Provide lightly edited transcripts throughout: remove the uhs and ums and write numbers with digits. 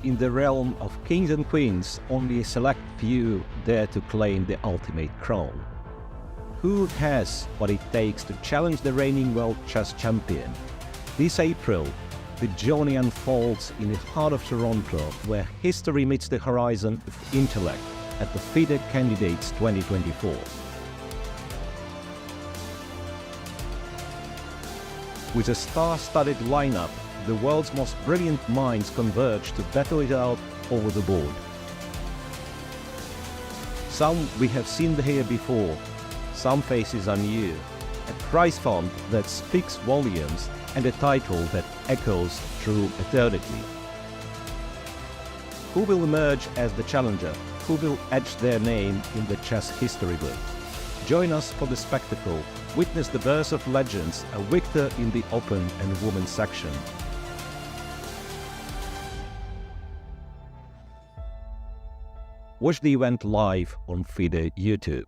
In the realm of kings and queens, only a select few dare to claim the ultimate crown. Who has what it takes to challenge the reigning world chess champion? This April, the journey unfolds in the heart of Toronto, where history meets the horizon with intellect at the FIDE Candidates 2024. With a star-studded lineup, the world's most brilliant minds converge to battle it out over the board. Some we have seen here before, some faces are new, a prize fund that speaks volumes and a title that echoes through eternity. Who will emerge as the challenger? Who will etch their name in the chess history book? Join us for the spectacle. Witness the birth of legends, a victor in the open and women's section. Watch the event live on FIDE YouTube.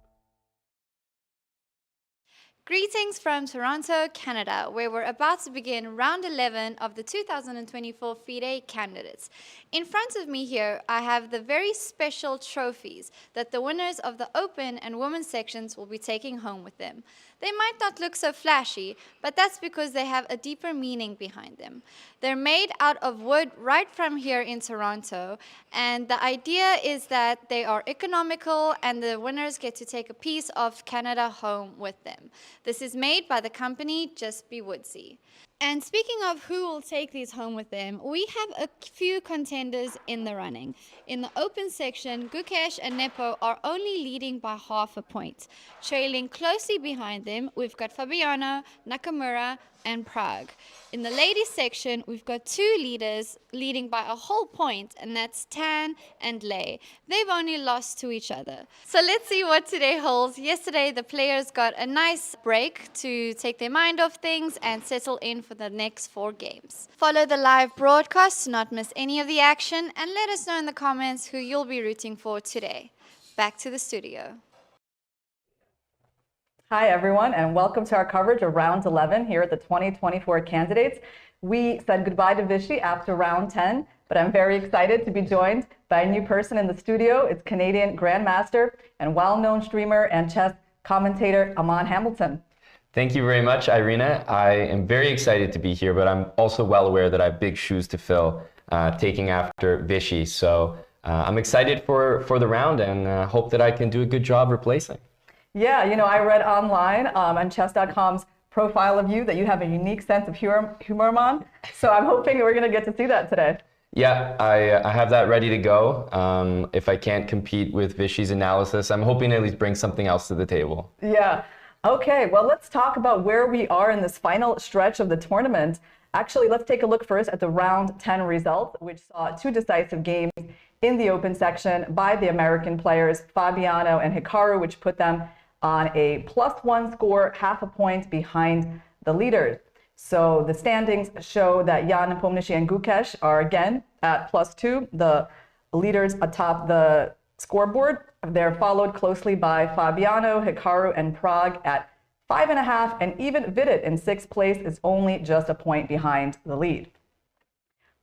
Greetings from Toronto, Canada, where we're about to begin round 11 of the 2024 FIDE candidates. In front of me here, I have the very special trophies that the winners of the open and women's sections will be taking home with them. They might not look so flashy, but that's because they have a deeper meaning behind them. They're made out of wood right from here in Toronto, and the idea is that they are economical and the winners get to take a piece of Canada home with them. This is made by the company Just Be Woodsy. And speaking of who will take these home with them, we have a few contenders in the running. In the open section, Gukesh and Nepo are only leading by half a point. Trailing closely behind them, we've got Fabiano, Nakamura, and Prague. In the ladies section, we've got two leaders leading by a whole point, and that's Tan and Lei. They've only lost to each other. So let's see what today holds. Yesterday, the players got a nice break to take their mind off things and settle in for the next 4 games. Follow the live broadcast to not miss any of the action, and let us know in the comments who you'll be rooting for today. Back to the studio. Hi, everyone, and welcome to our coverage of round 11 here at the 2024 candidates. We said goodbye to Vichy after round 10, but I'm very excited to be joined by a new person in the studio. It's Canadian Grandmaster and well-known streamer and chess commentator, Aman Hambleton. Thank you very much, Irina. I am very excited to be here, but I'm also well aware that I have big shoes to fill taking after Vichy. So I'm excited for the round and hope that I can do a good job replacing. Yeah, you know, I read online on chess.com's profile of you that you have a unique sense of humor, Aman. So I'm hoping we're going to get to see that today. Yeah, I have that ready to go. If I can't compete with Vichy's analysis, I'm hoping to at least bring something else to the table. Yeah. Okay, well, let's talk about where we are in this final stretch of the tournament. Actually, let's take a look first at the round 10 results, which saw 2 decisive games in the open section by the American players, Fabiano and Hikaru, which put them on a +1 score, half a point behind the leaders. So the standings show that Jan Nepomniachtchi and Gukesh are again at +2, the leaders atop the scoreboard. They're followed closely by Fabiano, Hikaru, and Prague at 5.5, and even Vidit in 6th place is only just a point behind the lead.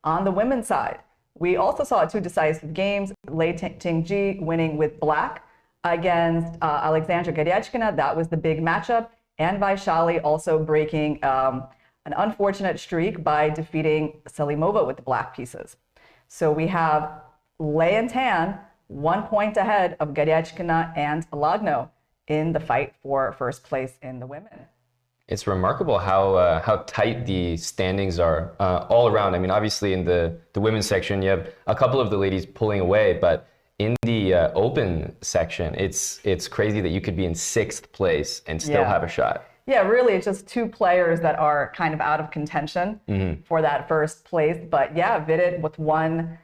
On the women's side, we also saw 2 decisive games, Lei Tingji winning with black against Alexandra Garyachkina. That was the big matchup. And Vaishali also breaking an unfortunate streak by defeating Selimova with the black pieces. So we have Lei and Tan 1 point ahead of Garyachkina and Lagno in the fight for first place in the women. It's remarkable how tight the standings are all around. I mean, obviously in the women's section, you have a couple of the ladies pulling away, but in the open section, it's crazy that you could be in 6th place and still have a shot. Yeah, really, it's just 2 players that are kind of out of contention for that first place. But yeah, Vidit with 1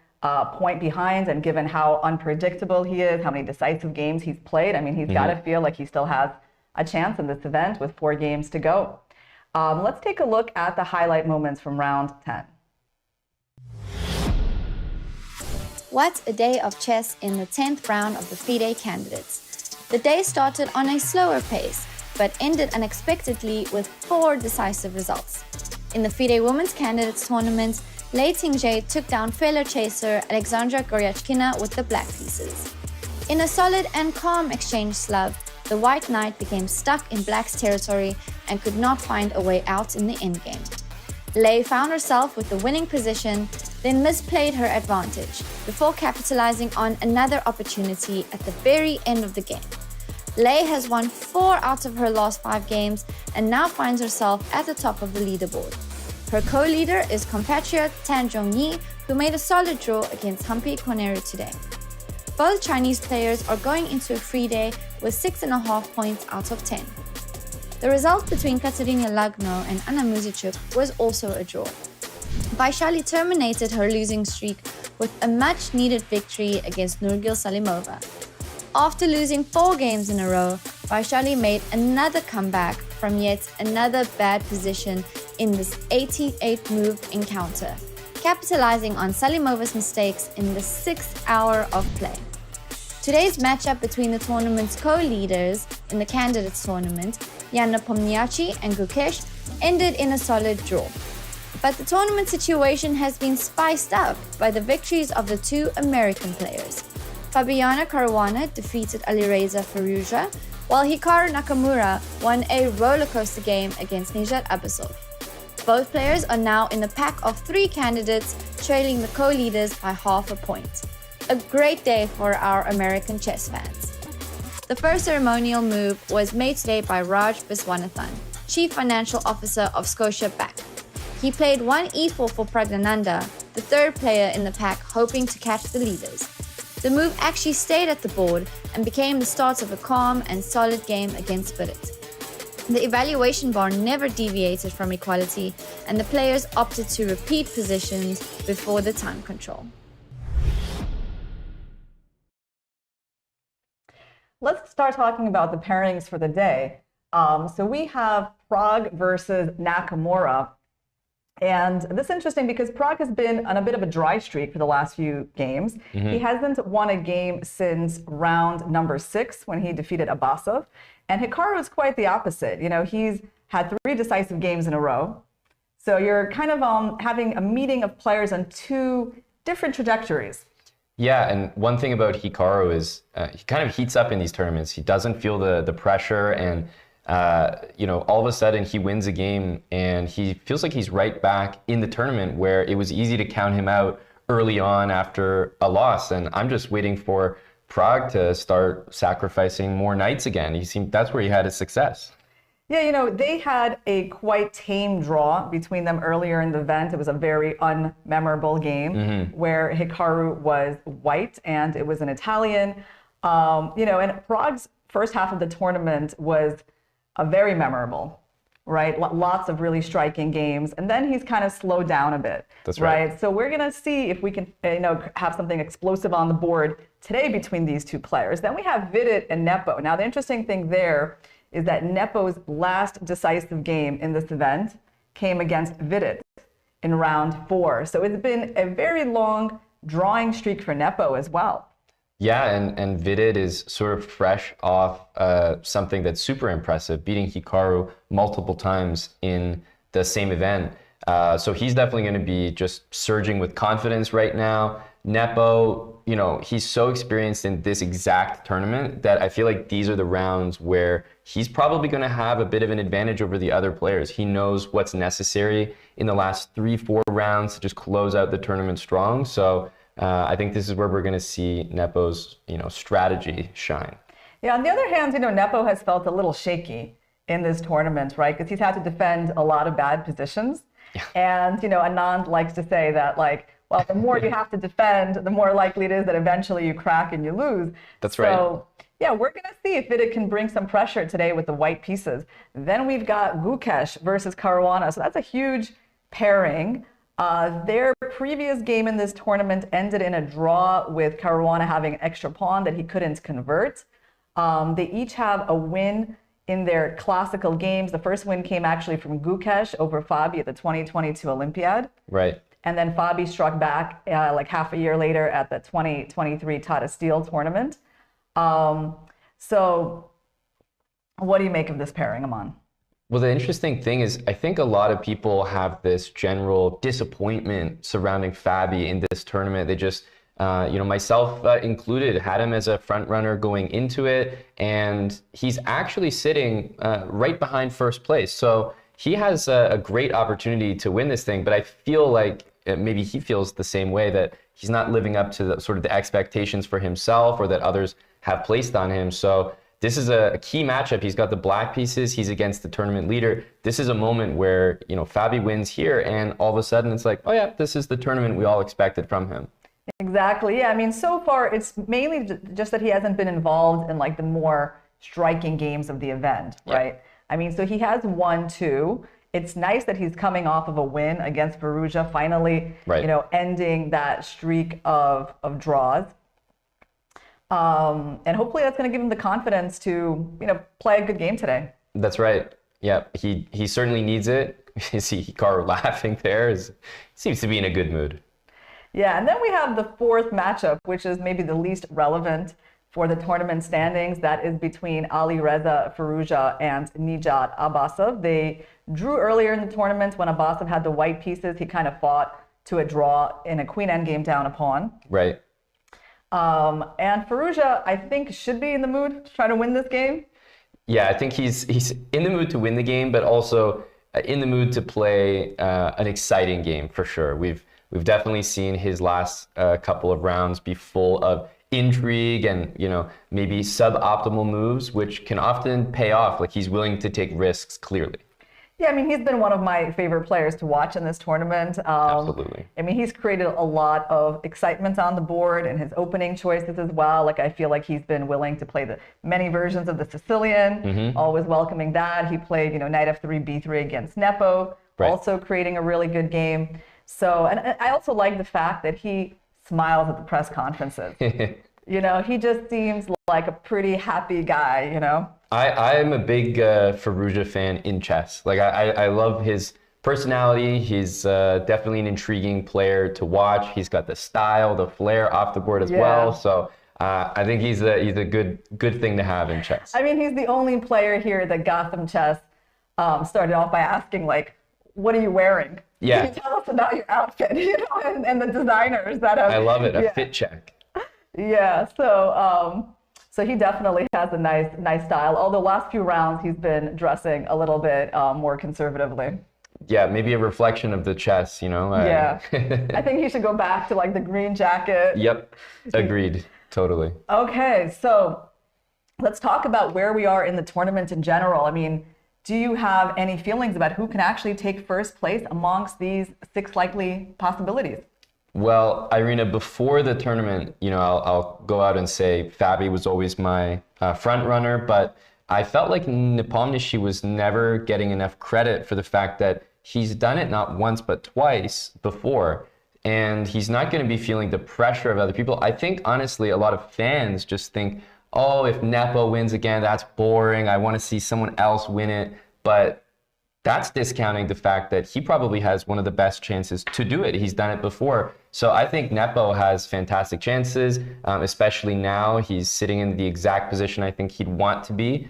point behind, and given how unpredictable he is, how many decisive games he's played, I mean, he's got to feel like he still has a chance in this event with 4 games to go. Let's take a look at the highlight moments from round 10. What a day of chess in the 10th round of the FIDE candidates. The day started on a slower pace, but ended unexpectedly with 4 decisive results. In the FIDE Women's Candidates Tournament, Lei Tingji took down fellow chaser Alexandra Goryachkina with the black pieces. In a solid and calm exchange slug, the White Knight became stuck in Black's territory and could not find a way out in the endgame. Lei found herself with the winning position, then misplayed her advantage before capitalizing on another opportunity at the very end of the game. Lei has won 4 out of her last 5 games and now finds herself at the top of the leaderboard. Her co-leader is compatriot Tan Zhongyi, who made a solid draw against Humpy Koneru today. Both Chinese players are going into a free day with 6.5 points out of 10. The result between Katerina Lagno and Anna Muzichuk was also a draw. Vaishali terminated her losing streak with a much-needed victory against Nurgil Salimova. After losing 4 games in a row, Vaishali made another comeback from yet another bad position in this 88th move encounter, capitalizing on Salimova's mistakes in the 6th hour of play. Today's matchup between the tournament's co-leaders in the candidates tournament, Yana Pomniachi and Gukesh, ended in a solid draw. But the tournament situation has been spiced up by the victories of the 2 American players. Fabiana Caruana defeated Alireza Firouzja, while Hikaru Nakamura won a rollercoaster game against Nijat Abbasov. Both players are now in a pack of 3 candidates, trailing the co-leaders by half a point. A great day for our American chess fans. The first ceremonial move was made today by Raj Viswanathan, Chief Financial Officer of Scotiabank. He played 1 e4 for Pragnananda, the 3rd player in the pack, hoping to catch the leaders. The move actually stayed at the board and became the start of a calm and solid game against Vidit. The evaluation bar never deviated from equality, and the players opted to repeat positions before the time control. Let's start talking about the pairings for the day. So we have Prague versus Nakamura. And this is interesting because Prague has been on a bit of a dry streak for the last few games. He hasn't won a game since round number 6 when he defeated Abbasov. And Hikaru is quite the opposite. You know, he's had 3 decisive games in a row. So you're kind of having a meeting of players on 2 different trajectories. Yeah, and one thing about Hikaru is he kind of heats up in these tournaments. He doesn't feel the pressure, and you know, all of a sudden he wins a game and he feels like he's right back in the tournament where it was easy to count him out early on after a loss. And I'm just waiting for Prague to start sacrificing more knights again. That's where he had his success. Yeah, you know, they had a quite tame draw between them earlier in the event. It was a very unmemorable game where Hikaru was white and it was an Italian. You know, and Prague's first half of the tournament was very memorable, right? Lots of really striking games. And then he's kind of slowed down a bit. That's right. So we're going to see if we can, you know, have something explosive on the board today between these 2 players. Then we have Vidit and Nepo. Now, the interesting thing there is that Nepo's last decisive game in this event came against Vidit in round 4. So it's been a very long drawing streak for Nepo as well. Yeah, and Vidit is sort of fresh off something that's super impressive, beating Hikaru multiple times in the same event. So he's definitely going to be just surging with confidence right now. Nepo, you know, he's so experienced in this exact tournament that I feel like these are the rounds where he's probably going to have a bit of an advantage over the other players. He knows what's necessary in the last 3-4 rounds to just close out the tournament strong. So I think this is where we're going to see Nepo's, you know, strategy shine. Yeah, on the other hand, you know, Nepo has felt a little shaky in this tournament, right? Because he's had to defend a lot of bad positions. Yeah. And, you know, Anand likes to say that, like, well, the more you have to defend, the more likely it is that eventually you crack and you lose. That's right. So, yeah, we're going to see if Vidit can bring some pressure today with the white pieces. Then we've got Gukesh versus Caruana. So that's a huge pairing. Their previous game in this tournament ended in a draw with Caruana having an extra pawn that he couldn't convert. They each have a win in their classical games. The first win came actually from Gukesh over Fabi at the 2022 Olympiad. Right. And then Fabi struck back like half a year later at the 2023 Tata Steel tournament. So what do you make of this pairing, Aman? Well, the interesting thing is I think a lot of people have this general disappointment surrounding Fabi in this tournament. They just, you know, myself included, had him as a front runner going into it, and he's actually sitting right behind first place. So he has a great opportunity to win this thing, but I feel like maybe he feels the same way, that he's not living up to the, sort of the expectations for himself or that others have placed on him. So this is a key matchup. He's got the black pieces. He's against the tournament leader. This is a moment where, you know, Fabi wins here, and all of a sudden it's like, oh yeah, this is the tournament we all expected from him. Exactly. Yeah. I mean, so far it's mainly just that he hasn't been involved in like the more striking games of the event, right? I mean, so he has won 2. It's nice that he's coming off of a win against Firouzja, finally, you know, ending that streak of draws. And hopefully that's going to give him the confidence to, you know, play a good game today. That's right. Yeah, he certainly needs it. You see Hikaru laughing there. Seems to be in a good mood. Yeah, and then we have the 4th matchup, which is maybe the least relevant for the tournament standings. That is between Ali Reza Firouzja and Nijat Abbasov. They drew earlier in the tournament when Abbasov had the white pieces. He kind of fought to a draw in a queen endgame down a pawn. Right. And Firouzja, I think, should be in the mood to try to win this game. Yeah, I think he's in the mood to win the game, but also in the mood to play an exciting game for sure. We've definitely seen his last couple of rounds be full of intrigue and, you know, maybe suboptimal moves, which can often pay off. Like, he's willing to take risks, clearly. Yeah, I mean, he's been one of my favorite players to watch in this tournament. Absolutely. I mean, he's created a lot of excitement on the board and his opening choices as well. Like, I feel like he's been willing to play the many versions of the Sicilian, always welcoming that. He played, you know, knight f3, b3 against Nepo, also creating a really good game. So, and I also like the fact that he smiles at the press conferences. You know, he just seems like a pretty happy guy, you know? I'm a big Firouzja fan in chess. Like, I love his personality. He's definitely an intriguing player to watch. He's got the style, the flair off the board as well. So I think he's a good thing to have in chess. I mean, he's the only player here that Gotham Chess started off by asking, like, what are you wearing? Yeah. Can you tell us about your outfit, you know, and the designers that have... I love it, a fit check. Yeah, so he definitely has a nice style. Although last few rounds he's been dressing a little bit more conservatively. Yeah, maybe a reflection of the chess, you know? Yeah, I think he should go back to like the green jacket. Yep, agreed, totally. Okay, so let's talk about where we are in the tournament in general. I mean, do you have any feelings about who can actually take first place amongst these 6 likely possibilities? Well, Irina, before the tournament, you know, I'll go out and say Fabi was always my front runner, but I felt like Nepomniachtchi was never getting enough credit for the fact that he's done it not once but twice before, and he's not going to be feeling the pressure of other people. I think, honestly, a lot of fans just think, oh, if Nepo wins again, that's boring. I want to see someone else win it, but that's discounting the fact that he probably has one of the best chances to do it. He's done it before. So I think Nepo has fantastic chances, especially now. He's sitting in the exact position I think he'd want to be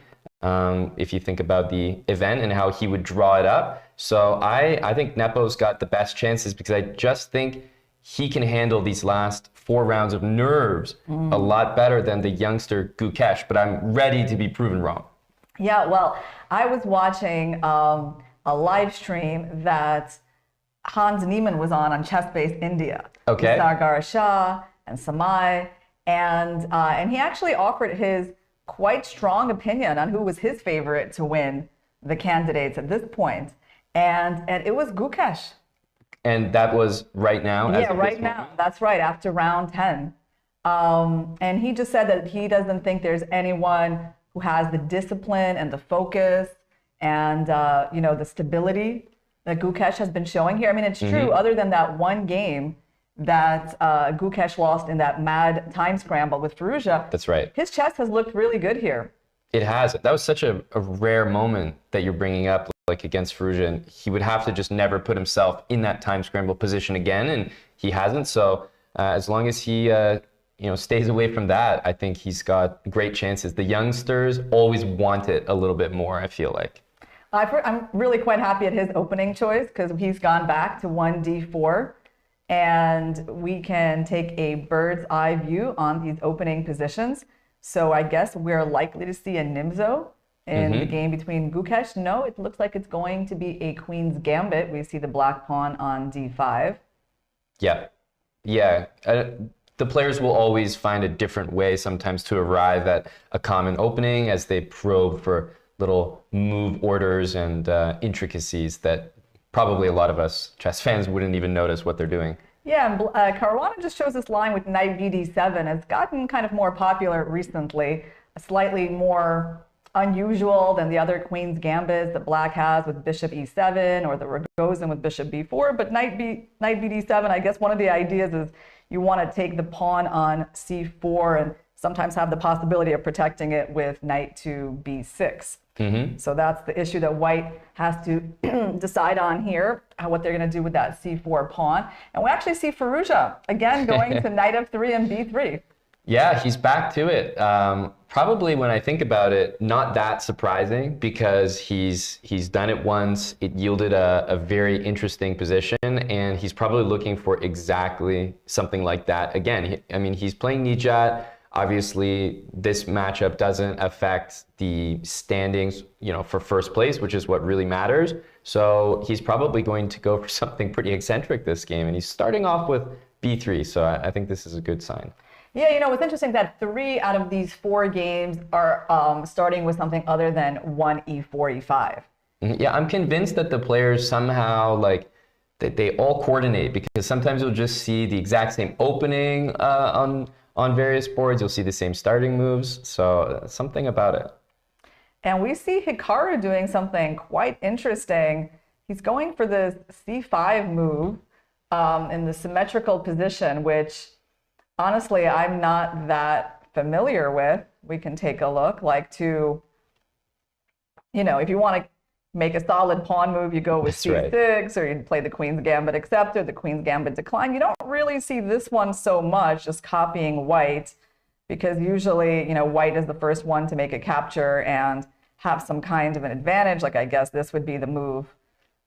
if you think about the event and how he would draw it up. So I think Nepo's got the best chances because I just think he can handle these last 4 rounds of nerves a lot better than the youngster Gukesh, but I'm ready to be proven wrong. Yeah, well, I was watching a live stream that Hans Niemann was on ChessBase India. Okay. Sargar Shah and Samai, and he actually offered his quite strong opinion on who was his favorite to win the candidates at this point, and it was Gukesh. And that was right now? Yeah, right now. That's right, after round 10. And he just said that he doesn't think there's anyone who has the discipline and the focus and you know, the stability that Gukesh has been showing here. I mean, it's true, other than that one game that Gukesh lost in that mad time scramble with Firouzja. That's right. His chess has looked really good here. It has. That was such a rare moment that you're bringing up, like against Firouzja, and he would have to just never put himself in that time scramble position again, and he hasn't. So as long as he you know, stays away from that, I think he's got great chances. The youngsters always want it a little bit more, I feel like. I'm really quite happy at his opening choice because he's gone back to 1d4, and we can take a bird's eye view on these opening positions. So I guess we're likely to see a Nimzo in the game between Gukesh. No, it looks like it's going to be a queen's gambit. We see the black pawn on d5. Yeah. Yeah. the players will always find a different way sometimes to arrive at a common opening as they probe for little move orders and intricacies that probably a lot of us chess fans wouldn't even notice what they're doing. Yeah, and Caruana just shows this line with knight bd7. It's gotten kind of more popular recently, slightly more unusual than the other queen's gambits that black has with bishop e7 or the Rogozin with bishop b4. But knight bd7, I guess one of the ideas is you want to take the pawn on c4 and sometimes have the possibility of protecting it with knight to b6. So that's the issue that white has to decide on here, what they're going to do with that c4 pawn. And we actually see Firouzja again going to knight f3 and b3. Yeah, he's back to it. Probably when I think about it, not that surprising because he's done it once. It yielded a very interesting position, and he's probably looking for exactly something like that again. I mean, he's playing Nijat. Obviously, this matchup doesn't affect the standings, for first place, which is what really matters. So he's probably going to go for something pretty eccentric this game, and he's starting off with b3. So I think this is a good sign. Yeah, it's interesting that 3 out of these 4 games are starting with something other than 1 e4, e5. Yeah, I'm convinced that the players somehow that they all coordinate, because sometimes you'll just see the exact same opening on various boards. You'll see the same starting moves. So something about it. And we see Hikaru doing something quite interesting. He's going for this c5 move in the symmetrical position, which honestly, I'm not that familiar with. We can take a look, if you want to make a solid pawn move, you go with c6, or you play the queen's gambit accept or the queen's gambit decline. You don't really see this one so much, just copying white, because usually, white is the first one to make a capture and have some kind of an advantage. Like, I guess this would be the move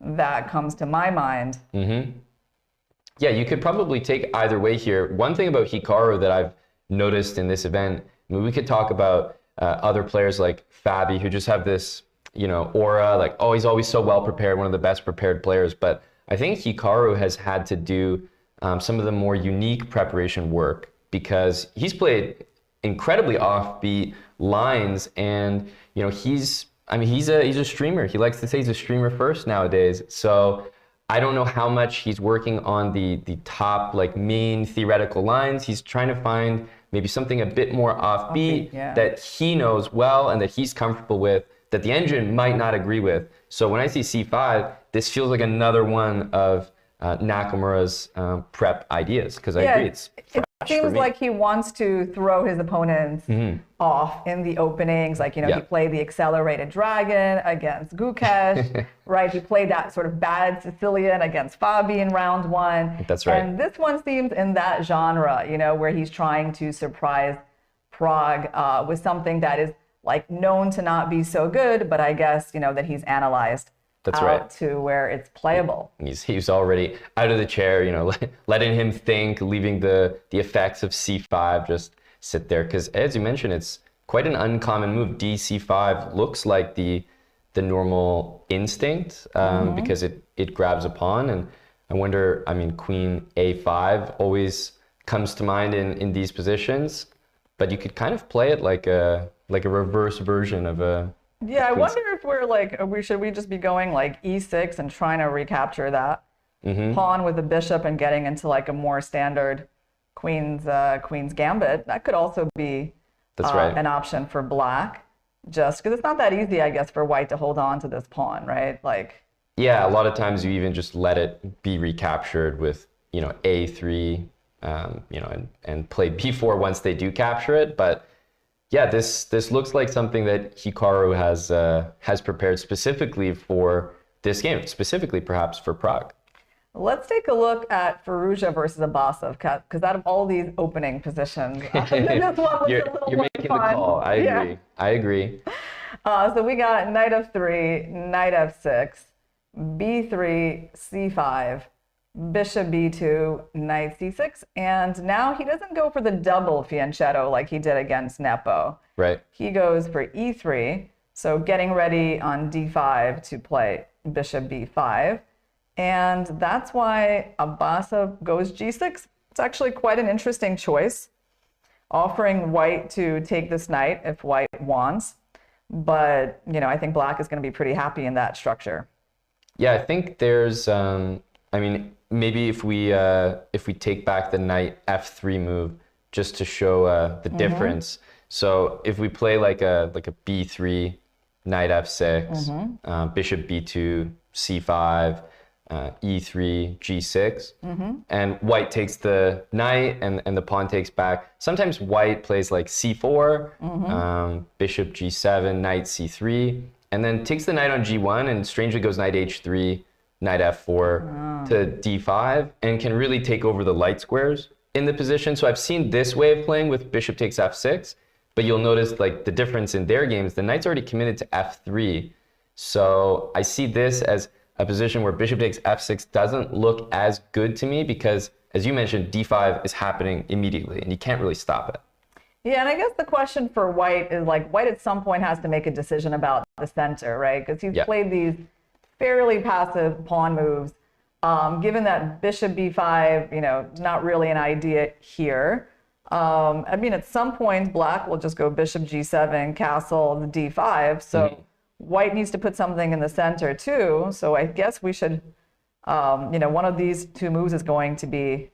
that comes to my mind. Yeah, you could probably take either way here. One thing about Hikaru that I've noticed in this event, we could talk about other players like Fabi, who just have this, aura, he's always so well prepared, one of the best prepared players. But I think Hikaru has had to do some of the more unique preparation work, because he's played incredibly offbeat lines, and he's a streamer. He likes to say he's a streamer first nowadays. So I don't know how much he's working on the top main theoretical lines. He's trying to find maybe something a bit more offbeat that he knows well and that he's comfortable with, that the engine might not agree with. So when I see c5, this feels like another one of Nakamura's prep ideas, because I agree, it's fresh It seems like he wants to throw his opponents off in the openings. He played the accelerated dragon against Gukesh, right? He played that sort of bad Sicilian against Fabi in round 1. That's right. And this one seems in that genre, where he's trying to surprise Prague with something that is known to not be so good, but I guess, that he's analyzed to where it's playable. He's already out of the chair, letting him think, leaving the effects of c5 just sit there. Because as you mentioned, it's quite an uncommon move. d/c5 looks like the normal instinct because it grabs a pawn. And I wonder, queen a5 always comes to mind in these positions, but you could kind of play it like a reverse version of a... Yeah, I wonder if should we just be going e6 and trying to recapture that pawn with the bishop and getting into a more standard queen's gambit. That could also be an option for black, just because it's not that easy, I guess, for white to hold on to this pawn, right? Yeah, a lot of times you even just let it be recaptured with a3, and play b4 once they do capture it, but. Yeah, this looks like something that Hikaru has prepared specifically for this game, specifically perhaps for Prague. Let's take a look at Firouzja versus Abbasov, because out of all these opening positions, this one looks you're making the call. I agree. So we got knight f3, knight f6, b3, c5, bishop b2, knight c6, and now he doesn't go for the double fianchetto like he did against Nepo. Right. He goes for e3, so getting ready on d5 to play bishop b5, and that's why Abbasov goes g6 It's actually quite an interesting choice, offering white to take this knight if white wants. But, you know, I think black is going to be pretty happy in that structure. Yeah, I think there's, I mean, maybe if we take back the knight f3 move just to show the difference. So if we play like a b3, knight f6, bishop b2, c5, e3, g6, and white takes the knight and the pawn takes back. Sometimes white plays like c4, bishop g7, knight c3, and then takes the knight on g1 and strangely goes knight h3, knight f4 to d5, and can really take over the light squares in the position. So I've seen this way of playing with bishop takes f6, but you'll notice like the difference in their games, the knight's already committed to f3. So I see this as a position where bishop takes f6 doesn't look as good to me because, as you mentioned, d5 is happening immediately and you can't really stop it. Yeah, and I guess the question for white is like, white at some point has to make a decision about the center, right? Because he's played these fairly passive pawn moves. Given that bishop b5, you know, not really an idea here. I mean, at some point, black will just go bishop g7, castle, the d5. So white needs to put something in the center too. So I guess we should, you know, one of these two moves is going to be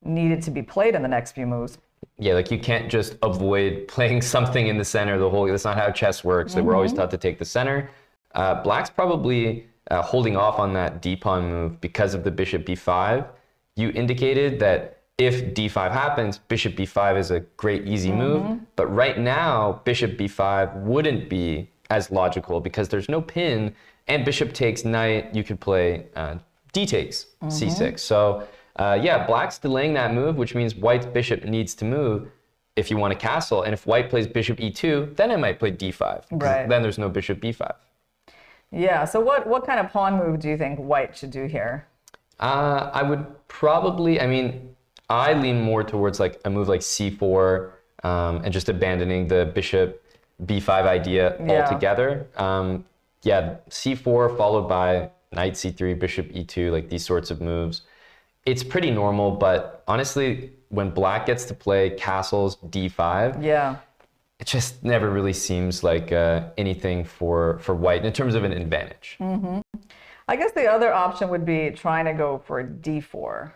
needed to be played in the next few moves. Yeah, like you can't just avoid playing something in the center the whole, that's not how chess works. We're always taught to take the center. Black's probably holding off on that d-pawn move because of the bishop b5. You indicated that if d5 happens, bishop b5 is a great easy move. But right now, bishop b5 wouldn't be as logical because there's no pin, and bishop takes knight, you could play d takes c6. So yeah, black's delaying that move, which means white's bishop needs to move if you want to castle. And if white plays bishop e2, then it might play d5. Right. Then there's no bishop b5. Yeah, so what kind of pawn move do you think white should do here? I would probably, I mean, I lean more towards like a move like c4 and just abandoning the bishop b5 idea altogether. Yeah, c4 followed by knight c3, bishop e2, like these sorts of moves. It's pretty normal, but honestly, when black gets to play castles d5, it just never really seems like anything for white in terms of an advantage. I guess the other option would be trying to go for d4.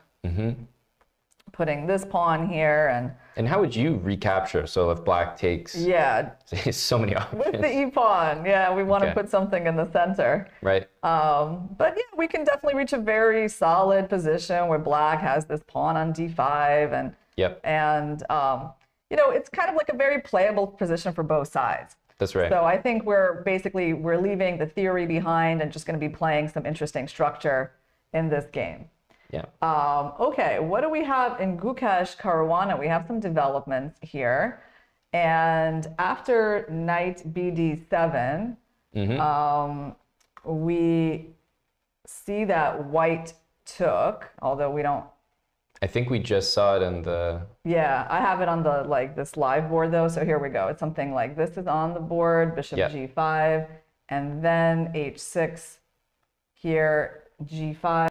Putting this pawn here and how would you recapture? So if black takes so many options. With the e-pawn, we want to put something in the center. Right. But yeah, we can definitely reach a very solid position where black has this pawn on d5 and you know, it's kind of like a very playable position for both sides. That's right. So I think we're leaving the theory behind and just going to be playing some interesting structure in this game. Yeah. Okay, what do we have in Gukesh Caruana? We have some developments here. And after knight bd7, we see that white took, although we don't. I think we just saw it in the... Yeah, I have it on the this live board though. So here we go. It's something like this is on the board, bishop g5, and then h6 here, g5,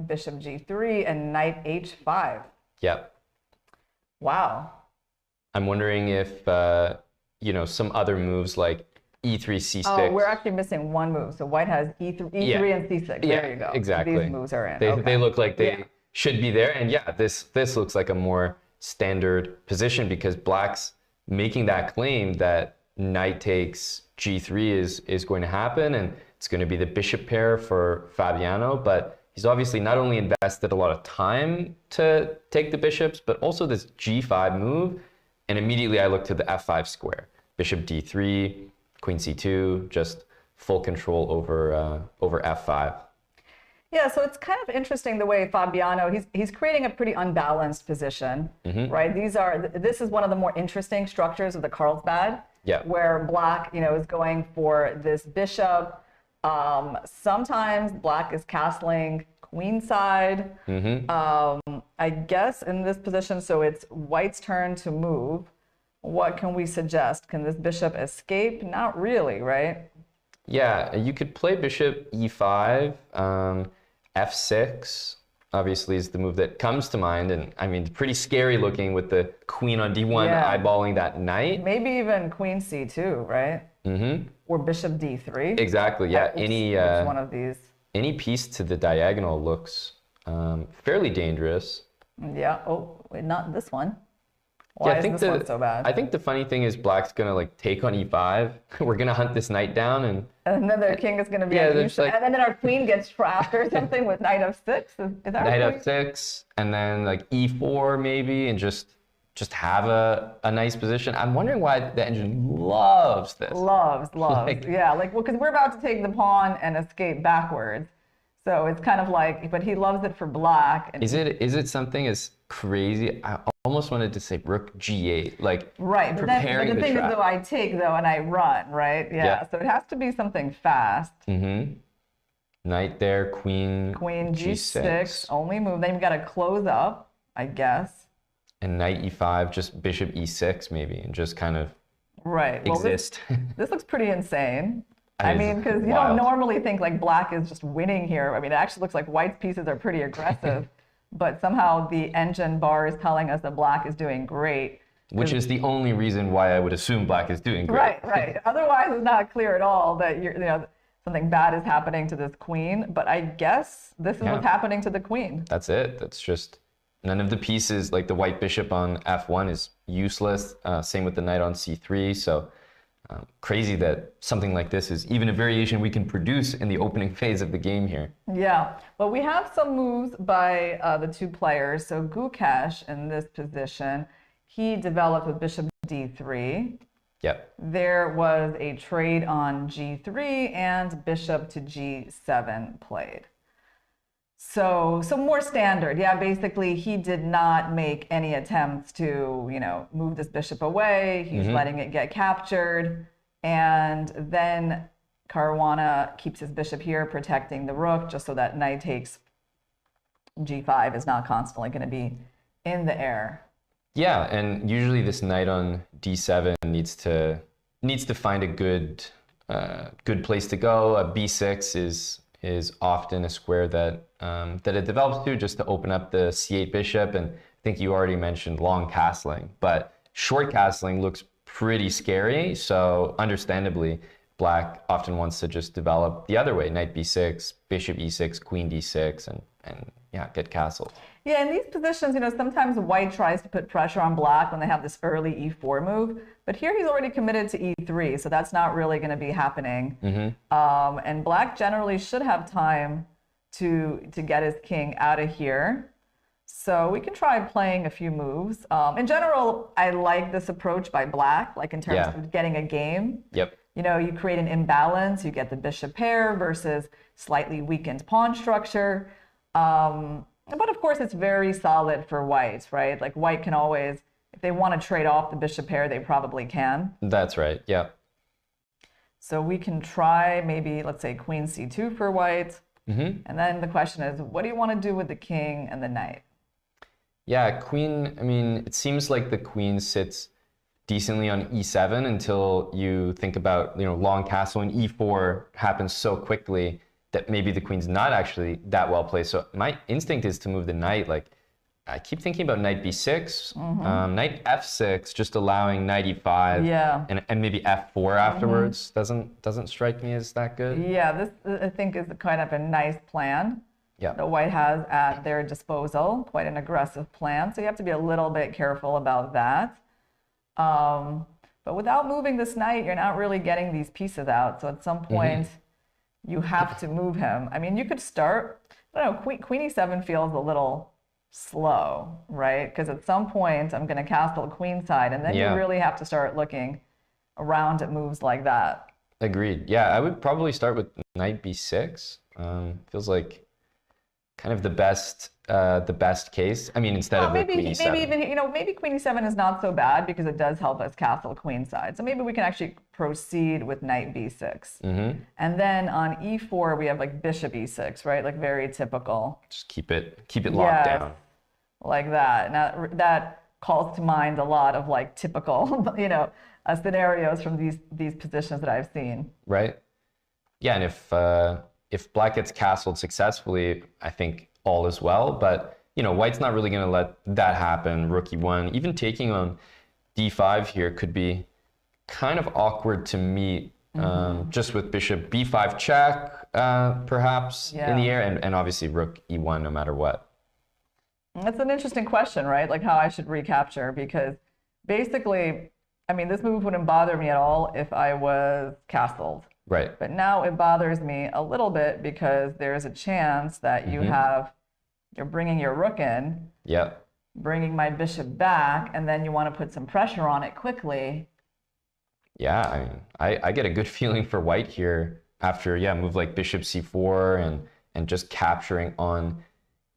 bishop g3, and knight h5. Yep. Wow. I'm wondering if, you know, some other moves like e3, c6. Oh, we're actually missing one move. So white has e3 and c6. There you go. Exactly. So these moves are in. They look like they should be there. And yeah, this looks like a more standard position because black's making that claim that knight takes g3 is going to happen, and it's going to be the bishop pair for Fabiano. But he's obviously not only invested a lot of time to take the bishops, but also this g5 move. And immediately I look to the f5 square. Bishop d3, queen c2, just full control over f5. Yeah, so it's kind of interesting the way Fabiano, he's creating a pretty unbalanced position, right? This is one of the more interesting structures of the Carlsbad, where black, you know, is going for this bishop. Sometimes black is castling queenside. I guess in this position, so it's white's turn to move. What can we suggest? Can this bishop escape? Not really, right? Yeah, you could play bishop e5, f6, obviously is the move that comes to mind, and I mean, pretty scary looking with the queen on d1 Yeah. eyeballing that knight. Maybe even queen c2, right? Or bishop d3. Exactly, yeah. Which one of these? Any piece to the diagonal looks fairly dangerous. Yeah. Oh, wait, not this one. Why Yeah, I is think this one so bad? I think the funny thing is black's gonna like take on e5. We're gonna hunt this knight down, and then their king is going to be Yeah, on there's e6, like- and then our queen gets trapped or something with knight f6. Is that knight right? f6, and then like e4 maybe, and just have a nice position. I'm wondering why the engine loves this. Loves. Like- Yeah, like, well, because we're about to take the pawn and escape backwards. So it's kind of like, but he loves it for black. And Is it something as crazy? I almost wanted to say rook g8, like right, but preparing the thing trap. is, though, I take, though, and I run, right? Yeah, Yeah. so it has to be something fast. Knight there, queen G6, only move. Then you've got to close up, I guess. and knight e5, just bishop e6 maybe, and just kind of Right. Well, exist. this looks pretty insane. I It is mean, because you wild. don't normally think like black is just winning here. I mean, it actually looks like white's pieces are pretty aggressive, but somehow the engine bar is telling us that black is doing great. Which is the only reason why I would assume black is doing great. Right. Otherwise, it's not clear at all that something bad is happening to this queen. But I guess this is what's happening to the queen. That's it. That's just none of the pieces, like the white bishop on f1 is useless. Same with the knight on c3. So crazy that something like this is even a variation we can produce in the opening phase of the game here. Yeah. Well, we have some moves by the two players. So Gukesh in this position, he developed with bishop d3. Yep. There was a trade on g3 and bishop to g7 played. So more standard. Yeah, basically he did not make any attempts to, move this bishop away. He's letting it get captured. And then Caruana keeps his bishop here, protecting the rook, just so that knight takes g5 is not constantly going to be in the air. Yeah, and usually this knight on d7 needs to find a good place to go. A b6 is often a square that it develops to, just to open up the c8 bishop. And I think you already mentioned long castling, but short castling looks pretty scary. So understandably, black often wants to just develop the other way: knight b6, bishop e6, queen d6, and yeah, get castled. Yeah, in these positions, sometimes white tries to put pressure on black when they have this early e4 move, but here he's already committed to e3, so that's not really going to be happening. And black generally should have time to get his king out of here. So we can try playing a few moves. In general, I like this approach by black, like in terms of getting a game. Yep. You create an imbalance, you get the bishop pair versus slightly weakened pawn structure. But of course, it's very solid for white, right? Like white can always, if they want to trade off the bishop pair, they probably can. That's right, yeah. So we can try maybe, let's say, queen c2 for white. And then the question is, what do you want to do with the king and the knight? Yeah, queen, I mean, it seems like the queen sits decently on e7 until you think about, long castle, and e4 happens so quickly that maybe the queen's not actually that well placed. So my instinct is to move the knight. Like, I keep thinking about knight b6, knight f6, just allowing knight e5, and maybe f4 afterwards. Doesn't strike me as that good. Yeah, this I think is kind of a nice plan that white has at their disposal. Quite an aggressive plan. So you have to be a little bit careful about that. But without moving this knight, you're not really getting these pieces out. So at some point, you have to move him. I mean, you could start, I don't know, queen e7 feels a little slow, right? Because at some point, I'm going to castle queen side, and then you really have to start looking around at moves like that. Agreed. Yeah, I would probably start with knight b6. Feels like kind of the best case. I mean, instead of maybe queen e7. maybe even maybe queen e7 is not so bad because it does help us castle queen side. So maybe we can actually proceed with knight b6. And then on e4 we have like bishop e6, right? Like very typical. Just keep it locked down. Like that. Now that calls to mind a lot of like typical scenarios from these positions that I've seen. Right. Yeah, and if black gets castled successfully, I think all is well. But, you know, white's not really going to let that happen. Rook e1, even taking on d5 here could be kind of awkward to meet, just with bishop b5 check, perhaps in the air, and obviously rook e1 no matter what. That's an interesting question, right? Like how I should recapture, because basically, I mean, this move wouldn't bother me at all if I was castled. Right. But now it bothers me a little bit because there's a chance that you're bringing your rook in, bringing my bishop back, and then you want to put some pressure on it quickly. Yeah, I mean, I get a good feeling for white here after, move like bishop c4 and just capturing on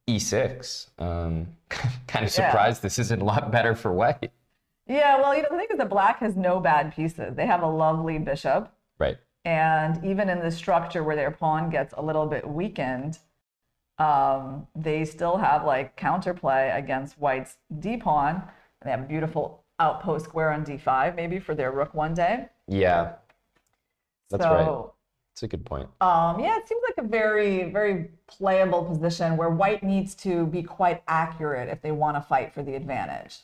e6. Kind of surprised this isn't a lot better for white. Yeah, well, you know, the thing is that black has no bad pieces. They have a lovely bishop. Right. And even in this structure where their pawn gets a little bit weakened, they still have like counterplay against white's d-pawn. They have a beautiful outpost square on d5, maybe for their rook one day. Yeah, that's right. That's a good point. Yeah, it seems like a very, very playable position where white needs to be quite accurate if they want to fight for the advantage.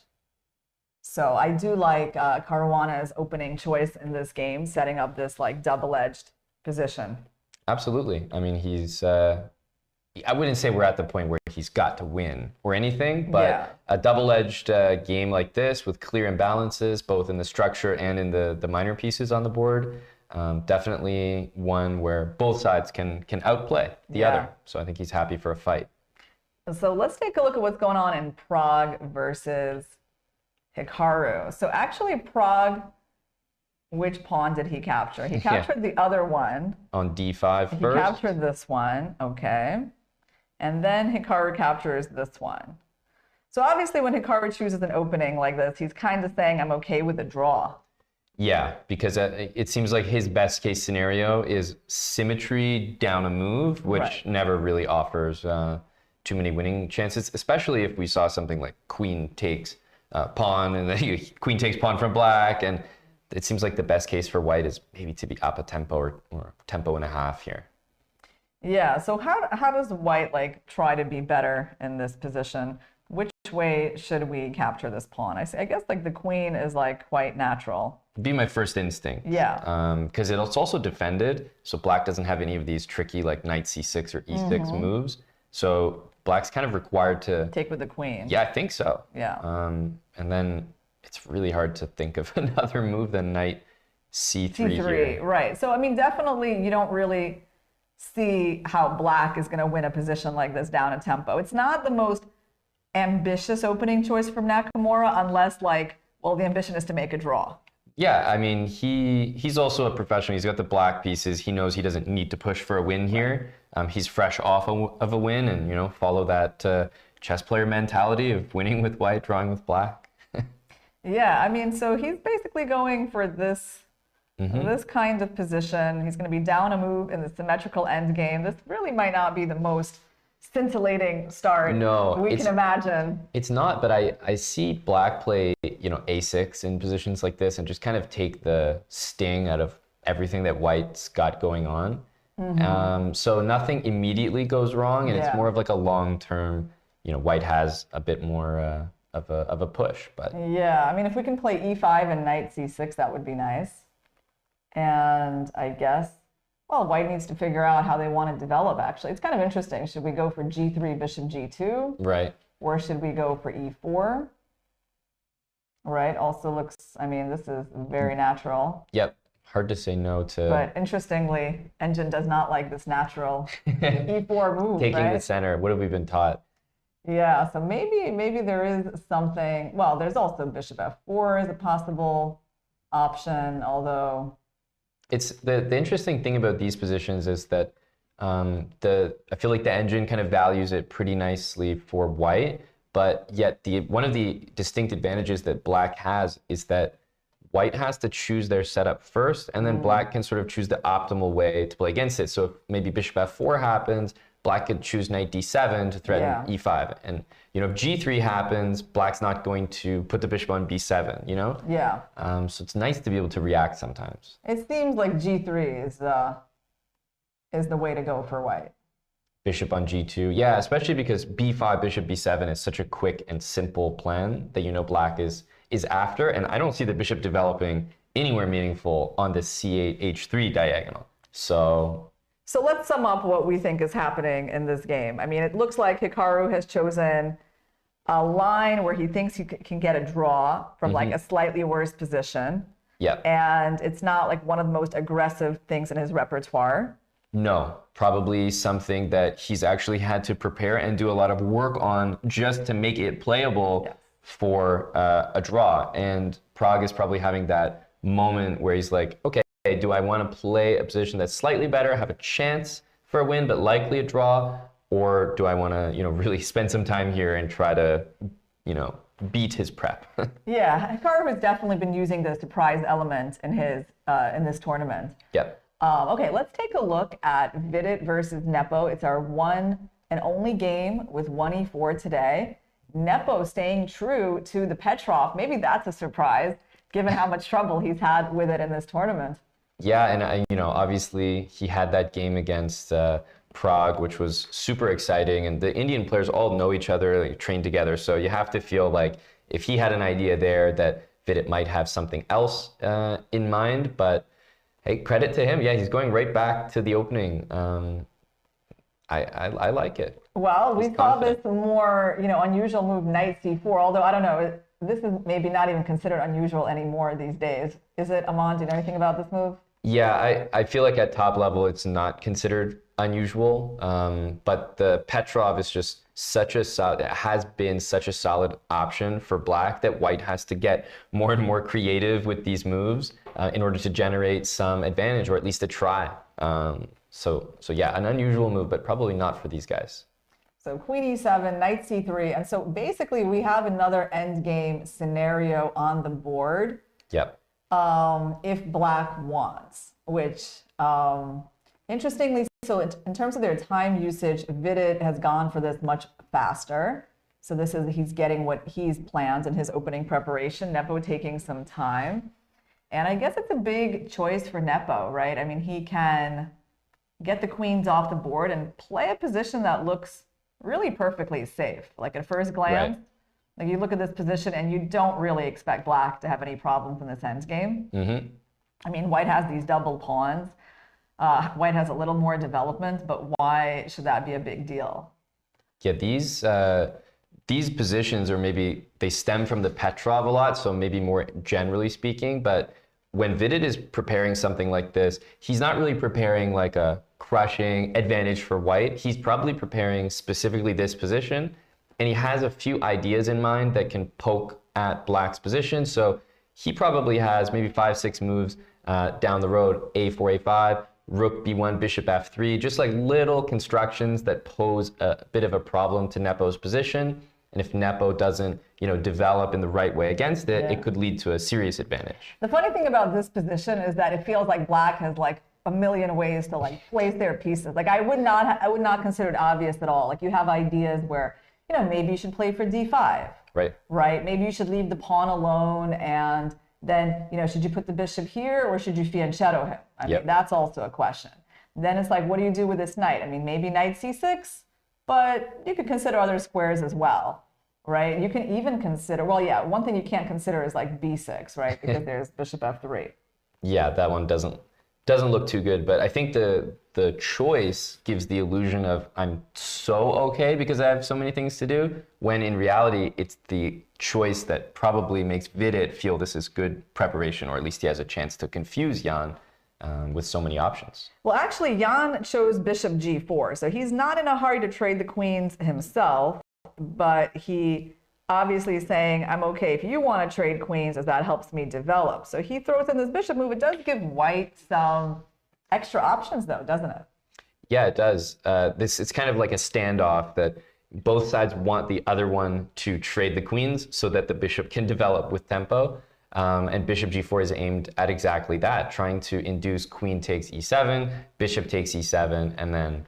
So I do like Caruana's opening choice in this game, setting up this like double-edged position. Absolutely. I mean, he's, I wouldn't say we're at the point where he's got to win or anything, but a double-edged game like this with clear imbalances, both in the structure and in the minor pieces on the board, definitely one where both sides can outplay the other. So I think he's happy for a fight. So let's take a look at what's going on in Prague versus Hikaru. So actually Prague, which pawn did he capture? He captured the other one. On d5 first? He captured this one, okay. And then Hikaru captures this one. So obviously when Hikaru chooses an opening like this, he's kind of saying, I'm okay with a draw. Yeah, because it seems like his best case scenario is symmetry down a move, which never really offers too many winning chances, especially if we saw something like queen takes pawn, and then queen takes pawn from black, and it seems like the best case for white is maybe to be up a tempo or tempo and a half here. Yeah, so how does white like try to be better in this position? Which way should we capture this pawn? I guess like the queen is like quite natural. Be my first instinct. Yeah. Because it's also defended, so black doesn't have any of these tricky like knight c6 or e6 moves. So black's kind of required to take with the queen. Yeah, I think so. Yeah. And then it's really hard to think of another move than knight c3 here. Right. So I mean, definitely you don't really see how black is going to win a position like this down a tempo. It's not the most ambitious opening choice from Nakamura, unless like, well, the ambition is to make a draw. Yeah, I mean, he's also a professional. He's got the black pieces. He knows he doesn't need to push for a win here. He's fresh off of a win, and, you know, follow that chess player mentality of winning with white, drawing with black. Yeah, I mean, so he's basically going for this this kind of position. He's going to be down a move in the symmetrical end game. This really might not be the most scintillating start we can imagine. It's not, but I see black play, you know, a6 in positions like this and just kind of take the sting out of everything that white's got going on. So nothing immediately goes wrong, and it's more of like a long-term, you know, white has a bit more of a push. But yeah, I mean, if we can play e5 and knight c6, that would be nice. And I guess, well, white needs to figure out how they want to develop, actually. It's kind of interesting. Should we go for g3, bishop g2? Right. Or should we go for e4? Right, also looks, I mean, this is very natural. Yep, hard to say no to. But interestingly, Engine does not like this natural e4 move, Taking the center, what have we been taught? Yeah, so maybe there is something, well, there's also bishop f4 is a possible option, although... It's the interesting thing about these positions is that I feel like the engine kind of values it pretty nicely for white, but yet one of the distinct advantages that black has is that white has to choose their setup first, and then black can sort of choose the optimal way to play against it. So if maybe bishop f4 happens, black could choose knight d7 to threaten e5. And, you know, if g3 happens, black's not going to put the bishop on b7, you know? Yeah. So it's nice to be able to react sometimes. It seems like g3 is the way to go for white. Bishop on g2. Yeah, especially because b5, bishop b7 is such a quick and simple plan that you know black is after. And I don't see the bishop developing anywhere meaningful on the c8, h3 diagonal. So let's sum up what we think is happening in this game. I mean, it looks like Hikaru has chosen a line where he thinks he can get a draw from like a slightly worse position. Yep. And it's not like one of the most aggressive things in his repertoire. No, probably something that he's actually had to prepare and do a lot of work on just to make it playable for a draw. And Prague is probably having that moment where he's like, okay, do I want to play a position that's slightly better, have a chance for a win, but likely a draw? Or do I want to, you know, really spend some time here and try to, you know, beat his prep? Yeah, Hikaru has definitely been using the surprise element in his in this tournament. Yep. Okay, let's take a look at Vidit versus Nepo. It's our one and only game with 1e4 today. Nepo staying true to the Petrov. Maybe that's a surprise, given how much trouble he's had with it in this tournament. Yeah, and you know, obviously he had that game against Prague, which was super exciting, and the Indian players all know each other, like, train together. So you have to feel like if he had an idea there, that Vidit might have something else in mind. But hey, credit to him. Yeah, he's going right back to the opening. I like it. Well, we saw this more, you know, unusual move, knight c4. Although I don't know, this is maybe not even considered unusual anymore these days. Is it, Aman? Do you know anything about this move? Yeah, I feel like at top level it's not considered unusual, but the Petrov is just such a solid, has been such a solid option for black that white has to get more and more creative with these moves in order to generate some advantage, or at least a try. So yeah, an unusual move, but probably not for these guys. So queen e7, knight c3, and so basically we have another endgame scenario on the board. Yep. If black wants, which interestingly, so in terms of their time usage, Vidit has gone for this much faster. So this is, he's getting what he's planned in his opening preparation. Nepo taking some time. And I guess it's a big choice for Nepo, right? I mean, he can get the queens off the board and play a position that looks really perfectly safe. Like at first glance, like you look at this position and you don't really expect black to have any problems in this endgame. I mean, white has these double pawns. White has a little more development, but why should that be a big deal? Yeah, these positions, or maybe they stem from the Petrov a lot, so maybe more generally speaking, but when Vidit is preparing something like this, he's not really preparing like a crushing advantage for white. He's probably preparing specifically this position, and he has a few ideas in mind that can poke at black's position. So he probably has maybe 5-6 moves down the road, a4, a5, rook b1, bishop f3, just like little constructions that pose a bit of a problem to Nepo's position. And if Nepo doesn't, you know, develop in the right way against it, it could lead to a serious advantage. The funny thing about this position is that it feels like black has like a million ways to like place their pieces. Like I would not consider it obvious at all. Like you have ideas where, you know, maybe you should play for d5. Right. Maybe you should leave the pawn alone, and then, you know, should you put the bishop here or should you fianchetto him? I mean, that's also a question. Then it's like, what do you do with this knight? I mean, maybe knight c6, but you could consider other squares as well, right? You can even consider, well, yeah, one thing you can't consider is like b6, right? Because there's bishop f3. Yeah, that one doesn't look too good, but I think the choice gives the illusion of I'm so okay because I have so many things to do, when in reality it's the choice that probably makes Vidit feel this is good preparation, or at least he has a chance to confuse Jan with so many options. Well, actually, Jan chose bishop g4, so he's not in a hurry to trade the queens himself, but he obviously is saying, I'm okay if you want to trade queens, as that helps me develop. So he throws in this bishop move. It does give white some extra options, though, doesn't it? Yeah, it does. It's kind of like a standoff that both sides want the other one to trade the queens so that the bishop can develop with tempo. And bishop g4 is aimed at exactly that, trying to induce queen takes e7, bishop takes e7, and then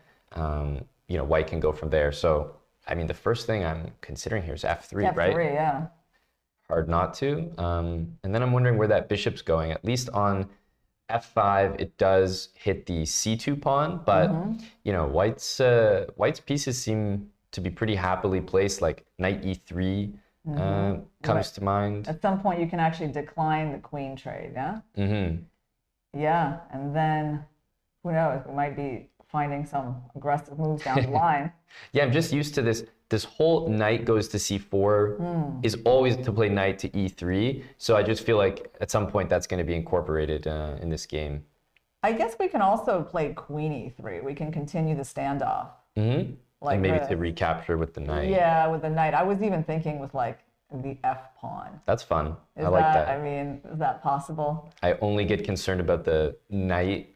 you know, white can go from there. So, I mean, the first thing I'm considering here is f3, right? f3, yeah. Hard not to. And then I'm wondering where that bishop's going, at least on f5, it does hit the c2 pawn, but you know, white's pieces seem to be pretty happily placed. Like knight e3 comes to mind. At some point, you can actually decline the queen trade, yeah? Yeah, and then who knows? We might be finding some aggressive moves down the line. Yeah, I'm just used to this. This whole knight goes to c4 is always to play knight to e3. So I just feel like at some point that's going to be incorporated in this game. I guess we can also play queen e3. We can continue the standoff. Like and maybe to recapture with the knight. Yeah, with the knight. I was even thinking with like the f pawn. That's fun. I like that. I mean, is that possible? I only get concerned about the knight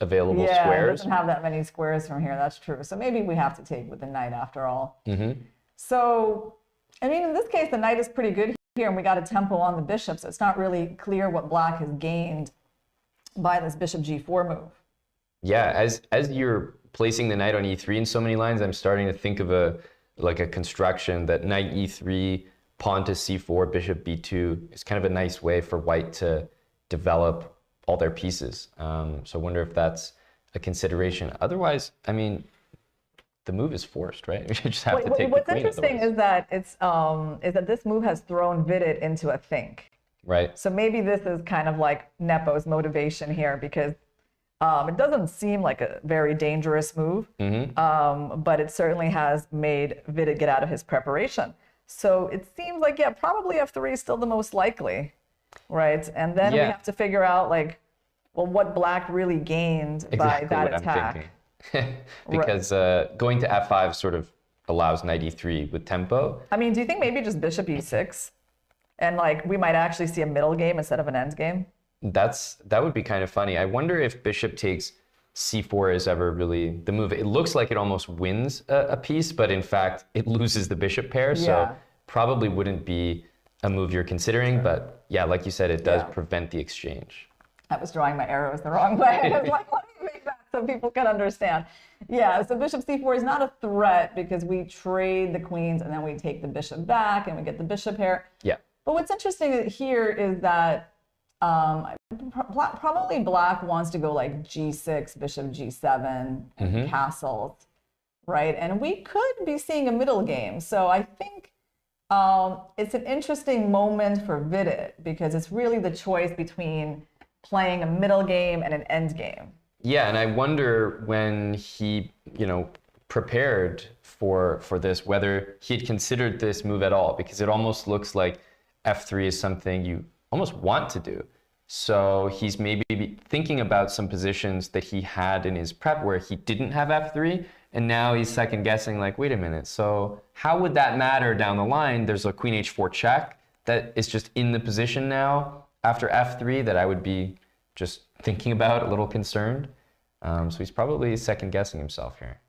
available Yeah, squares. it doesn't have that many squares from here. That's true. So maybe we have to take with the knight after all. So, I mean, in this case, the knight is pretty good here, and we got a tempo on the bishop, so it's not really clear what black has gained by this bishop g4 move. Yeah, as you're placing the knight on e3 in so many lines, I'm starting to think of a construction that knight e3, pawn to c4, bishop b2 is kind of a nice way for white to develop all their pieces. So I wonder if that's a consideration. Otherwise, I mean, the move is forced, right? You just have to take What's the queen interesting otherwise. is that this move has thrown Vidit into a think. Right. So maybe this is kind of like Nepo's motivation here, because it doesn't seem like a very dangerous move, but it certainly has made Vidit get out of his preparation. So it seems like, yeah, probably f3 is still the most likely, right? And then we have to figure out, like, well, what black really gained by that attack. Because going to f5 sort of allows knight e3 with tempo. I mean, do you think maybe just bishop e6? And like we might actually see a middle game instead of an end game? That would be kind of funny. I wonder if bishop takes c4 is ever really the move. It looks like it almost wins a piece, but in fact, it loses the bishop pair. So probably wouldn't be a move you're considering. But yeah, like you said, it does prevent the exchange. I was drawing my arrows the wrong way. I was like, let me make that so people can understand. Yeah, so bishop c4 is not a threat because we trade the queens and then we take the bishop back and we get the bishop pair. Yeah. But what's interesting here is that probably black wants to go like g6, bishop g7, and castles, right? And we could be seeing a middle game. So I think it's an interesting moment for Vidit because it's really the choice between playing a middle game and an end game. Yeah, and I wonder when he, prepared for this, whether he had considered this move at all, because it almost looks like f3 is something you almost want to do. So he's maybe thinking about some positions that he had in his prep where he didn't have f3, and now he's second guessing, like, wait a minute, so how would that matter down the line? There's a queen h4 check that is just in the position now after f3 that I would be just thinking about, a little concerned. So he's probably second guessing himself here.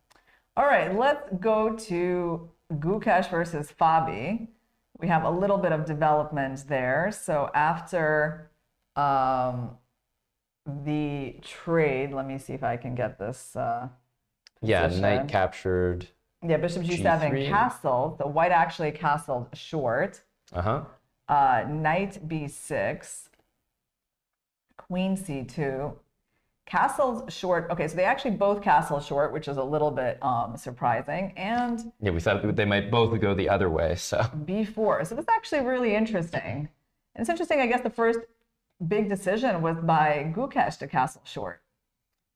All right, let's go to Gukesh versus Fabi. We have a little bit of development there. So after the trade, let me see if I can get this Yeah, position. knight captured. Yeah, bishop g7 castled. So white actually castled short. Knight b6, queen c2, castles short. Okay, so they actually both castle short, which is a little bit surprising. And yeah, we thought they might both go the other way. So b4. So this is actually really interesting. And it's interesting, I guess the first big decision was by Gukesh to castle short.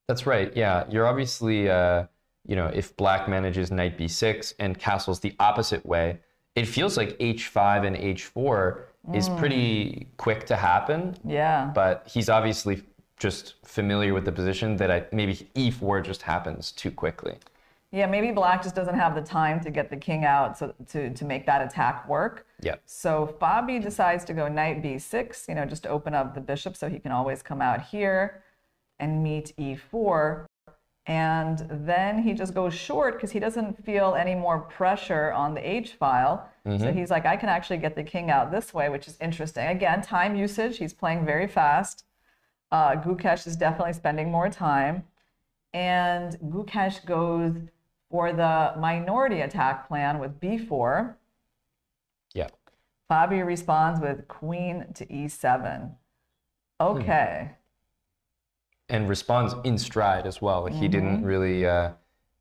That's right. Yeah, you're obviously, if black manages knight b6 and castles the opposite way, it feels like h5 and h4 is pretty quick to happen. Yeah. But he's obviously just familiar with the position that maybe e4 just happens too quickly. Yeah, maybe black just doesn't have the time to get the king out to make that attack work. Yeah. So Fabi decides to go knight b6, just to open up the bishop so he can always come out here and meet e4. And then he just goes short because he doesn't feel any more pressure on the h file. So he's like, I can actually get the king out this way, which is interesting. Again, time usage. He's playing very fast. Gukesh is definitely spending more time. And Gukesh goes for the minority attack plan with b4. Yeah. Fabi responds with queen to e7. Okay. and responds in stride as well. He didn't really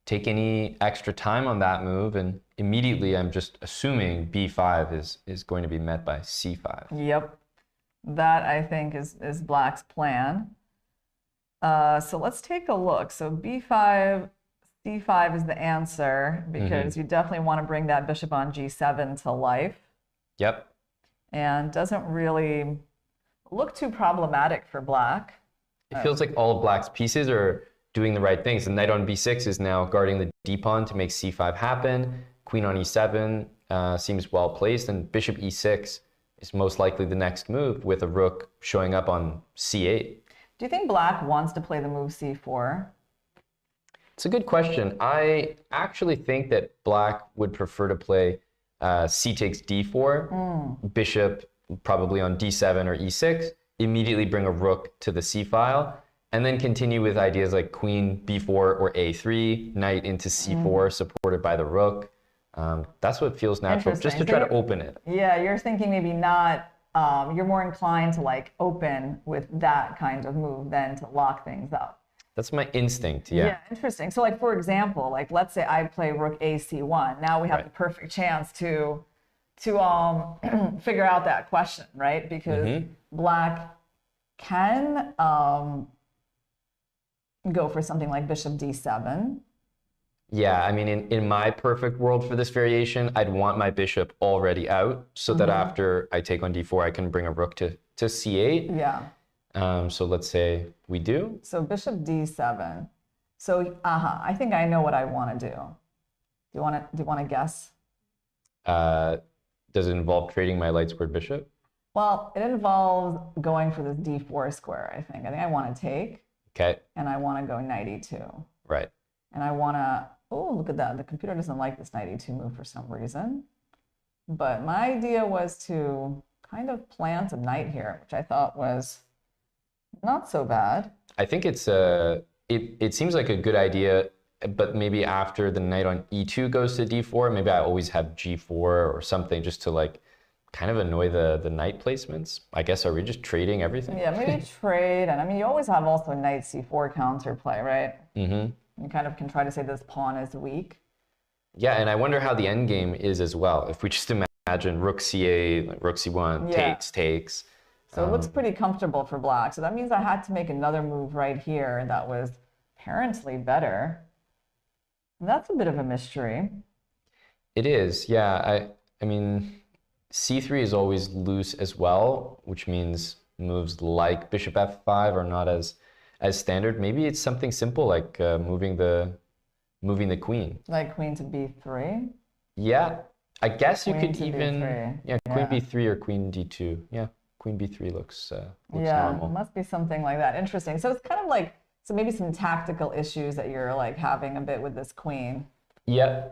take any extra time on that move, and immediately I'm just assuming b5 is going to be met by c5. Yep. That, I think, is Black's plan. So let's take a look. So b5, c5 is the answer, because you definitely want to bring that bishop on g7 to life. Yep. And doesn't really look too problematic for Black. It feels like all of Black's pieces are doing the right things. The knight on b6 is now guarding the d-pawn to make c5 happen. Queen on e7 seems well placed, and bishop e6 is most likely the next move, with a rook showing up on c8. Do you think Black wants to play the move c4? It's a good question. I actually think that Black would prefer to play c takes d4, bishop probably on d7 or e6, immediately bring a rook to the c file, and then continue with ideas like queen b4 or a3, knight into c4 supported by the rook. That's what feels natural, just to try to open it. Yeah, you're thinking maybe not, you're more inclined to like open with that kind of move than to lock things up. That's my instinct, yeah. Yeah, interesting. So like, for example, like let's say I play rook ac1. Now we have the perfect chance to figure out that question, right? Because Black can go for something like bishop d7. Yeah, I mean, in my perfect world for this variation, I'd want my bishop already out, so that after I take on d4, I can bring a rook to c8. Yeah. So let's say we do. So bishop d7. So I think I know what I want to do. Do you want to guess? Does it involve trading my light squared bishop? Well, it involves going for this d4 square, I think. I think I want to take. Okay. And I want to go knight e2. Right. And I want to, oh, look at that. The computer doesn't like this knight e2 move for some reason. But my idea was to kind of plant a knight here, which I thought was not so bad. I think it's it seems like a good idea, but maybe after the knight on e2 goes to d4, maybe I always have g4 or something, just to like kind of annoy the knight placements. I guess, are we just trading everything? Yeah, maybe trade. And I mean, you always have also knight c4 counterplay, right? You kind of can try to say this pawn is weak. Yeah, and I wonder how the endgame is as well. If we just imagine rook c8, like rook c1, takes. So it looks pretty comfortable for Black. So that means I had to make another move right here that was apparently better. And that's a bit of a mystery. It is, yeah. I mean, c3 is always loose as well, which means moves like bishop f5 are not as standard. Maybe it's something simple like moving the queen. Like queen to b3? Yeah, I guess Queen you could to even b3. queen b3 or queen d2. Yeah, queen b3 looks yeah, normal. It must be something like that. Interesting. So it's kind of like, so maybe some tactical issues that you're like having a bit with this queen. Yeah.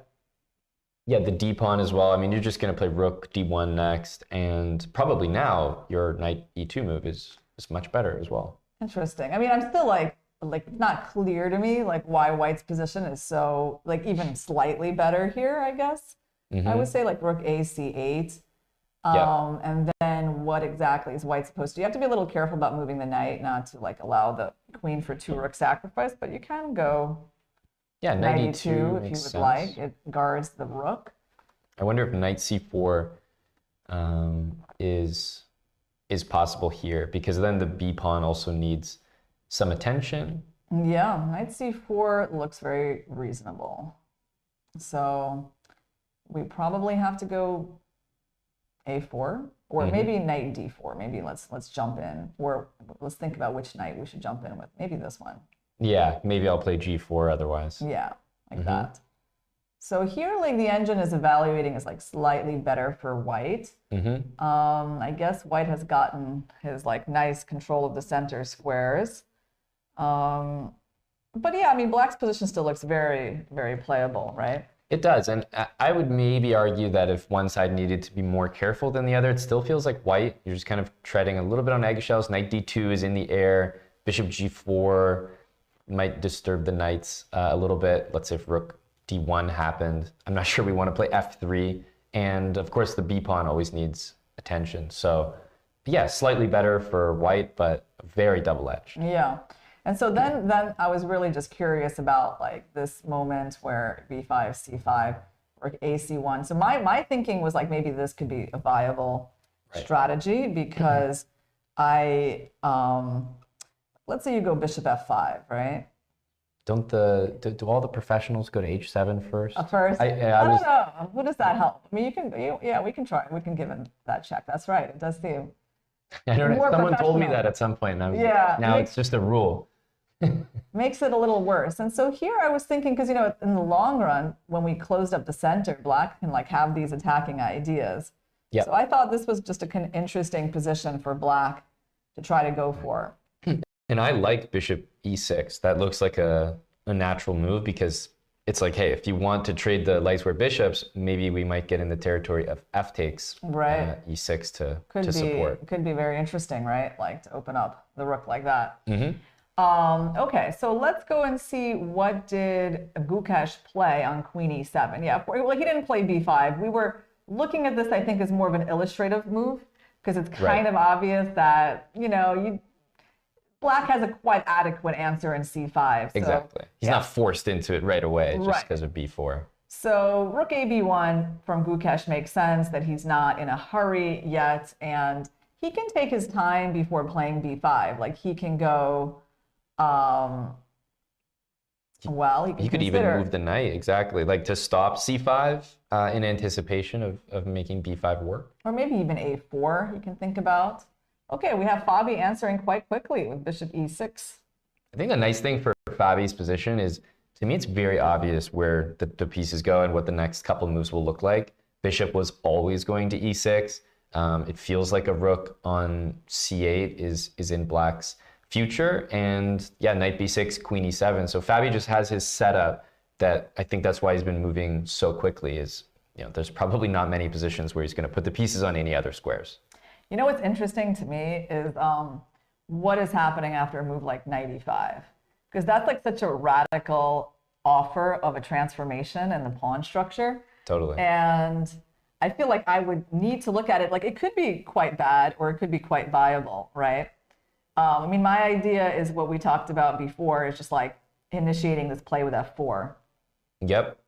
Yeah, the d pawn as well. I mean, you're just going to play rook d1 next, and probably now your knight e2 move is much better as well. Interesting. I mean, I'm still like it's not clear to me like why White's position is so like even slightly better here, I guess. I would say like rook a c8. And then what exactly is White supposed to do? You have to be a little careful about moving the knight, not to like allow the queen for 2 rook sacrifice, but you can go knight e2 if you would sense. like. It guards the rook. I wonder if knight c4 is possible here, because then the b pawn also needs some attention. Yeah, knight c4 looks very reasonable. So we probably have to go a4, or maybe knight d4. Maybe let's jump in, or let's think about which knight we should jump in with. Maybe this one. Yeah, maybe I'll play g4 otherwise. Yeah, like that. So here, like the engine is evaluating as like slightly better for White. I guess White has gotten his like nice control of the center squares. But yeah, I mean, Black's position still looks very, very playable, right? It does, and I would maybe argue that if one side needed to be more careful than the other, it still feels like White, you're just kind of treading a little bit on eggshells. Knight d2 is in the air, bishop g4 might disturb the knights a little bit. Let's say if rook d1 happened, I'm not sure we want to play f3, and of course the b pawn always needs attention. So yeah, slightly better for White, but very double-edged. Yeah. And so then I was really just curious about like this moment where b5, c5, or ac1. So my thinking was like maybe this could be a viable strategy because let's say you go bishop f5, right? Don't do all the professionals go to h7 first? First? I don't know. Who does that help? I mean, yeah, we can try. We can give him that check. That's right. It does seem. I don't know. Someone told me that at some point. And now it's just a rule. Makes it a little worse. And so here I was thinking, because, in the long run, when we closed up the center, black can like have these attacking ideas. Yep. So I thought this was just an interesting position for black to try to go for. And I like bishop e6. That looks like a natural move because it's like, hey, if you want to trade the light square bishops, maybe we might get in the territory of f takes e6 to support. Could be very interesting, right? Like to open up the rook like that. Okay, so let's go and see what did Krush play on queen e7. Yeah, well, he didn't play b5. We were looking at this, I think, as more of an illustrative move because it's kind of obvious that, black has a quite adequate answer in c5. So, exactly. He's not forced into it right away just because of b4. So rook ab1 from Krush makes sense that he's not in a hurry yet, and he can take his time before playing b5. Like he can go, he could even move the knight, exactly, like to stop c5 in anticipation of making b5 work. Or maybe even a4 he can think about. Okay, we have Fabi answering quite quickly with bishop e6. I think the nice thing for Fabi's position is, to me, it's very obvious where the pieces go and what the next couple of moves will look like. Bishop was always going to e6. It feels like a rook on c8 is in black's future. And yeah, knight b6, queen e7. So Fabi just has his setup that I think that's why he's been moving so quickly is, there's probably not many positions where he's going to put the pieces on any other squares. What's interesting to me is what is happening after a move like knight e5, because that's like such a radical offer of a transformation in the pawn structure. Totally. And I feel like I would need to look at it like it could be quite bad or it could be quite viable, right? I mean, my idea is what we talked about before, is just like initiating this play with f4. Yep.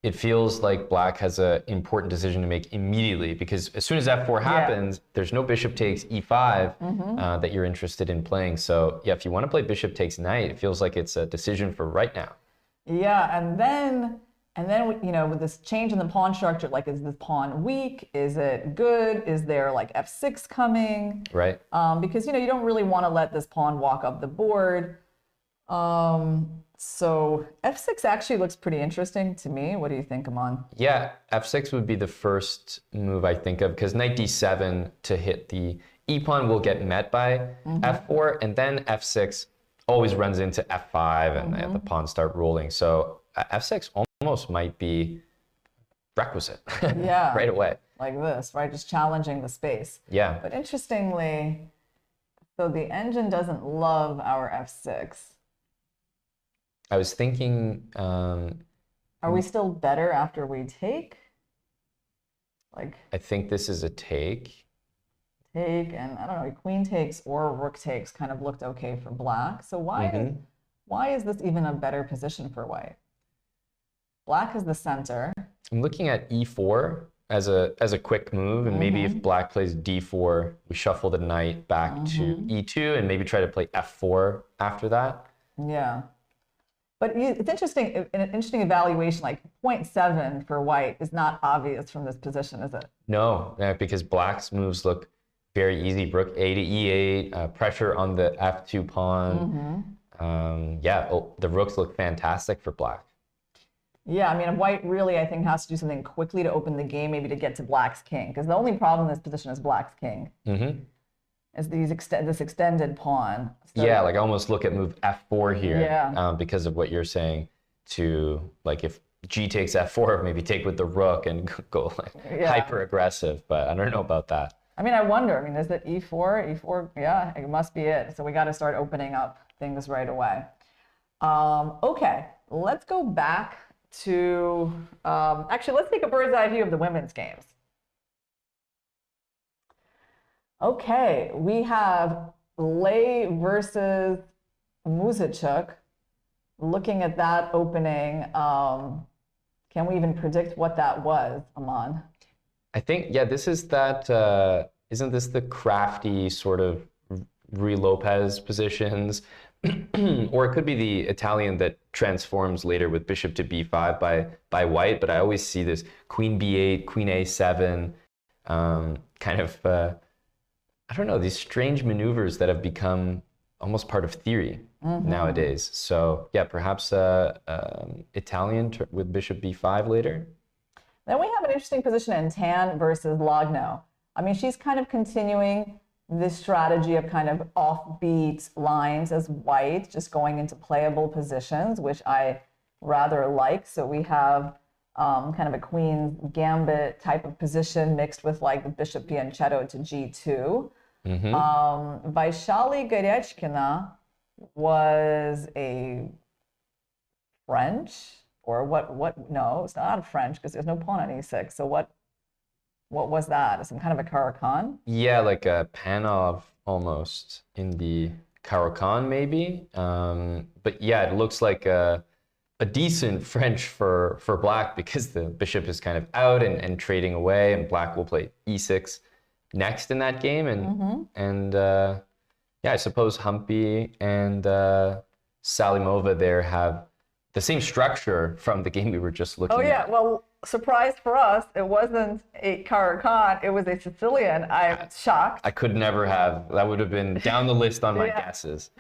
It feels like black has an important decision to make immediately because as soon as f4 happens, there's no bishop takes e5 that you're interested in playing. So yeah, if you want to play bishop takes knight, it feels like it's a decision for right now. Yeah, and then with this change in the pawn structure, like, is this pawn weak? Is it good? Is there like f6 coming? Right. Because you don't really want to let this pawn walk up the board. So f6 actually looks pretty interesting to me. What do you think, Aman? Yeah, f6 would be the first move I think of because knight d7 to hit the e pawn will get met by f4, and then f6 always runs into f5 and the pawns start rolling. So f6 almost might be requisite right away. Like this, right? Just challenging the space. Yeah. But interestingly, so the engine doesn't love our f6. I was thinking... are we still better after we take? Like, I think this is a take. Take, and I don't know, queen takes or rook takes kind of looked okay for black. So why is this even a better position for white? Black is the center. I'm looking at e4 as a quick move, and maybe if black plays d4, we shuffle the knight back to e2 and maybe try to play f4 after that. Yeah. But it's interesting, an interesting evaluation, like 0.7 for white is not obvious from this position, is it? No, because black's moves look very easy. Rook a to e8, pressure on the f2 pawn. The rooks look fantastic for black. Yeah, I mean, white really, I think, has to do something quickly to open the game, maybe to get to black's king, because the only problem in this position is black's king. Is this extended pawn. So, yeah, like I almost look at move f4 here because of what you're saying, to like if g takes f4, maybe take with the rook and go like hyper aggressive, but I don't know about that. I mean, I wonder, I mean, is it e4? E4, yeah, it must be it. So we got to start opening up things right away. Okay, let's go back to, actually, let's take a bird's eye view of the women's games. Okay, we have Lei versus Muzachuk. Looking at that opening, can we even predict what that was, Aman? I think, yeah, this is that, isn't this the crafty sort of Ruy Lopez positions? Or it could be the Italian that transforms later with bishop to b5 by white, but I always see this queen b8, queen a7, kind of, I don't know, these strange maneuvers that have become almost part of theory nowadays. So yeah, perhaps Italian with bishop b5 later. Then we have an interesting position in Tan versus Logno. I mean, she's kind of continuing this strategy of kind of offbeat lines as white, just going into playable positions, which I rather like. So we have kind of a queen gambit type of position mixed with like the bishop fianchetto to g2. Vaishali Goryachkina was a French, or what? No, it's not a French because there's no pawn on e6. So what was that? Some kind of a Caro-Kann? Yeah, like a Panov almost in the Caro-Kann maybe. But yeah, it looks like a decent French for black because the bishop is kind of out and trading away, and black will play e6 next in that game. And yeah, I suppose Humpy and Salimova there have the same structure from the game we were just looking at. Oh yeah, well, surprise for us, it wasn't a Caro-Kann, it was a Sicilian. I'm shocked. I could never have. That would have been down the list on my guesses.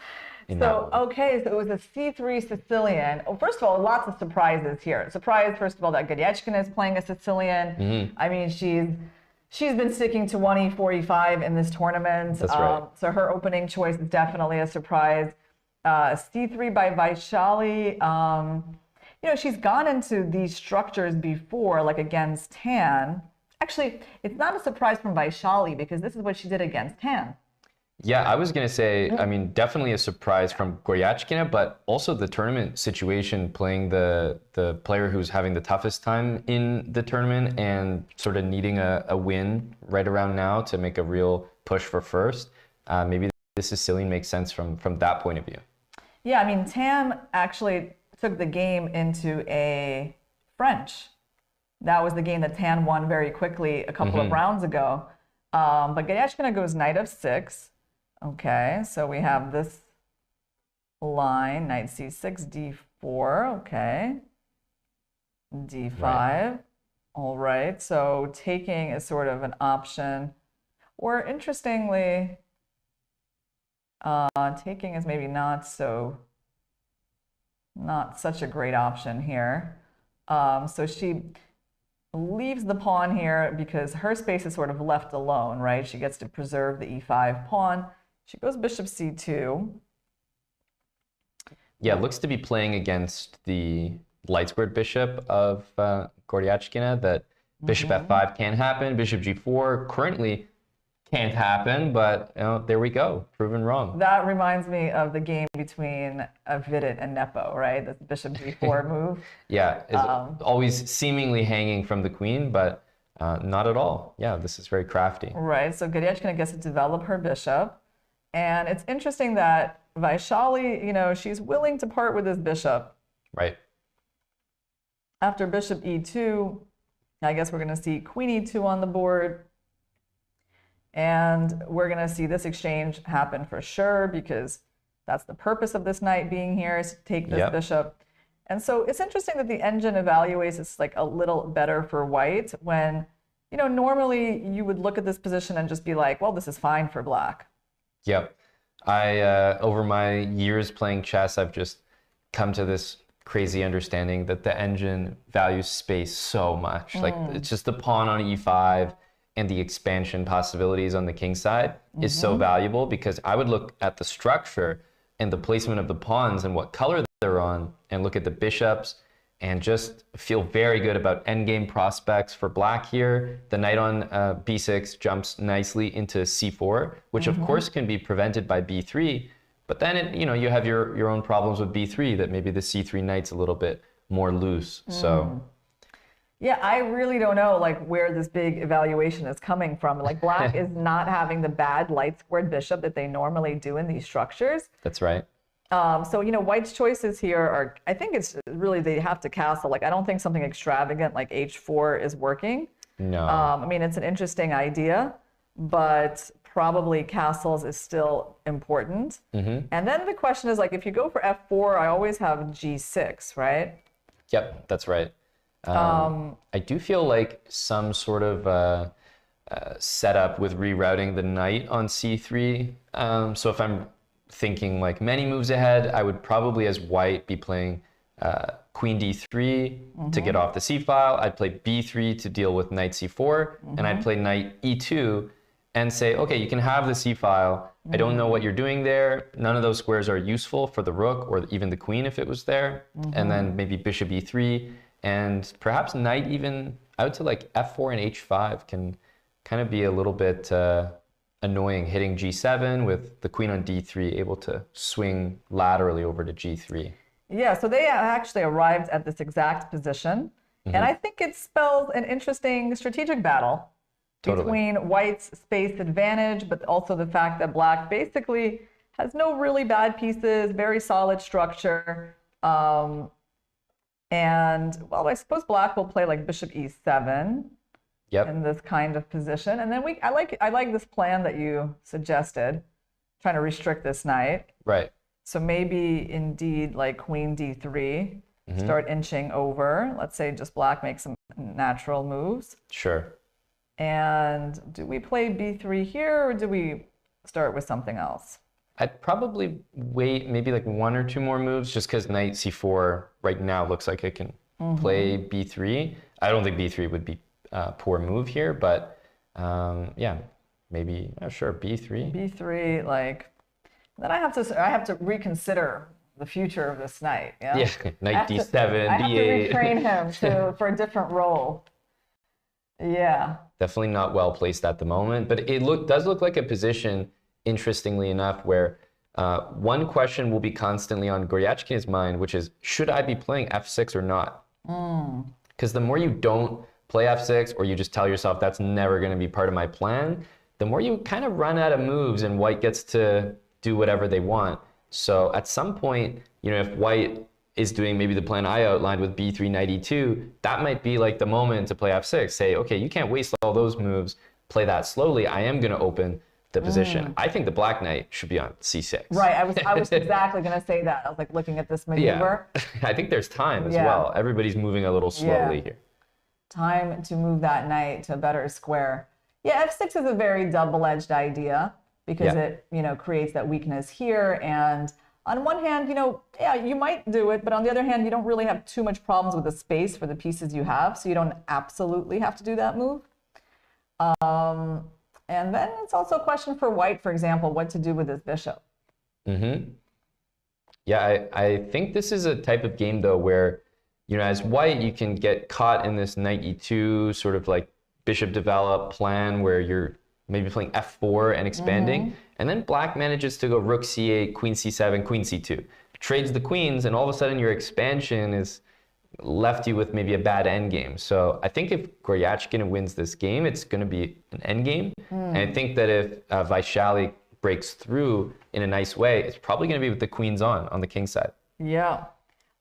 So, okay, so it was a c3 Sicilian. Oh, first of all, lots of surprises here. Surprise, first of all, that Goryachkina is playing a Sicilian. I mean, she's been sticking to 1e45 in this tournament. That's right. So her opening choice is definitely a surprise. C3 by Vaishali. You know, she's gone into these structures before, like against Tan. Actually, it's not a surprise from Vaishali because this is what she did against Tan. Yeah, I was going to say, I mean, definitely a surprise from Goryachkina, but also the tournament situation, playing the player who's having the toughest time in the tournament and sort of needing a win right around now to make a real push for first. Maybe the Sicilian makes sense from that point of view. Yeah, I mean, Tan actually took the game into a French. That was the game that Tan won very quickly a couple of rounds ago. But Goryachkina goes knight f6. Okay, so we have this line, knight c6, d4, okay, d5. Right. All right, so taking is sort of an option. Or interestingly, taking is maybe not such a great option here. So she leaves the pawn here because her space is sort of left alone, right? She gets to preserve the e5 pawn. She goes bishop c2. Yeah, it looks to be playing against the light squared bishop of Goryachkina, that bishop f5 can happen, bishop g4 currently can't happen, but you know, there we go, proven wrong. That reminds me of the game between Vidit and Nepo, right? The bishop g4 move. Yeah, it's always seemingly hanging from the queen, but not at all. Yeah, this is very crafty. Right, so Goryachkina gets to develop her bishop. And it's interesting that Vaishali, you know, she's willing to part with this bishop. Right. After bishop e2, I guess we're going to see queen e2 on the board. And we're going to see this exchange happen for sure because that's the purpose of this knight being here, is to take this bishop. And so it's interesting that the engine evaluates it's like a little better for white when, you know, normally you would look at this position and just be like, well, this is fine for black. Yep. Over my years playing chess, I've just come to this crazy understanding that the engine values space so much. Like it's just the pawn on e5 and the expansion possibilities on the king side is so valuable because I would look at the structure and the placement of the pawns and what color they're on and look at the bishops and just feel very good about endgame prospects for black here. The knight on b6 jumps nicely into c4, which of course can be prevented by b3, but then you know, you have your own problems with b3, that maybe the c3 knight's a little bit more loose. So yeah, I really don't know like where this big evaluation is coming from. Like black is not having the bad light squared bishop that they normally do in these structures. That's right. So, white's choices here are, I think it's really they have to castle. Like, I don't think something extravagant like h4 is working. No. I mean, it's an interesting idea, but probably castles is still important. And then the question is, like, if you go for f4, I always have g6, right? Yep, that's right. I do feel like some sort of setup with rerouting the knight on c3. So if I'm thinking like many moves ahead, I would probably, as white, be playing queen d3 to get off the c file. I'd play b3 to deal with knight c4, and I'd play knight e2 and say, okay, you can have the c file. I don't know what you're doing there. None of those squares are useful for the rook or even the queen if it was there. And then maybe bishop e3, and perhaps knight even out to like f4 and h5 can kind of be a little bit annoying, hitting g7 with the queen on d3, able to swing laterally over to g3. Yeah, so they actually arrived at this exact position. And I think it spells an interesting strategic battle between white's space advantage, but also the fact that black basically has no really bad pieces, very solid structure. And, well, I suppose black will play like bishop e7. Yep. In this kind of position. And then I like this plan that you suggested, trying to restrict this knight. Right. So maybe indeed like queen d3, start inching over. Let's say just black makes some natural moves. Sure. And do we play b3 here, or do we start with something else? I'd probably wait maybe like one or two more moves, just because knight c4 right now looks like it can play b3. I don't think b3 would be poor move here, but yeah, maybe sure b3. B3, like, then I have to reconsider the future of this knight. Yeah, knight d7, I have d8. to retrain him for a different role. Yeah, Definitely not well placed at the moment, but it does look like a position, interestingly enough, where one question will be constantly on Goryachkin's mind, which is, should I be playing f6 or not? Because the more you don't play f6, or you just tell yourself that's never going to be part of my plan, the more you kind of run out of moves and white gets to do whatever they want. So at some point, if white is doing maybe the plan I outlined with b3, knight e2, that might be like the moment to play f6. Say, okay, you can't waste all those moves, play that slowly. I am going to open the position. I think the black knight should be on c6. right. I was exactly going to say that. I was like looking at this maneuver. Yeah. I think there's time as well. Everybody's moving a little slowly here. Time to move that knight to a better square. Yeah, f6 is a very double-edged idea because it, creates that weakness here. And on one hand, you might do it, but on the other hand, you don't really have too much problems with the space for the pieces you have, so you don't absolutely have to do that move. And then it's also a question for white, for example, what to do with this bishop. Yeah, I think this is a type of game, though, where as white, you can get caught in this knight e2 sort of like bishop develop plan where you're maybe playing f4 and expanding. And then black manages to go rook c8, queen c7, queen c2. Trades the queens, and all of a sudden your expansion is left you with maybe a bad endgame. So I think if Goryachkin wins this game, it's going to be an endgame. And I think that if Vaishali breaks through in a nice way, it's probably going to be with the queens on the king side. Yeah.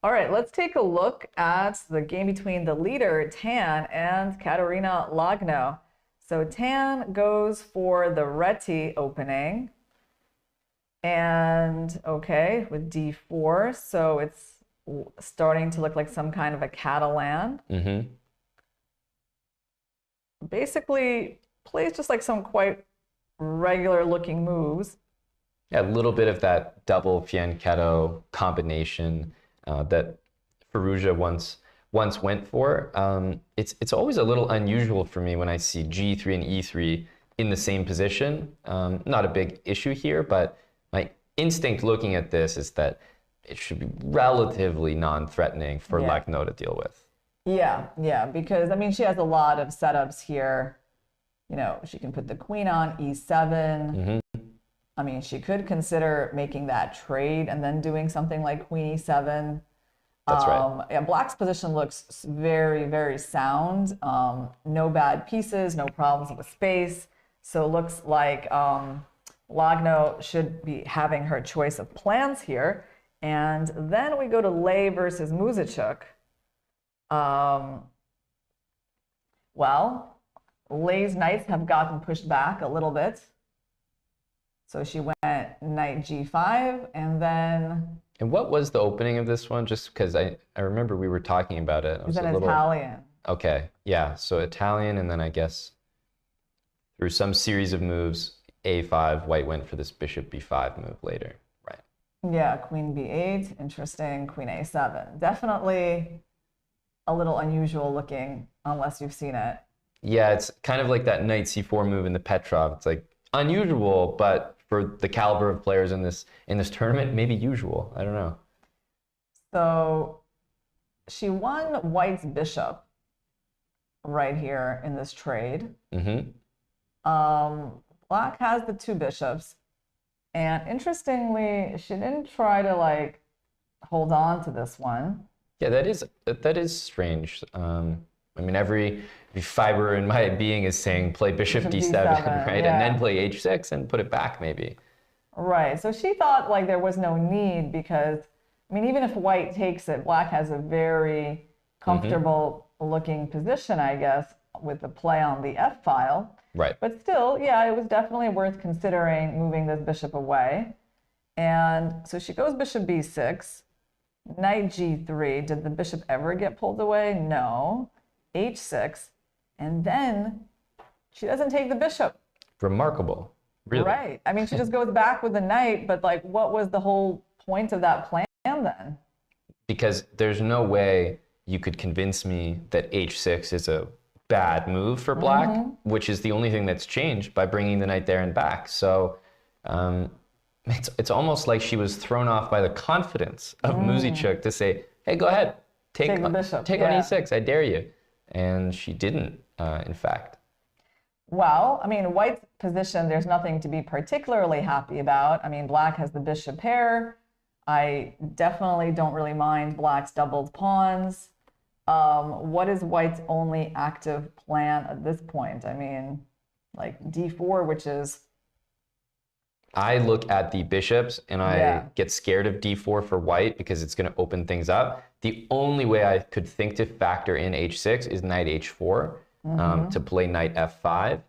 All right, let's take a look at the game between the leader, Tan, and Katerina Lagno. So Tan goes for the Reti opening. And, okay, with d4. So it's starting to look like some kind of a Catalan. Basically, plays just like some quite regular looking moves. Yeah, a little bit of that double fianchetto combination that Firouzja once went for. It's always a little unusual for me when I see g3 and e3 in the same position. Not a big issue here, but my instinct looking at this is that it should be relatively non-threatening for Lagno to deal with. Yeah, because I mean, she has a lot of setups here. She can put the queen on e7. I mean, she could consider making that trade and then doing something like queen e7. That's right. Yeah, black's position looks very, very sound. No bad pieces, no problems with space. So it looks like Lagno should be having her choice of plans here. And then we go to Lei versus Muzachuk. Well, Lei's knights have gotten pushed back a little bit. So she went knight g5, and then... And what was the opening of this one? Just because I remember we were talking about it. It's an Italian. Okay, yeah, so Italian, and then I guess through some series of moves, a5, white went for this bishop b5 move later, right? Yeah, queen b8, interesting, queen a7. Definitely a little unusual looking, unless you've seen it. Yeah, it's kind of like that knight c4 move in the Petrov. It's like unusual, but for the caliber of players in this tournament, maybe usual. I don't know. So she won white's bishop right here in this trade. Mm-hmm. Black has the two bishops, and interestingly, she didn't try to like hold on to this one. Yeah, that is strange. I mean, every fiber in my being is saying play bishop d7, right? Yeah. And then play h6 and put it back maybe. Right. So she thought like there was no need because, I mean, even if white takes it, black has a very comfortable looking position, I guess, with the play on the f file. Right. But still, yeah, it was definitely worth considering moving this bishop away. And so she goes bishop b6, knight g3. Did the bishop ever get pulled away? No. h6, and then she doesn't take the bishop. Remarkable, really. Right. I mean, she just goes back with the knight, but like, what was the whole point of that plan then? Because there's no way you could convince me that h6 is a bad move for black, which is the only thing that's changed by bringing the knight there and back. So it's almost like she was thrown off by the confidence of Muzachuk to say, hey, go ahead, take the bishop. Take on e6, I dare you. And she didn't, in fact. Well, I mean, white's position, there's nothing to be particularly happy about. I mean, black has the bishop pair. I definitely don't really mind black's doubled pawns. What is white's only active plan at this point? I mean, like d4, which is... I look at the bishops and I get scared of d4 for white because it's going to open things up. The only way I could think to factor in h6 is knight h4 to play knight f5.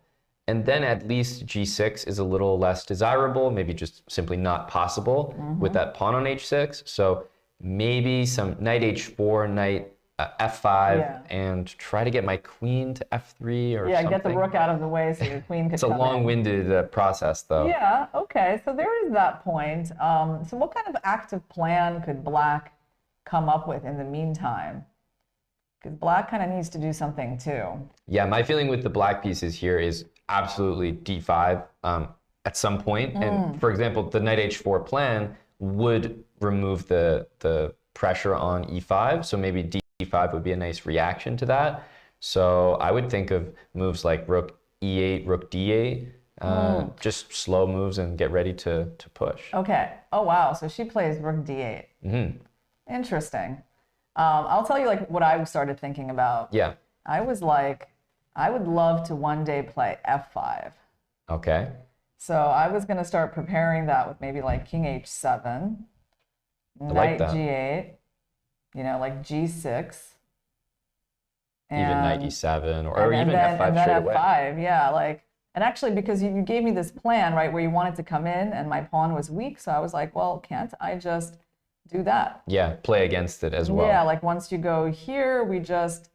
And then at least g6 is a little less desirable, maybe just simply not possible with that pawn on h6. So maybe some knight h4, knight f5, and try to get my queen to f3 or something. Yeah, get the rook out of the way so your queen could It's a long-winded process, though. Yeah, okay, so there is that point. So what kind of active plan could black come up with in the meantime? Because black kind of needs to do something too. Yeah, my feeling with the black pieces here is absolutely d5 at some point. And for example, the knight h4 plan would remove the pressure on e5, so maybe d5 would be a nice reaction to that. So I would think of moves like rook e8, rook d8, just slow moves and get ready to push. Okay. Oh, wow. So she plays rook d8. Interesting. I'll tell you like what I started thinking about. Yeah. I was like, I would love to one day play f5. Okay. So I was going to start preparing that with maybe like king h7, knight g8, you know, like g6. Even knight e7 or even f5 and then straight away. f5, yeah, like, and actually because you gave me this plan, right, where you wanted to come in and my pawn was weak, so I was like, well, can't I just do that? Yeah, play against it as well. Yeah, like once you go here, we just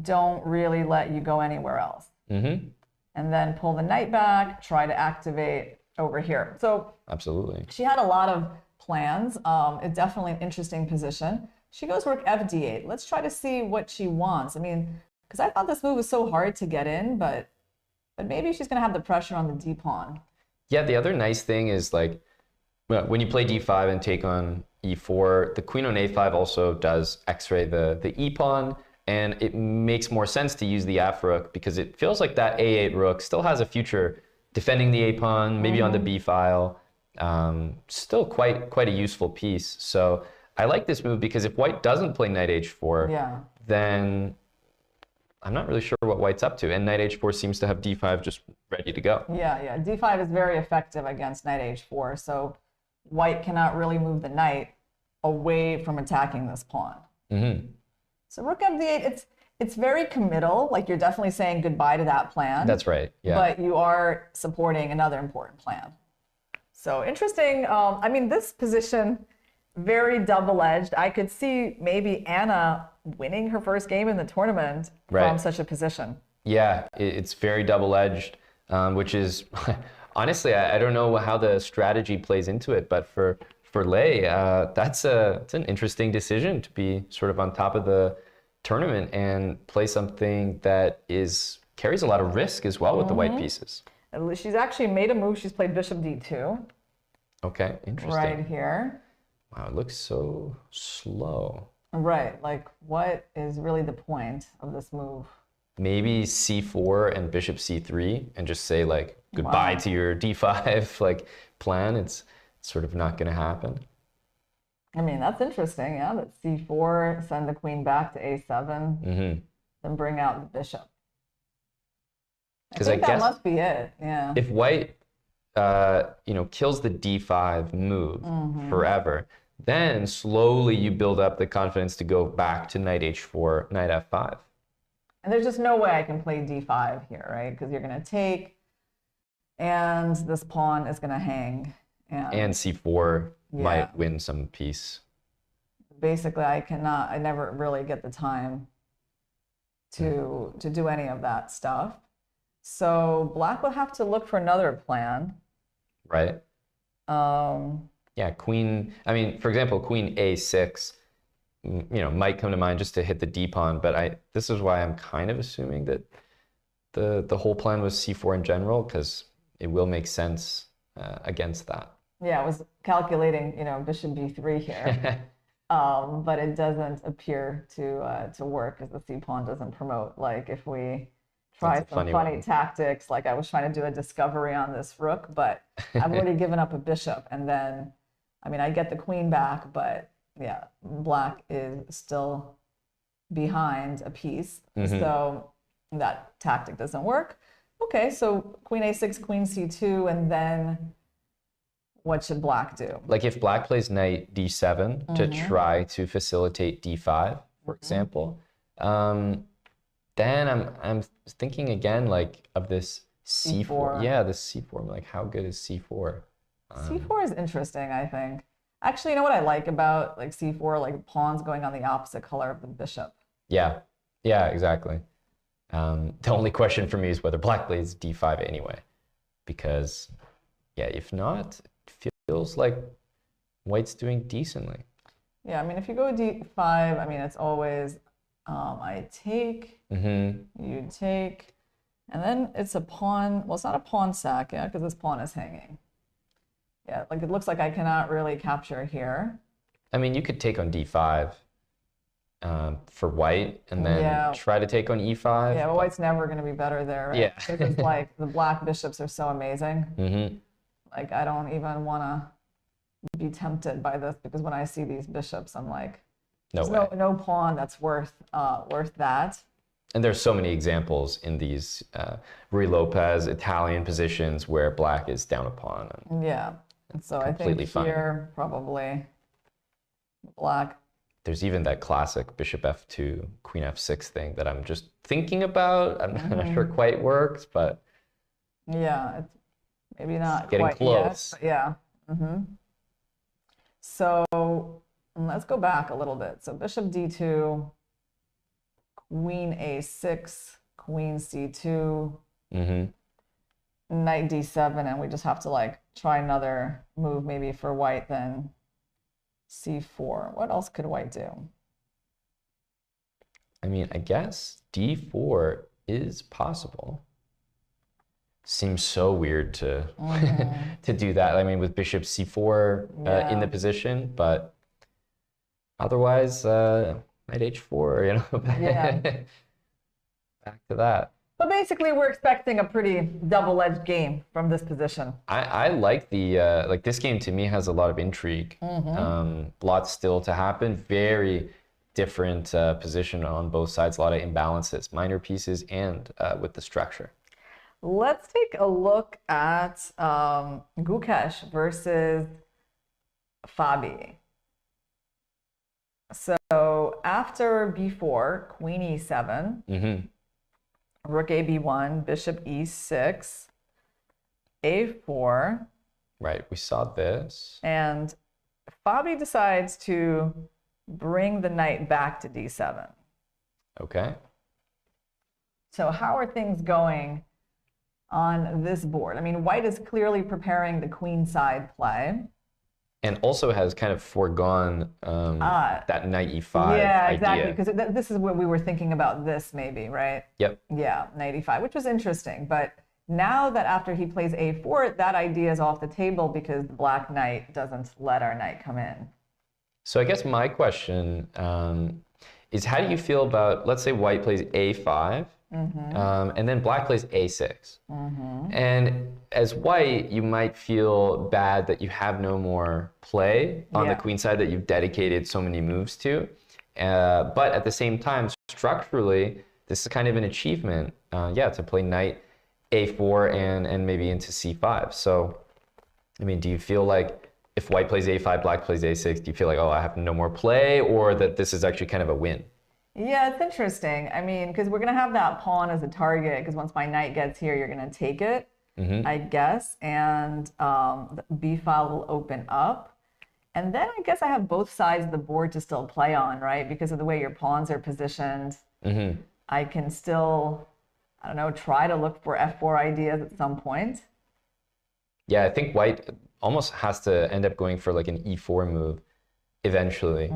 don't really let you go anywhere else. And then pull the knight back, try to activate over here. So absolutely, she had a lot of plans. It's definitely an interesting position. She goes rook f d8. Let's try to see what she wants. I mean, because I thought this move was so hard to get in, but maybe she's going to have the pressure on the d pawn. Yeah, the other nice thing is like when you play d5 and take on e4, the queen on a5 also does x-ray the e pawn, and it makes more sense to use the f rook because it feels like that a8 rook still has a future defending the a pawn, maybe on the b file. Still quite a useful piece. So I like this move because if white doesn't play knight h4, then I'm not really sure what white's up to. And knight h4 seems to have d5 just ready to go. Yeah. D5 is very effective against knight h4. So white cannot really move the knight away from attacking this pawn. Mm-hmm. So rook f8, it's very committal. Like you're definitely saying goodbye to that plan. That's right. Yeah. But you are supporting another important plan. So interesting. I mean, this position, very double-edged. I could see maybe Anna winning her first game in the tournament from such a position. Yeah, it's very double-edged, which is honestly, I don't know how the strategy plays into it, but for Lei, it's an interesting decision to be sort of on top of the tournament and play something that carries a lot of risk as well with the white pieces. She's actually made a move. She's played bishop d2. Okay, interesting. Right here. Wow, it looks so slow. Right, like what is really the point of this move? Maybe c4 and bishop c3 and just say like goodbye to your d5 like plan. It's sort of not going to happen. I mean, that's interesting, yeah, that c4, send the queen back to a7, then bring out the bishop. I think that must be it, yeah. If white, kills the d5 move forever, then slowly you build up the confidence to go back to knight h4, knight f5. And there's just no way I can play d5 here, right? Because you're going to take, and this pawn is going to hang. And c4 might win some piece. Basically, I never really get the time to do any of that stuff. So black will have to look for another plan. Right. Yeah, queen, I mean, for example, queen a6, might come to mind just to hit the d pawn, but this is why I'm kind of assuming that the whole plan was c4 in general, because it will make sense against that. Yeah, I was calculating, bishop b3 here, but it doesn't appear to work because the c pawn doesn't promote. Like if we try some funny tactics, like I was trying to do a discovery on this rook, but I've already given up a bishop, and then, I mean, I get the queen back, but yeah, black is still behind a piece, so that tactic doesn't work. Okay, so queen a6, queen c2, and then what should black do? Like if black plays knight d7 to try to facilitate d5, for example, then I'm thinking again like of this c4. Yeah, the c4. Like how good is c4? C4 is interesting, I think. Actually, you know what I like about like c4, like pawns going on the opposite color of the bishop. Yeah, exactly. The only question for me is whether black plays d5 anyway, because if not, it feels like white's doing decently. Yeah, I mean, if you go d5, I mean, it's always I take, you take, and then it's a pawn. Well, it's not a pawn sack, because this pawn is hanging. Yeah, like it looks like I cannot really capture here. I mean, you could take on d5 for white, and then try to take on e5. Yeah, but white's never going to be better there, right? Yeah. Because it's like the black bishops are so amazing. Like I don't even want to be tempted by this, because when I see these bishops, I'm like, no pawn that's worth that. And there's so many examples in these Ruy Lopez Italian positions where black is down a pawn. And so I think here probably black. There's even that classic bishop f2, queen f6 thing that I'm just thinking about. I'm not sure quite works, but yeah, it's maybe not getting quite close. Yet, but yeah. So let's go back a little bit. So bishop d2, queen a6, queen c2, knight d7, and we just have to like try another move maybe for white, then c4. What else could white do? I mean, I guess d4 is possible. Seems so weird to to do that. I mean, with bishop c4 in the position, but otherwise, knight h4, back to that. But basically, we're expecting a pretty double-edged game from this position. I like the like this game. To me, has a lot of intrigue. Lots still to happen. Very different position on both sides. A lot of imbalances, minor pieces, and with the structure. Let's take a look at Gukesh versus Fabi. So after b4, queen e7, rook a b1, bishop e6, a4. Right, we saw this. And Fabi decides to bring the knight back to d7. Okay. So how are things going on this board? I mean, white is clearly preparing the queenside play. And also has kind of foregone that knight e5 Yeah, idea. exactly, because this is what we were thinking about this maybe, right? Yep. Yeah, knight e5, which was interesting. But now that after he plays a4, that idea is off the table because the black knight doesn't let our knight come in. So I guess my question is, how do you feel about, let's say white plays a5, and then black plays a6. And as white, you might feel bad that you have no more play on the queen side that you've dedicated so many moves to. But at the same time, structurally, this is kind of an achievement, to play knight a4 and maybe into c5. So, I mean, do you feel like if white plays a5, black plays a6, do you feel like, oh, I have no more play, or that this is actually kind of a win? Yeah, it's interesting. I mean, because we're going to have that pawn as a target, because once my knight gets here, you're going to take it, I guess, and the b file will open up. And then I guess I have both sides of the board to still play on, right? Because of the way your pawns are positioned, I can still, I don't know, try to look for f4 ideas at some point. Yeah, I think white almost has to end up going for like an e4 move eventually.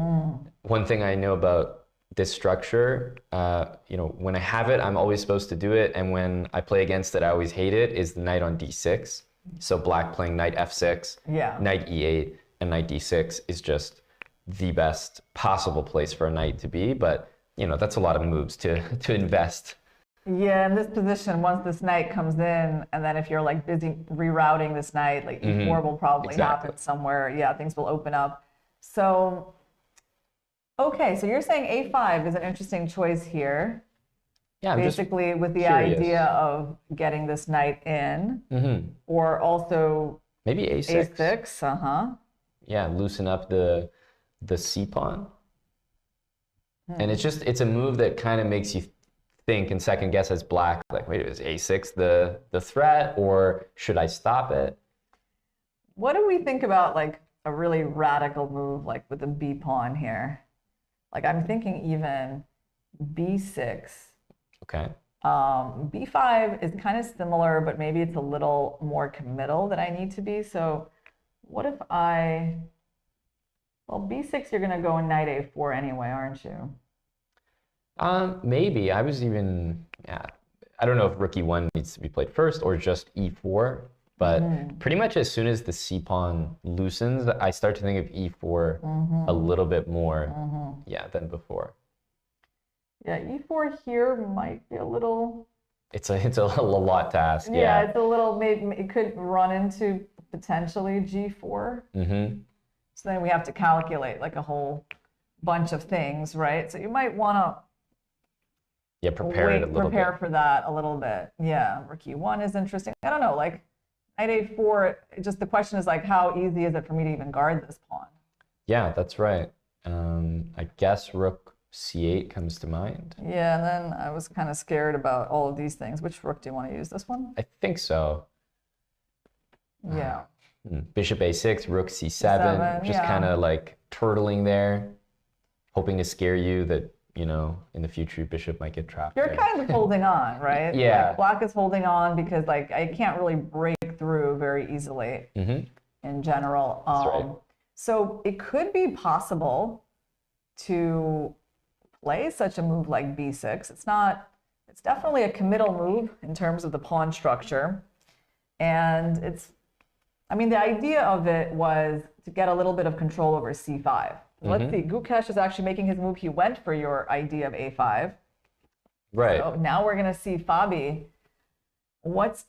One thing I know about this structure, when I have it, I'm always supposed to do it. And when I play against it, I always hate it, is the knight on d6. So black playing knight f6, knight e8, and knight d6 is just the best possible place for a knight to be. But, that's a lot of moves to invest. Yeah, in this position, once this knight comes in, and then if you're like busy rerouting this knight, like e4 will probably happen somewhere. Yeah, things will open up. So, okay, so you're saying a5 is an interesting choice here. Yeah, basically with the idea of getting this knight in, or also maybe a6. A6, Yeah, loosen up the c pawn. And it's a move that kind of makes you think and second guess as black, like, wait, is a6 the threat, or should I stop it? What do we think about like a really radical move like with the b pawn here? Like I'm thinking even b6. Okay. b5 is kind of similar, but maybe it's a little more committal than I need to be. So what if well, b6, you're going to go in knight a4 anyway, aren't you? Maybe. I was even, I don't know if rook e1 needs to be played first or just e4, but pretty much as soon as the c pawn loosens, I start to think of e4 a little bit more, than before. Yeah, e4 here might be a little... It's a lot to ask, Yeah, it's a little, maybe it could run into potentially g4. So then we have to calculate like a whole bunch of things, right? So you might want to prepare for that a little bit. Yeah, rook e1 is interesting. I don't know, like knight a4, just the question is like, how easy is it for me to even guard this pawn? Yeah, that's right. I guess rook c8 comes to mind. Yeah, and then I was kind of scared about all of these things. Which rook do you want to use? This one? I think so. Yeah. Bishop a6, rook c7, just kind of like turtling there, hoping to scare you that, in the future, bishop might get trapped. You're kind of holding on, right? Yeah. Like black is holding on because like I can't really break through very easily in general. That's right. So it could be possible to play such a move like b6. It's definitely a committal move in terms of the pawn structure. And the idea of it was to get a little bit of control over c5. Let's see, Gukesh is actually making his move. He went for your idea of a5. Right. So now we're going to see Fabi. What's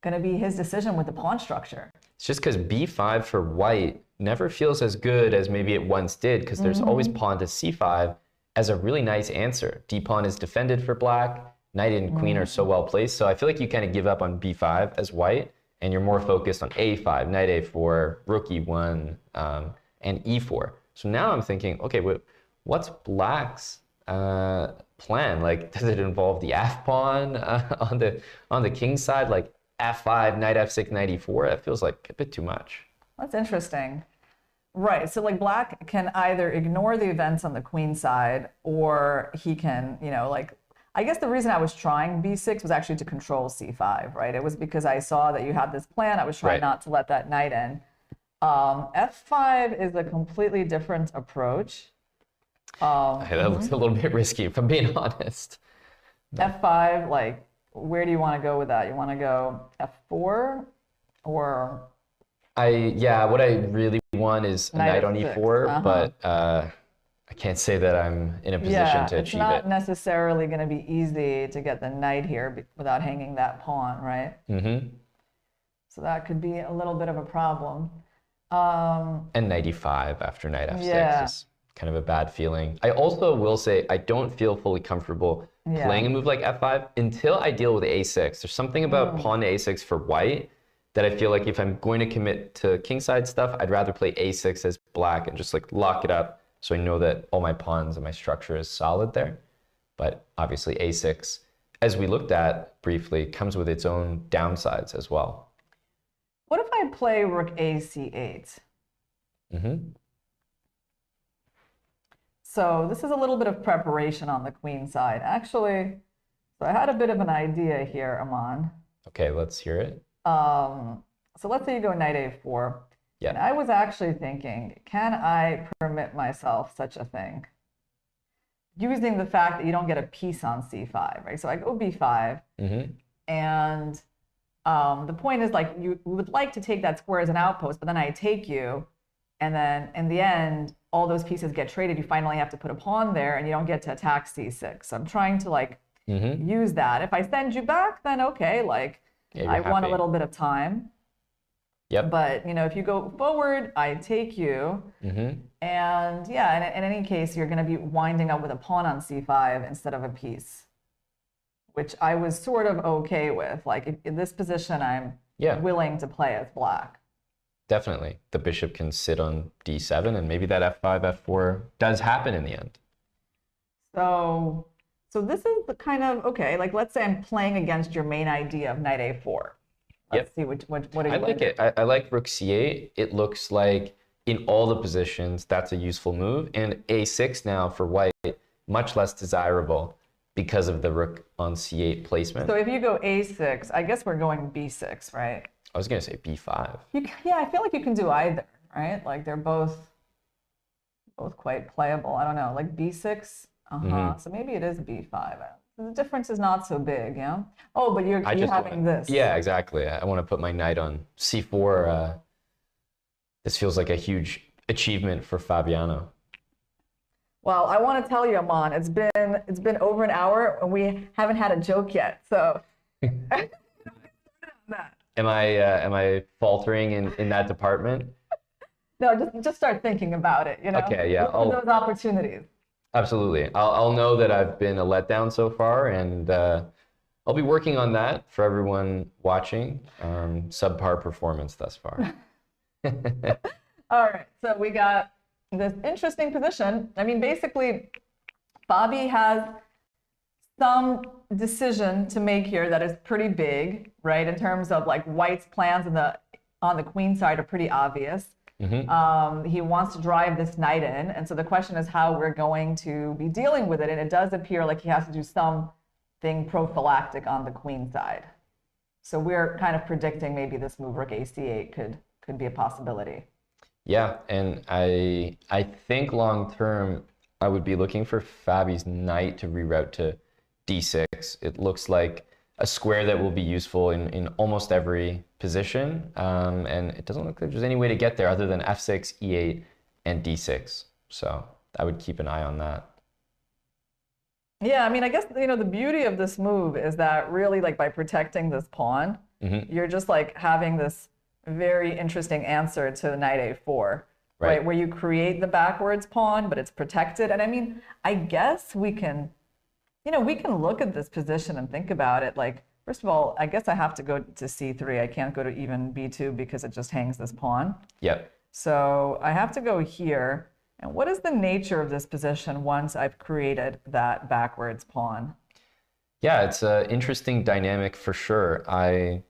going to be his decision with the pawn structure? It's just because b5 for white never feels as good as maybe it once did, because there's always pawn to c5 as a really nice answer. D pawn is defended for black. Knight and queen are so well placed. So I feel like you kind of give up on b5 as white, and you're more focused on a5, knight a4, rook e1, and e4. So now I'm thinking, okay, what's black's plan? Like, does it involve the f pawn on the king side, like f5, knight f6, knight e4? That feels like a bit too much. That's interesting. Right. So like black can either ignore the events on the queen side, or he can, you know, like, I guess the reason I was trying b6 was actually to control c5, right? It was because I saw that you had this plan. I was trying not to let that knight in. F5 is a completely different approach. That looks a little bit risky, if I'm being honest. F5, like, where do you want to go with that? You want to go F4 or? Yeah, what I really want is a knight on e4, but I can't say that I'm in a position to achieve it. It's not necessarily going to be easy to get the knight here without hanging that pawn, right? Mm-hmm. So that could be a little bit of a problem. And knight e5 after knight f6 is kind of a bad feeling. I also will say I don't feel fully comfortable playing a move like f5 until I deal with a6. There's something about pawn to a6 for white that I feel like if I'm going to commit to kingside stuff, I'd rather play a6 as black and just like lock it up so I know that all my pawns and my structure is solid there. But obviously a6, as we looked at briefly, comes with its own downsides as well. What if I play rook a c8? So this is a little bit of preparation on the queen side. Actually, so I had a bit of an idea here, Aman. Okay, let's hear it. So let's say you go knight a4. Yeah. And I was actually thinking, can I permit myself such a thing? Using the fact that you don't get a piece on c5, right? So I go b5, and the point is, like, you would like to take that square as an outpost, but then I take you, and then in the end, all those pieces get traded. You finally have to put a pawn there, and you don't get to attack c6. So I'm trying to, like, use that. If I send you back, then okay, like, I won a little bit of time. Yep. But, you know, if you go forward, I take you. And yeah, in any case, you're going to be winding up with a pawn on c5 instead of a piece, which I was sort of okay with. Like, in this position, I'm willing to play as black. Definitely. The bishop can sit on d7, and maybe that f5, f4 does happen in the end. So this is the kind of, okay, like, let's say I'm playing against your main idea of knight a4. Let's see what are you I like it. I like rook c8. It looks like in all the positions, that's a useful move. And a6 now for white, much less desirable because of the rook on c8 placement. So if you go a6, I guess we're going b6, right? I was going to say b5. Yeah, I feel like you can do either, right? Like, they're both quite playable. I don't know, like b6. So maybe it is b5. The difference is not so big, yeah? Oh, but you're having this. Yeah, exactly. I want to put my knight on c4. This feels like a huge achievement for Fabiano. Well, I want to tell you, Aman, it's been over an hour and we haven't had a joke yet. So am I faltering in that department? No, just start thinking about it, you know? Okay, yeah. Look for those opportunities. Absolutely. I'll know that I've been a letdown so far, and I'll be working on that for everyone watching. Subpar performance thus far. All right, so we got this interesting position. I mean, basically, Fabi has some decision to make here that is pretty big, right? In terms of, like, white's plans on the queen side are pretty obvious. He wants to drive this knight in, and so the question is how we're going to be dealing with it. And it does appear like he has to do something prophylactic on the queen side. So we're kind of predicting maybe this move rook a8 could be a possibility. Yeah, and I think long term I would be looking for Fabi's knight to reroute to d6. It looks like a square that will be useful in almost every position, and it doesn't look like there's any way to get there other than f6, e8, and d6. So I would keep an eye on that. Yeah, I mean, I guess, you know, the beauty of this move is that really, like, by protecting this pawn, you're just, like, having this very interesting answer to knight a4, right? Where you create the backwards pawn, but it's protected. And I mean, I guess we can, you know, we can look at this position and think about it. Like, first of all, I guess I have to go to c3. I can't go to even b2 because it just hangs this pawn. Yep. So I have to go here. And what is the nature of this position once I've created that backwards pawn? Yeah, it's an interesting dynamic for sure. I,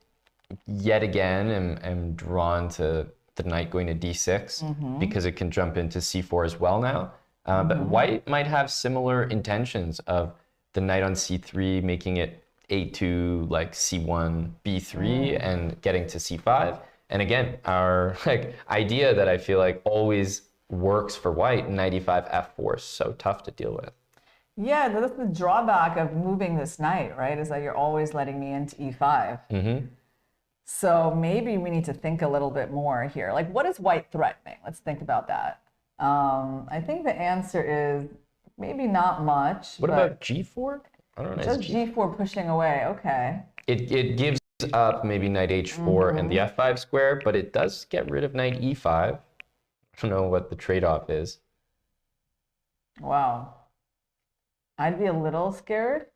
yet again, am drawn to the knight going to d6 because it can jump into c4 as well now. But white might have similar intentions of the knight on c3, making it a2, like c1, b3, and getting to c5. And again, our idea that I feel like always works for white, knight e5, f4, is so tough to deal with. Yeah, that's the drawback of moving this knight, right? Is that you're always letting me into e5. So maybe we need to think a little bit more here. Like, what is white threatening? Let's think about that. I think the answer is maybe not much. What about g4? I don't know. Just g4 pushing away. Okay. It gives up maybe knight h4 and the f5 square, but it does get rid of knight e5. I don't know what the trade-off is. Wow. I'd be a little scared.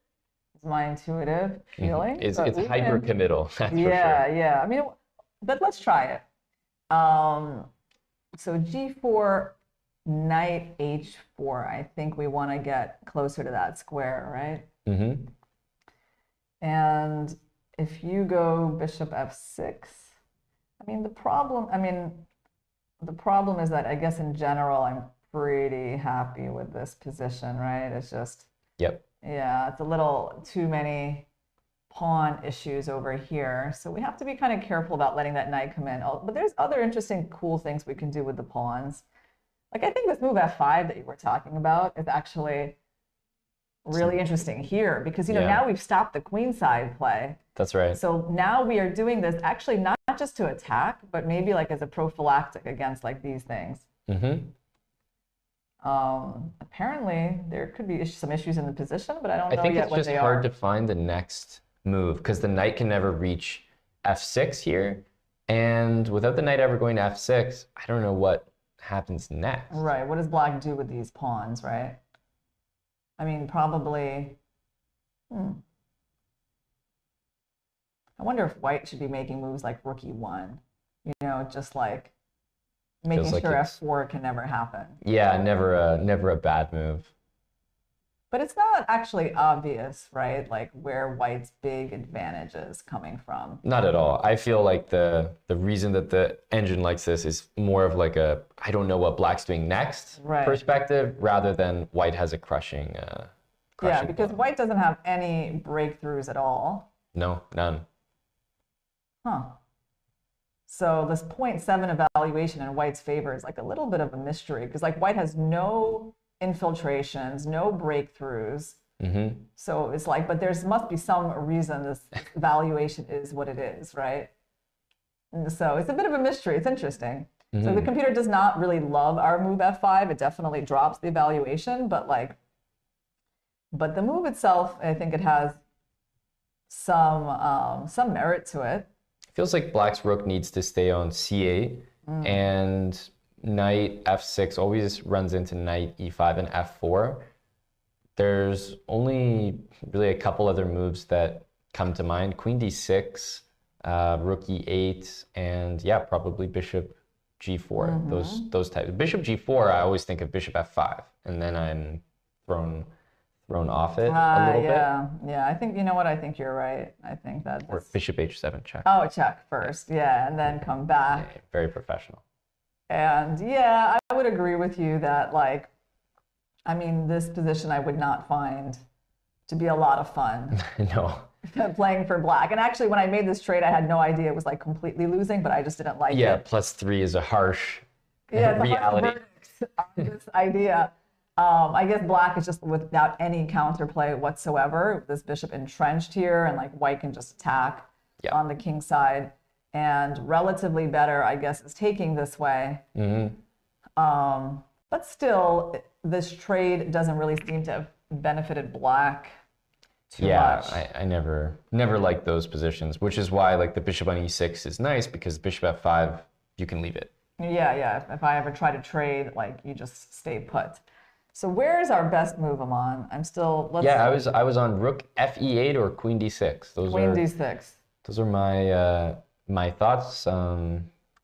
It's my intuitive feeling. It's hyper-committal, that's for sure. Yeah. I mean, but let's try it. So g4, knight h4. I think we want to get closer to that square, right? And if you go bishop f6, the problem is that I guess in general I'm pretty happy with this position, right? It's just, yeah, it's a little too many pawn issues over here. So we have to be kind of careful about letting that knight come in. But there's other interesting, cool things we can do with the pawns. Like, I think this move f5 that you were talking about is actually really interesting here because, now we've stopped the queenside play. That's right. So now we are doing this actually not just to attack, but maybe like as a prophylactic against like these things. Apparently there could be some issues in the position, but I don't know yet what they are. I think it's just hard to find the next move because the knight can never reach f6 here. And without the knight ever going to f6, I don't know what happens next. Right. What does black do with these pawns, right? Probably. I wonder if white should be making moves like rook e1, just like making sure f4 can never happen. Yeah, never a bad move. But it's not actually obvious, right? Like where white's big advantage is coming from. Not at all. I feel like the reason that the engine likes this is more of like a, I don't know what black's doing next perspective, rather than white has a crushing yeah, because white doesn't have any breakthroughs at all. No, none. So this 0.7 evaluation in white's favor is like a little bit of a mystery because like white has no infiltrations, no breakthroughs. So it's like, but must be some reason this valuation is what it is, right? And so it's a bit of a mystery. It's interesting. So the computer does not really love our move f5. It definitely drops the evaluation, but the move itself, I think it has some merit to it. Feels like black's rook needs to stay on c8 and knight f6 always runs into knight e5 and f4. There's only really a couple other moves that come to mind. Queen d6, rook e8, and yeah, probably bishop g4. Those types. Bishop g4, I always think of bishop f5, and then I'm thrown off it a little bit. Yeah, I think, I think you're right. I think that or bishop h7 check. Oh, check first, yeah, and then come back. Yeah, very professional. And yeah, I would agree with you that this position I would not find to be a lot of fun. No. Playing for black. And actually, when I made this trade, I had no idea it was like completely losing, but I just didn't like it. Yeah, +3 is a harsh reality. Harsh on this idea. I guess black is just without any counterplay whatsoever. This bishop entrenched here, and like white can just attack on the king side. And relatively better, I guess, is taking this way. But still, this trade doesn't really seem to have benefited black too much. Yeah, I never liked those positions, which is why like the bishop on e6 is nice because bishop f5, you can leave it. Yeah. If I ever try to trade, like you just stay put. So where's our best move, Aman? I'm still. I was on rook fe8 or queen d6. Queen d6. Those are my my thoughts.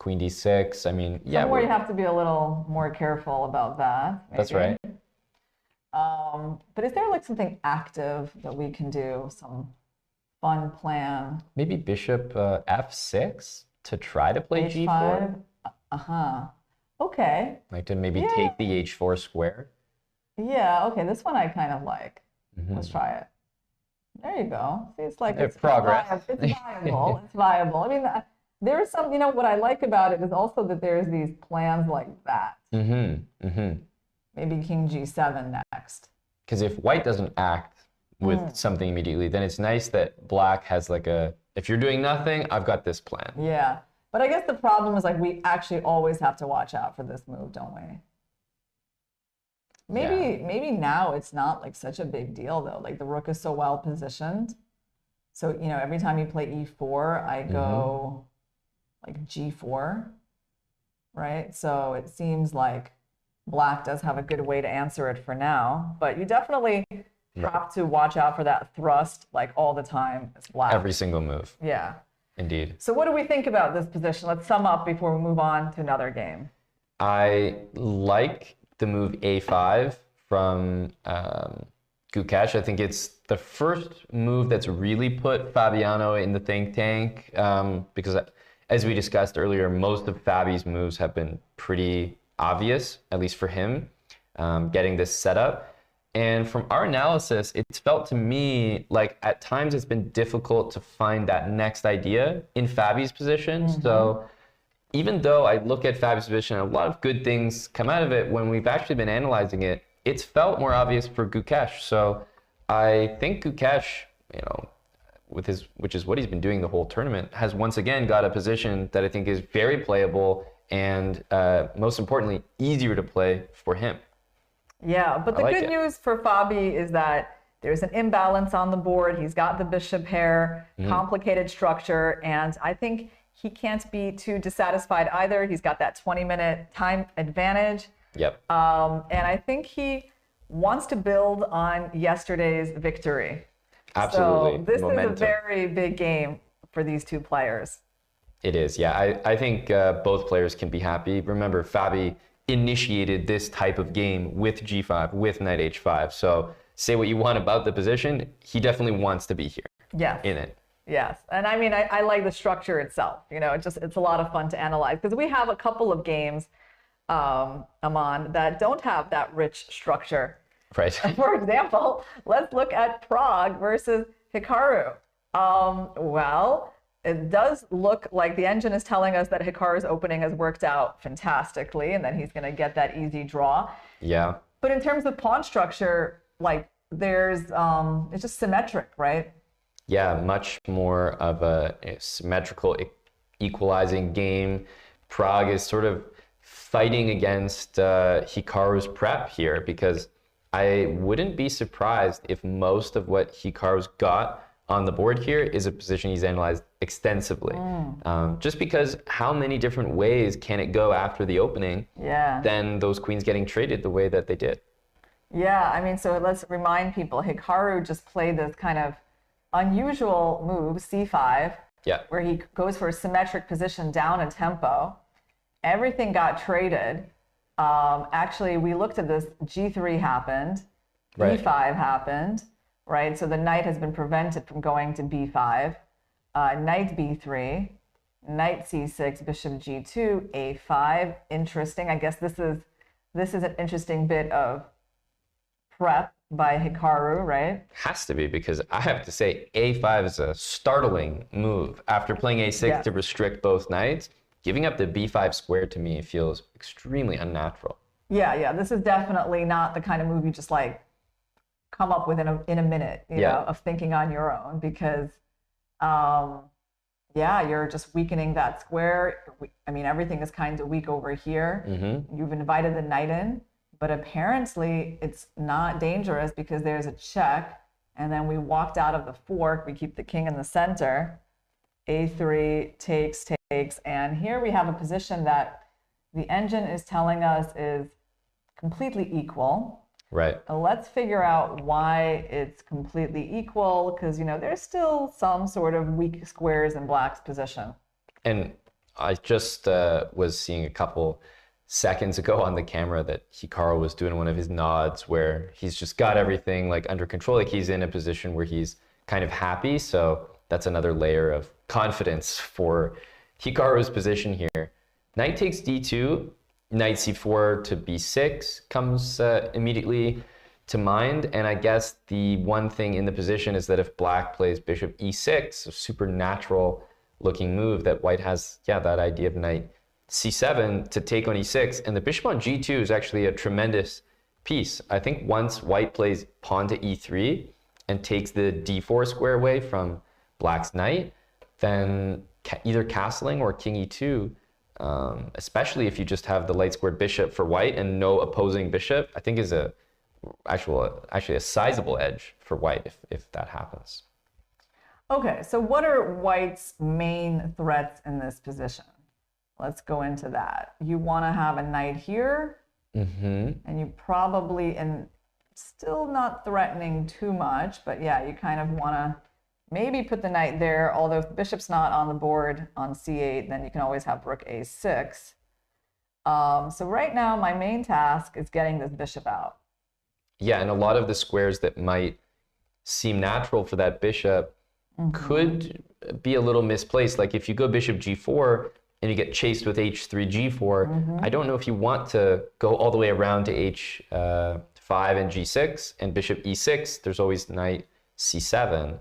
queen d6. I mean, yeah. Somewhere you have to be a little more careful about that. That's maybe. right. But is there like something active that we can do? Some fun plan? Maybe bishop f6 to try to play g4. Uh-huh. Okay. Like to maybe take the h4 square. Yeah, okay. This one I kind of like. Let's try it. There you go. See, it's like it's progress. It's viable. It's viable. I mean, there is some, what I like about it is also that there's these plans like that. Maybe king g7 next. Because if white doesn't act with something immediately, then it's nice that black has like if you're doing nothing, I've got this plan. Yeah. But I guess the problem is like we actually always have to watch out for this move, don't we? Maybe now it's not like such a big deal though. Like the rook is so well positioned. So, every time you play e4, I go like g4, right? So it seems like black does have a good way to answer it for now, but you definitely have to watch out for that thrust like all the time as black. Every single move. Yeah. Indeed. So what do we think about this position? Let's sum up before we move on to another game. I like the move a5 from Krush. I think it's the first move that's really put Fabiano in the think tank because as we discussed earlier, most of Fabi's moves have been pretty obvious, at least for him, getting this set up. And from our analysis, it's felt to me like at times it's been difficult to find that next idea in Fabi's position. So even though I look at Fabi's position and a lot of good things come out of it, when we've actually been analyzing it, it's felt more obvious for Krush. So I think Krush, which is what he's been doing the whole tournament, has once again got a position that I think is very playable and most importantly, easier to play for him. Yeah, but the good news for Fabi is that there's an imbalance on the board. He's got the bishop pair, complicated structure, and I think he can't be too dissatisfied either. He's got that 20-minute time advantage. Yep. And I think he wants to build on yesterday's victory. Absolutely. So this is a very big game for these two players. It is, yeah. I think both players can be happy. Remember, Fabi initiated this type of game with g5, with knight h5. So say what you want about the position, he definitely wants to be here. Yes. In it. Yes. And I mean, I like the structure itself. It's a lot of fun to analyze because we have a couple of games, Aman, that don't have that rich structure. Right. For example, let's look at Prague versus Hikaru. Well, it does look like the engine is telling us that Hikaru's opening has worked out fantastically and that he's going to get that easy draw. Yeah. But in terms of pawn structure, like there's, it's just symmetric, right? Yeah, much more of a symmetrical equalizing game. Prague is sort of fighting against Hikaru's prep here because I wouldn't be surprised if most of what Hikaru's got on the board here is a position he's analyzed extensively. Just because how many different ways can it go after the opening than those queens getting traded the way that they did? Yeah, I mean, so let's remind people, Hikaru just played this kind of unusual move, c5, where he goes for a symmetric position down in tempo. Everything got traded. Actually, we looked at this, g3 happened, e5 happened, right? So the knight has been prevented from going to b5, knight b3, knight c6, bishop g2, a5. Interesting. I guess this is an interesting bit of prep by Hikaru, right? Has to be, because I have to say a5 is a startling move. After playing a6 to restrict both knights, giving up the b5 square to me feels extremely unnatural. Yeah, this is definitely not the kind of move you just like come up with in a minute, you know, of thinking on your own, because you're just weakening that square. I mean, everything is kind of weak over here. You've invited the knight in, but apparently it's not dangerous because there's a check, and then we walked out of the fork. We keep the king in the center. A3 takes, and here we have a position that the engine is telling us is completely equal. Right. Let's figure out why it's completely equal, because, you know, there's still some sort of weak squares in black's position. And I just was seeing a couple seconds ago on the camera that Hikaru was doing one of his nods where he's just got everything like under control, like he's in a position where he's kind of happy. So that's another layer of confidence for Hikaru's position here. Knight takes d2, knight c4 to b6 comes immediately to mind. And I guess the one thing in the position is that if black plays bishop e6, a super natural looking move, that white has, yeah, that idea of knight c7 to take on e6. And the bishop on g2 is actually a tremendous piece. I think once white plays pawn to e3 and takes the d4 square away from black's knight, then either castling or king e2, especially if you just have the light squared bishop for white and no opposing bishop, I think is actually a sizable edge for white if that happens. Okay, so what are white's main threats in this position? Let's go into that. You want to have a knight here, and you probably, and still not threatening too much, but yeah, you kind of want to maybe put the knight there, although if the bishop's not on the board on c8, then you can always have rook a6. So right now, my main task is getting this bishop out. Yeah, and a lot of the squares that might seem natural for that bishop could be a little misplaced. Like if you go bishop g4 and you get chased with h3, g4, I don't know if you want to go all the way around to h5 and g6 and bishop e6. There's always knight c7.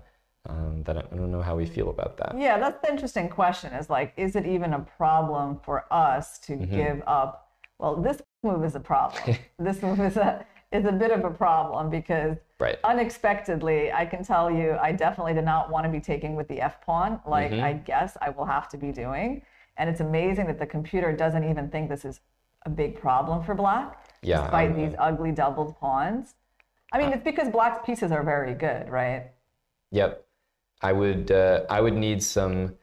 That I don't know how we feel about that. Yeah, that's the interesting question, is like, is it even a problem for us to give up? Well, this move is a problem. This move is a bit of a problem because unexpectedly, I can tell you, I definitely did not want to be taking with the f pawn, like I guess I will have to be doing. And it's amazing that the computer doesn't even think this is a big problem for black, despite these ugly doubled pawns. I mean, it's because black's pieces are very good, right? Yep. I would need some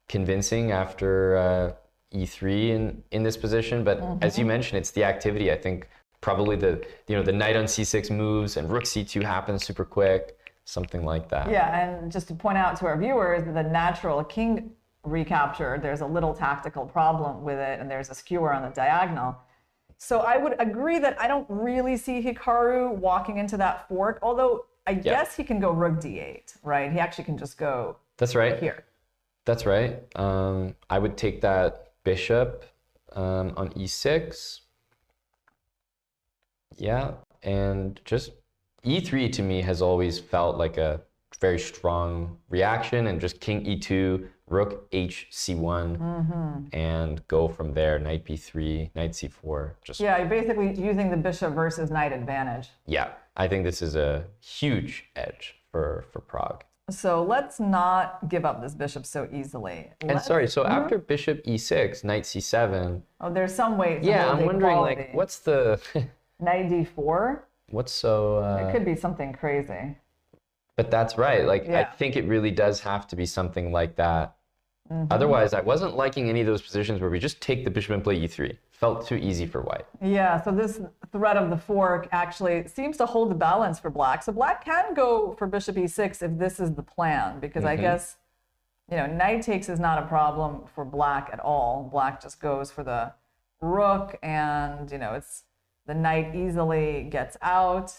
convincing after e3 in this position, but as you mentioned, it's the activity. I think probably the knight on c6 moves and rook c2 happens super quick, something like that. Yeah, and just to point out to our viewers, the natural king recapture, there's a little tactical problem with it, and there's a skewer on the diagonal. So I would agree that I don't really see Hikaru walking into that fork, although I guess he can go rook d8, right? He actually can just go here. That's right. I would take that bishop on e6. Yeah, and just e3 to me has always felt like a very strong reaction, and just king e2, rook hc1, and go from there, knight b3, knight c4. Yeah, you're basically using the bishop versus knight advantage. Yeah, I think this is a huge edge for Prague. So let's not give up this bishop so easily. And sorry, so after bishop e6, knight c7. Oh, there's some way to yeah, hold I'm wondering, equality. like, what's the... Knight d4? What's so... It could be something crazy. But that's right. Like, Yeah. I think it really does have to be something like that. Otherwise, I wasn't liking any of those positions where we just take the bishop and play e3. Felt too easy for white. Yeah, so this threat of the fork actually seems to hold the balance for black. So black can go for bishop e6 if this is the plan, because I guess, knight takes is not a problem for black at all. Black just goes for the rook, and, it's the knight easily gets out.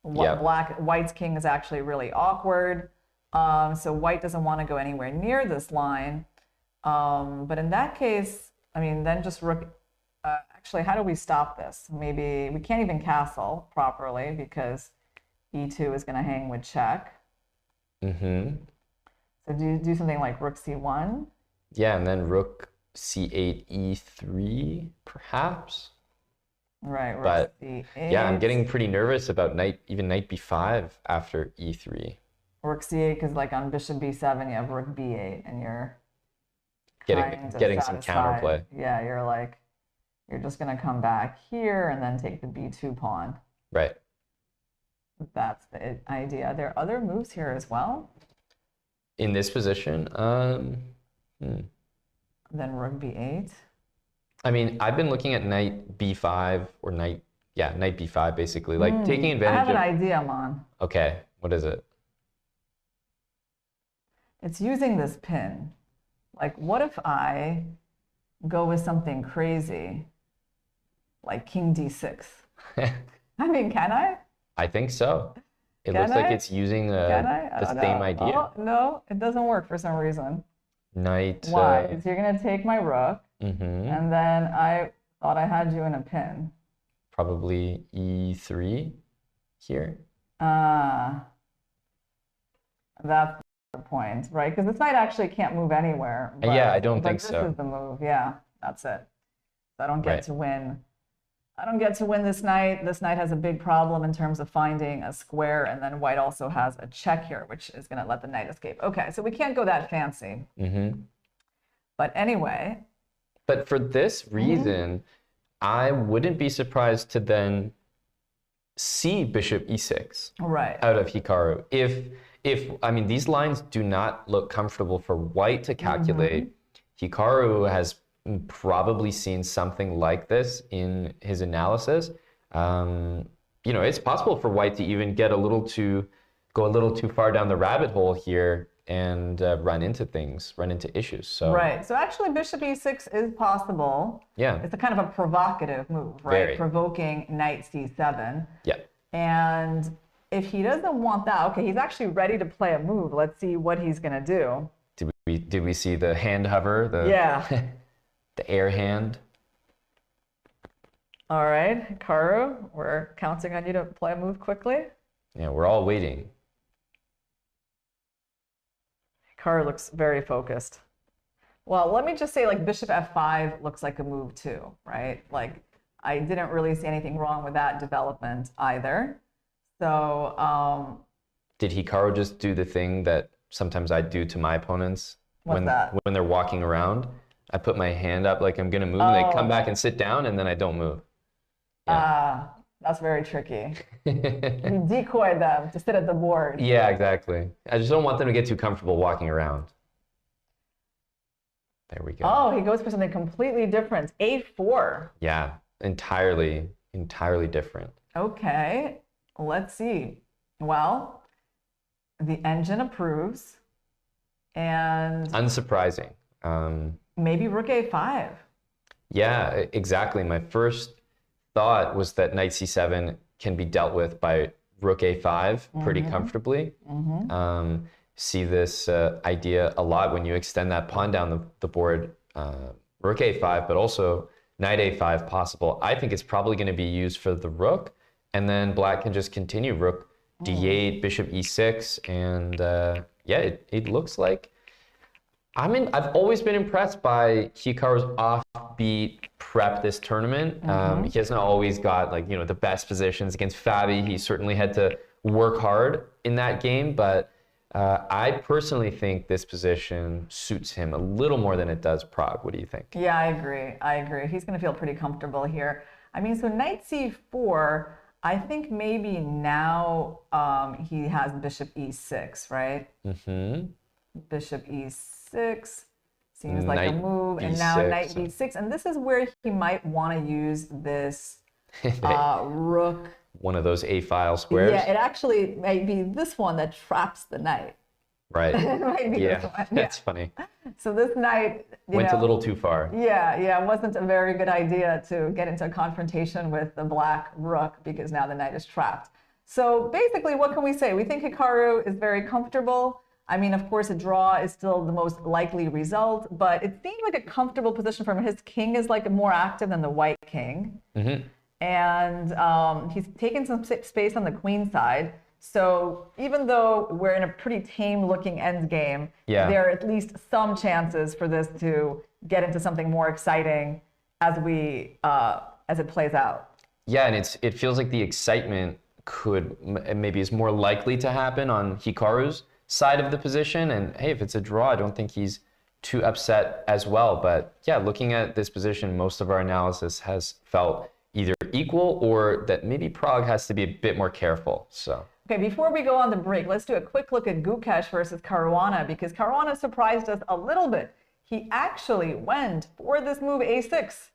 White's king is actually really awkward. So white doesn't want to go anywhere near this line. But in that case, I mean, then just rook. Actually, how do we stop this? Maybe we can't even castle properly because e2 is going to hang with check. So do something like rook c1. Yeah, and then rook c8, e3, perhaps. Right, rook but c8. Yeah, I'm getting pretty nervous about even knight b5 after e3. Rook c8, because like on bishop b7, you have rook b8, and you're getting some counterplay. Yeah, you're just going to come back here and then take the b2 pawn. Right. That's the idea. There are other moves here as well. In this position, Then rook b8. I mean, I've been looking at knight b5 or knight b5 basically, like taking advantage of... I have an idea, Aman. Okay, what is it? It's using this pin. Like, what if I go with something crazy, like king d6. I mean, can I? I think so. It Can looks like I? it's using Can I? the don't same know. idea. Oh, no, it doesn't work for some reason. Knight. Why? So you're going to take my rook, Mhm. and then I thought I had you in a pin. Probably e3 here. That's the point, right? Because this knight actually can't move anywhere. Yeah, I don't think this so. is the move. Yeah, that's it. So I don't get Right. to win. I don't get to win this knight. This knight has a big problem in terms of finding a square, and then white also has a check here, which is going to let the knight escape. Okay, so we can't go that fancy. But anyway. But for this reason, I wouldn't be surprised to then see bishop e6 Right. out of Hikaru. If I mean, these lines do not look comfortable for white to calculate. Hikaru has probably seen something like this in his analysis. You know, it's possible for white to even go a little too far down the rabbit hole here and run into issues. So right. So actually, bishop e6 is possible. Yeah. It's a kind of a provocative move, right? Very. Provoking knight c7. Yeah. And if he doesn't want that, okay, he's actually ready to play a move. Let's see what he's going to do. Did we see the hand hover? Yeah. The air hand. All right, Hikaru, we're counting on you to play a move quickly. Yeah, we're all waiting. Hikaru looks very focused. Well, let me just say, like, bishop f5 looks like a move too, right? Like, I didn't really see anything wrong with that development either. So, Did Hikaru just do the thing that sometimes I do to my opponents when they're walking around? I put my hand up like I'm gonna move, and they come back and sit down, and then I don't move. Yeah. That's very tricky. You decoy them to sit at the board. Yeah, exactly. I just don't want them to get too comfortable walking around. There we go. Oh, he goes for something completely different. A4. Yeah, entirely different. Okay, let's see. Well, the engine approves, and Unsurprising. maybe rook a5. Yeah, exactly. My first thought was that knight c7 can be dealt with by rook a5 pretty comfortably. See this idea a lot when you extend that pawn down the board, rook a5, but also knight a5 possible. I think it's probably going to be used for the rook, and then black can just continue rook d8, bishop e6, and yeah, it looks like I've always been impressed by Hikaru's offbeat prep this tournament. He hasn't always got, like, you know, the best positions against FIDE. He certainly had to work hard in that game, but I personally think this position suits him a little more than it does Prague. What do you think? Yeah, I agree. He's going to feel pretty comfortable here. I mean, so knight c4, I think maybe now he has bishop e6, right? Bishop e6 seems like Knight a move, and now knight b6, and this is where he might want to use this rook. One of those A-file squares? Yeah, it actually might be this one that traps the knight. Right. It might be this one. That's funny. So this knight went a little too far. Yeah, it wasn't a very good idea to get into a confrontation with the black rook, because now the knight is trapped. So basically, what can we say? We think Hikaru is very comfortable. I mean, of course, a draw is still the most likely result, but it seemed like a comfortable position for him. His king is like more active than the white king. And he's taken some space on the queen side. So even though we're in a pretty tame looking end game, there are at least some chances for this to get into something more exciting as it plays out. Yeah, and it feels like the excitement maybe is more likely to happen on Hikaru's side of the position. And hey, if it's a draw, I don't think he's too upset as well. But yeah, looking at this position, most of our analysis has felt either equal or that maybe Prague has to be a bit more careful. So. Okay, before we go on the break, let's do a quick look at Gukesh versus Caruana, because Caruana surprised us a little bit. He actually went for this move a6,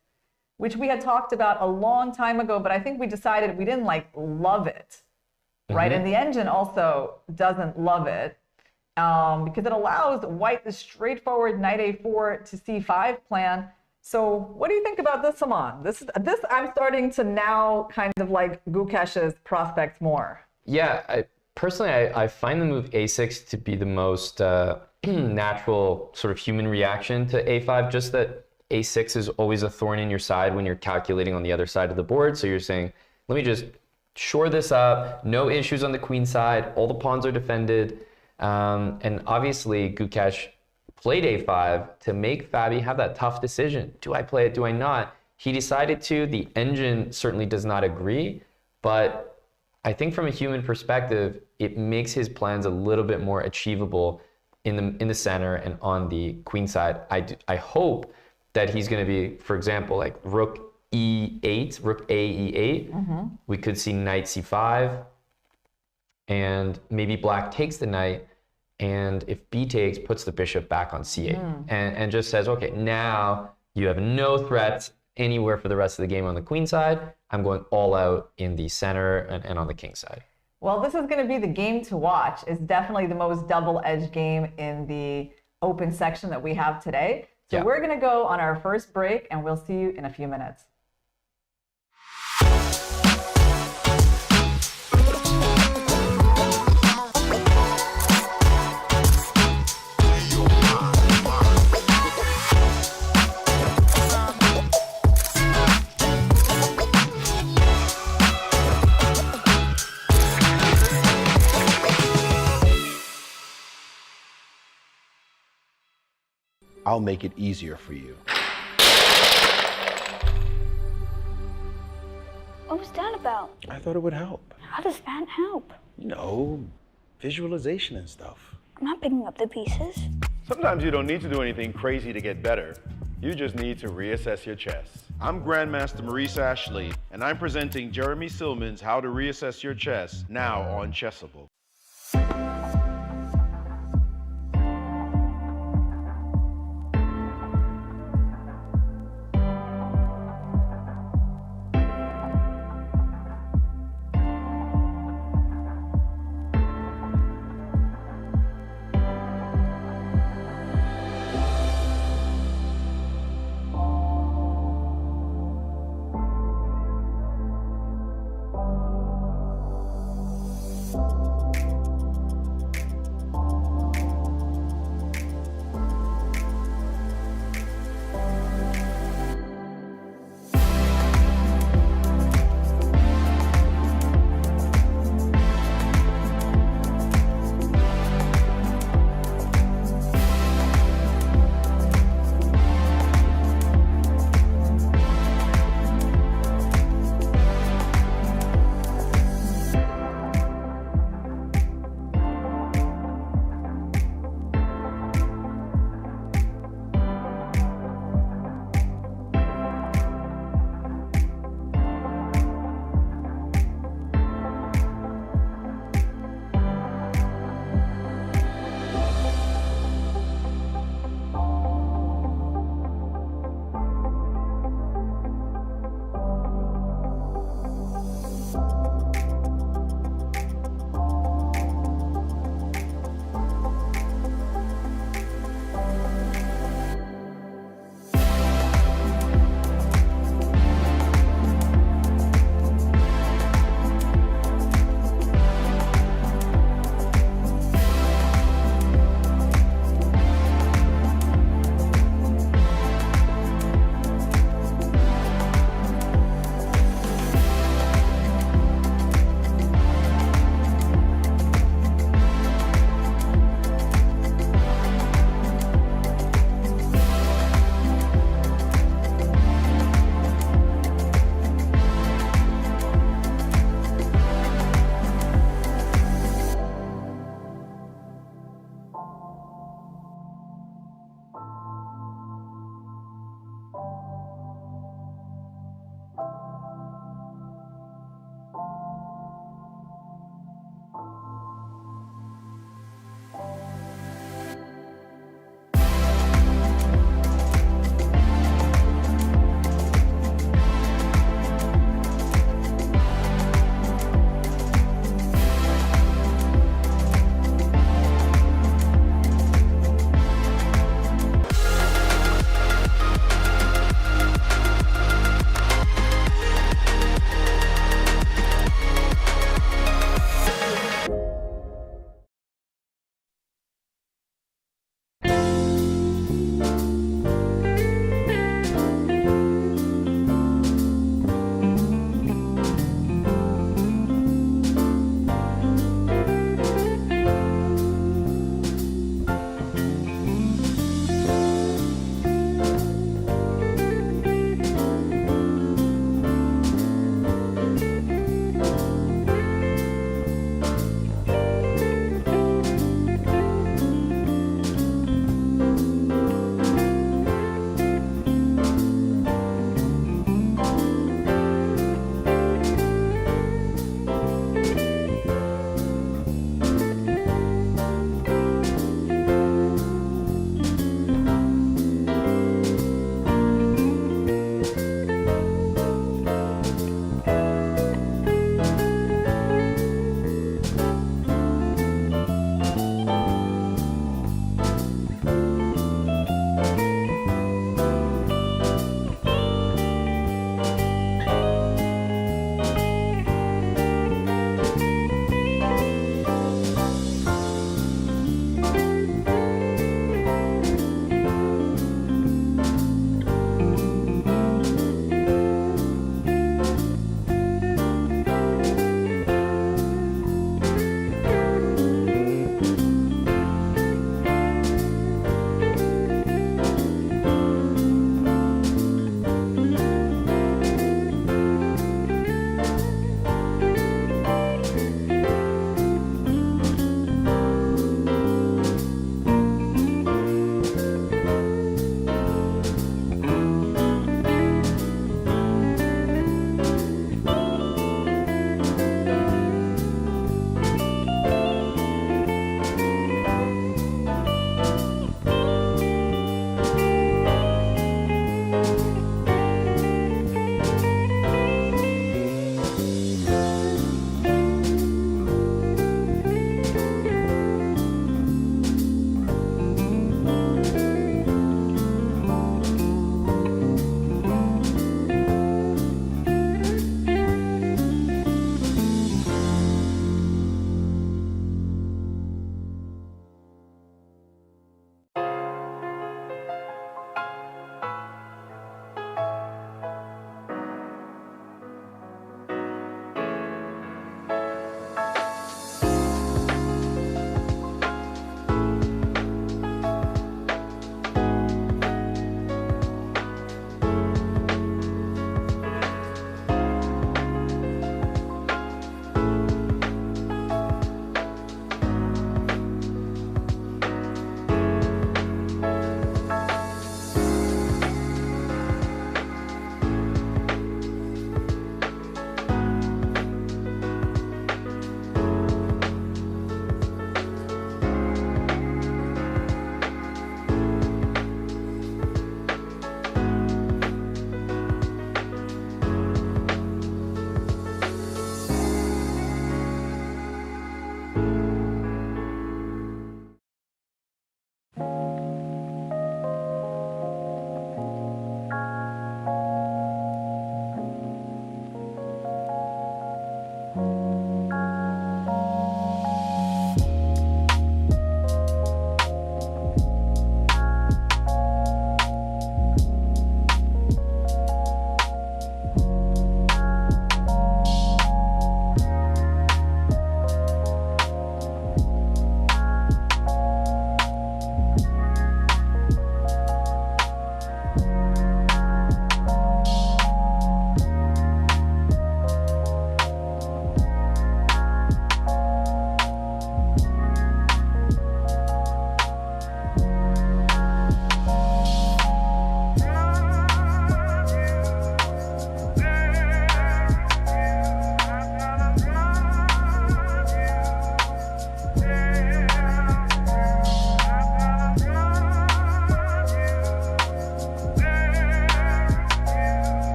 which we had talked about a long time ago, but I think we decided we didn't love it, right? And the engine also doesn't love it because it allows white the straightforward knight a4 to c5 plan. So what do you think about this, Aman? This I'm starting to now kind of like Gukesh's prospects more. Yeah, personally, I find the move a6 to be the most natural sort of human reaction to a5, just that a6 is always a thorn in your side when you're calculating on the other side of the board. So you're saying, let me just shore this up, no issues on the queen side, all the pawns are defended. And obviously, Gukesh played a5 to make Fabi have that tough decision. Do I play it? Do I not? He decided to. The engine certainly does not agree, but I think from a human perspective, it makes his plans a little bit more achievable in the center and on the queen side. I hope that he's going to be, for example, like rook e8, rook a e8. We could see knight c5, and maybe black takes the knight, and if b takes, puts the bishop back on c8, and just says, okay, now you have no threats anywhere for the rest of the game on the queen side. I'm going all out in the center and on the king side. Well, this is going to be the game to watch. It's definitely the most double-edged game in the open section that we have today. So we're going to go on our first break, and we'll see you in a few minutes. I'll make it easier for you. What was that about? I thought it would help. How does that help? You know, visualization and stuff. I'm not picking up the pieces. Sometimes you don't need to do anything crazy to get better. You just need to reassess your chess. I'm Grandmaster Maurice Ashley, and I'm presenting Jeremy Silman's How to Reassess Your Chess now on Chessable.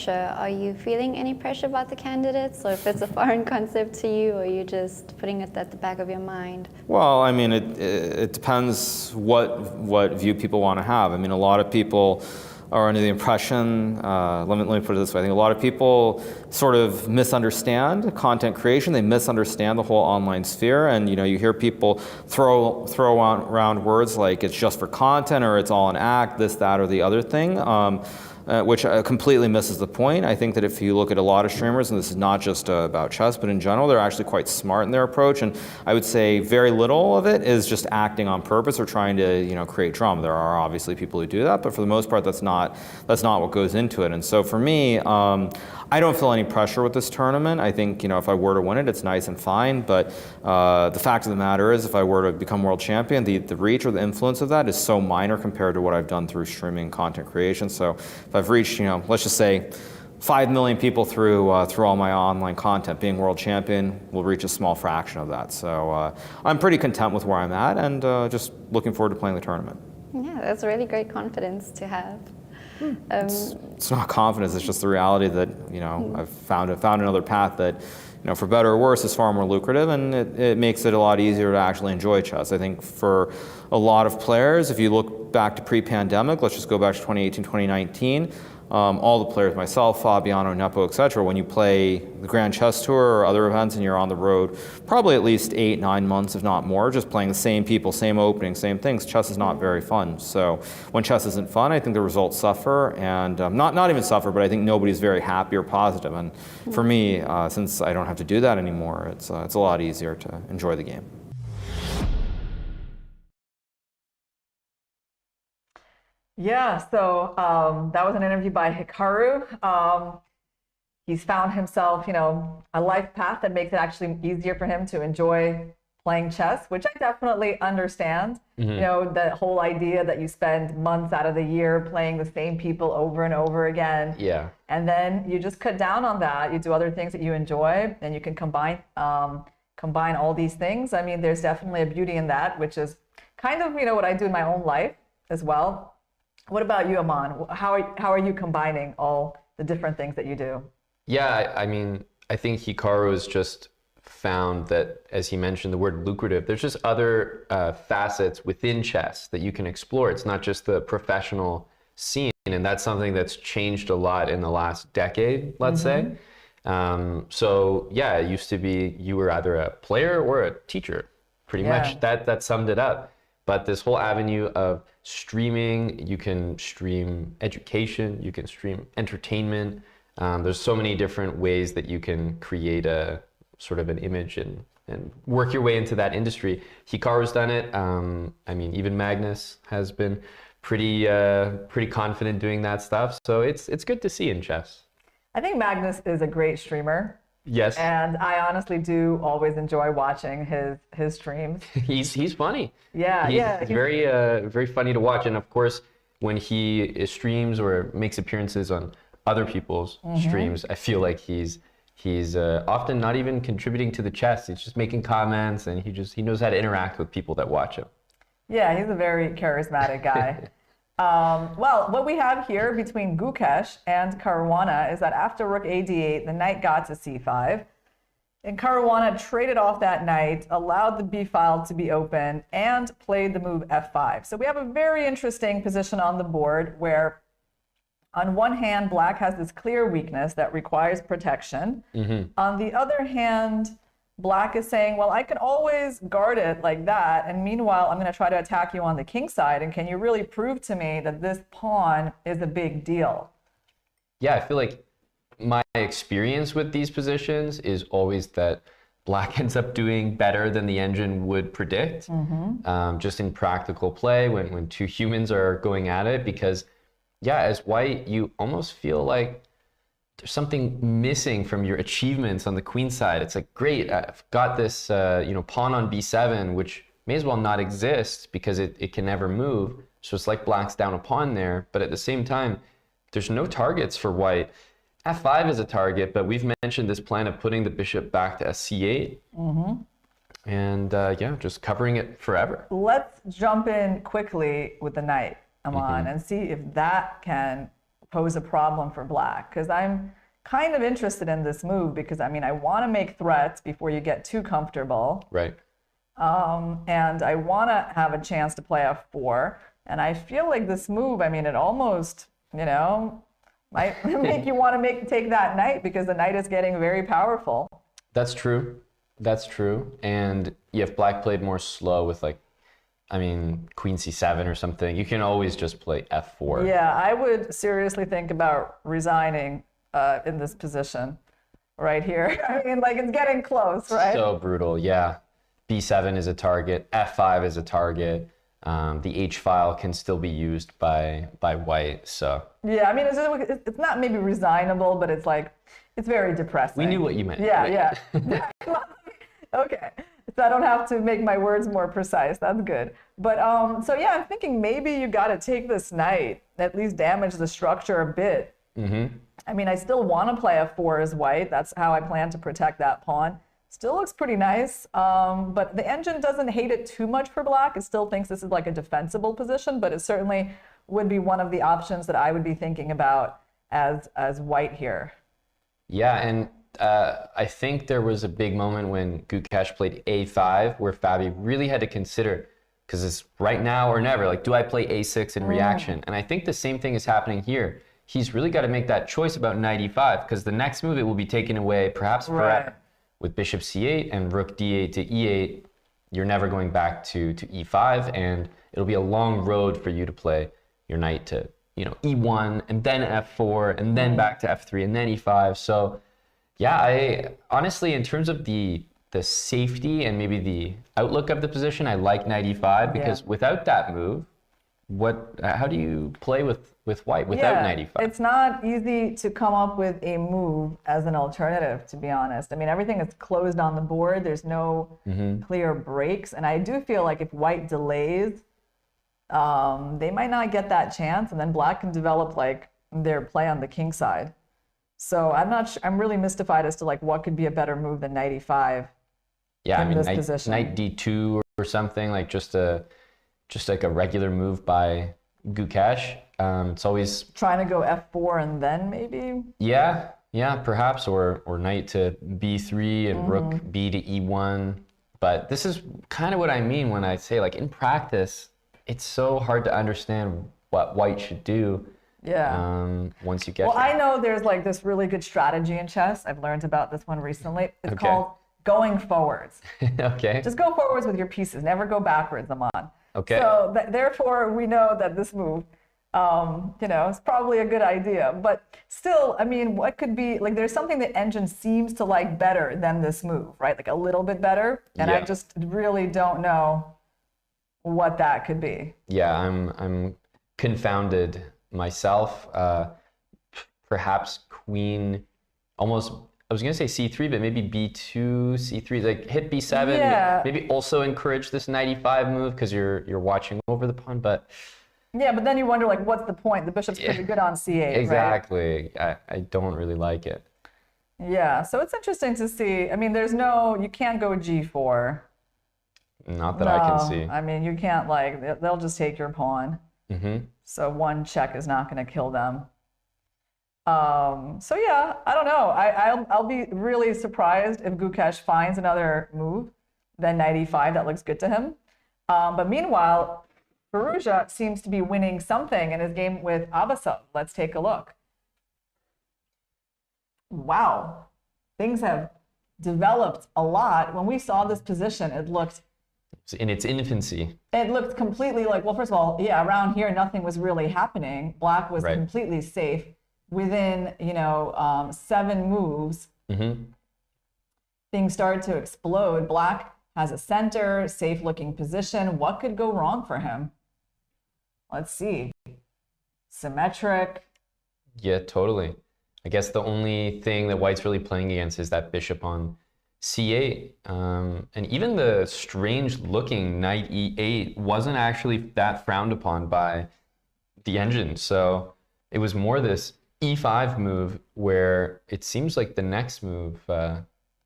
pressure, are you feeling any pressure about the candidates, or if it's a foreign concept to you, or are you just putting it at the back of your mind? Well, I mean, it depends what view people want to have. I mean, a lot of people are under the impression, let me put it this way, I think a lot of people sort of misunderstand content creation, they misunderstand the whole online sphere, and you hear people throw around words like it's just for content, or it's all an act, this, that, or the other thing. Which completely misses the point. I think that if you look at a lot of streamers, and this is not just about chess, but in general, they're actually quite smart in their approach, and I would say very little of it is just acting on purpose or trying to create drama. There are obviously people who do that, but for the most part, that's not what goes into it. And so for me, I don't feel any pressure with this tournament. I think if I were to win it, it's nice and fine, but the fact of the matter is, if I were to become world champion, the reach or the influence of that is so minor compared to what I've done through streaming content creation. So if I've reached, let's just say 5 million people through all my online content, being world champion will reach a small fraction of that. So I'm pretty content with where I'm at, and just looking forward to playing the tournament. Yeah, that's really great confidence to have. It's not confidence, it's just the reality that I've found another path that for better or worse is far more lucrative, and it makes it a lot easier to actually enjoy chess. I think for a lot of players, if you look back to pre-pandemic, let's just go back to 2018, 2019, all the players, myself, Fabiano, Nepo, etc., when you play the Grand Chess Tour or other events and you're on the road probably at least 8-9 months, if not more, just playing the same people, same openings, same things, chess is not very fun. So when chess isn't fun, I think the results suffer, and not even suffer, but I think nobody's very happy or positive. And for me, since I don't have to do that anymore, it's a lot easier to enjoy the game. Yeah, so that was an interview by Hikaru. He's found himself, a life path that makes it actually easier for him to enjoy playing chess, which I definitely understand. The whole idea that you spend months out of the year playing the same people over and over again. Yeah. And then you just cut down on that. You do other things that you enjoy, and you can combine all these things. I mean, there's definitely a beauty in that, which is kind of, what I do in my own life as well. What about you, Aman? How are you combining all the different things that you do? Yeah, I mean, I think Hikaru has just found that, as he mentioned, the word lucrative, there's just other facets within chess that you can explore. It's not just the professional scene, and that's something that's changed a lot in the last decade, let's say. So yeah, it used to be you were either a player or a teacher, pretty much. That summed it up. But this whole avenue of streaming, you can stream education, you can stream entertainment. There's so many different ways that you can create a sort of an image and work your way into that industry. Hikaru's done it. I mean, even Magnus has been pretty confident doing that stuff. So it's good to see in chess. I think Magnus is a great streamer. Yes. And I honestly do always enjoy watching his streams. He's funny. Yeah, he's very funny to watch. And of course, when he streams or makes appearances on other people's streams, I feel like he's often not even contributing to the chess. He's just making comments, and he knows how to interact with people that watch him. Yeah, he's a very charismatic guy. Well, what we have here between Gukesh and Caruana is that after rook a8, the knight got to c5. And Caruana traded off that knight, allowed the b file to be open, and played the move f5. So we have a very interesting position on the board where, on one hand, black has this clear weakness that requires protection. On the other hand, black is saying, well, I can always guard it like that, and meanwhile, I'm going to try to attack you on the king side, and can you really prove to me that this pawn is a big deal? Yeah, I feel like my experience with these positions is always that black ends up doing better than the engine would predict, just in practical play when two humans are going at it, because, yeah, as white, you almost feel like there's something missing from your achievements on the queen side. It's like, great, I've got this pawn on b7, which may as well not exist because it can never move. So it's like black's down a pawn there, but at the same time, there's no targets for white. f5 is a target, but we've mentioned this plan of putting the bishop back to c8. And yeah, just covering it forever. Let's jump in quickly with the knight, Aman, and see if that can pose a problem for black? Because I'm kind of interested in this move because, I mean, I want to make threats before you get too comfortable. Right. And I want to have a chance to play f4. And I feel like this move, I mean, it almost, you know, might make you want to take that knight because the knight is getting very powerful. That's true. That's true. And if black played more slow with like, I mean, queen c7 or something, you can always just play f4. Yeah, I would seriously think about resigning in this position right here. I mean, like, it's getting close, right? So brutal, yeah. b7 is a target, f5 is a target. The h file can still be used by white, so. Yeah, I mean, it's not maybe resignable, but it's like, it's very depressing. We knew what you meant. Yeah, yeah. Okay, so I don't have to make my words more precise. That's good. But so yeah, I'm thinking maybe you got to take this knight, at least damage the structure a bit. Mm-hmm. I mean, I still want to play f4 as white. That's how I plan to protect that pawn. Still looks pretty nice, but the engine doesn't hate it too much for black. It still thinks this is like a defensible position, but it certainly would be one of the options that I would be thinking about as white here. Yeah, and I think there was a big moment when Gukash played a5 where Fabi really had to consider, because it's right now or never, like, do I play a6 in reaction? And I think the same thing is happening here. He's really got to make that choice about knight e5, because the next move it will be taken away perhaps forever. With bishop c8 and rook d8 to e8, you're never going back to e5, and it'll be a long road for you to play your knight to, you know, e1 and then f4 and then back to f3 and then e5. So yeah, I honestly, in terms of the safety and maybe the outlook of the position, I like knight e5 because without that move, how do you play with white without knight e5? It's not easy to come up with a move as an alternative, to be honest. I mean, everything is closed on the board. There's no clear breaks. And I do feel like if white delays, they might not get that chance. And then black can develop like their play on the king side. So I'm really mystified as to like what could be a better move than knight e5. Yeah, I mean, position. Knight d2 or something, like just like a regular move by Gukash. It's always trying to go f4 and then maybe. Yeah, perhaps, or knight to b3 and rook b to e1. But this is kind of what I mean when I say, like, in practice, it's so hard to understand what white should do. Yeah. Once you get. Well, I know there's like this really good strategy in chess. I've learned about this one recently. It's called going forwards. Okay. Just go forwards with your pieces. Never go backwards, Aman. Okay. So therefore, we know that this move, you know, is probably a good idea. But still, I mean, what could be, like, there's something that engine seems to like better than this move, right? Like a little bit better. And I just really don't know what that could be. Yeah, I'm confounded myself. Perhaps queen, almost, I was going to say c3, but maybe b2, c3, like hit b7. Yeah. Maybe also encourage this knight e5 move because you're watching over the pawn, but. Yeah, but then you wonder, like, what's the point? The bishop's pretty good on c8, exactly. right? I don't really like it. Yeah, so it's interesting to see. I mean, you can't go g4. Not that I can see. I mean, you can't, like, they'll just take your pawn. So one check is not going to kill them. So yeah, I don't know. I'll be really surprised if Gukash finds another move than knight e5 that looks good to him. But meanwhile, Firouzja seems to be winning something in his game with Abasov. Let's take a look. Wow, things have developed a lot. When we saw this position, it looked in its infancy. It looked completely like, well, first of all, yeah, around here, nothing was really happening. Black was completely safe. Within, 7 moves, things started to explode. Black has a center, safe-looking position. What could go wrong for him? Let's see. Symmetric. Yeah, totally. I guess the only thing that white's really playing against is that bishop on c8. And even the strange-looking knight e8 wasn't actually that frowned upon by the engine. So it was more this e5 move where it seems like the next move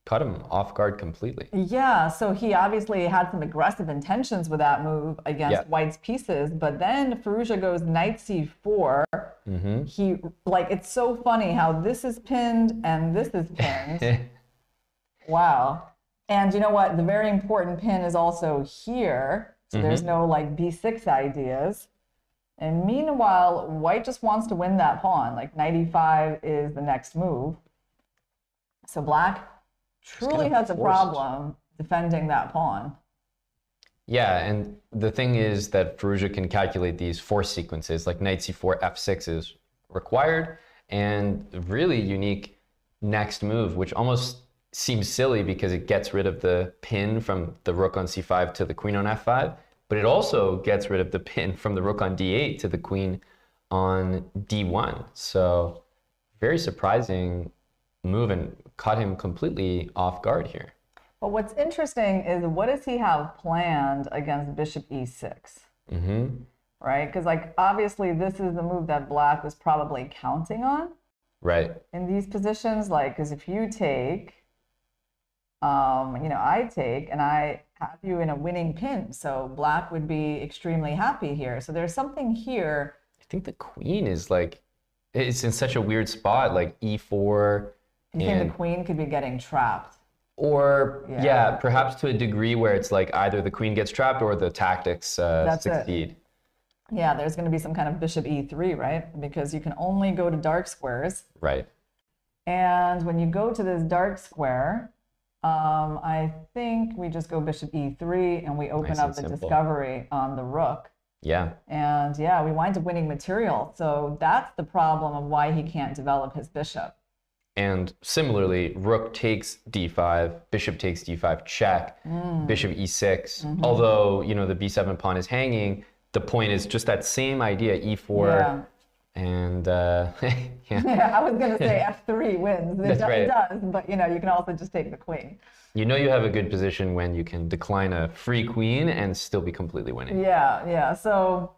caught him off guard completely. Yeah, so he obviously had some aggressive intentions with that move against white's pieces, but then Firouzja goes knight c4. He, like, it's so funny how this is pinned and this is pinned. Wow. And you know what? The very important pin is also here. So there's no like b6 ideas. And meanwhile, white just wants to win that pawn. Like knight e5 is the next move. So black truly has a problem defending that pawn. Yeah, and the thing is that Firouzja can calculate these force sequences, like knight c4, f6 is required, and a really unique next move, which almost seems silly because it gets rid of the pin from the rook on c5 to the queen on f5, but it also gets rid of the pin from the rook on d8 to the queen on d1. So very surprising move and caught him completely off guard here. But what's interesting is what does he have planned against bishop e6? Right? Because like obviously this is the move that black was probably counting on. Right. In these positions, like, because if you take, you know, I take and I have you in a winning pin, so black would be extremely happy here. So there's something here. I think the queen is like, it's in such a weird spot, like e4. You think the queen could be getting trapped? Or, yeah, perhaps to a degree where it's like either the queen gets trapped or the tactics succeed. Yeah, there's going to be some kind of bishop e3, right? Because you can only go to dark squares. Right. And when you go to this dark square, I think we just go bishop e3 and we open up the discovery on the rook. Yeah. And yeah, we wind up winning material. So that's the problem of why he can't develop his bishop. And similarly, rook takes d5, bishop takes d5 check, bishop e6. Although, you know, the b7 pawn is hanging, the point is just that same idea, e4. And yeah, I was going to say f3 wins. It does, but you know, you can also just take the queen. You know you have a good position when you can decline a free queen and still be completely winning. Yeah. So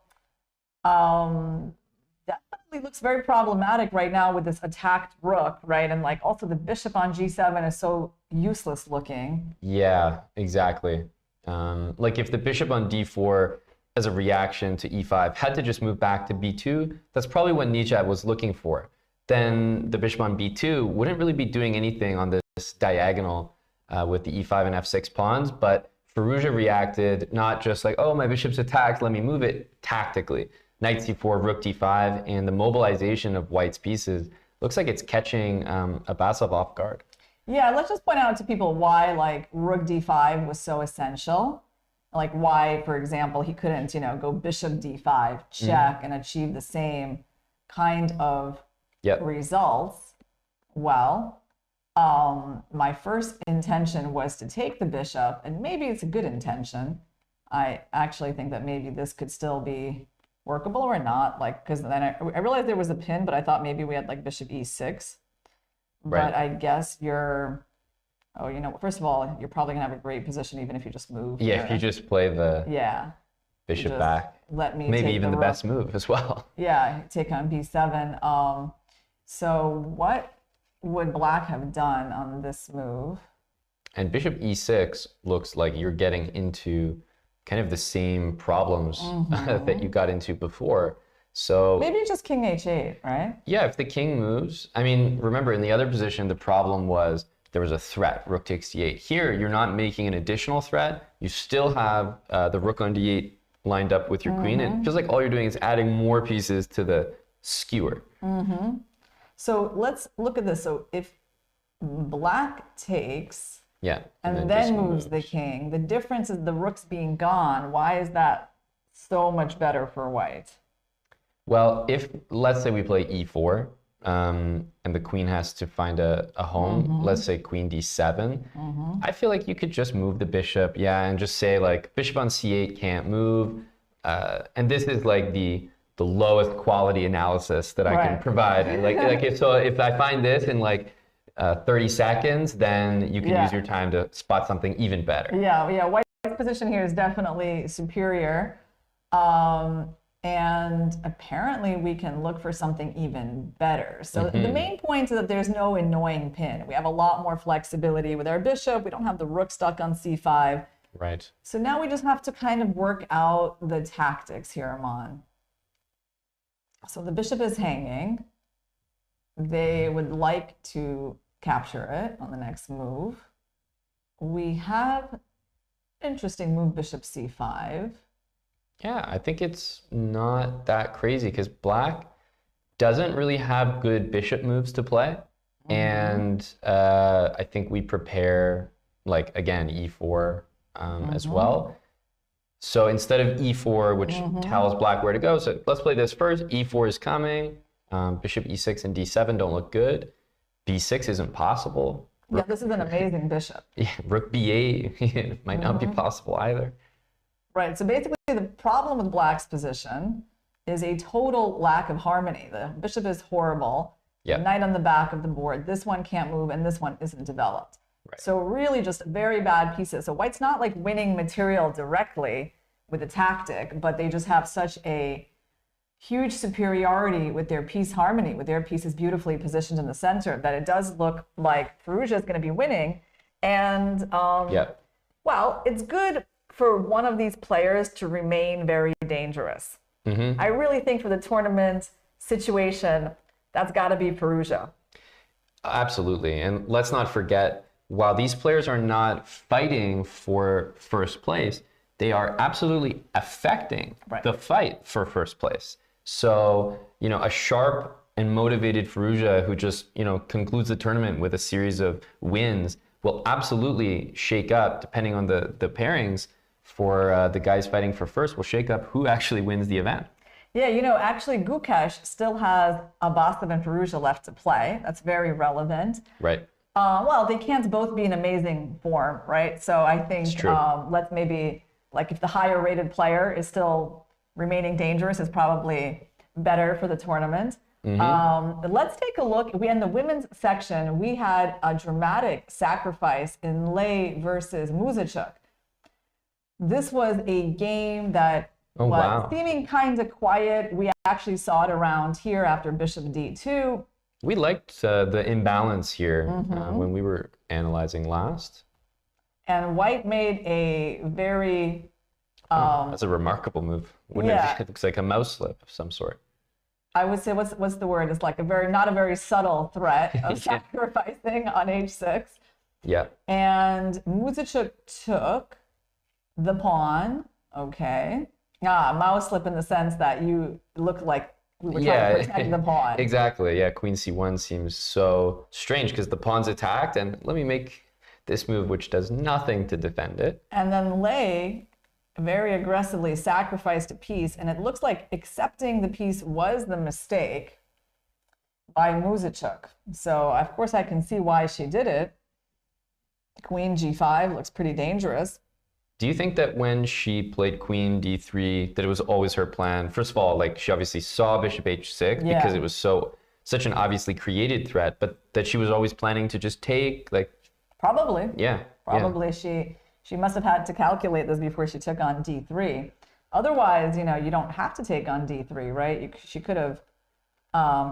definitely looks very problematic right now with this attacked rook, right? And like also the bishop on g7 is so useless looking. Yeah, exactly. Like if the bishop on d4 as a reaction to e5 had to just move back to b2, that's probably what Nietzsche was looking for. Then the bishop on b2 wouldn't really be doing anything on this diagonal with the e5 and f6 pawns, but Firouzja reacted not just like, oh, my bishop's attacked, let me move it tactically. Knight c4, rook d5, and the mobilization of white's pieces looks like it's catching Abbasov off guard. Yeah, let's just point out to people why like rook d5 was so essential. Like why, for example, he couldn't, you know, go bishop d5, check, and achieve the same kind of results. Well, my first intention was to take the bishop, and maybe it's a good intention. I actually think that maybe this could still be workable or not, like, because then I realized there was a pin, but I thought maybe we had like bishop e6. Right. But I guess you're, oh, you know, first of all, you're probably gonna have a great position even if you just move. Yeah, if you just play the bishop back. Let me maybe take even the rook. best move as well. Yeah, take on b7. So what would black have done on this move? And bishop e6 looks like you're getting into kind of the same problems that you got into before. So maybe just king h8, right? Yeah, if the king moves. I mean, remember in the other position, the problem was there was a threat, rook takes d8. Here, you're not making an additional threat. You still have the rook on d8 lined up with your queen. And it feels like all you're doing is adding more pieces to the skewer. So let's look at this. So if black takes, and then moves the king, the difference is the rook's being gone. Why is that so much better for white? Well, if let's say we play e4 and the queen has to find a home, let's say queen d7, I feel like you could just move the bishop, and just say like bishop on c8 can't move. And this is like the lowest quality analysis that I can provide. Like if I find this in like 30 seconds, then you can use your time to spot something even better. Yeah, white's position here is definitely superior. And apparently we can look for something even better. So the main point is that there's no annoying pin. We have a lot more flexibility with our bishop. We don't have the rook stuck on c5. Right. So now we just have to kind of work out the tactics here, Aman. So the bishop is hanging. They would like to capture it on the next move. We have interesting move, bishop c5. Yeah, I think it's not that crazy because black doesn't really have good bishop moves to play. And I think we prepare, like, again, e4 as well. So instead of e4, which tells black where to go, so let's play this first. e4 is coming. Bishop e6 and d7 don't look good. b6 isn't possible. Yeah, this is an amazing bishop. Yeah, rook b8 might not be possible either. Right, so basically the problem with black's position is a total lack of harmony. The bishop is horrible. Yep. Knight on the back of the board. This one can't move and this one isn't developed. Right. So really just very bad pieces. So white's not like winning material directly with a tactic, but they just have such a huge superiority with their piece harmony, with their pieces beautifully positioned in the center, that it does look like Firouzja is going to be winning. And well, it's good for one of these players to remain very dangerous. I really think for the tournament situation, that's got to be Firouzja. Absolutely. And let's not forget, while these players are not fighting for first place, they are absolutely affecting the fight for first place. So, you know, a sharp and motivated Firouzja who just, you know, concludes the tournament with a series of wins will absolutely shake up, depending on the pairings for the guys fighting for first, will shake up who actually wins the event. Yeah, you know, actually Gukesh still has Abbasov and Firouzja left to play. That's very relevant. Right. Well, they can't both be in amazing form, right? So I think let's maybe, like, if the higher rated player is still remaining dangerous, is probably better for the tournament. Let's take a look. In the women's section, we had a dramatic sacrifice in Lei versus Muzachuk. This was a game that was seeming kind of quiet. We actually saw it around here after bishop d2. We liked the imbalance here when we were analyzing last. And white made a very... that's a remarkable move. Wouldn't it? It looks like a mouse slip of some sort. I would say, what's the word? It's like not a very subtle threat of sacrificing on h6. Yeah. And Muzachuk took the pawn. Okay. Mouse slip in the sense that you looked like we were trying to protect the pawn. Exactly. Yeah. Queen c1 seems so strange because the pawn's attacked, and let me make this move, which does nothing to defend it. And then Lei very aggressively sacrificed a piece, and it looks like accepting the piece was the mistake by Muzachuk. So of course I can see why she did it. Queen g5 looks pretty dangerous. Do you think that when she played queen d3, that it was always her plan? First of all, like, she obviously saw bishop h6 because it was such an obviously created threat, but that she was always planning to just take, like... Probably. Yeah. Probably she must have had to calculate this before she took on d3. Otherwise, you know, you don't have to take on d3, right? She could have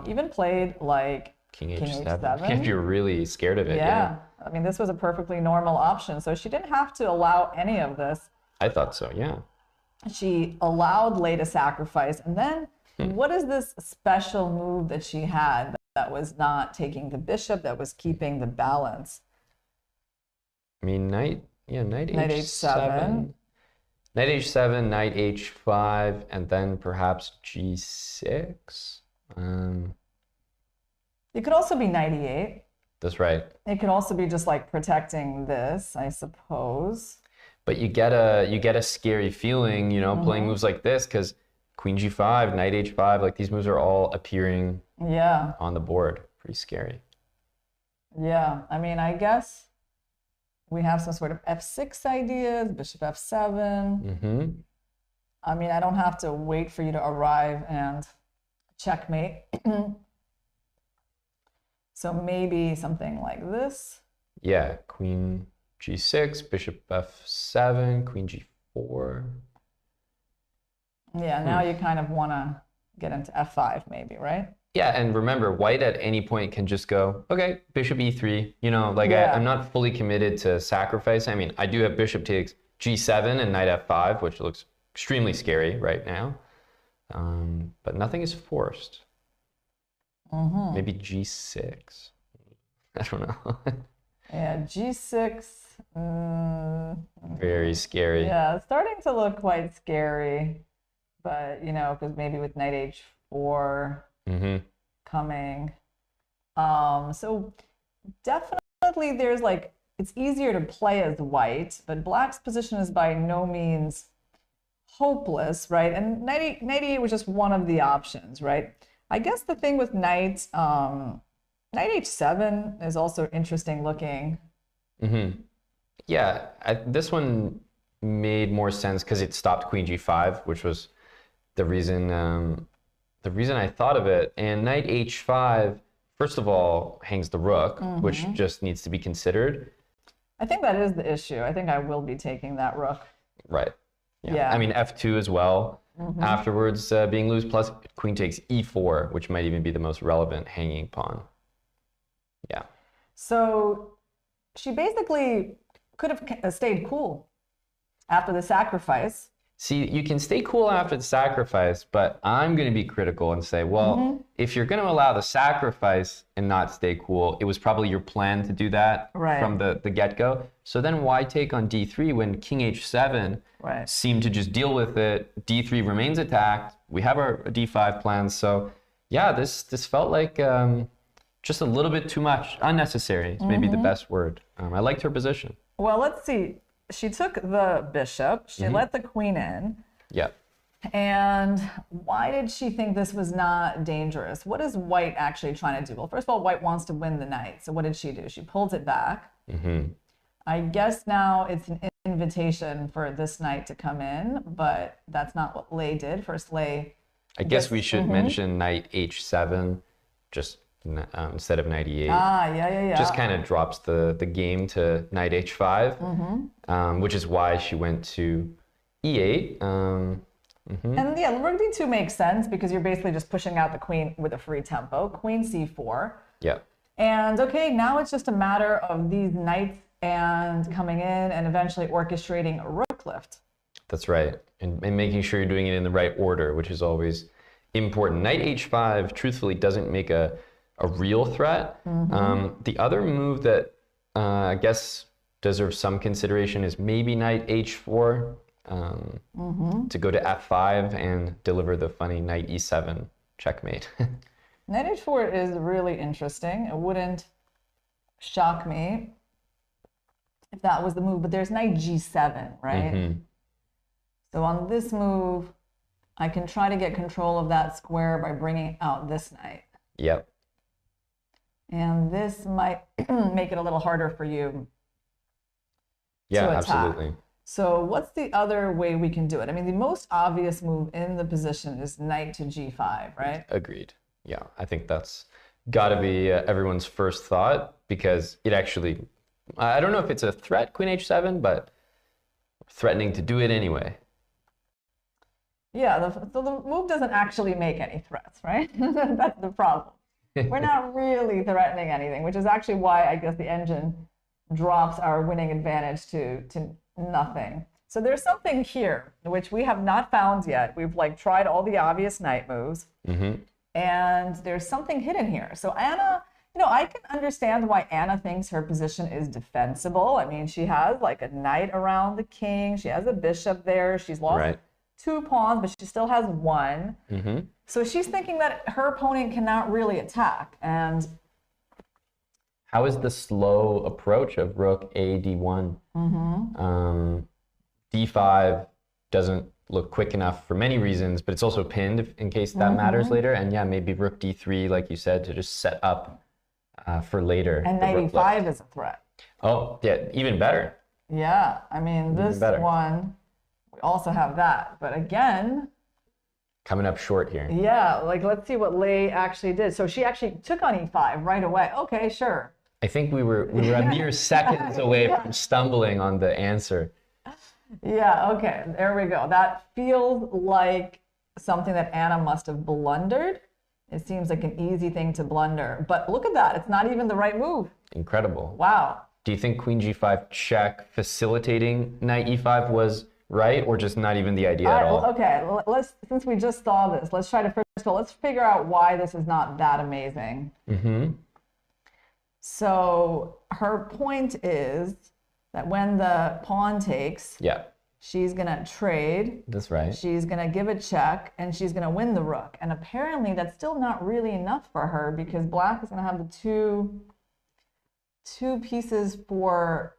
even played like King h7. If you're really scared of it. Yeah. I mean, this was a perfectly normal option. So she didn't have to allow any of this. I thought so, yeah. She allowed Lei to sacrifice. And then what is this special move that she had that was not taking the bishop, that was keeping the balance? I mean, knight h7. Knight h7, knight h5, and then perhaps g6. It could also be knight e8. That's right. It could also be just like protecting this, I suppose. But you get a scary feeling, you know, playing moves like this, because queen g5, knight h5, like, these moves are all appearing on the board. Pretty scary. Yeah, I mean, I guess we have some sort of f6 ideas, bishop f7. I mean, I don't have to wait for you to arrive and checkmate. So maybe something like this. Yeah, queen g6, bishop f7, queen g4. Yeah, now you kind of want to get into f5 maybe, right? Yeah, and remember, white at any point can just go, okay, bishop e3. You know, like Yeah. I'm not fully committed to sacrifice. I mean, I do have bishop takes g7 and knight f5, which looks extremely scary right now. But nothing is forced. Maybe g6. I don't know. Yeah, g6. Very scary. Yeah, it's starting to look quite scary. But, you know, because maybe with knight h4 coming. So definitely there's like, it's easier to play as white, but black's position is by no means hopeless, right? And knight e8 was just one of the options, right? I guess the thing with knight h7 is also interesting looking. Yeah, this one made more sense because it stopped queen g5, which was the reason I thought of it. And knight h5, first of all, hangs the rook, which just needs to be considered. I think that is the issue. I think I will be taking that rook. Right. Yeah. I mean, f2 as well. Afterwards, being loose, plus queen takes e4, which might even be the most relevant hanging pawn. Yeah. So she basically could have stayed cool after the sacrifice. See, you can stay cool after the sacrifice, but I'm going to be critical and say, well, if you're going to allow the sacrifice and not stay cool, it was probably your plan to do that from the get-go. So then why take on d3 when king h7 seemed to just deal with it? d3 remains attacked. We have our d5 plans. So yeah, this felt like just a little bit too much. Unnecessary is maybe the best word. I liked her position. Well, let's see. She took the bishop. She let the queen in. Yeah. And why did she think this was not dangerous? What is white actually trying to do? Well, first of all, white wants to win the knight. So what did she do? She pulled it back. I guess now it's an invitation for this knight to come in, but that's not what Lei did. First, Lei... I guess we should mention knight h7, just instead of knight e8. Yeah. Just kind of drops the game to knight h5, which is why she went to e8. And yeah, rook d2 makes sense because you're basically just pushing out the queen with a free tempo. Queen c4. Yeah. And okay, now it's just a matter of these knights and coming in and eventually orchestrating a rook lift. That's right. And making sure you're doing it in the right order, which is always important. Knight h5, truthfully, doesn't make a real threat. The other move that I guess deserves some consideration is maybe knight h4 to go to f5 and deliver the funny knight e7 checkmate. Knight h4 is really interesting. It wouldn't shock me if that was the move, but there's knight g7, right? So on this move, I can try to get control of that square by bringing out this knight. Yep. And this might make it a little harder for you Yeah, to attack. absolutely. So what's the other way we can do it? I mean, the most obvious move in the position is knight to g5, right? Agreed. Yeah, I think that's got to be everyone's first thought because it actually, I don't know if it's a threat, queen h7, but threatening to do it anyway. Yeah, so the move doesn't actually make any threats, right? That's the problem. We're not really threatening anything, which is actually why I guess the engine drops our winning advantage to nothing. So there's something here which we have not found yet. We've like tried all the obvious knight moves, and there's something hidden here. So Anna, you know, I can understand why Anna thinks her position is defensible. I mean, she has like a knight around the king. She has a bishop there. She's lost 2 pawns, but she still has 1. So she's thinking that her opponent cannot really attack. And how is the slow approach of rook a d1? D5 doesn't look quick enough for many reasons, but it's also pinned in case that matters later. And yeah, maybe rook d3, like you said, to just set up for later. And knight e5 is a threat. Oh, yeah, even better. Yeah, I mean, this one, we also have that. But again, coming up short here. Yeah, like let's see what Lei actually did. So she actually took on e5 right away. Okay, sure. I think we were a mere seconds away from stumbling on the answer. Yeah, okay, there we go. That feels like something that Anna must have blundered. It seems like an easy thing to blunder. But look at that. It's not even the right move. Incredible. Wow. Do you think queen g5 check facilitating knight e5 was right, or just not even the idea at all? Okay, since we just saw this, let's try to first of all, let's figure out why this is not that amazing. So her point is that when the pawn takes, she's gonna trade. That's right. She's gonna give a check, and she's gonna win the rook. And apparently that's still not really enough for her, because black is gonna have the two pieces for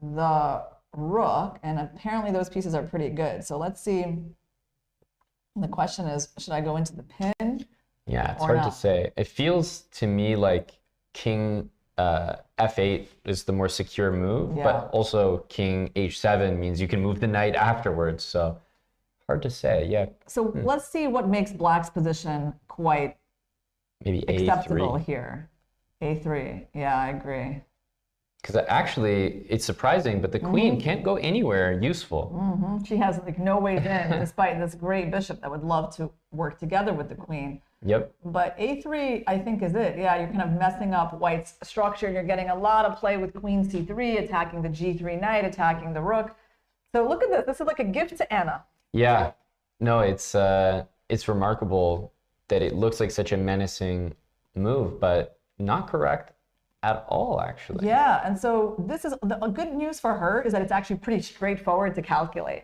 the rook, and apparently those pieces are pretty good. So let's see. The question is, should I go into the pin? Yeah, it's hard to say. It feels to me like king f8 is the more secure move, but also king h7 means you can move the knight afterwards. So hard to say. Yeah. So let's see what makes black's position quite maybe acceptable a3 here. A3. Yeah, I agree. Because actually, it's surprising, but the queen can't go anywhere useful. She has like no ways in, despite this great bishop that would love to work together with the queen. Yep. But A3, I think, is it. Yeah, you're kind of messing up white's structure. You're getting a lot of play with queen C3, attacking the G3 knight, attacking the rook. So look at this. This is like a gift to Anna. Yeah. No, it's remarkable that it looks like such a menacing move, but not correct at all, actually. Yeah, and so this is the good news for her is that it's actually pretty straightforward to calculate.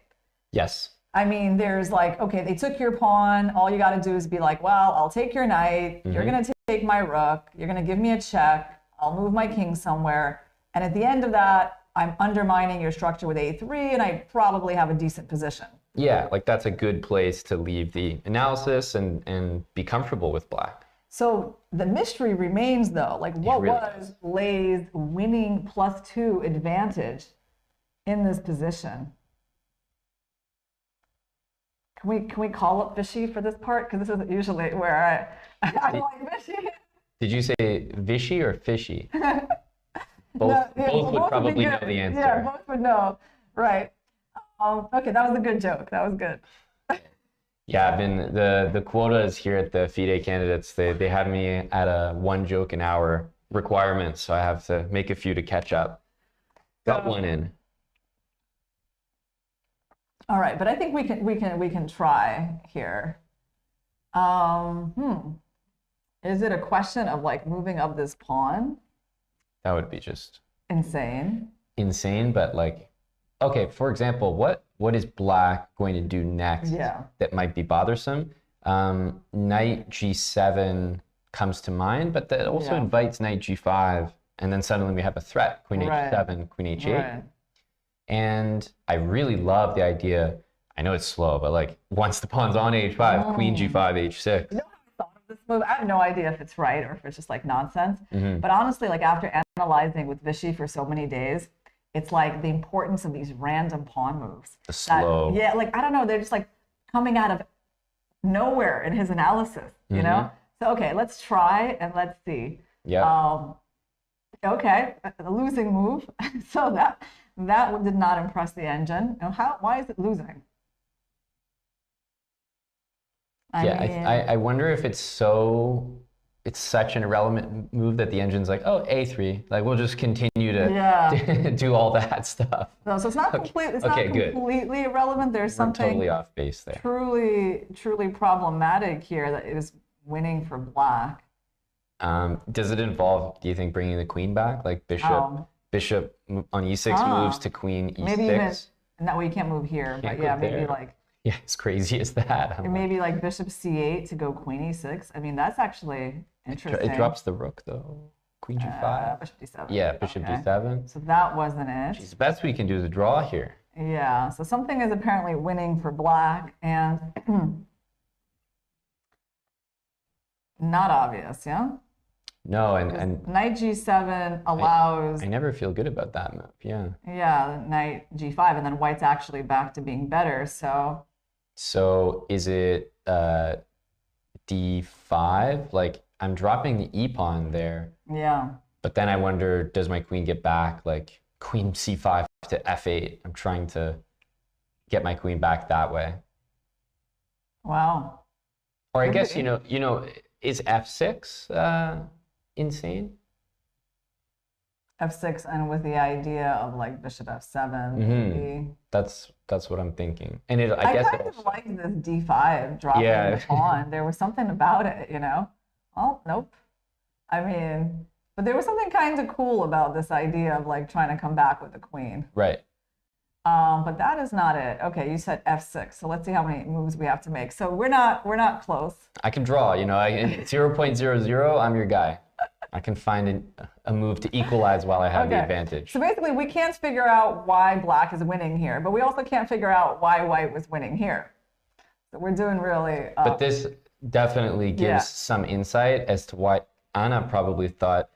Yes. I mean, there's like, okay, they took your pawn. All you got to do is be like, well, I'll take your knight. You're going to take my rook. You're going to give me a check. I'll move my king somewhere. And at the end of that, I'm undermining your structure with A3, and I probably have a decent position. Yeah, like that's a good place to leave the analysis and be comfortable with black. So the mystery remains, though, like what was Lei's winning +2 advantage in this position? Can we call up Vichy for this part? Because this is usually where I like Vichy. Did you say Vichy or Fishy? Both would probably know the answer. Yeah, both would know. Right. Okay, that was a good joke. That was good. Yeah, I've been the quotas here at the FIDE candidates. They have me at a 1 joke an hour requirement, so I have to make a few to catch up. Got one in. All right, but I think we can try here. Is it a question of like moving up this pawn? That would be just insane. Insane, but like, okay, for example, what is black going to do next that might be bothersome? Knight g7 comes to mind, but that also invites knight g5, and then suddenly we have a threat, queen h7, queen h8. Right. And I really love the idea, I know it's slow, but like once the pawn's on h5, queen g5, h6. You know how I thought of this move? I have no idea if it's right or if it's just like nonsense. But honestly, like after analyzing with Vichy for so many days, it's like the importance of these random pawn moves. The slow. Yeah, like I don't know, they're just like coming out of nowhere in his analysis, you know? So okay, let's try and let's see. Yeah. Okay, a losing move. So that did not impress the engine. Now, why is it losing? I wonder if it's such an irrelevant move that the engine's like, oh, A3, like we'll just continue to do all that stuff. No, so it's not completely irrelevant. There's something totally off base there. Truly problematic here that is winning for black. Does it involve, do you think, bringing the queen back, like bishop on e6 moves to queen e6? Maybe even, and that way you can't move here, but yeah, maybe like. Yeah, as crazy as that. Maybe like bishop c8 to go queen e6. I mean, that's actually interesting. It drops the rook though. Queen g5. Bishop d7. Yeah, bishop d7. So that wasn't it. Jeez, the best we can do is a draw here. Yeah, so something is apparently winning for black, and not obvious, yeah? No, and knight g7 allows... I never feel good about that move, yeah. Yeah, knight g5, and then white's actually back to being better, so... So is it d5? Like, I'm dropping the e-pawn there. Yeah. But then I wonder, does my queen get back? Like, queen c5 to f8. I'm trying to get my queen back that way. Wow. Or I Could guess, be. is f6 insane? F6, and with the idea of like bishop F7, Mm-hmm. maybe. That's what I'm thinking. And I I guess kind it of also, liked this D5 dropping Yeah. the pawn. There was something about it, you know? Oh, nope. I mean, but there was something kind of cool about this idea of like trying to come back with the queen. right. But that is not it. Okay, you said F6. So let's see how many moves we have to make. So we're not close. I can draw, in 0.00, I'm your guy. I can find a move to equalize while I have the advantage. So basically, we can't figure out why black is winning here, but we also can't figure out why white was winning here. So we're doing really. But this definitely gives Yeah. some insight as to why Anna probably thought,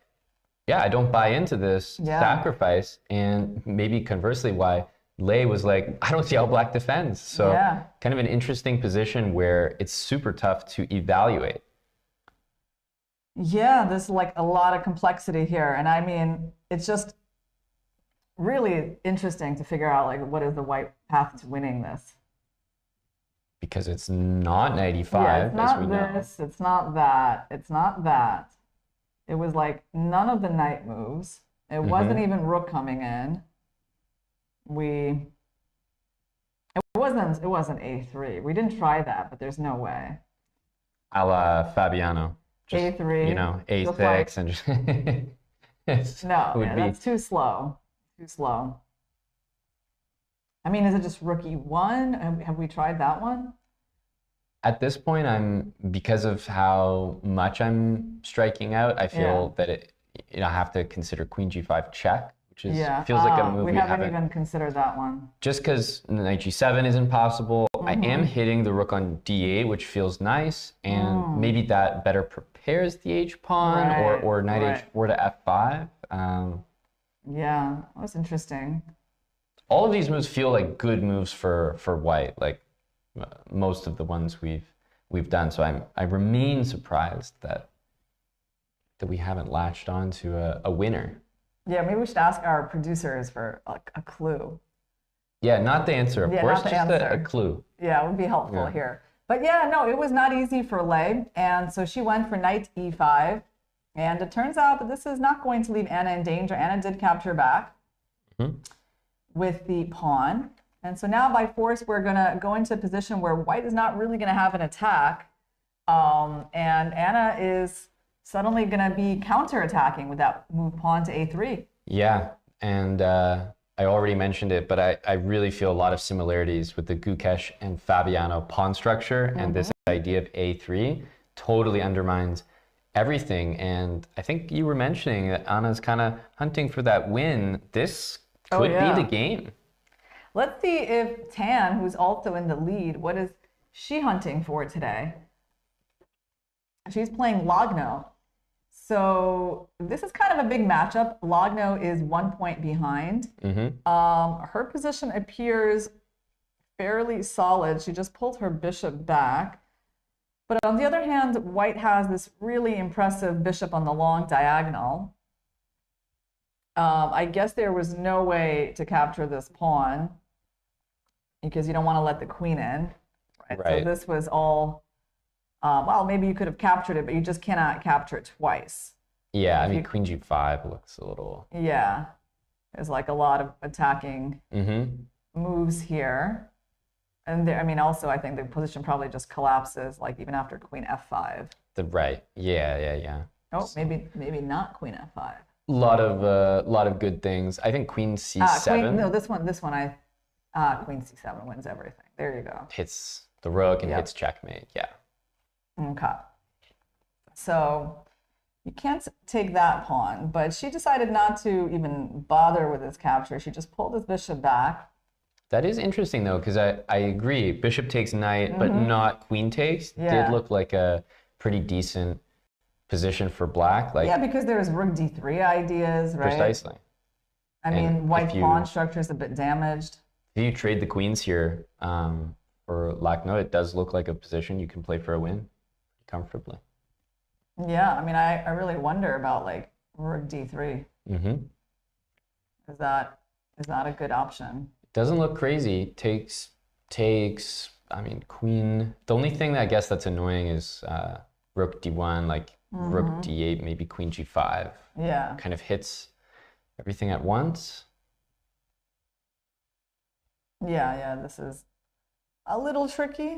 yeah, I don't buy into this Yeah. sacrifice. And maybe conversely, why Lei was like, I don't see how black defends. So Yeah. kind of an interesting position where it's super tough to evaluate. Yeah, there's like a lot of complexity here. And I mean, it's just really interesting to figure out like what is the white path to winning this. Because it's not 95, Yeah, it's as not we know. this, it's not that, it's not that. It was like none of the knight moves. It wasn't even rook coming in. It wasn't A3. We didn't try that, but there's no way. A la Fabiano. Just, A3. A6 like- and just No, would yeah, be that's too slow. Too slow. I mean, is it just rook E1? Have we tried that one? at this point, because of how much I'm striking out, I feel that I have to consider Queen G5 check, which is feels like a move we haven't even considered that one. Just because Knight G7 isn't possible, I am hitting the rook on D8, which feels nice, and maybe that better prepares the H pawn, or Knight H4 to F5. Yeah, that was interesting. All of these moves feel like good moves for white, like most of the ones we've done. So I remain surprised that we haven't latched on to a winner. Yeah, maybe we should ask our producers for a clue. Yeah, not the answer, of course, not the just answer. a clue. Yeah, it would be helpful here. But yeah, no, it was not easy for Lei. And so she went for Knight E5. And it turns out that this is not going to leave Anna in danger. Anna did capture back with the pawn. And so now by force, we're going to go into a position where white is not really going to have an attack. And Anna is suddenly going to be counterattacking with that move pawn to A3. Yeah, and I already mentioned it, but I really feel a lot of similarities with the Gukesh and Fabiano pawn structure, and this idea of A3 totally undermines everything. And I think you were mentioning that Anna's kind of hunting for that win. This could be the game. Let's see if Tan, who's also in the lead, what is she hunting for today? She's playing Logno. So this is kind of a big matchup. Logno is 1 point behind. Her position appears fairly solid. She just pulled her bishop back. But on the other hand, white has this really impressive bishop on the long diagonal. I guess there was no way to capture this pawn because you don't want to let the queen in. Right. So this was all, well, maybe you could have captured it, but you just cannot capture it twice. Yeah, I mean, Queen G5 looks a little... Yeah, there's like a lot of attacking moves here. And there, I mean, also, I think the position probably just collapses, like even after Queen F5. Yeah. Oh, maybe not Queen F5. Lot of good things. I think Queen C7. This one, Queen C7 wins everything. There you go. Hits the rook and hits checkmate. Yeah. Okay. So you can't take that pawn, but she decided not to even bother with this capture. She just pulled this bishop back. That is interesting though, because I agree. Bishop takes knight, but not queen takes. Yeah. Did look like a pretty decent position for black. Like, yeah, because there's rook d3 ideas, right? Precisely. I mean, white pawn structure is a bit damaged. If you trade the queens here for Lagno, it does look like a position you can play for a win comfortably. Yeah, I mean, I really wonder about like rook d3. Is that a good option? Doesn't look crazy. Takes. I mean, queen. The only thing that I guess that's annoying is rook d1, like rook d8, maybe queen g5. Yeah. Kind of hits everything at once. Yeah, this is a little tricky.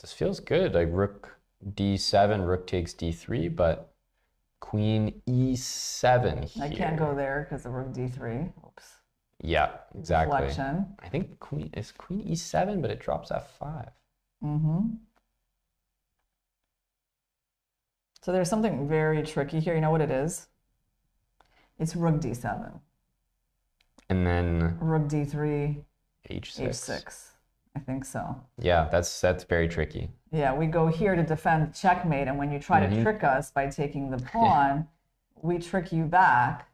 This feels good, like rook d7, rook takes d3, but queen e7 here. I can't go there because of rook d3. Oops. Yeah, exactly. Reflection. I think queen e7, but it drops f5. So there's something very tricky here. You know what it is? It's rook d7. And then rook d3, h6. h6. I think so. Yeah, that's very tricky. Yeah, we go here to defend checkmate, and when you try to trick us by taking the pawn, we trick you back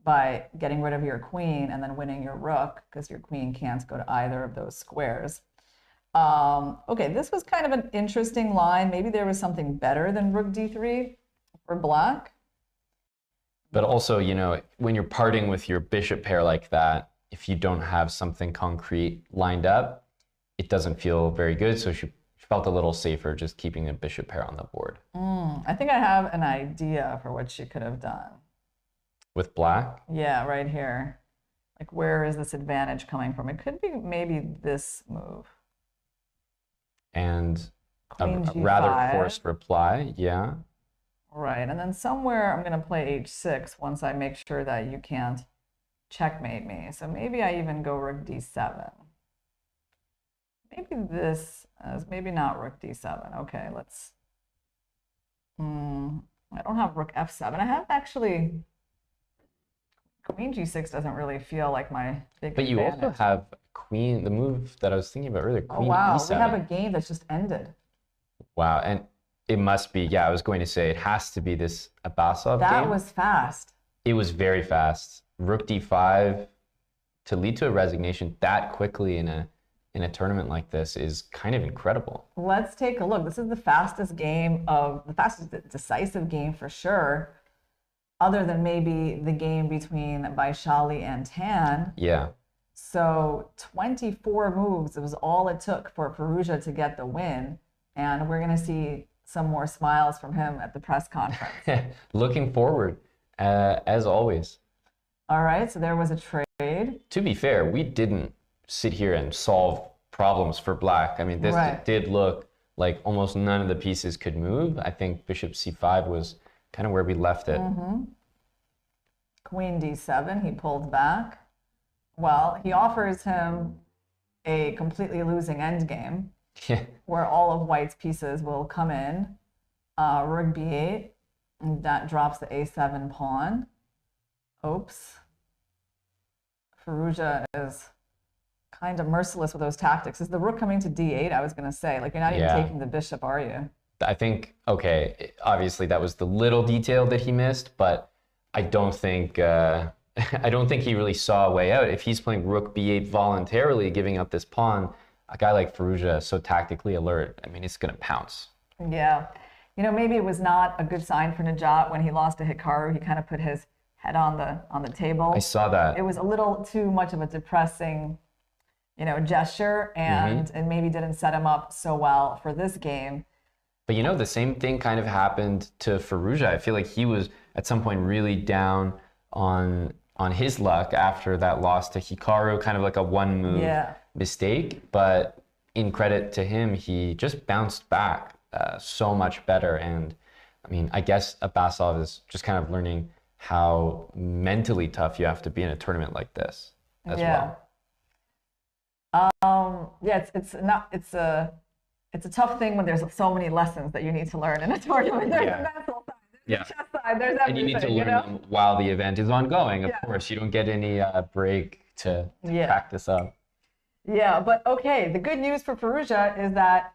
by getting rid of your queen and then winning your rook, because your queen can't go to either of those squares. Okay, this was kind of an interesting line. Maybe there was something better than rook d3 for black. But also, you know, when you're parting with your bishop pair like that, if you don't have something concrete lined up, it doesn't feel very good. So she felt a little safer just keeping a bishop pair on the board. I think I have an idea for what she could have done. With black? Yeah, right here. Like, where is this advantage coming from? It could be maybe this move. And Queen a G5. rather forced reply, yeah. Right, and then somewhere I'm going to play h6 once I make sure that you can't checkmate me. So maybe I even go rook d7. Maybe this is maybe not rook d7. Okay, let's... I don't have rook f7. I have actually... Queen g6 doesn't really feel like my big But you advantage. also have queen, the move that I was thinking about earlier, queen Oh, wow. e7. We have a game that's just ended. Wow, and it must be, yeah, I was going to say, it has to be this Abbasov That game. was fast. It was very fast. Rook d5 to lead to a resignation that quickly in a tournament like this is kind of incredible. Let's take a look. This is the fastest decisive game for sure, other than maybe the game between Vaishali and Tan. Yeah. So 24 moves was all it took for Firouzja to get the win. And we're going to see some more smiles from him at the press conference. Looking forward, as always. All right, so there was a trade. To be fair, we didn't sit here and solve problems for black. I mean, this did look like almost none of the pieces could move. I think bishop c5 was kind of where we left it. Queen d7, he pulled back. Well, he offers him a completely losing endgame where all of white's pieces will come in. Rook b8, that drops the a7 pawn. Oops. Firouzja is kind of merciless with those tactics. Is the rook coming to d8? I was going to say, like, you're not even taking the bishop, are you? I think, okay, obviously that was the little detail that he missed, but I don't think he really saw a way out. If he's playing rook b8 voluntarily, giving up this pawn, a guy like Firouzja is so tactically alert. I mean, it's going to pounce. Yeah. You know, maybe it was not a good sign for Najat when he lost to Hikaru. He kind of put his head on the table. I saw that. It was a little too much of a depressing, you know, gesture, and it maybe didn't set him up so well for this game. But you know, the same thing kind of happened to Firouzja. I feel like he was at some point really down on his luck after that loss to Hikaru, kind of like a one-move mistake. But in credit to him, he just bounced back so much better. And I mean, I guess Abbasov is just kind of learning how mentally tough you have to be in a tournament like this as well. Yeah, it's a tough thing when there's so many lessons that you need to learn in a tournament. There's a mental side, there's a chess side, there's everything. And you need to learn them while the event is ongoing, of course. You don't get any break to practice up. Yeah, but okay, the good news for Firouzja is that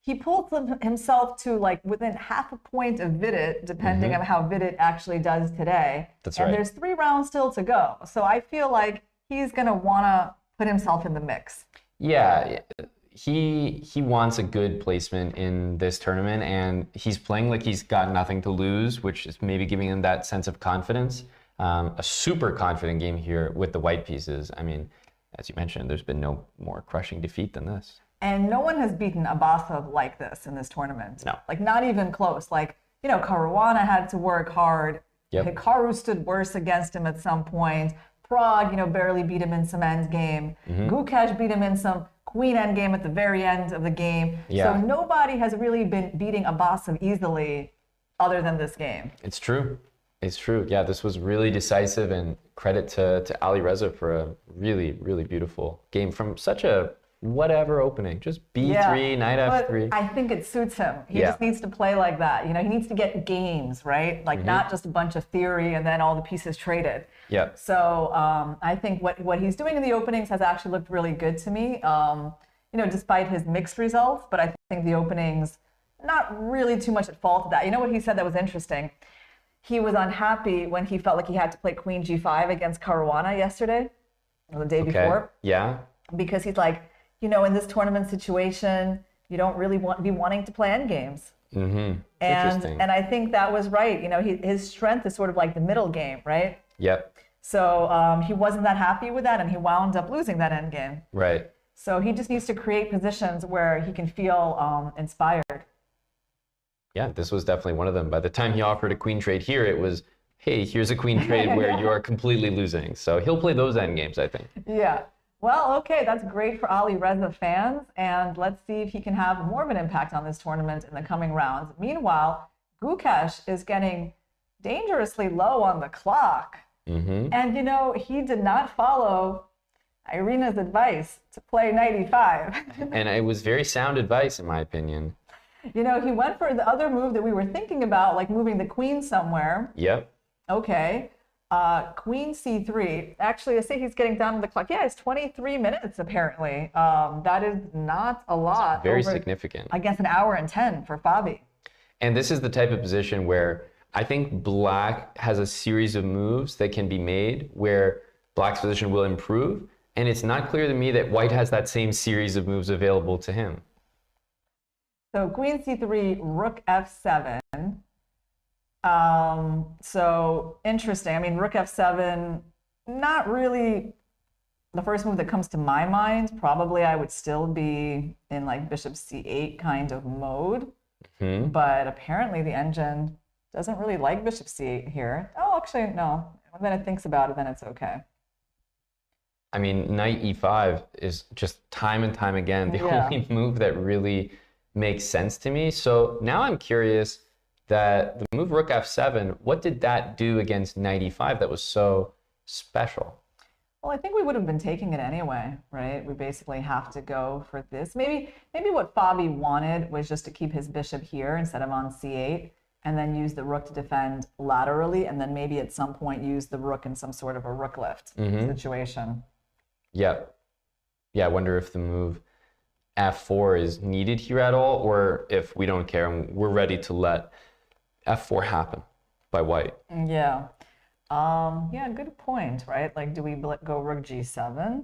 he pulled himself to like within half a point of Vidit, depending on how Vidit actually does today. That's and right. There's 3 rounds still to go. So I feel like he's going to want to put himself in the mix. Yeah, he wants a good placement in this tournament, and he's playing like he's got nothing to lose, which is maybe giving him that sense of confidence. A super confident game here with the white pieces. I mean, as you mentioned, there's been no more crushing defeat than this. And no one has beaten Abasov like this in this tournament. No. Like, not even close. Like, you know, Caruana had to work hard. Yep. Hikaru stood worse against him at some point. Prague, you know, barely beat him in some end game. Gukash beat him in some queen end game at the very end of the game. Yeah. So nobody has really been beating Abasov easily other than this game. It's true. It's true. Yeah, this was really decisive, and credit to Ali Reza for a really, really beautiful game from such a whatever opening. Just B3, knight F3. But I think it suits him. He just needs to play like that. You know, he needs to get games, right? Like not just a bunch of theory and then all the pieces traded. Yeah. So I think what he's doing in the openings has actually looked really good to me. You know, despite his mixed results, but I think the openings, not really too much at fault of that. You know what he said that was interesting? He was unhappy when he felt like he had to play Queen G5 against Caruana yesterday, or the day before. Yeah. Because he's like, you know, in this tournament situation, you don't really be wanting to play endgames. Interesting. And I think that was right. You know, his strength is sort of like the middle game, right? Yep. So he wasn't that happy with that, and he wound up losing that endgame. Right. So he just needs to create positions where he can feel inspired. Yeah, this was definitely one of them. By the time he offered a queen trade here, it was, hey, here's a queen trade where you are completely losing. So he'll play those endgames, I think. Yeah. Well, okay, that's great for Ali Reza fans, and let's see if he can have more of an impact on this tournament in the coming rounds. Meanwhile, Gukash is getting dangerously low on the clock. And, you know, he did not follow Irina's advice to play knight e5. And it was very sound advice, in my opinion. You know, he went for the other move that we were thinking about, like moving the queen somewhere. Yep. Okay. Queen c3. Actually, I see he's getting down to the clock. Yeah, it's 23 minutes, apparently. That is not a lot. Very significant. I guess an hour and 10 for Fabi. And this is the type of position where I think Black has a series of moves that can be made where Black's position will improve. And it's not clear to me that White has that same series of moves available to him. So Queen c3, Rook f7. So interesting. I mean, Rook f7, not really the first move that comes to my mind. Probably I would still be in like Bishop c8 kind of mode. But apparently the engine doesn't really like Bishop c8 here. Oh, actually, no. When it thinks about it, then it's okay. I mean, knight e5 is just time and time again the only move that really makes sense to me. So now I'm curious that the move Rook f7, what did that do against knight e5 that was so special? Well, I think we would have been taking it anyway, right? We basically have to go for this. Maybe what Fabi wanted was just to keep his bishop here instead of on c8, and then use the rook to defend laterally, and then maybe at some point use the rook in some sort of a rook lift situation. Yeah. Yeah, I wonder if the move f4 is needed here at all, or if we don't care and we're ready to let f4 happen by White. Yeah. Yeah, good point, right? Like, do we go rook g7?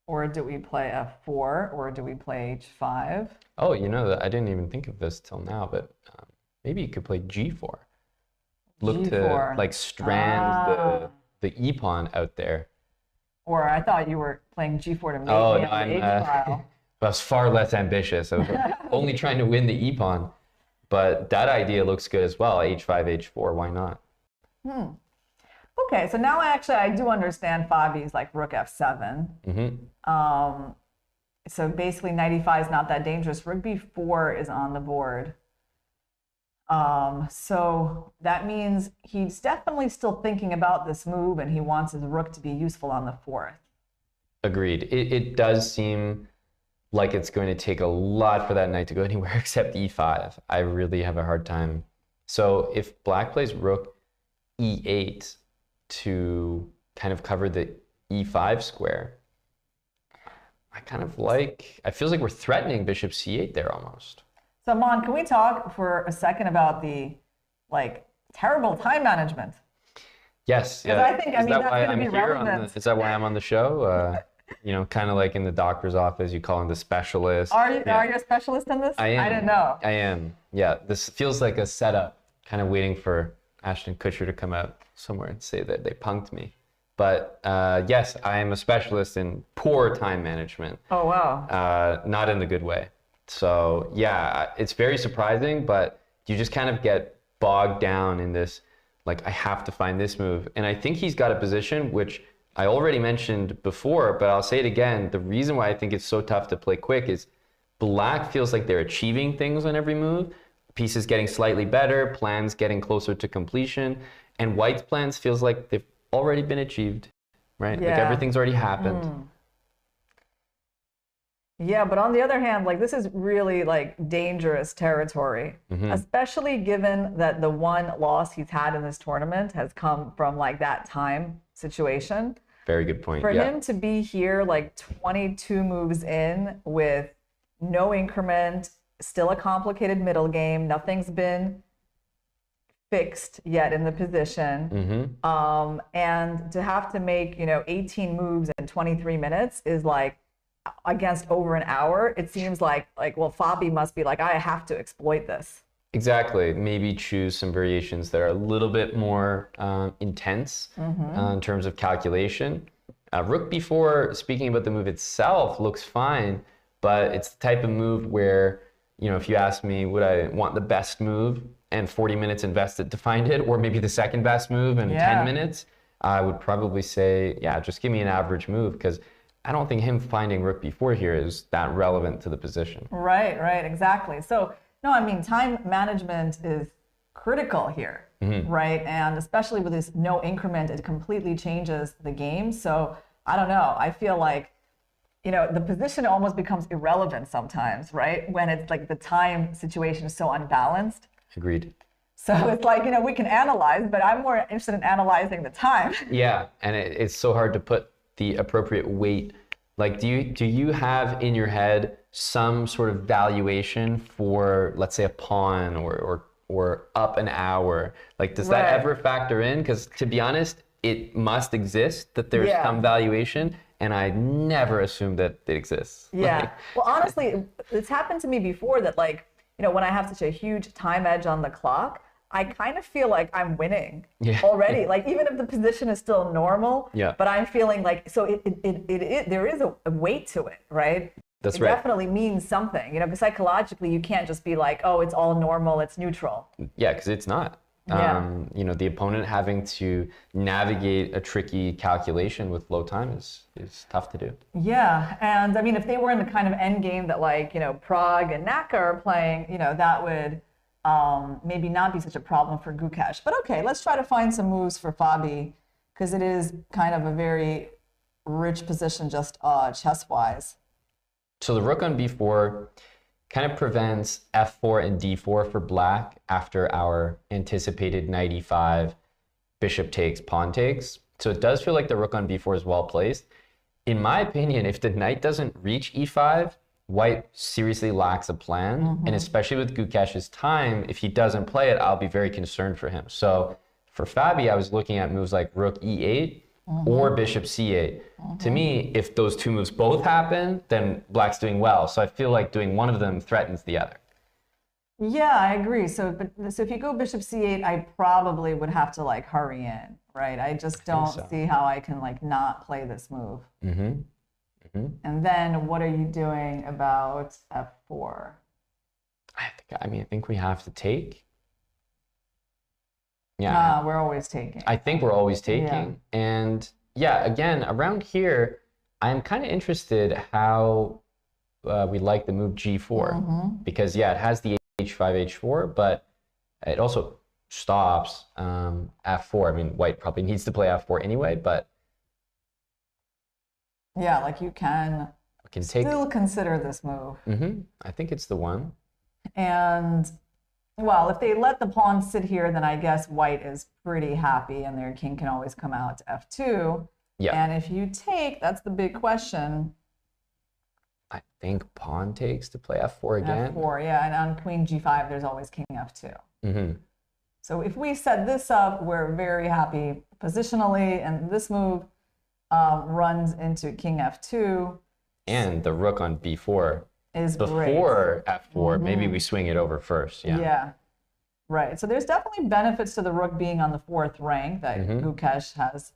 Or do we play f4? Or do we play h5? Oh, you know, I didn't even think of this till now, but maybe you could play g4. Look G4. to like strand the e-pawn out there. Or I thought you were playing g4 to make Oh, me no, have the h-file. I was far less ambitious. I was only trying to win the e-pawn. But that idea looks good as well. h5, h4, why not? Okay, so now I do understand Fabi's like rook f7. So basically knight e5 is not that dangerous. Rook b4 is on the board. So that means he's definitely still thinking about this move, and he wants his rook to be useful on the fourth. Agreed. It does seem like it's going to take a lot for that knight to go anywhere except e5. I really have a hard time. So if Black plays rook e8 to kind of cover the e5 square, I feels like we're threatening bishop c8 there almost. So Aman, can we talk for a second about the terrible time management? Yes. Yeah. I think, that's going to be relevant. Is that why I'm on the show? You know, kind of like in the doctor's office, you call him the specialist. Are you a specialist in this? I am. I didn't know. I am. Yeah, this feels like a setup, kind of waiting for Ashton Kutcher to come out somewhere and say that they punked me. But yes, I am a specialist in poor time management. Oh, wow. Not in the good way. So yeah, it's very surprising, but you just kind of get bogged down in this, like, I have to find this move. And I think he's got a position which I already mentioned before, but I'll say it again. The reason why I think it's so tough to play quick is Black feels like they're achieving things on every move. Pieces getting slightly better, plans getting closer to completion, and White's plans feels like they've already been achieved, right? Like everything's already happened. Yeah, but on the other hand, like, this is really like dangerous territory, especially given that the one loss he's had in this tournament has come from like that time situation. Very good point. For him to be here like 22 moves in with no increment, still a complicated middle game, nothing's been fixed yet in the position, and to have to make, you know, 18 moves in 23 minutes is like, against over an hour, it seems like well, Fabi must be like, I have to exploit this. Exactly. Maybe choose some variations that are a little bit more intense in terms of calculation. Rook b4, speaking about the move itself, looks fine, but it's the type of move where, you know, if you ask me, would I want the best move and 40 minutes invested to find it, or maybe the second best move in 10 minutes, I would probably say, yeah, just give me an average move, because I don't think him finding Rook b4 here is that relevant to the position. Right, exactly. So, no, I mean, time management is critical here, right? And especially with this no increment, it completely changes the game. So, I don't know. I feel like, you know, the position almost becomes irrelevant sometimes, right? When it's like the time situation is so unbalanced. Agreed. So it's like, you know, we can analyze, but I'm more interested in analyzing the time. Yeah, and it's so hard to put the appropriate weight. Like, do you have in your head some sort of valuation for, let's say, a pawn or up an hour? Like, does that ever factor in? Because to be honest, it must exist, that there's some valuation, and I never assume that it exists. Yeah. Well, honestly, it's happened to me before that, like, you know, when I have such a huge time edge on the clock, I kind of feel like I'm winning already. Like, even if the position is still normal, but I'm feeling like, so there is a weight to it, right? That's it right. definitely means something, you know, because psychologically you can't just be like, oh, it's all normal, it's neutral. Yeah, because it's not. You know, the opponent having to navigate a tricky calculation with low time is tough to do. Yeah, and I mean, if they were in the kind of end game that, like, you know, Prague and Naka are playing, you know, that would maybe not be such a problem for Gukesh. But okay, let's try to find some moves for Fabi, because it is kind of a very rich position just chess-wise. So the rook on b4 kind of prevents f4 and d4 for Black after our anticipated knight e5, bishop takes, pawn takes. So it does feel like the rook on b4 is well placed. In my opinion, if the knight doesn't reach e5, White seriously lacks a plan, and especially with Gukesh's time, if he doesn't play it, I'll be very concerned for him. So for Fabi, I was looking at moves like rook e8 or bishop c8. To me, if those two moves both happen, then Black's doing well. So I feel like doing one of them threatens the other. Yeah, I agree. So if you go bishop c8, I probably would have to like hurry in, right? I just don't see how I can like not play this move. And then what are you doing about f4? I think we have to take. Yeah, we're always taking. I think we're always taking. And yeah, again, around here, I'm kind of interested how we like the move g4. Because yeah, it has the h5, h4, but it also stops f4. I mean, White probably needs to play f4 anyway, but yeah, like you can still consider this move. I think it's the one. And well, if they let the pawn sit here, then I guess White is pretty happy, and their king can always come out to f2. Yeah. And if you take, that's the big question. I think pawn takes to play f4 again. f4, yeah, and on queen g5, there's always king f2. So if we set this up, we're very happy positionally, and this move runs into king f2. And the rook on b4 is before f4. Maybe we swing it over first. Yeah, right. So there's definitely benefits to the rook being on the 4th rank that Gukesh has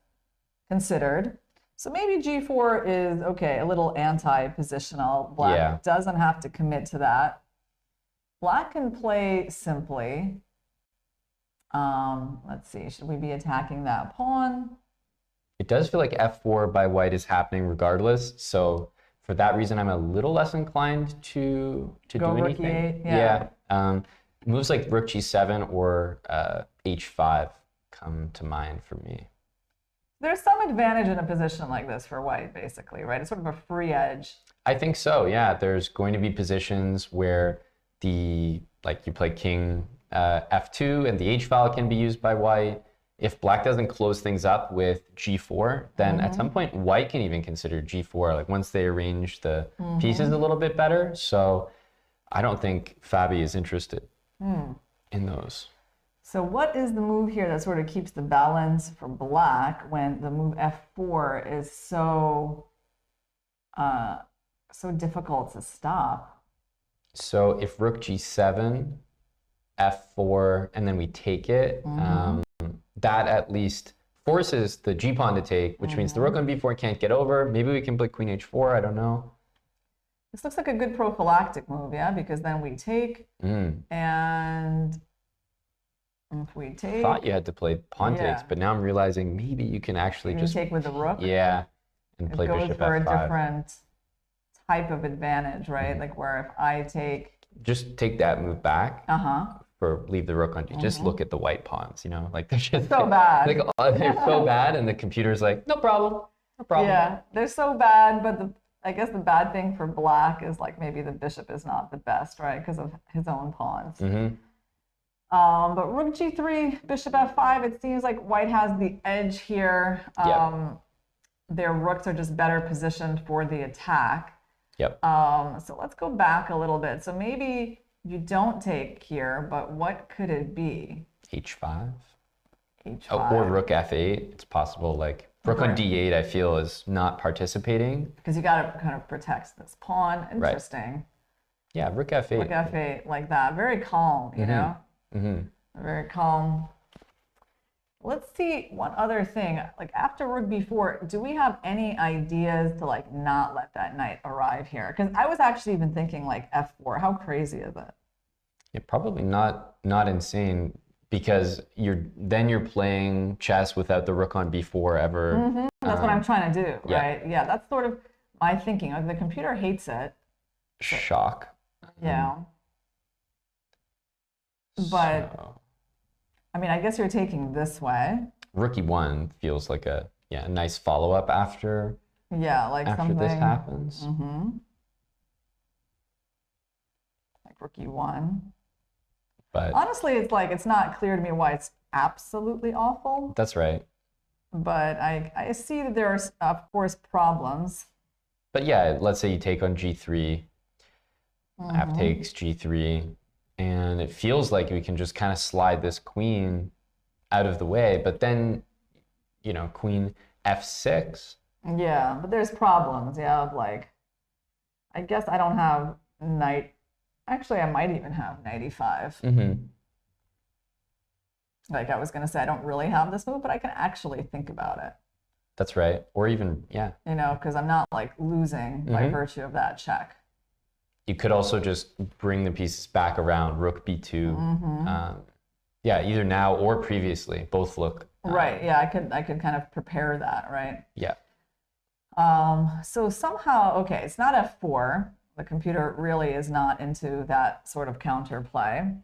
considered. So maybe g4 is, okay, a little anti-positional. Black Yeah. doesn't have to commit to that. Black can play simply. Let's see, should we be attacking that pawn? It does feel like f4 by white is happening regardless. So for that reason, I'm a little less inclined to do Go rook anything. e8, yeah. Moves like rook g7 or h5 come to mind for me. There's some advantage in a position like this for white, basically, right? It's sort of a free edge. I think so, yeah. There's going to be positions where like you play king f2 and the h file can be used by white. If black doesn't close things up with g4, then at some point white can even consider g4, like once they arrange the pieces a little bit better. So I don't think Fabi is interested in those. So what is the move here that sort of keeps the balance for black when the move f4 is so difficult to stop? So if rook g7, f4, and then we take it, that at least forces the g pawn to take, which means the rook on b4 can't get over. Maybe we can play queen h4, I don't know. This looks like a good prophylactic move, yeah, because then we take, and if we take... I thought you had to play pawn takes, but now I'm realizing maybe you can actually just take with the rook. Yeah, and play goes bishop for f5. a different type of advantage, right? Like where if I take... Just take that move back. Or leave the rook on. Just look at the white pawns, you know, like they're just so bad. Like, they're so bad, and the computer's like, no problem, no problem. Yeah, they're so bad, but I guess the bad thing for black is like maybe the bishop is not the best, right? Because of his own pawns. But rook g3, bishop f5, it seems like white has the edge here. Their rooks are just better positioned for the attack. So let's go back a little bit. So maybe you don't take here, but what could it be? h5. h5. Oh, or rook f8. It's possible, like rook on d8, I feel, is not participating. Because you got to kind of protect this pawn. Interesting. Yeah, rook f8. Rook f8, like that. Very calm, you know? Very calm. Let's see one other thing. Like after rook b4, do we have any ideas to like not let that knight arrive here? Because I was actually even thinking like f4. How crazy is it? Yeah, probably not insane, because you're playing chess without the rook on b4 ever. That's what I'm trying to do, right? Yeah, that's sort of my thinking. Like the computer hates it. Shock. Yeah. But I mean, I guess you're taking this way. Rook e1 feels like a nice follow-up after like after something this happens. Like rook e1. But honestly, it's like it's not clear to me why it's absolutely awful. That's right. But I see that there are, of course, problems. But yeah, let's say you take on g3, f takes g3, and it feels like we can just kind of slide this queen out of the way, but then, you know, queen f6. Yeah, but there's problems, of like, I guess I don't have knight. Actually, I might even have knight e5. Like I was going to say, I don't really have this move, but I can actually think about it. That's right. Or even, you know, because I'm not like losing by virtue of that check. You could also just bring the pieces back around, rook b2. Either now or previously, both look. Right, yeah, I could kind of prepare that, right? Yeah. So somehow, okay, it's not f4. The computer really is not into that sort of counterplay.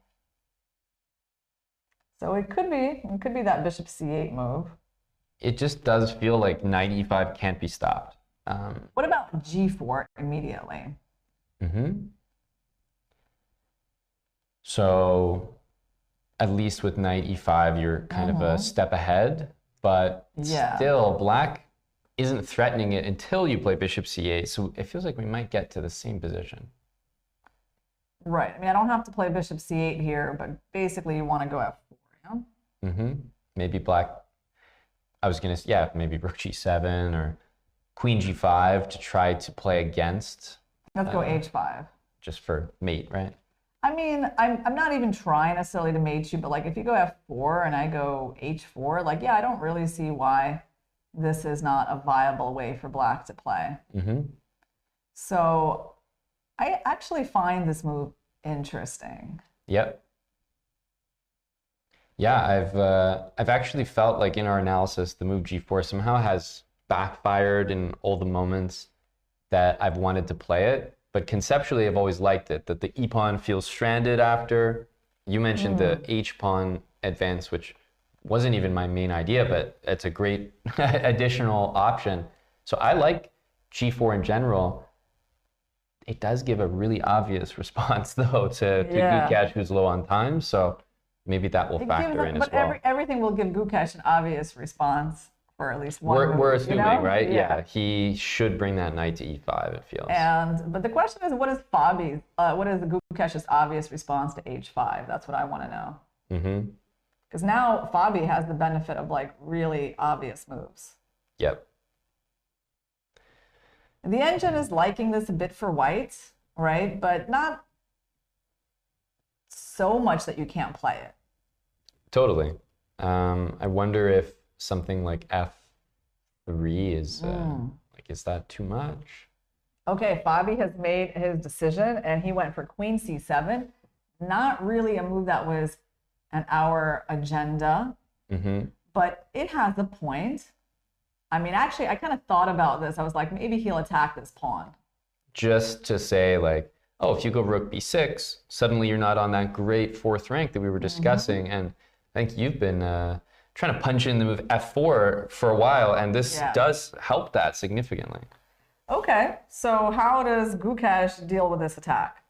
So it could be that bishop c8 move. It just does feel like knight e5 can't be stopped. What about g4 immediately? So at least with knight e5, you're kind of a step ahead, but still black isn't threatening it until you play bishop c8. So it feels like we might get to the same position. Right. I mean, I don't have to play bishop c8 here, but basically you want to go f4, yeah? Maybe black, I was going to, maybe rook g7 or queen g5 to try to play against. Let's go h5. Just for mate, right? I mean, I'm not even trying necessarily to mate you, but like if you go f4 and I go h4, like, I don't really see why this is not a viable way for black to play. So I actually find this move interesting. Yep. Yeah, I've actually felt like in our analysis, the move G4 somehow has backfired in all the moments that I've wanted to play it. But conceptually, I've always liked it, that the E pawn feels stranded after. You mentioned the H pawn advance, which wasn't even my main idea, but it's a great additional option. So I like G4 in general. It does give a really obvious response, though, to Gukash, who's low on time. So maybe that will factor in as well. But everything will give Gukash an obvious response for at least one move, we're assuming, you know? right? Yeah, he should bring that knight to E5, it feels. But the question is, what is Gukash's obvious response to H5? That's what I want to know. Because now Fabi has the benefit of like really obvious moves. Yep. The engine is liking this a bit for white, right? But not so much that you can't play it. Totally. I wonder if something like F3 is like, is that too much? Okay, Fabi has made his decision and he went for Queen C7. Not really a move that was on our agenda, but it has a point. I mean, actually, I kind of thought about this. I was like, maybe he'll attack this pawn. Just to say, like, oh, if you go rook b6, suddenly you're not on that great fourth rank that we were discussing. And I think you've been trying to punch in the move f4 for a while, and this does help that significantly. Okay, so how does Gukash deal with this attack?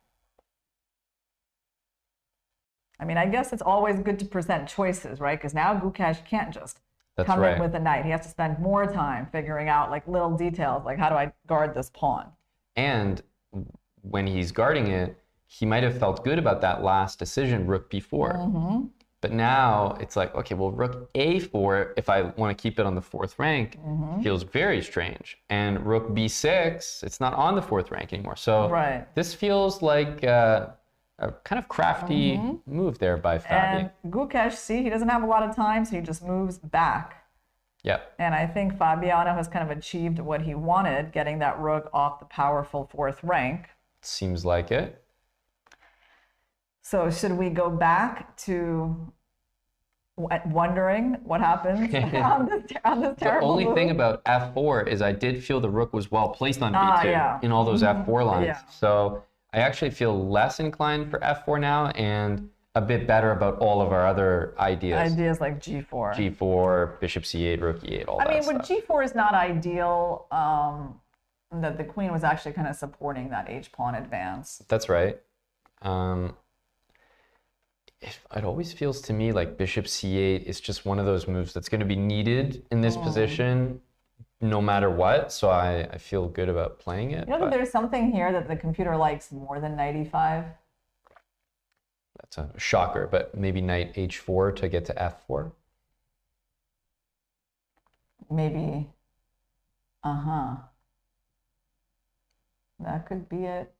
I mean, I guess it's always good to present choices, right? Because now Gukash can't just come in with a knight. He has to spend more time figuring out like little details, like how do I guard this pawn? And when he's guarding it, he might have felt good about that last decision, rook b4. But now it's like, okay, well, rook a4, if I want to keep it on the fourth rank, feels very strange. And rook b6, it's not on the fourth rank anymore. So this feels like a kind of crafty move there by Fabi. And Gukash, see, he doesn't have a lot of time, so he just moves back. Yep. And I think Fabiano has kind of achieved what he wanted, getting that rook off the powerful fourth rank. Seems like it. So should we go back to wondering what happens on this terrible The only move? thing about f4 is I did feel the rook was well placed on b2 in all those f4 lines. So I actually feel less inclined for f4 now and a bit better about all of our other ideas. Ideas like g4. G4, bishop c8, rook e8, all that I mean, stuff. when g4 is not ideal, that the queen was actually kind of supporting that h-pawn advance. That's right. It always feels to me like bishop c8 is just one of those moves that's going to be needed in this position no matter what. So I feel good about playing it. You know that there's something here that the computer likes more than knight e5? That's a shocker, but maybe knight h4 to get to f4. Maybe. That could be it.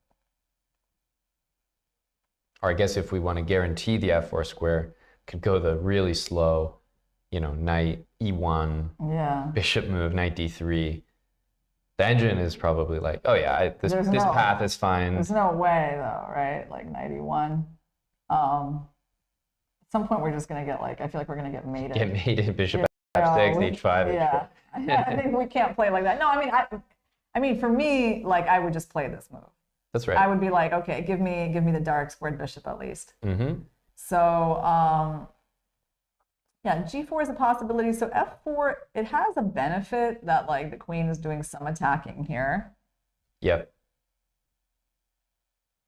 Or I guess if we want to guarantee the f4 square, could go the really slow, you know, knight e1, bishop move, knight d3. The engine is probably like, oh yeah, this path is fine. There's no way though, right? Like knight e1. At some point we're just gonna get like, I feel like we're gonna get mated. Get mated, bishop f6, h5. Yeah, I think we can't play like that. No, I mean, for me, like I would just play this move. That's right. I would be like, okay, give me the dark squared bishop at least. So yeah, g4 is a possibility. So f4, it has a benefit that like the queen is doing some attacking here. Yep.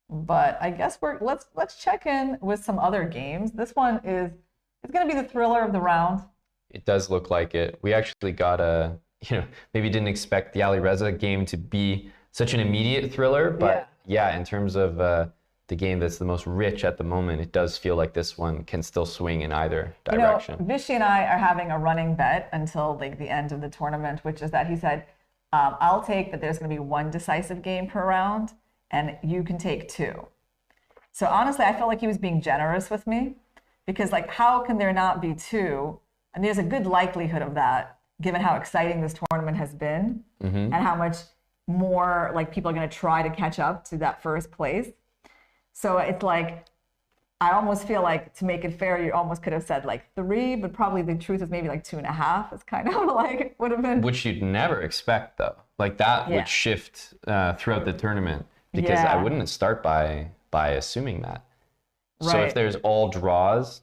But I guess let's check in with some other games. This one it's going to be the thriller of the round. It does look like it. We actually got maybe didn't expect the Ali Reza game to be such an immediate thriller, but yeah, in terms of the game that's the most rich at the moment, it does feel like this one can still swing in either direction. You know, Vishy and I are having a running bet until like the end of the tournament, which is that he said, I'll take that there's going to be one decisive game per round, and you can take two. So honestly, I felt like he was being generous with me, because like, how can there not be two? And there's a good likelihood of that given how exciting this tournament has been and how much more like people are going to try to catch up to that first place. So it's like, I almost feel like to make it fair, you almost could have said like 3, but probably the truth is maybe like 2.5 is kind of like would have been. Which you'd never expect though. Like that would shift throughout the tournament, because I wouldn't start by assuming that. Right. So if there's all draws,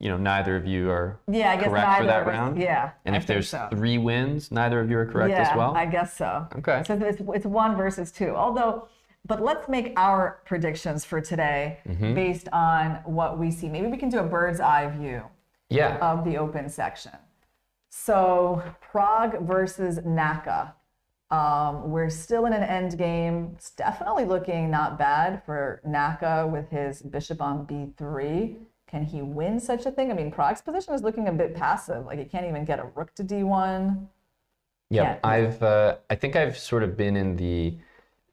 you know, neither of you are I guess correct for that neither round. Yeah. And I if think there's so. 3 wins, neither of you are correct as well. I guess so. Okay. So it's 1 versus 2. But let's make our predictions for today based on what we see. Maybe we can do a bird's eye view of the open section. So Prague versus Naka. We're still in an end game. It's definitely looking not bad for Naka with his bishop on b3. Can he win such a thing? I mean, Prague's position is looking a bit passive. Like he can't even get a rook to d1. Yeah, I think I've sort of been in the,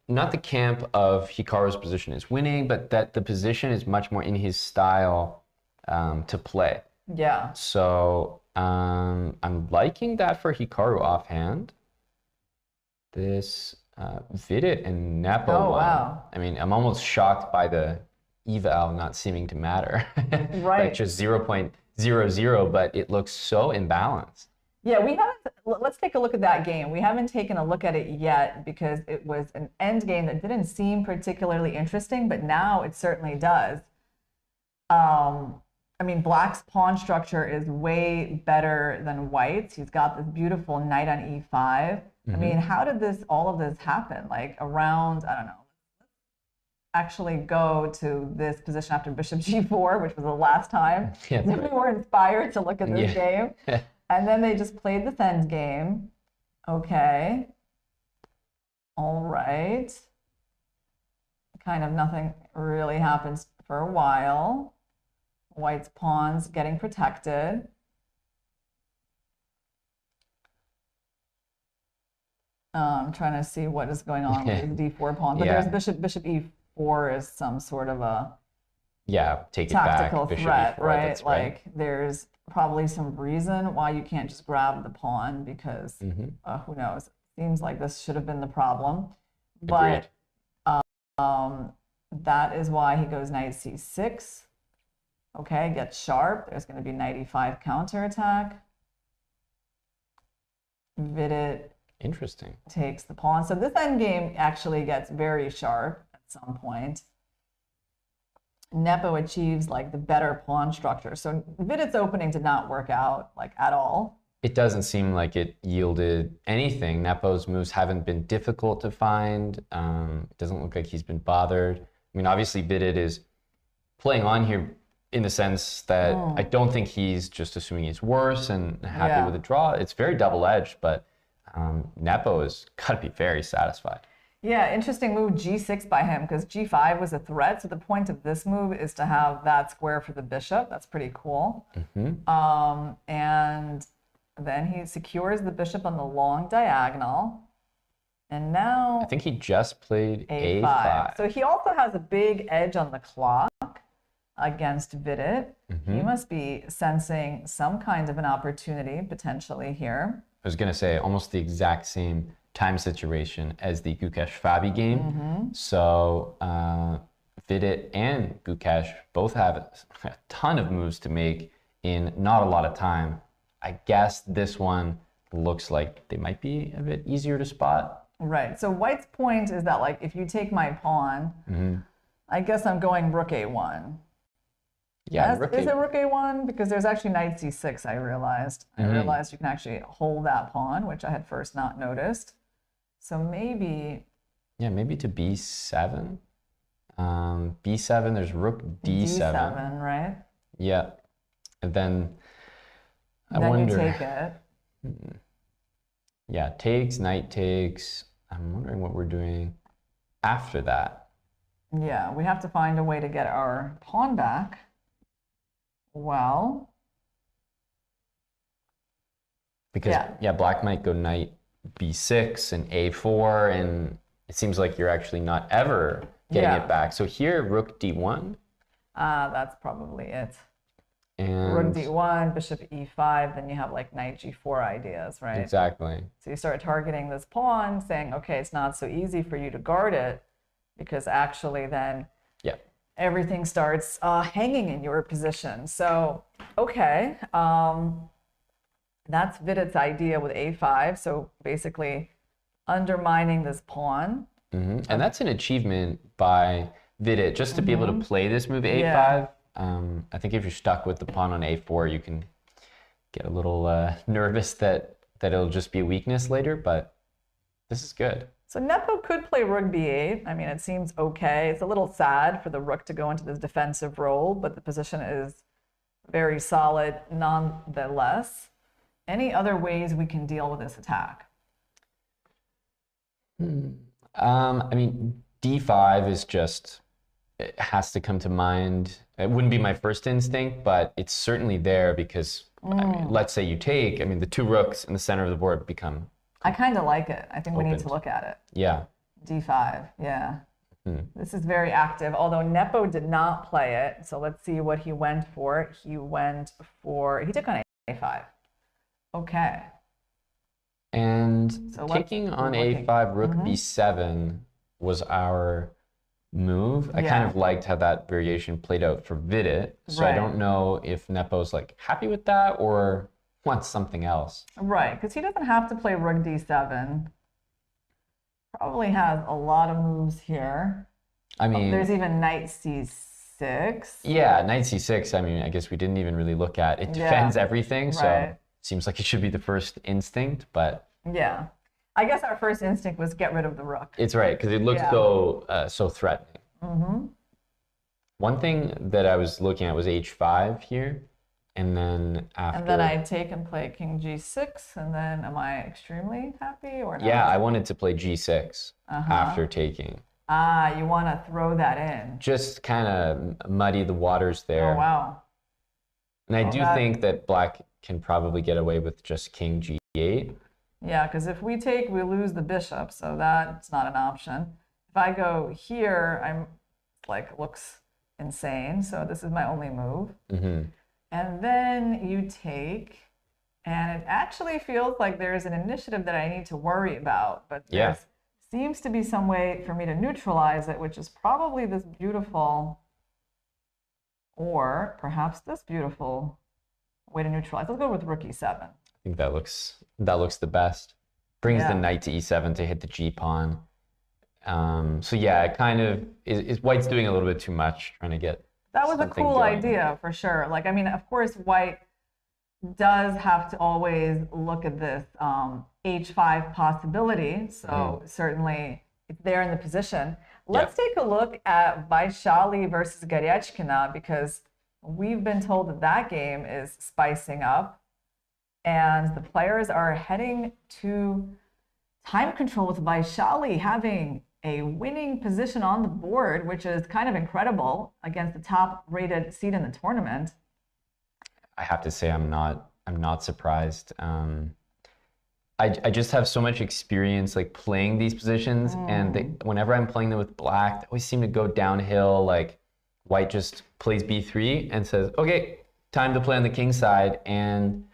not the camp of Hikaru's position is winning, but that the position is much more in his style to play. Yeah. So I'm liking that for Hikaru offhand. This Vidit and Nepo one. Wow. I mean, I'm almost shocked by the eval not seeming to matter. Right. Like just 0.00, but it looks so imbalanced. Yeah, we haven't. Let's take a look at that game. We haven't taken a look at it yet because it was an end game that didn't seem particularly interesting, but now it certainly does. I mean, Black's pawn structure is way better than White's. He's got this beautiful knight on e5. I mean, how did all of this happen? Like around, I don't know, actually go to this position after bishop g4, which was the last time we were inspired to look at this game. And then they just played this end game. Okay. All right. Kind of nothing really happens for a while. White's pawns getting protected. I'm trying to see what is going on with his d4 pawn. But there's bishop e4 is some sort of a take it tactical back, threat, bishop e4, right? that's Like there's probably some reason why you can't just grab the pawn because who knows? Seems like this should have been the problem. But that is why he goes knight c6. Okay, gets sharp. There's going to be knight e5 counterattack. Vidit interesting takes the pawn. So this endgame actually gets very sharp at some point. Nepo achieves like the better pawn structure. So Vidit's opening did not work out like at all. It doesn't seem like it yielded anything. Nepo's moves haven't been difficult to find. It doesn't look like he's been bothered. I mean, obviously Vidit is playing on here in the sense that I don't think he's just assuming he's worse and happy with the draw. It's very double-edged, but Nepo has got to be very satisfied. Yeah, interesting move g6 by him because g5 was a threat. So the point of this move is to have that square for the bishop. That's pretty cool. And then he secures the bishop on the long diagonal. And now I think he just played a5. So he also has a big edge on the clock against Vidit. He must be sensing some kind of an opportunity potentially here. I was going to say almost the exact same time situation as the Gukesh-Fabi game. So Vidit and Gukesh both have a ton of moves to make in not a lot of time. I guess this one looks like they might be a bit easier to spot. Right. So White's point is that like if you take my pawn, I guess I'm going rook a1. Yeah, is it rook a1? Because there's actually knight c6, I realized. I realized you can actually hold that pawn, which I had first not noticed. So maybe... Yeah, maybe to b7. b7, there's rook d7. d7, right? Yeah. And then I then wonder... you take it. Yeah, takes, knight takes. I'm wondering what we're doing after that. Yeah, we have to find a way to get our pawn back. Well, because Black might go knight b6 and a4, and it seems like you're actually not ever getting it back. So here, rook d1. That's probably it. rook And d1, bishop e5, then you have like knight g4 ideas, right? exactly. So you start targeting this pawn, saying, okay, it's not so easy for you to guard it, because actually then Yeah. everything starts hanging in your position. So, okay, that's Vidit's idea with a5. So basically undermining this pawn. And that's an achievement by Vidit, just to be able to play this move a5. Yeah. I think if you're stuck with the pawn on a4, you can get a little nervous that it'll just be a weakness later, but this is good. So Nepo could play rook b8. I mean, it seems okay. It's a little sad for the rook to go into this defensive role, but the position is very solid nonetheless. Any other ways we can deal with this attack? I mean, d5 is just, it has to come to mind. It wouldn't be my first instinct, but it's certainly there because, I mean, let's say you take, I mean, the two rooks in the center of the board become I kind of like it. I think we need to opened. look at it. Yeah. d5, yeah. This is very active, although Nepo did not play it. So let's see what he went for. He took on a5. Okay. And So taking on looking- a5, rook b7 was our move. I kind of liked how that variation played out for Vidit. So I Right. don't know if Nepo's like happy with that or wants something else. Right, because he doesn't have to play rook d7. Probably has a lot of moves here. I mean, There's even knight c6. yeah, knight c6, I mean, I guess we didn't even really look at. It defends everything, so Right. seems like it should be the first instinct, but Yeah. I guess our first instinct was get rid of the rook. it's right, because it looks Yeah. so threatening. One thing that I was looking at was h5 here, and then after... And then I take and play king g6, and then am I extremely happy or not? Yeah, I wanted to play g6 after taking. Ah, you want to throw that in. Just kind of muddy the waters there. Oh, wow. And I do that- think that black can probably get away with just king g8. Yeah, because if we take, we lose the bishop, so that's not an option. If I go here, I'm like, looks insane, so this is my only move. And then you take, and it actually feels like there's an initiative that I need to worry about, but there seems to be some way for me to neutralize it, which is probably this beautiful, or perhaps this beautiful way to neutralize. Let's go with rook e7. I think that looks the best. Brings the knight to e7 to hit the g pawn. So yeah, it kind of is white's doing a little bit too much, trying to get That was a something cool going. idea for sure. Like, I mean, of course, white does have to always look at this h5 possibility. So certainly it's there in the position. Let's take a look at Vaishali versus Garyachkina, because we've been told that that game is spicing up. And the players are heading to time control with Vaishali having a winning position on the board, which is kind of incredible against the top-rated seed in the tournament. I have to say I'm not surprised. I just have so much experience like playing these positions, and whenever I'm playing them with black, they always seem to go downhill. Like white just plays b3 and says, "Okay, time to play on the king side," and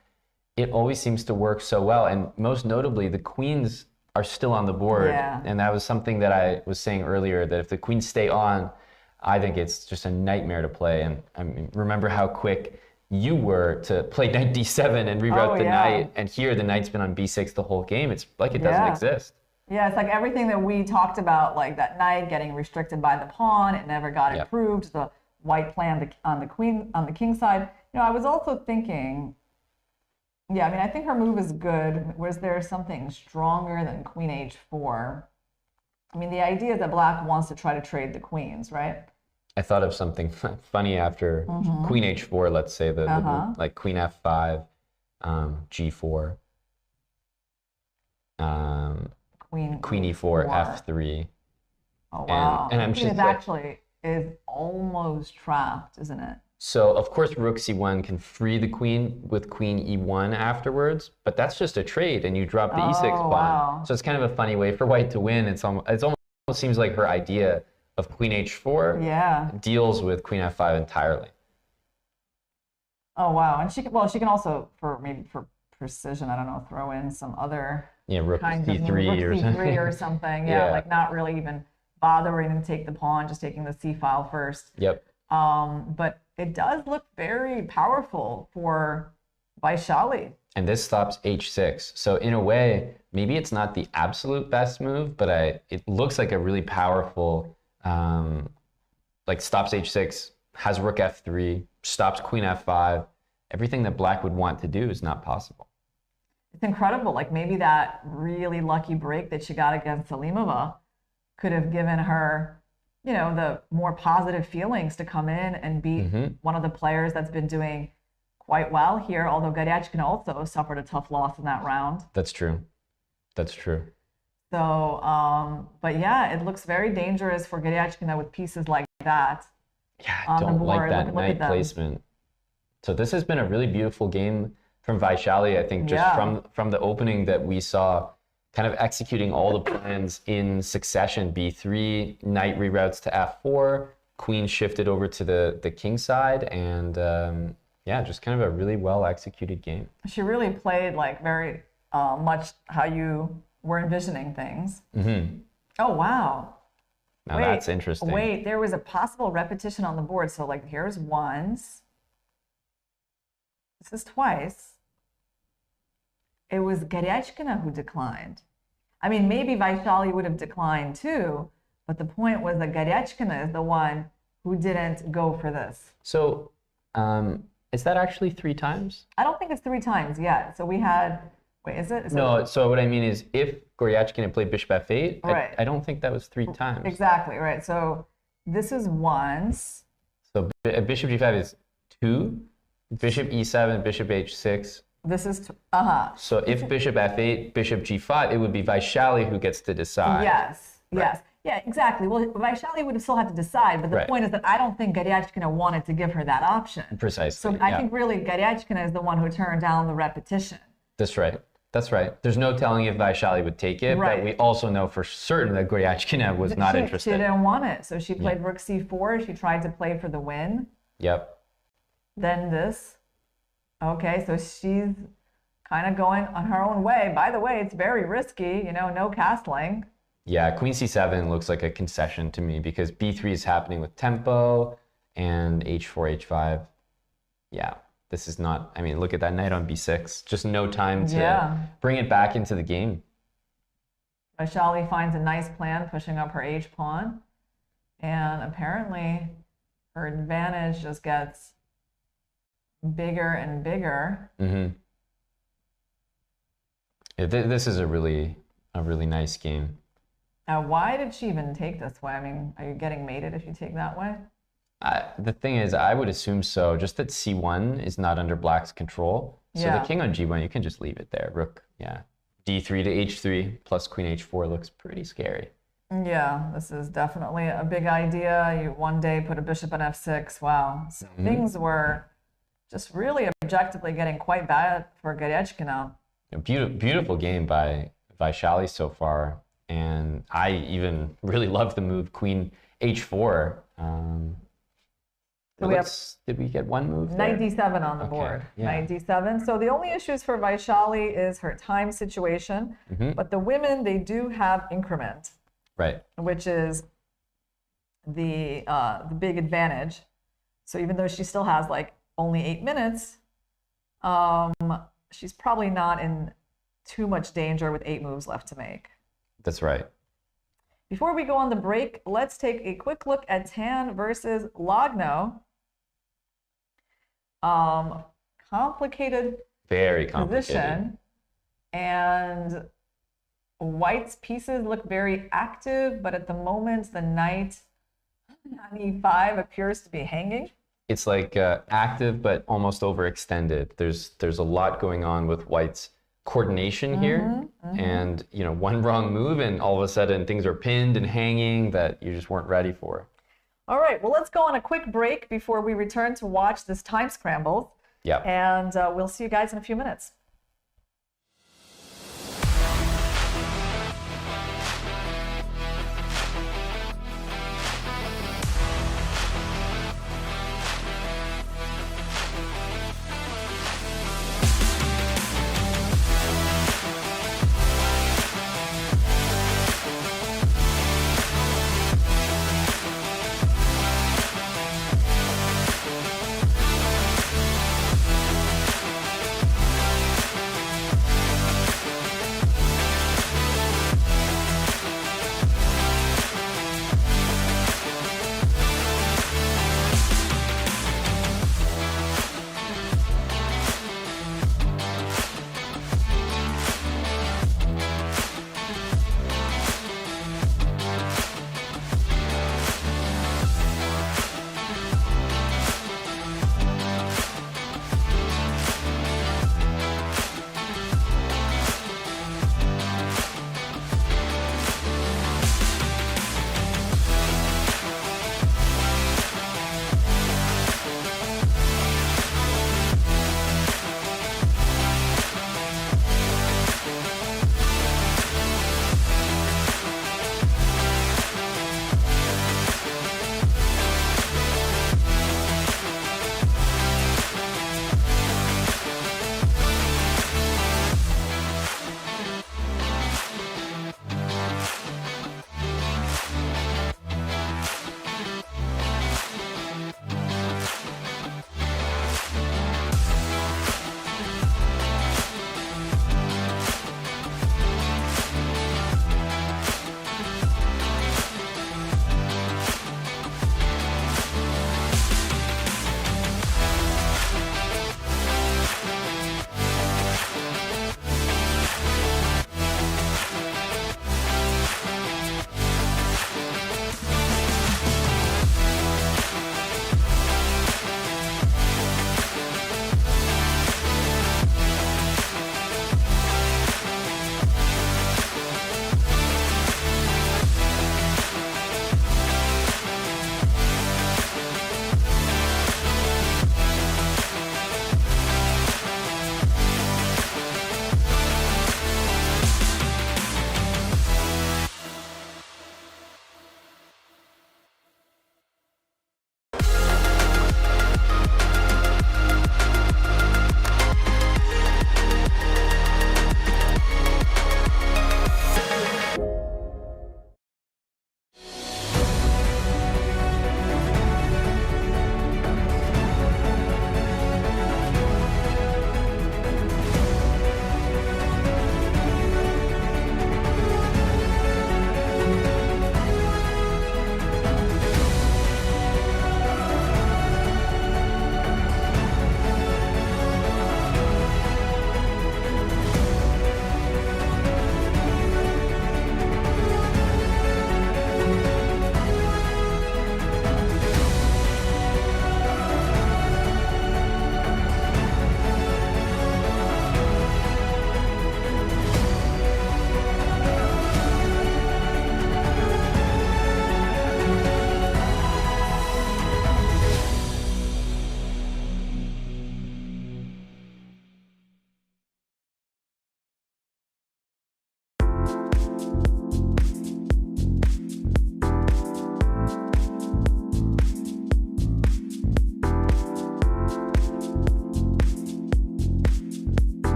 it always seems to work so well. And most notably, the queens are still on the board, and that was something that I was saying earlier, that if the queens stay on, I think it's just a nightmare to play. And I mean, remember how quick you were to play knight d7 and reroute the knight, and here the knight's been on b6 the whole game. It's like it doesn't exist. Yeah, it's like everything that we talked about, like that knight getting restricted by the pawn, it never got improved. The white play on the king side. You know, I was also thinking, yeah, I mean, I think her move is good. Was there something stronger than queen h4? I mean, the idea is that black wants to try to trade the queens, right? I thought of something funny after queen h4, let's say, the like queen f5, g4, queen e4, f3. Oh, wow. And I'm Queen just is like, actually is almost trapped, isn't it? so of course rook c1 can free the queen with queen e1 afterwards, but that's just a trade, and you drop the e6 pawn. Wow. So it's kind of a funny way for white to win. It's almost seems like her idea of queen h4 deals with queen f5 entirely. Oh wow, and she can also for precision, I don't know, throw in some other Yeah, rook kinds of c3 or rook something. c3 or something. Yeah, Yeah. like not really even bothering to take the pawn, just taking the c file first. Yep. But it does look very powerful for Vaishali. And this stops h6. So in a way, maybe it's not the absolute best move, but it looks like a really powerful, like stops h6, has rook f3, stops queen f5. Everything that black would want to do is not possible. It's incredible. Like maybe that really lucky break that she got against Salimova could have given her, you know, the more positive feelings to come in and beat one of the players that's been doing quite well here, although Garyachkina also suffered a tough loss in that round. That's true. That's true. So, but yeah, it looks very dangerous for Garyachkina with pieces like that. Yeah, I don't like that knight placement. So this has been a really beautiful game from Vaishali, I think, just from the opening that we saw, kind of executing all the plans in succession. b3, knight reroutes to f4, queen shifted over to the king side, and yeah, just kind of a really well executed game. She really played like very much how you were envisioning things. Oh, wow. Now that's interesting. Wait, there was a possible repetition on the board. So like here's once. This is twice. It was Garyachkina who declined. I mean, maybe Vaishali would have declined too, but the point was that Garyachkina is the one who didn't go for this. So is that actually 3 times? I don't think it's 3 times yet. So we had, wait, is it? No, so what I mean is if Garyachkina played bishop f8, right. I don't think that was 3 times. Exactly, right. So this is once. So bishop g5 is 2, bishop e7, bishop h6. This is, So if bishop f8, bishop g5, it would be Vaishali who gets to decide. Yes, yes. Yeah, exactly. Well, Vaishali would have still had to decide, but the point is that I don't think Garyachkina wanted to give her that option. Precisely. So I think really Garyachkina is the one who turned down the repetition. That's right. That's right. There's no telling if Vaishali would take it, but we also know for certain that Garyachkina was not interested. She didn't want it, so she played rook c4. She tried to play for the win. Yep. Then this. Okay, so she's kind of going on her own way. By the way, it's very risky, you know, no castling. Yeah, queen c7 looks like a concession to me because b3 is happening with tempo and h4, h5. Yeah, this is not, I mean, look at that knight on b6. Just no time to bring it back into the game. Vaishali finds a nice plan, pushing up her h-pawn. And apparently her advantage just gets bigger and bigger. Yeah, this is a really nice game. Now, why did she even take this way? I mean, are you getting mated if you take that way? The thing is, I would assume so. Just that c1 is not under black's control. So the king on g1, you can just leave it there. Rook, d3 to h3 plus queen h4 looks pretty scary. Yeah, this is definitely a big idea. You one day put a bishop on f6. Wow. So things were just really objectively getting quite bad for Garyachkina. A beautiful game by Vaishali so far. And I even really love the move queen h4. Did we get one move there? Knight d7 on the board. Knight d7. So the only issues for Vaishali is her time situation. But the women, they do have increment. Right. Which is the big advantage. So even though she still has like only 8 minutes, she's probably not in too much danger with 8 moves left to make. That's right. Before we go on the break, let's take a quick look at Tan versus Logno. Complicated Very complicated position. And White's pieces look very active, but at the moment, the knight on e5 appears to be hanging. It's like active, but almost overextended. There's a lot going on with White's coordination here. And, you know, one wrong move and all of a sudden things are pinned and hanging that you just weren't ready for. All right, well, let's go on a quick break before we return to watch this time scramble. Yeah. And we'll see you guys in a few minutes.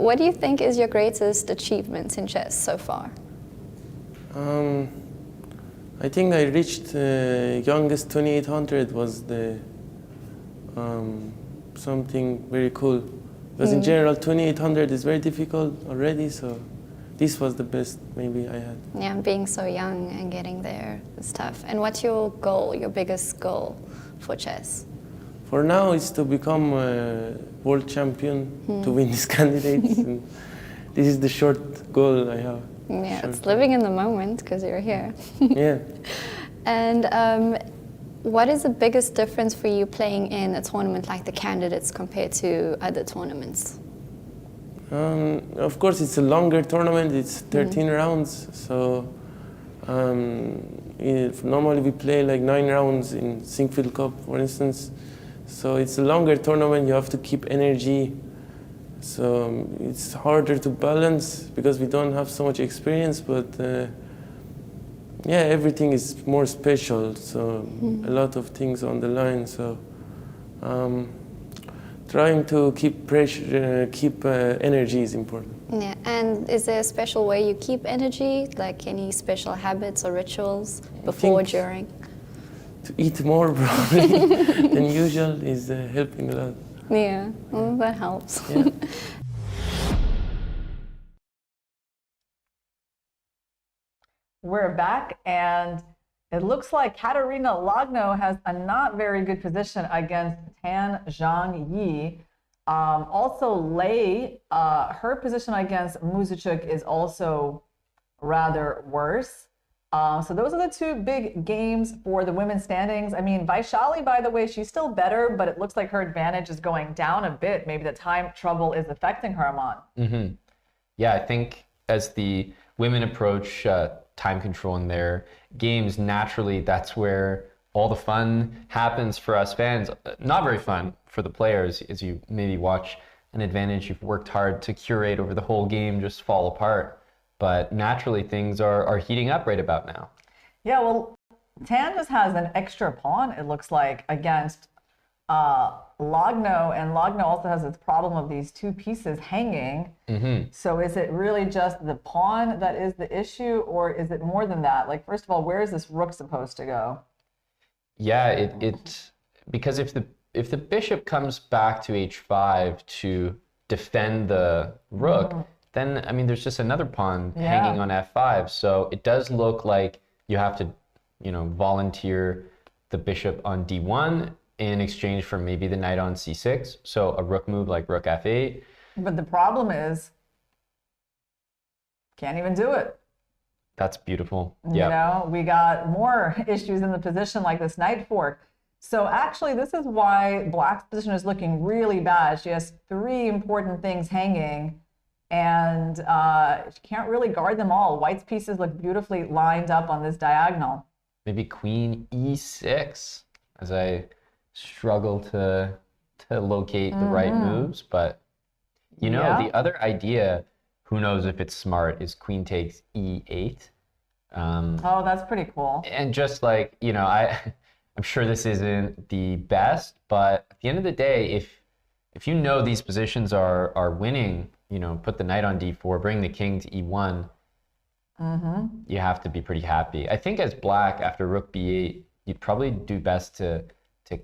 what do you think is your greatest achievement in chess so far? I think I reached youngest 2800 was the something very cool. Because in general 2800 is very difficult already, so this was the best maybe I had. Yeah, being so young and getting there is tough. And what's your goal, your biggest goal for chess? For now, it's to become a world champion, to win these candidates. And this is the short goal I have. Yeah, it's living in the moment because you're here. Yeah. And what is the biggest difference for you playing in a tournament like the Candidates compared to other tournaments? Of course, it's a longer tournament. It's 13 rounds. So normally we play like 9 rounds in Sinquefield Cup, for instance. So it's a longer tournament. You have to keep energy. So it's harder to balance because we don't have so much experience. But yeah, everything is more special. So a lot of things on the line. So trying to keep pressure, keep energy is important. Yeah, and is there a special way you keep energy, like any special habits or rituals before, during? To eat more probably than usual is helping a lot. Yeah, well, that helps. Yeah. We're back, and it looks like Katerina Lagno has a not very good position against Tan Zhang-Yi. Also, Lei, her position against Muzichuk is also rather worse. So those are the two big games for the women's standings. I mean, Vaishali, by the way, she's still better, but it looks like her advantage is going down a bit. Maybe the time trouble is affecting her, Aman. Yeah, I think as the women approach time control in their games, naturally that's where all the fun happens for us fans. Not very fun for the players as you maybe watch an advantage you've worked hard to curate over the whole game just fall apart. But naturally things are heating up right about now. Yeah, well, Tan just has an extra pawn, it looks like, against Lagno, and Lagno also has this problem of these two pieces hanging. So is it really just the pawn that is the issue, or is it more than that? Like, first of all, where is this rook supposed to go? Yeah, because if the bishop comes back to h5 to defend the rook, then I mean there's just another pawn hanging on f5. So it does look like you have to, volunteer the bishop on d1 in exchange for maybe the knight on c6. So a rook move like rook f8. But the problem is, can't even do it. That's beautiful. Yeah. We got more issues in the position like this knight fork. So actually, this is why Black's position is looking really bad. She has 3 important things hanging, and she can't really guard them all. White's pieces look beautifully lined up on this diagonal. Maybe queen e6 as I struggle to locate the right moves. But, the other idea, who knows if it's smart, is queen takes e8. Oh, that's pretty cool. And just like, I'm sure this isn't the best, but at the end of the day, if you know these positions are winning, put the knight on d4, bring the king to e1, you have to be pretty happy. I think as Black, after rook b8, you'd probably do best to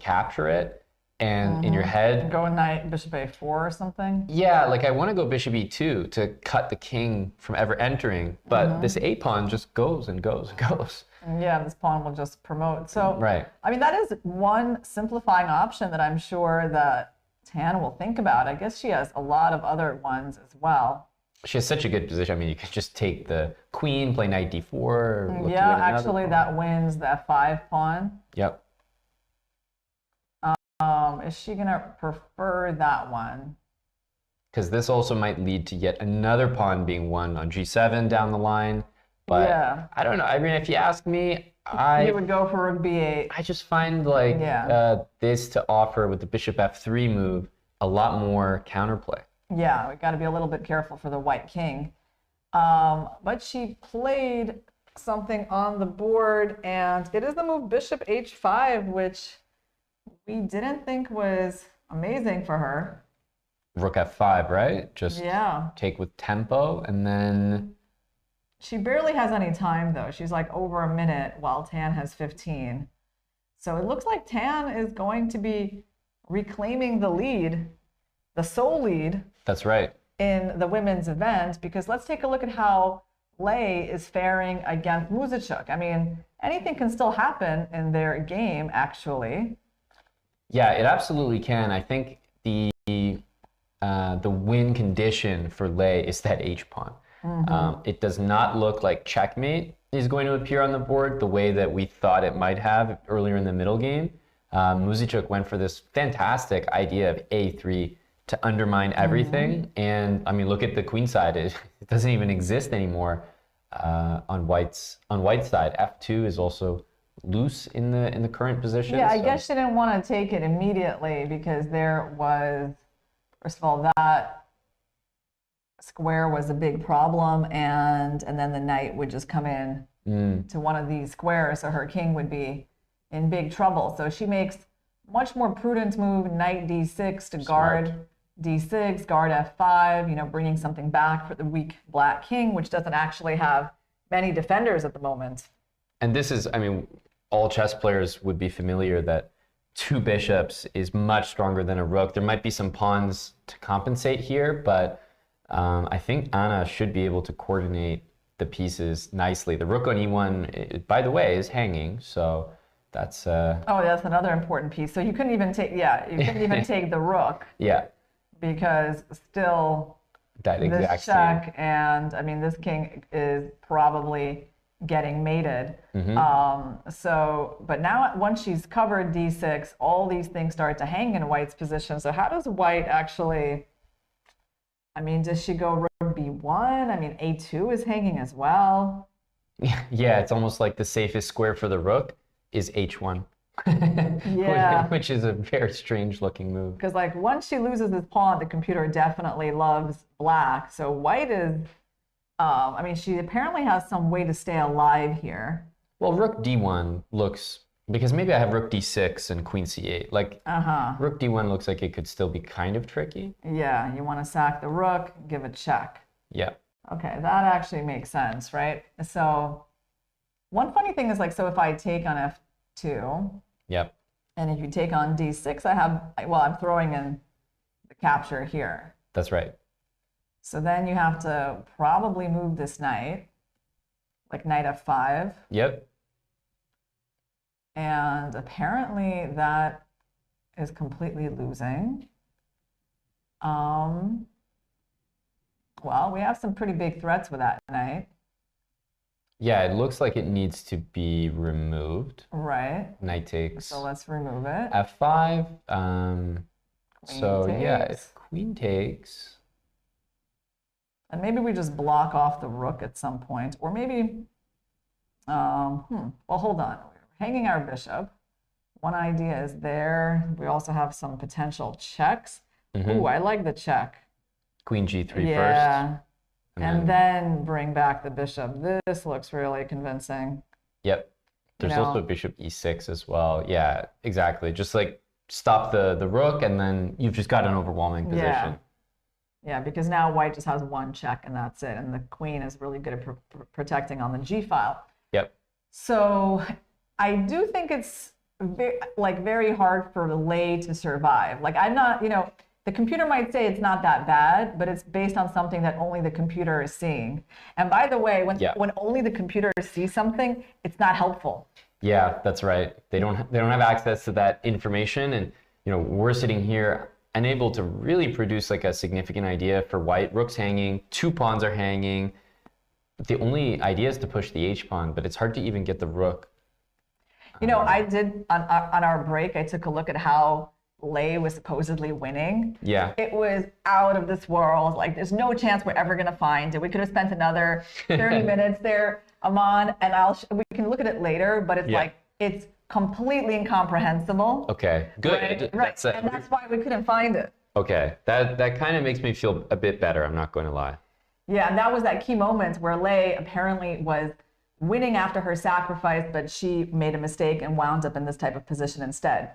capture it, and in your head go knight bishop a4 or something. Yeah, like I want to go bishop e2 to cut the king from ever entering, but this a pawn just goes and goes and goes. Yeah, this pawn will just promote. So right. I mean, that is one simplifying option that I'm sure that Tan will think about. I guess she has a lot of other ones as well. She has such a good position. I mean, you could just take the queen, play knight d4. Yeah, actually that wins the f5 pawn. Yep. Is she going to prefer that one? Because this also might lead to yet another pawn being won on g7 down the line. But yeah. I don't know. I mean, if you ask me, you would go for rook b8. I just find like this to offer with the bishop f3 move a lot more counterplay. Yeah, we got to be a little bit careful for the white king. But she played something on the board, and it is the move bishop h5, which we didn't think was amazing for her. rook f5, right? Just Yeah. take with tempo, and then She barely has any time though. She's like over a minute while Tan has 15. So it looks like Tan is going to be reclaiming the lead, the sole lead that's right. in the women's event, because let's take a look at how Lei is faring against Muzichuk. I mean, anything can still happen in their game, actually. Yeah, it absolutely can. I think the win condition for Lei is that H pawn. It does not look like checkmate is going to appear on the board the way that we thought it might have earlier in the middle game. Muzichuk went for this fantastic idea of A3 to undermine everything. And I mean, look at the queen side. It doesn't even exist anymore on white's side. F2 is also loose in the current position. Yeah, I so- guess she didn't want to take it immediately because there was, first of all, that square was a big problem, and then the knight would just come in to one of these squares, so her king would be in big trouble. So she makes much more prudent move, knight d6 to guard d6, guard f5, you know, bringing something back for the weak black king, which doesn't actually have many defenders at the moment. And this is, I mean, all chess players would be familiar that 2 bishops is much stronger than a rook. There might be some pawns to compensate here, but I think Anna should be able to coordinate the pieces nicely. The rook on e1, by the way, is hanging, so that's... Oh, that's another important piece. So you couldn't even take, you couldn't even take the rook. Yeah. Because still That this exact check, same. and I mean, this king is probably getting mated. So, but now once she's covered d6, all these things start to hang in white's position. So how does white actually, I mean, does she go rook b1? I mean, a2 is hanging as well. Yeah, it's almost like the safest square for the rook is h1. Yeah. Which is a very strange looking move. Because like once she loses this pawn, the computer definitely loves black. So white is, I mean, she apparently has some way to stay alive here. Well, rook d1 looks, because maybe I have rook d6 and queen c8. Like, rook d1 looks like it could still be kind of tricky. Yeah, you want to sack the rook, give a check. Yeah. Okay, that actually makes sense, right? So one funny thing is like, so if I take on f2, Yep. and if you take on d6, I have, well, I'm throwing in the capture here. That's right. So then you have to probably move this knight, like knight f5. Yep. And apparently that is completely losing. Well, we have some pretty big threats with that knight. Yeah, it looks like it needs to be removed. Right. Knight takes So let's remove it. f5. So yeah, takes. if queen takes, And maybe we just block off the rook at some point. Or maybe, well, hold on. We're hanging our bishop. One idea is there. We also have some potential checks. Ooh, I like the check. queen g3 first. Yeah. And then bring back the bishop. This looks really convincing. Yep. There's also bishop e6 as well. Yeah, exactly. Just like stop the rook, and then you've just got an overwhelming position. Yeah, because now white just has one check and that's it. And the queen is really good at protecting on the g file. Yep. So I do think it's very hard for Lei to survive. Like I'm not, the computer might say it's not that bad, but it's based on something that only the computer is seeing. And by the way, when only the computer sees something, it's not helpful. Yeah, that's right. They don't have access to that information, and we're sitting here unable to really produce like a significant idea for white. Rook's hanging, 2 pawns are hanging. The only idea is to push the h pawn, but it's hard to even get the rook. I did on our break. I took a look at how Lei was supposedly winning. Yeah. It was out of this world. Like, there's no chance we're ever going to find it. We could have spent another 30 minutes there, Aman, and we can look at it later, but it's it's completely incomprehensible. Okay, good. Right. And that's why we couldn't find it. Okay, that kind of makes me feel a bit better, I'm not going to lie. Yeah, and that was that key moment where Lei apparently was winning after her sacrifice, but she made a mistake and wound up in this type of position instead.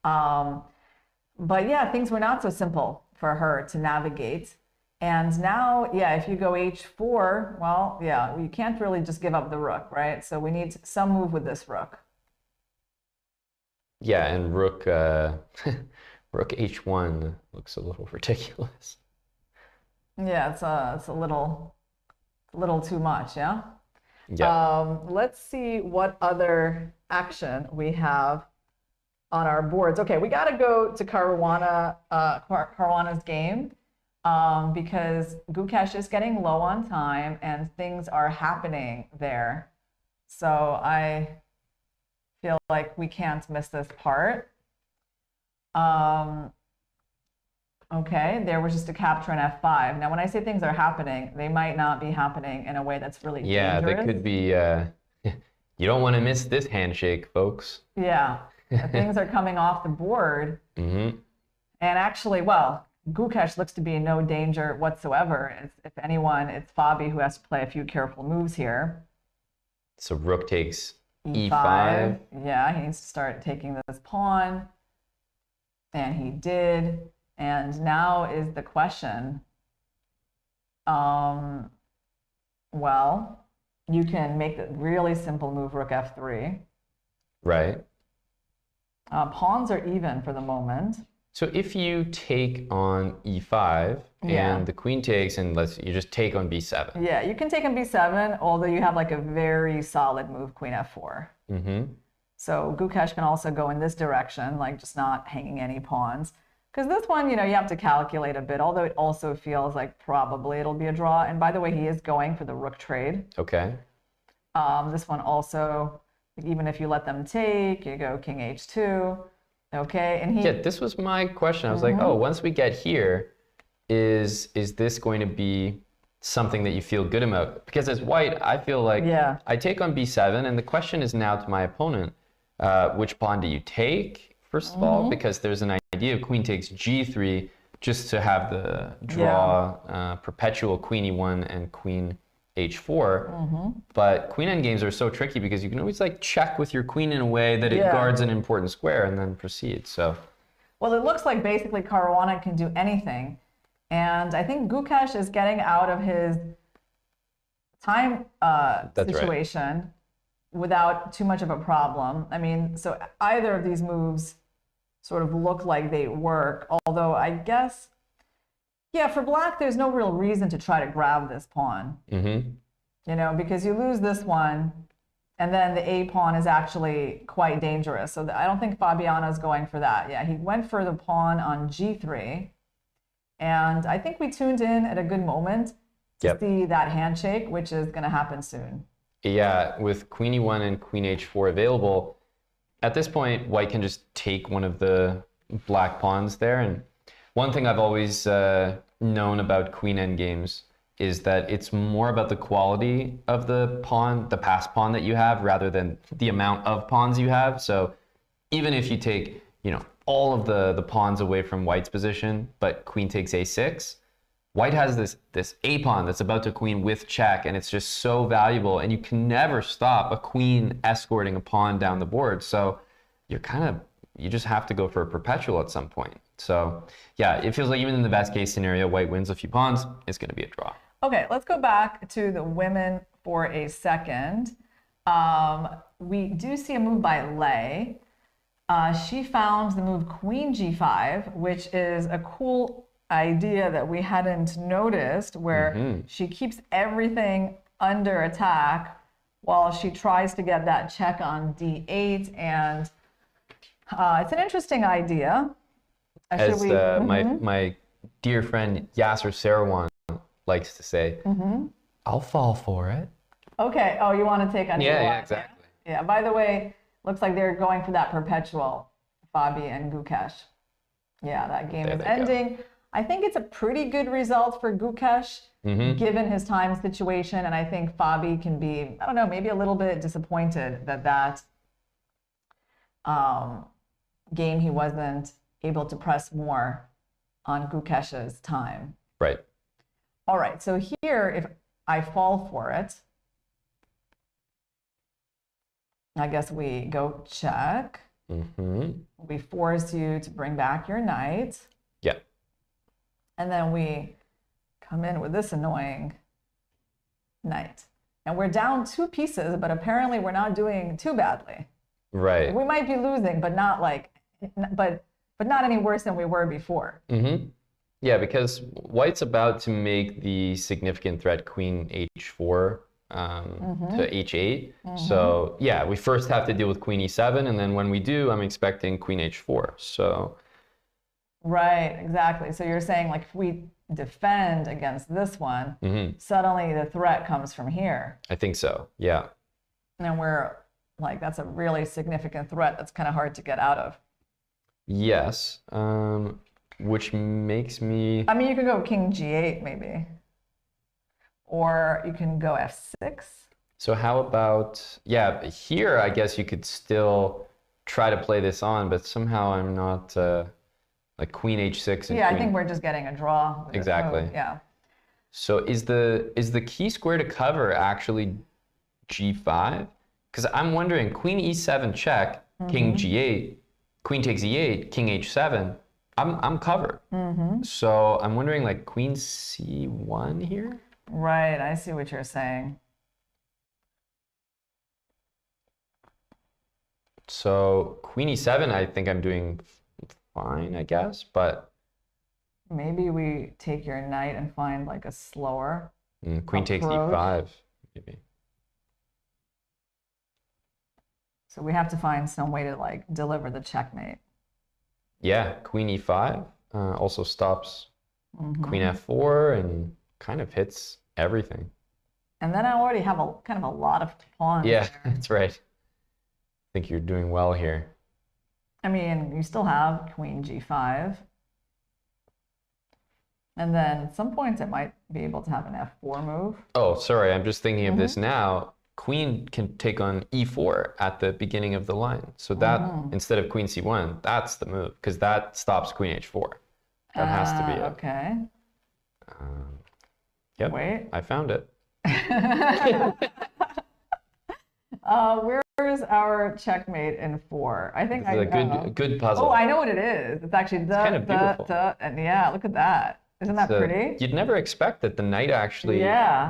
But yeah, things were not so simple for her to navigate. And now, yeah, if you go h4, well, yeah, you can't really just give up the rook, right? So we need some move with this rook. Yeah, and rook rook h1 looks a little ridiculous. Yeah, it's a little too much, yeah? Yeah. Let's see what other action we have on our boards. Okay, we got to go to Caruana's game because Gukesh is getting low on time and things are happening there. So I feel like we can't miss this part. Okay, there was just a capture in f5. Now, when I say things are happening, they might not be happening in a way that's really Yeah, dangerous. they could be, you don't want to miss this handshake, folks. Yeah, things are coming off the board. Mm-hmm. And actually, well, Gukesh looks to be in no danger whatsoever. If anyone, it's Fabi who has to play a few careful moves here. So rook takes E5. e5. Yeah, he needs to start taking this pawn. And he did. And now is the question, well, you can make the really simple move, rook f3. Right. Pawns are even for the moment. So if you take on e5 Yeah. and the queen takes, and you just take on b7. Yeah, you can take on b7, although you have like a very solid move, queen f4. Mm-hmm. So Gukesh can also go in this direction, like just not hanging any pawns. Because this one, you know, you have to calculate a bit, although it also feels like probably it'll be a draw. And by the way, he is going for the rook trade. Okay. This one also, even if you let them take, you go king h2. Okay, and he... Yeah, this was my question. I was like, oh, once we get here, is this going to be something that you feel good about? Because as white, I feel like I take on b7, and the question is now to my opponent, which pawn do you take, first of all? Because there's an idea of queen takes g3 just to have the draw perpetual queen e1 and queen h4. But queen endgames are so tricky because you can always like check with your queen in a way that it guards an important square and then proceed. So, well, it looks like basically Caruana can do anything. And I think Gukesh is getting out of his time situation without too much of a problem. I mean, so either of these moves sort of look like they work, although I guess, yeah, for black, there's no real reason to try to grab this pawn. You know, because you lose this one, and then the a pawn is actually quite dangerous. So I don't think Fabiano's going for that. Yeah, he went for the pawn on g3. And I think we tuned in at a good moment to see that handshake, which is going to happen soon. Yeah, with queen e1 and queen h4 available, at this point, white can just take one of the black pawns there. And one thing I've always known about queen endgames is that it's more about the quality of the pawn, the passed pawn that you have, rather than the amount of pawns you have. So even if you take, you know, all of the pawns away from white's position, but queen takes a6, white has this a pawn that's about to queen with check, and it's just so valuable, and you can never stop a queen escorting a pawn down the board. So you just have to go for a perpetual at some point. So yeah, it feels like even in the best case scenario, white wins a few pawns, it's going to be a draw. Okay, let's go back to the women for a second. We do see a move by Lei. She found the move queen g5, which is a cool idea that we hadn't noticed, where she keeps everything under attack while she tries to get that check on d8. And it's an interesting idea. As my dear friend Yasser Sarawan likes to say, I'll fall for it. Okay. Oh, you want to take on d1? Yeah, exactly. Yeah. By the way, looks like they're going for that perpetual, Fabi and Gukesh. Yeah, that game is ending. I think it's a pretty good result for Gukesh, given his time situation. And I think Fabi can be, I don't know, maybe a little bit disappointed that game he wasn't able to press more on Gukesh's time. Right. All right, so here, if I fall for it, I guess we go check. We force you to bring back your knight. Yeah. And then we come in with this annoying knight. And we're down 2 pieces, but apparently we're not doing too badly. Right. We might be losing, but not like, but not any worse than we were before. Mm-hmm. Yeah, because white's about to make the significant threat queen h4 to h8. So yeah, we first have to deal with queen e7, and then when we do, I'm expecting queen h4. So right, exactly. So you're saying like if we defend against this one, suddenly the threat comes from here. I think so. Yeah. And we're like, that's a really significant threat that's kind of hard to get out of. Yes. Which makes me... I mean, you could go king g8 maybe. Or you can go f6. So how about, yeah, here I guess you could still try to play this on, but somehow I'm not, like queen h6 and yeah, queen... I think we're just getting a draw. With exactly. this move. Yeah. So is the key square to cover actually g5? Because I'm wondering, queen e7 check, king g8, queen takes e8, king h7, I'm covered. So I'm wondering like queen c1 here? Right, I see what you're saying. So queen e7, I think I'm doing fine, I guess, but... Maybe we take your knight and find like a slower queen takes e5, maybe. So we have to find some way to like deliver the checkmate. Yeah, queen e5 also stops queen f4 and kind of hits everything. And then I already have a kind of a lot of pawns. Yeah, there. that's right. I think you're doing well here. I mean, you still have queen g5. And then at some points it might be able to have an f4 move. Oh, sorry, I'm just thinking of this now. Queen can take on e4 at the beginning of the line. So that, instead of queen c1, that's the move, because that stops queen h4. That has to be it. Okay. Yep, Wait. I found it. Where's our checkmate in 4? I think I It's a good puzzle. Oh, I know what it is. It's actually kind of beautiful. and yeah, look at that. Isn't that pretty? You'd never expect that the knight actually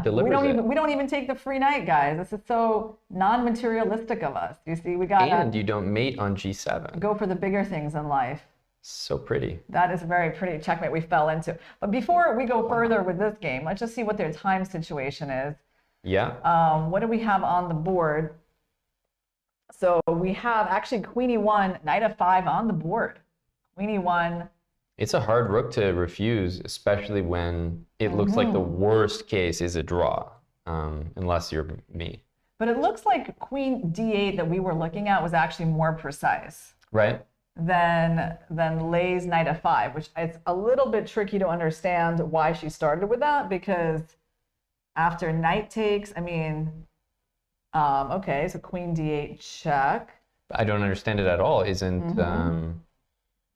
delivers we don't even take the free knight, guys. This is so non-materialistic of us. You see, we got and you don't mate on g7. go for the bigger things in life. So pretty. That is a very pretty checkmate we fell into. But before we go further with this game, let's just see what their time situation is. Yeah. What do we have on the board? So we have actually queen e1, knight f5 on the board. Queen e1. It's a hard rook to refuse, especially when it looks like the worst case is a draw, unless you're me. But it looks like queen d8 that we were looking at was actually more precise. Right? Than Lei's knight f5, which it's a little bit tricky to understand why she started with that, because after knight takes, I mean, okay, so queen d8 check. I don't understand it at all. Isn't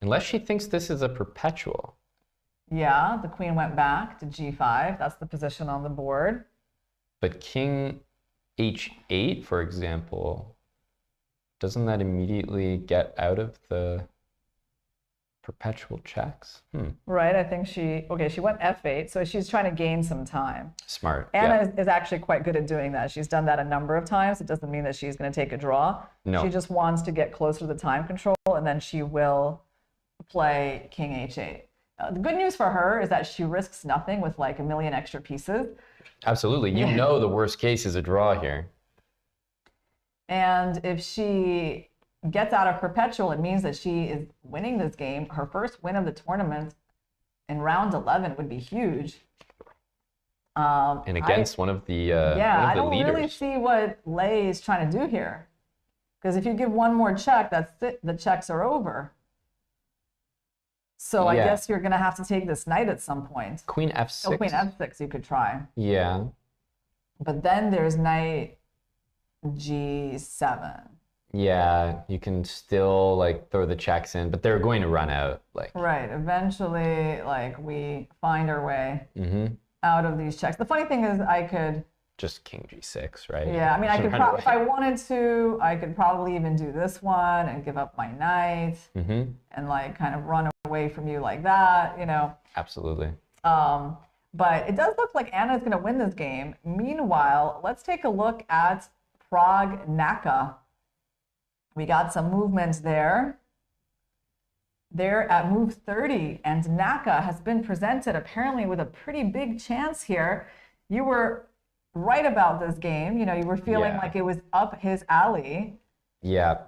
unless she thinks this is a perpetual. Yeah, the queen went back to g5. That's the position on the board. But king h8, for example, doesn't that immediately get out of the perpetual checks? Right, I think she went f8, so she's trying to gain some time. Smart. Anna is actually quite good at doing that. She's done that a number of times. It doesn't mean that she's going to take a draw. No. She just wants to get closer to the time control, and then she will play king h8. The good news for her is that she risks nothing with like a million extra pieces. Absolutely. You know the worst case is a draw here. And if she gets out of perpetual, it means that she is winning this game. Her first win of the tournament in round 11 would be huge. And against one of the I don't leaders. really see what Lei is trying to do here. Because if you give one more check, that's it. The checks are over. So I guess you're going to have to take this knight at some point. Queen f6. Oh, queen f6 you could try. Yeah. But then there's knight g7. Yeah, you can still like throw the checks in, but they're going to run out. Like Right. Eventually, like we find our way out of these checks. The funny thing is I could just king g6, right? Yeah, I mean, I could Run away. if I wanted to, I could probably even do this one and give up my knight and like kind of run away from you like that, you know. Absolutely. But it does look like Anna's going to win this game. Meanwhile, let's take a look at Prague Naka. We got some movement there. They're at move 30, and Naka has been presented apparently with a pretty big chance here. You were right about this game. You know, you were feeling like it was up his alley. Yeah.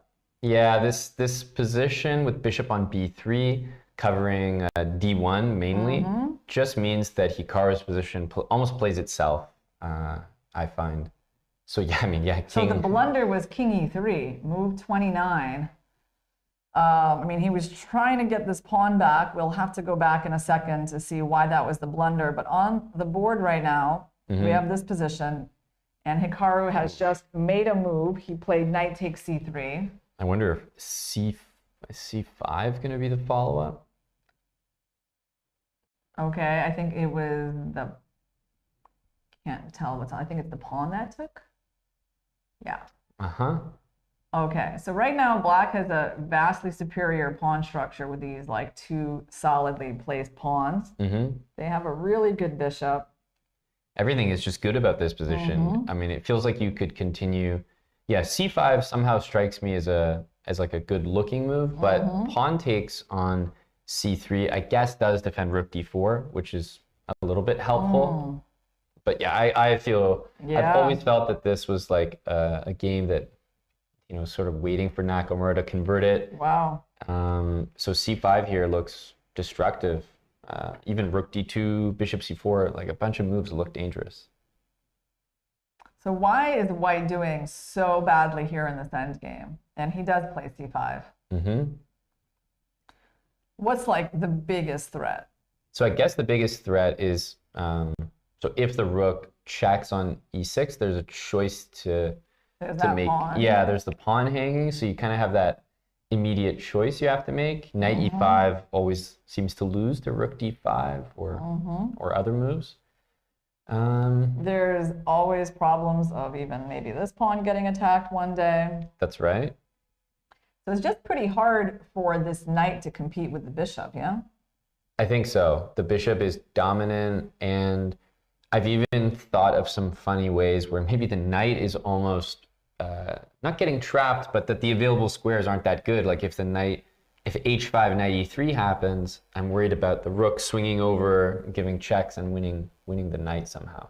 Yeah, this position with bishop on b3, covering d1 mainly, just means that Hikaru's position almost plays itself, I find. So yeah, I mean, yeah, So the blunder was king e3, move 29. I mean, he was trying to get this pawn back. We'll have to go back in a second to see why that was the blunder. But on the board right now, we have this position, and Hikaru has just made a move. He played knight takes c3. I wonder if c5 going to be the follow-up? Okay, I think it was the, can't tell what's on. I think it's the pawn that took. Yeah. Uh-huh. Okay, so right now Black has a vastly superior pawn structure with these like two solidly placed pawns. They have a really good bishop. Everything is just good about this position. I mean, it feels like you could continue. Yeah, c5 somehow strikes me as like a good looking move, but pawn takes on c3, I guess, does defend rook d4, which is a little bit helpful. But yeah, I feel, I've always felt that this was like a game that, you know, sort of waiting for Nakamura to convert it. Wow. So c5 here looks destructive. Even rook d2, bishop c4, like a bunch of moves look dangerous. So why is White doing so badly here in this endgame? And he does play c5. What's like the biggest threat? So I guess the biggest threat is, so if the rook checks on e6, there's a choice to make. Pawn. Yeah, there's the pawn hanging, so you kind of have that immediate choice you have to make. Knight e5 always seems to lose to rook d5 or other moves. There's always problems of even maybe this pawn getting attacked one day. That's right. So it's just pretty hard for this knight to compete with the bishop, yeah? I think so. The bishop is dominant, and I've even thought of some funny ways where maybe the knight is almost not getting trapped, but that the available squares aren't that good. Like if h5, knight e3 happens, I'm worried about the rook swinging over, giving checks, and winning the knight somehow.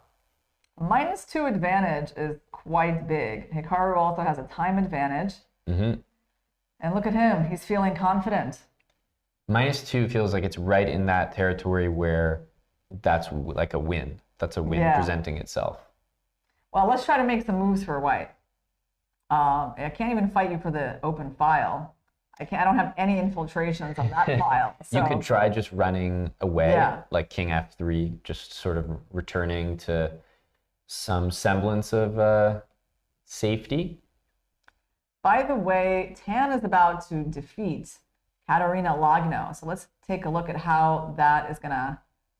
-2 advantage is quite big. Hikaru also has a time advantage. And look at him, he's feeling confident. -2 feels like it's right in that territory where that's like a win. That's a win presenting itself. Well, let's try to make some moves for White. I can't even fight you for the open file. I don't have any infiltrations on that file. So. You could try just running away, like king f3, just sort of returning to some semblance of safety. By the way, Tan is about to defeat Katerina Lagno. So let's take a look at how that is going to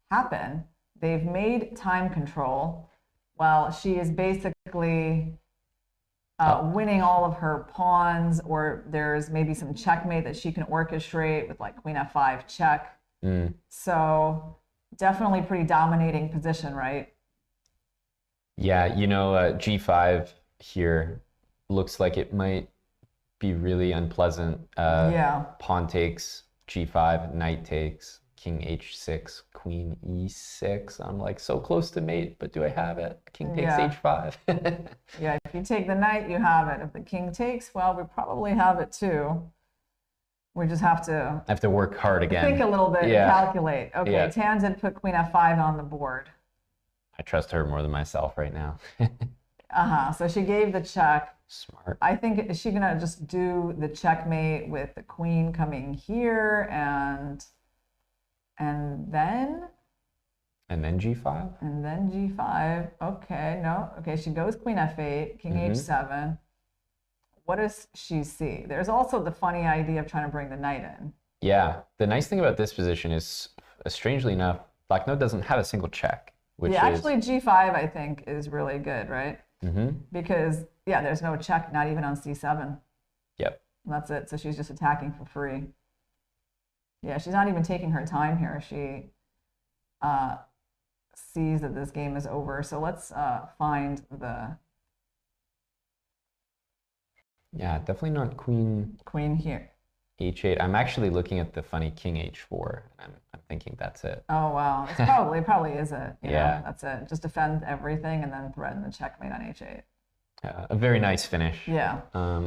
happen. They've made time control while she is basically winning all of her pawns, or there's maybe some checkmate that she can orchestrate with like queen f5 check. So definitely pretty dominating position, right? Yeah, you know, g5 here looks like it might be really unpleasant. Pawn takes, g5, knight takes, king h6, queen e6. I'm like so close to mate, but do I have it? King takes h5. Yeah, if you take the knight, you have it. If the king takes, well, we probably have it too. We just have to work hard again. Think a little bit and calculate. Okay, Tan did put queen f5 on the board. I trust her more than myself right now. So she gave the check. Smart. I think, is she gonna just do the checkmate with the queen coming here and then g5? And then g5. Okay, no. Okay, she goes queen f8, king h7. What does she see? There's also the funny idea of trying to bring the knight in. Yeah, the nice thing about this position is, strangely enough, Black doesn't have a single check, which yeah, is actually G5 I think is really good, right? Because yeah, there's no check, not even on C7. yep. That's it. So she's just attacking for free. Yeah, she's not even taking her time here. She sees that this game is over. So let's find the Definitely not queen queen here. h8. I'm actually looking at the funny king h4. I'm thinking that's it. Oh wow, it's probably is it. You Yeah. know, that's it. Just defend everything and then threaten the checkmate on h8. A very nice finish. Yeah.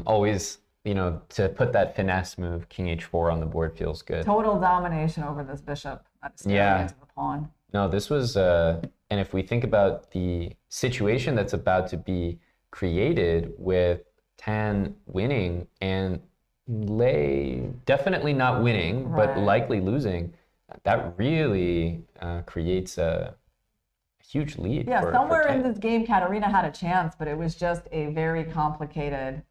Always, to put that finesse move, king h4 on the board feels good. Total domination over this bishop. That's staring Yeah. into the pawn. No, this was, and if we think about the situation that's about to be created with Tan winning and Lei definitely not winning, but Right. likely losing, that really creates a huge lead. Yeah, for somewhere in Tan. this game, Katarina had a chance, but it was just a very complicated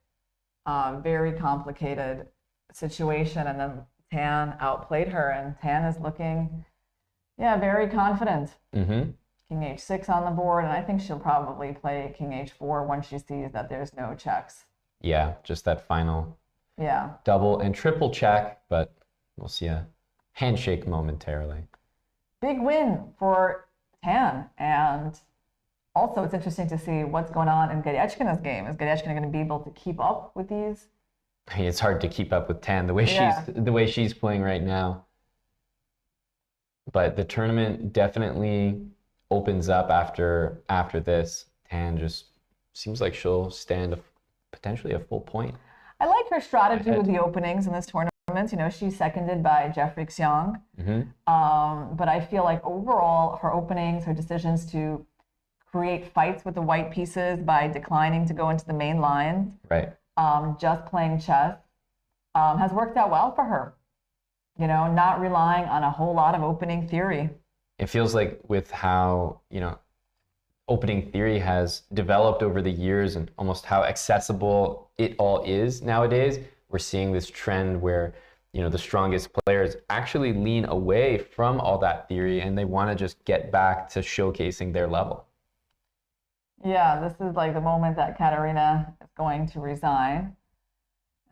situation. And then Tan outplayed her, and Tan is looking, yeah, very confident. King h6 on the board, and I think she'll probably play king h4 once she sees that there's no checks. Yeah, just that final Yeah. double and triple check, but we'll see a handshake momentarily. Big win for Tan, and also it's interesting to see what's going on in Garyechkina's game. Is Garyechkina going to be able to keep up with these? I mean, it's hard to keep up with Tan the way Yeah. she's playing right now. But the tournament definitely opens up after this. Tan just seems like she'll stand potentially a full point. I like her strategy with the openings in this tournament. You know, she's seconded by Jeffrey Xiong. But I feel like overall, her openings, her decisions to create fights with the white pieces by declining to go into the main line, Right. just playing chess, has worked out well for her. You know, not relying on a whole lot of opening theory. It feels like with how, opening theory has developed over the years and almost how accessible it all is nowadays, we're seeing this trend where, the strongest players actually lean away from all that theory and they want to just get back to showcasing their level. Yeah, this is like the moment that Katarina is going to resign,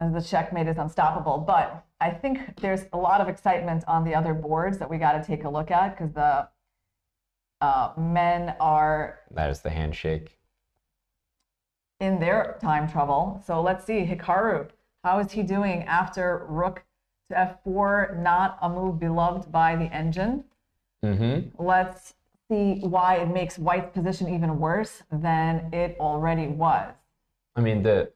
as the checkmate is unstoppable. But I think there's a lot of excitement on the other boards that we got to take a look at, because the men are That is the handshake. in their time trouble. So let's see, Hikaru, how is he doing after rook to f4, not a move beloved by the engine? Let's see why it makes white's position even worse than it already was. I mean, the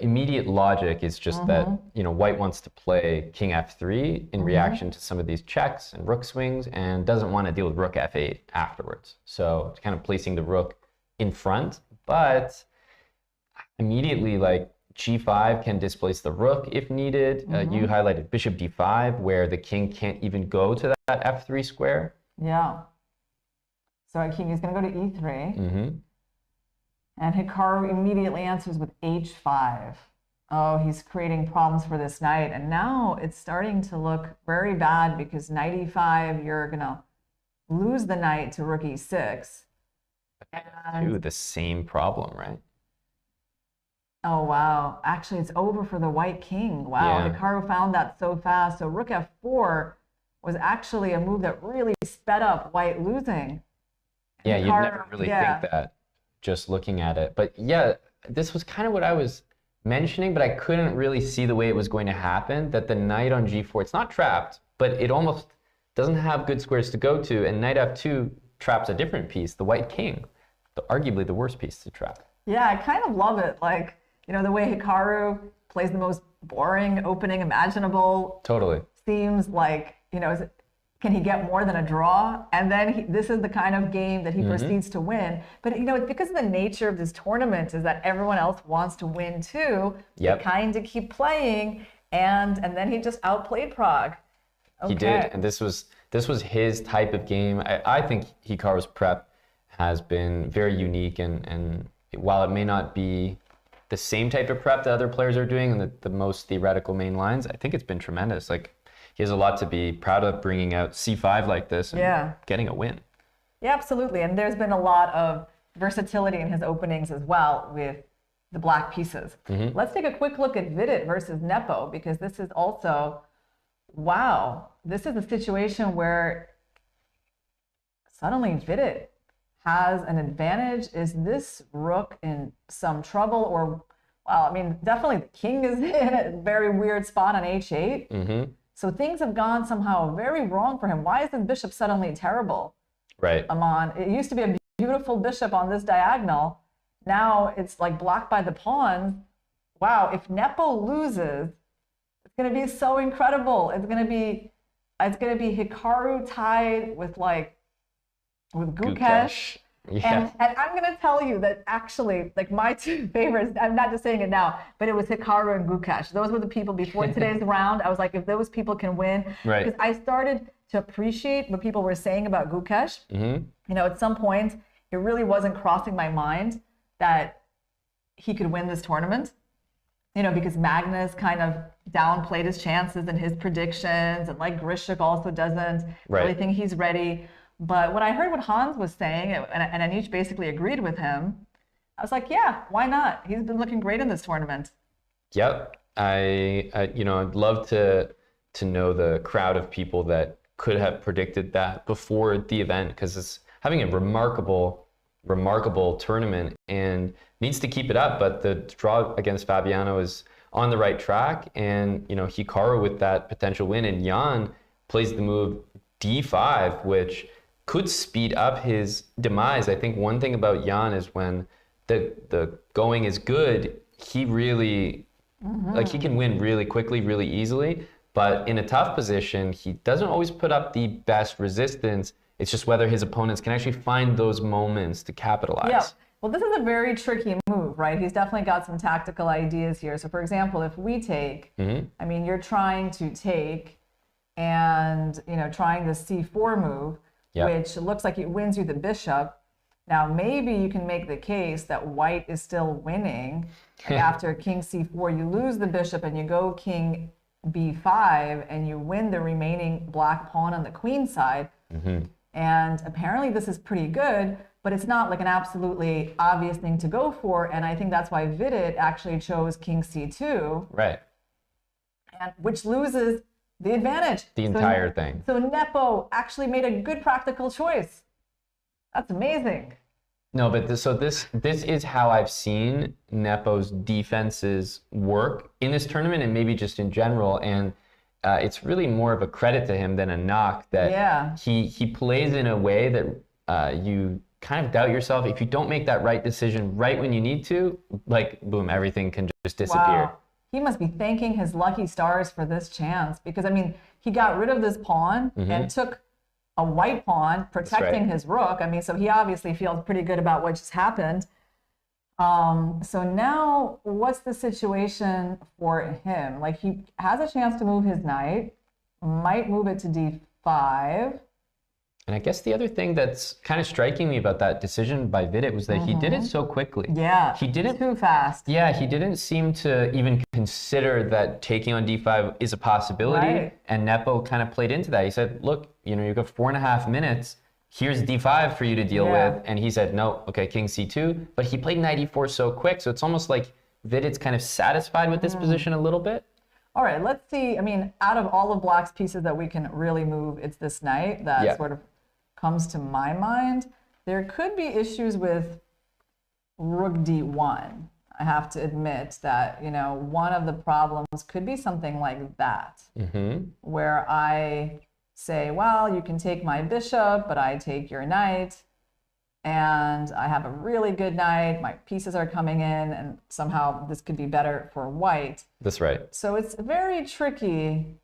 immediate logic is just that, white wants to play king f3 in reaction to some of these checks and rook swings and doesn't want to deal with rook f8 afterwards. So it's kind of placing the rook in front, but immediately like g5 can displace the rook if needed. You highlighted bishop d5 where the king can't even go to that f3 square. Yeah. So king is going to go to e3. And Hikaru immediately answers with h5. Oh, he's creating problems for this knight. And now it's starting to look very bad, because knight e5, you're going to lose the knight to rook e6. Ooh, the same problem, right? Oh, wow. Actually, it's over for the white king. Wow, Yeah. Hikaru found that so fast. So rook f4 was actually a move that really sped up white losing. Yeah, you'd Hikaru- never really yeah. think that just looking at it. But yeah, this was kind of what I was mentioning, but I couldn't really see the way it was going to happen, that the knight on g4, it's not trapped, but it almost doesn't have good squares to go to, and knight f2 traps a different piece, the white king, arguably the worst piece to trap. Yeah, I kind of love it. Like, the way Hikaru plays the most boring opening imaginable. Totally. Seems like, can he get more than a draw? And then this is the kind of game that he proceeds to win. But, it's because of the nature of this tournament is that everyone else wants to win too. Yep. They kind of keep playing, and then he just outplayed Prague. Okay. He did, and this was his type of game. I think Hikaru's prep has been very unique, and while it may not be the same type of prep that other players are doing in the most theoretical main lines, I think it's been tremendous. Like, he has a lot to be proud of, bringing out c5 like this and getting a win. Yeah, absolutely. And there's been a lot of versatility in his openings as well with the black pieces. Let's take a quick look at Vidit versus Nepo, because this is also, wow, this is a situation where suddenly Vidit has an advantage. Is this rook in some trouble? Or, well, I mean, definitely the king is in a very weird spot on h8. So things have gone somehow very wrong for him. Why is this bishop suddenly terrible? Right. Aman, it used to be a beautiful bishop on this diagonal. Now it's like blocked by the pawns. Wow, if Nepo loses, it's going to be so incredible. It's going to be Hikaru tied with Gukesh. Yeah. And I'm going to tell you that actually, like, my two favorites, I'm not just saying it now, but it was Hikaru and Gukesh. Those were the people before today's round. I was like, if those people can win. Right. Because I started to appreciate what people were saying about Gukesh. You know, at some point, it really wasn't crossing my mind that he could win this tournament. You know, because Magnus kind of downplayed his chances and his predictions, and like Grishuk also doesn't really think he's ready. But when I heard what Hans was saying, and Anish basically agreed with him, I was like, yeah, why not? He's been looking great in this tournament. Yep. I'd love to know the crowd of people that could have predicted that before the event, because it's having a remarkable tournament and needs to keep it up. But the draw against Fabiano is on the right track, and Hikaru with that potential win, and Jan plays the move d5, which could speed up his demise. I think one thing about Jan is when the going is good, he really he can win really quickly, really easily. But in a tough position, he doesn't always put up the best resistance. It's just whether his opponents can actually find those moments to capitalize. Yeah. Well, this is a very tricky move, right? He's definitely got some tactical ideas here. So, for example, if we take, I mean, you're trying to take and, trying the c4 move, which looks like it wins you the bishop. Now, maybe you can make the case that white is still winning. Like after king c4, you lose the bishop and you go king b5 and you win the remaining black pawn on the queen side. And apparently this is pretty good, but it's not like an absolutely obvious thing to go for. And I think that's why Vidit actually chose king c2. Right. And which loses the advantage. The entire thing. So Nepo actually made a good practical choice. That's amazing. No, but this is how I've seen Nepo's defenses work in this tournament, and maybe just in general. And it's really more of a credit to him than a knock that he plays in a way that you kind of doubt yourself. If you don't make that right decision right when you need to, like, boom, everything can just disappear. Wow. He must be thanking his lucky stars for this chance, because, I mean, he got rid of this pawn and took a white pawn, protecting his rook. I mean, so he obviously feels pretty good about what just happened. So now what's the situation for him? Like, he has a chance to move his knight, might move it to d5. And I guess the other thing that's kind of striking me about that decision by Vidit was that he did it so quickly. Yeah, he did it too fast. Yeah, he didn't seem to even consider that taking on d5 is a possibility. Right. And Nepo kind of played into that. He said, look, you've got 4.5 minutes. Here's d5 for you to deal with. And he said, no, okay, king c2. But he played knight e4 so quick. So it's almost like Vidit's kind of satisfied with this position a little bit. All right, let's see. I mean, out of all of Black's pieces that we can really move, it's this knight that sort of comes to my mind. There could be issues with rook d1. I have to admit that, one of the problems could be something like that, where I say, well, you can take my bishop, but I take your knight, and I have a really good knight, my pieces are coming in, and somehow this could be better for white. That's right. So it's a very tricky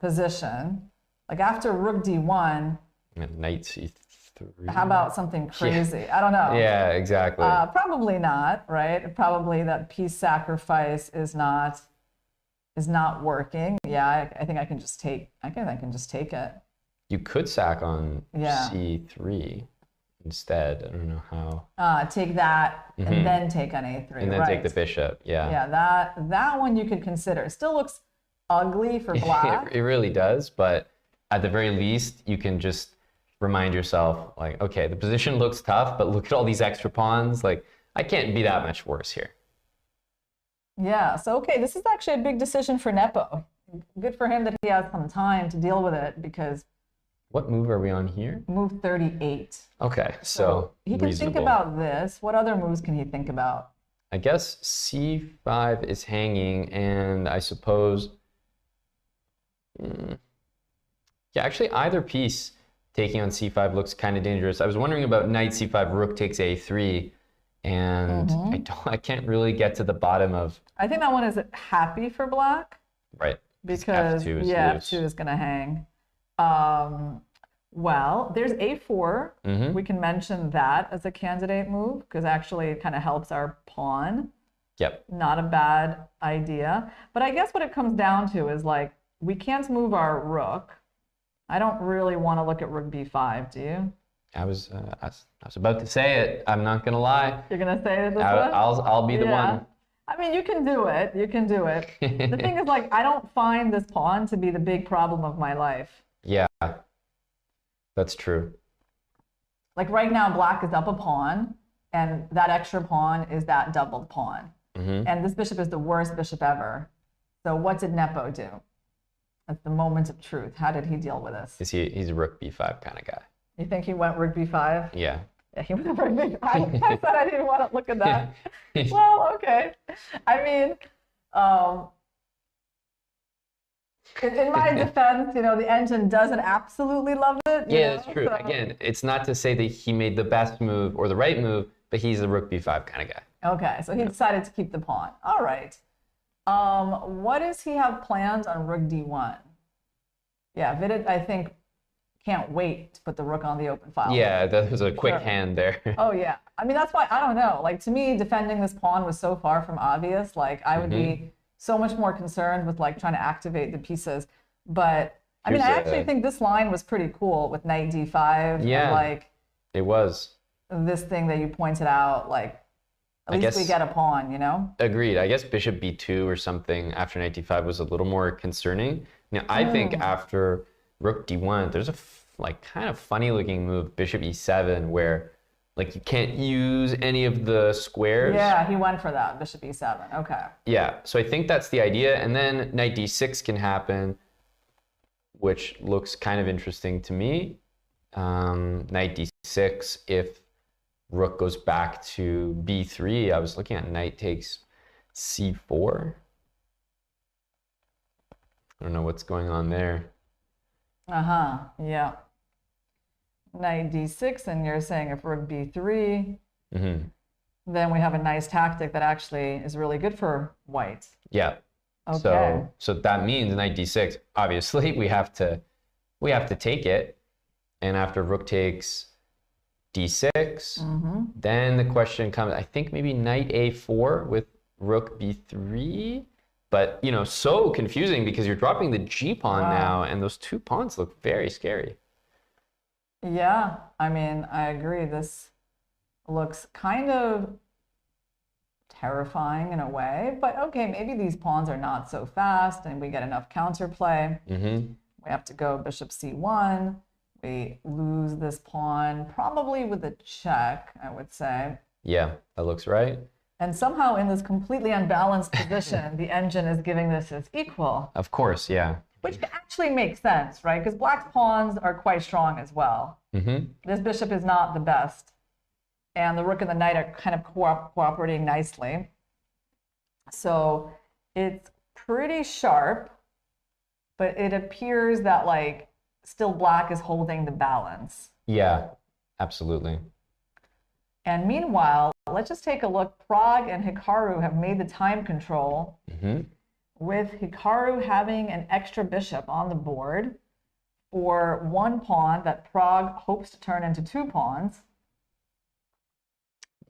position. Like after rook d1, knight c3. How about something crazy? I don't know. Yeah, exactly. Probably not, right? Probably that piece sacrifice is not working. Yeah, I think I can just take. I can just take it. You could sack on c3 instead. I don't know how. Take that and then take on a3. And then take the bishop. Yeah. Yeah, that one you could consider. It still looks ugly for Black. It really does, but at the very least, you can just remind yourself, like, okay, the position looks tough, but look at all these extra pawns. Like, I can't be that much worse here. Yeah, so okay, this is actually a big decision for Nepo. Good for him that he has some time to deal with it, because What move are we on here? move 38. Okay, so He can think reasonable. about this. What other moves can he think about? I guess c5 is hanging, and I suppose, yeah, actually either piece taking on c5 looks kind of dangerous. I was wondering about knight c5, rook takes a3, and I can't really get to the bottom of, I think that one is happy for black, right, because f2 is yeah, loose. f2 is going to hang. Well, there's a4. We can mention that as a candidate move, because actually it kind of helps our pawn. Yep. Not a bad idea. But I guess what it comes down to is, like, we can't move our rook. I don't really want to look at rook b5, do you? I was about to say it. I'm not gonna lie. You're going to say it this way? I'll be the Yeah. one. I mean, you can do it. You can do it. The thing is, like, I don't find this pawn to be the big problem of my life. Yeah, that's true. Like right now, black is up a pawn, and that extra pawn is that doubled pawn. And this bishop is the worst bishop ever. So what did Nepo do? At the moment of truth, how did he deal with this? He's a rook b5 kind of guy. You think he went rook b5? Yeah. Yeah, he went rook b5. I said I didn't want to look at that. Well, okay. I mean, in my defense, you know, the engine doesn't absolutely love it. Yeah, it's true. Again, it's not to say that he made the best move or the right move, but he's a rook b5 kind of guy. Okay, so he decided to keep the pawn. All right. What does he have planned on rook d1? Yeah, Vidit, I think, can't wait to put the rook on the open file. Yeah, that was a quick hand there. Oh, yeah. I mean, that's why, I don't know. Like, to me, defending this pawn was so far from obvious. Like, I would be so much more concerned with, like, trying to activate the pieces. But, I mean, I actually think this line was pretty cool with knight d5. Yeah, and, like, it was. This thing that you pointed out, like, at least we get a pawn, you know? Agreed. I guess bishop b2 or something after knight d5 was a little more concerning. Now, I think after rook d1, there's a like kind of funny looking move, bishop e7, where like you can't use any of the squares. Yeah, he went for that, bishop e7. Okay. Yeah, so I think that's the idea. And then knight d6 can happen, which looks kind of interesting to me. Knight d6, if rook goes back to b3, I was looking at knight takes c4. I don't know what's going on there. Yeah. Knight d6, and you're saying if rook b3, then we have a nice tactic that actually is really good for white. Yeah. Okay. So that means knight d6. Obviously, we have to take it, and after rook takes d6, then the question comes. I think maybe knight a4 with rook b3. But, you know, so confusing because you're dropping the G pawn now, and those two pawns look very scary. Yeah, I mean, I agree. This looks kind of terrifying in a way, but okay, maybe these pawns are not so fast and we get enough counterplay. We have to go bishop c1. We lose this pawn, probably with a check, I would say. Yeah, that looks right. And somehow in this completely unbalanced position, the engine is giving this as equal. Of course, yeah. Which actually makes sense, right? Because black's pawns are quite strong as well. This bishop is not the best. And the rook and the knight are kind of cooperating nicely. So it's pretty sharp, but it appears that, like, still black is holding the balance. Yeah, absolutely. And meanwhile, let's just take a look. Prague and Hikaru have made the time control, with Hikaru having an extra bishop on the board for one pawn that Prague hopes to turn into two pawns.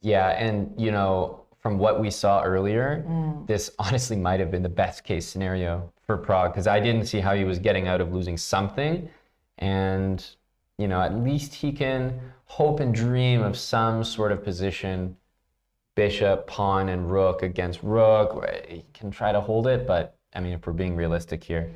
Yeah, and, you know, from what we saw earlier, this honestly might have been the best case scenario for Prague, because I didn't see how he was getting out of losing something. And, you know, at least he can hope and dream of some sort of position, bishop, pawn, and rook against rook, where he can try to hold it. But, I mean, if we're being realistic here,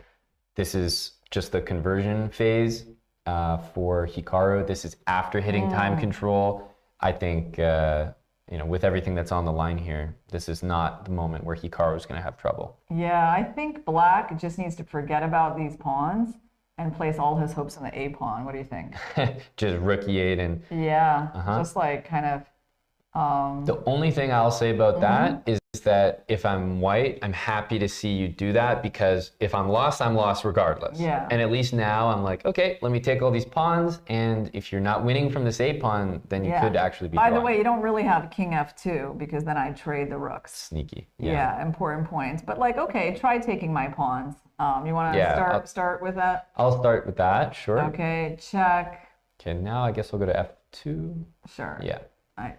this is just the conversion phase. for Hikaru. This is after hitting time control. I think, with everything that's on the line here, this is not the moment where Hikaru is going to have trouble. Yeah, I think black just needs to forget about these pawns and place all his hopes on the A pawn. What do you think? Just rook e8 and... Yeah, just like kind of... The only thing I'll say about that is that if I'm white, I'm happy to see you do that, because if I'm lost regardless. Yeah. And at least now I'm like, okay, let me take all these pawns, and if you're not winning from this A pawn, then you could actually be By the drawing. way, you don't really have king f2 because then I trade the rooks. Sneaky. Yeah, important points. But like, okay, try taking my pawns. You want to start with that? I'll start with that, sure. Okay, check. Okay, now I guess I'll go to f2. Sure. Yeah. I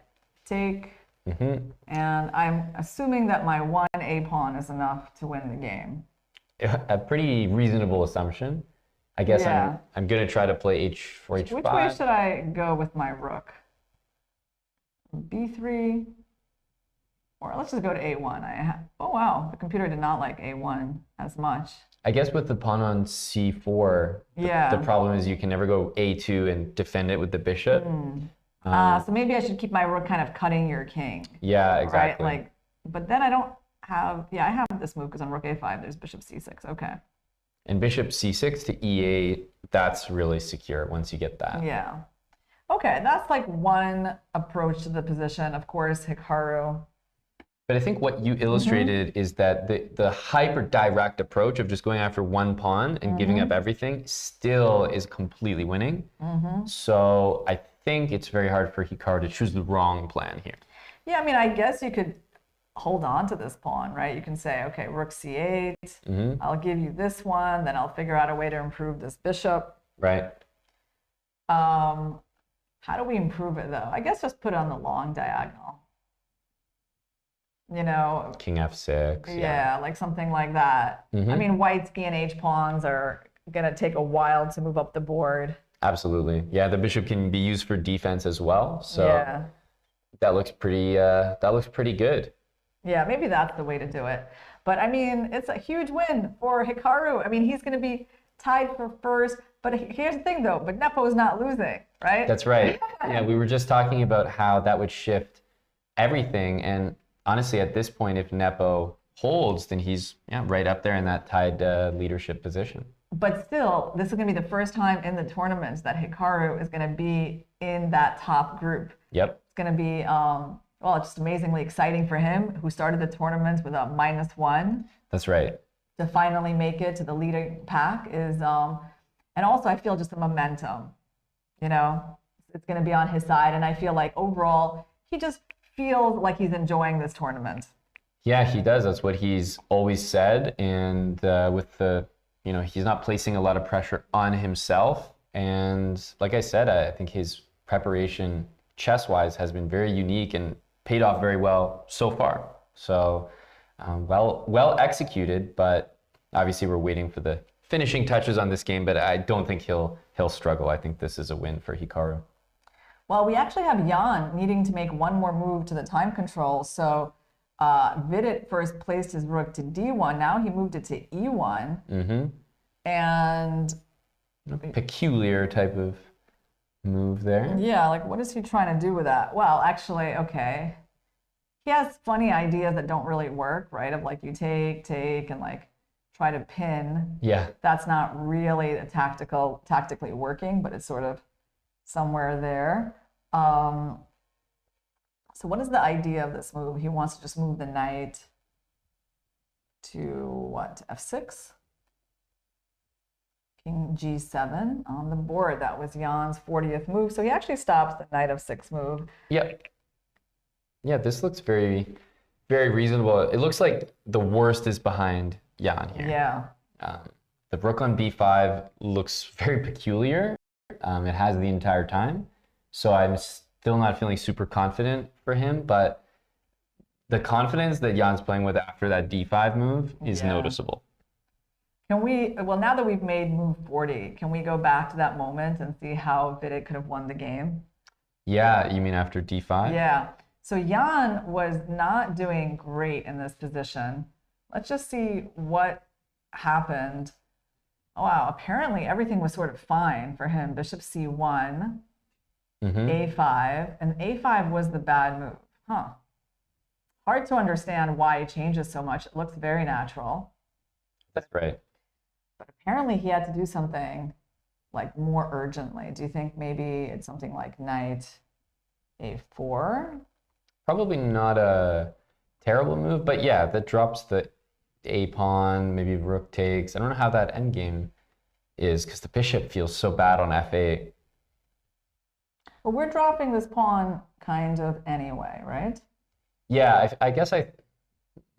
take, and I'm assuming that my one A pawn is enough to win the game. A pretty reasonable assumption. I guess I'm going to try to play h4, h5. Which way should I go with my rook? B3, or let's just go to A1. Oh wow, the computer did not like A1 as much. I guess with the pawn on c4, the problem is you can never go a2 and defend it with the bishop. So maybe I should keep my rook kind of cutting your king. Yeah, exactly. Right? But then I don't have, I have this move because on rook a5, there's bishop c6. Okay. And bishop c6 to e8, that's really secure once you get that. Yeah. Okay, that's like one approach to the position. Of course, Hikaru. But I think what you illustrated is that the hyper direct approach of just going after one pawn and giving up everything still is completely winning. So I think it's very hard for Hikaru to choose the wrong plan here. Yeah, I mean, I guess you could hold on to this pawn, right? You can say, okay, rook c8, I'll give you this one, then I'll figure out a way to improve this bishop. Right. How do we improve it, though? I guess just put it on the long diagonal. King f6. Yeah, like something like that. I mean, white's B and H pawns are going to take a while to move up the board. Absolutely. Yeah, the bishop can be used for defense as well. So that looks pretty good. Yeah, maybe that's the way to do it. But I mean, it's a huge win for Hikaru. I mean, he's going to be tied for first. But here's the thing, though. But Nepo is not losing, right? That's right. Yeah, we were just talking about how that would shift everything. And honestly, at this point, if Nepo holds, then he's right up there in that tied leadership position. But still, this is going to be the first time in the tournaments that Hikaru is going to be in that top group. Yep. It's going to be, well, it's just amazingly exciting for him, who started the tournament with a -1. That's right. To finally make it to the leading pack is, and also I feel just the momentum, it's going to be on his side. And I feel like overall, he just feels like he's enjoying this tournament. Yeah, he does. That's what he's always said. And with the, he's not placing a lot of pressure on himself. And like I said, I think his preparation chess-wise has been very unique and paid off very well so far. So well executed, but obviously we're waiting for the finishing touches on this game, but I don't think he'll struggle. I think this is a win for Hikaru. Well, we actually have Jan needing to make one more move to the time control. So Vidit first placed his rook to d1. Now he moved it to e1. And a peculiar type of move there. Yeah, like what is he trying to do with that? Well, actually, okay. He has funny ideas that don't really work, right? Of like you take, and like try to pin. Yeah. That's not really tactically working, but it's sort of somewhere there. So what is the idea of this move? He wants to just move the knight to what? To f6? King g7 on the board. That was Jan's 40th move. So he actually stops the knight f6 move. Yep. Yeah, this looks very, very reasonable. It looks like the worst is behind Jan here. Yeah. The rook on b5 looks very peculiar. It has the entire time. So I'm still not feeling super confident for him, but the confidence that Jan's playing with after that d5 move is noticeable. Can we, well, now that we've made move 40, can we go back to that moment and see how Vidit could have won the game? Yeah, you mean after d5? Yeah. So Jan was not doing great in this position. Let's just see what happened. Oh, wow, apparently everything was sort of fine for him. Bishop c1, a5, and a5 was the bad move. Huh. Hard to understand why he changes so much. It looks very natural. That's right. But apparently he had to do something like more urgently. Do you think maybe it's something like knight a4? Probably not a terrible move, but yeah, that drops the a pawn, maybe rook takes. I don't know how that endgame is because the bishop feels so bad on f8. Well, we're dropping this pawn kind of anyway, right? Yeah, I guess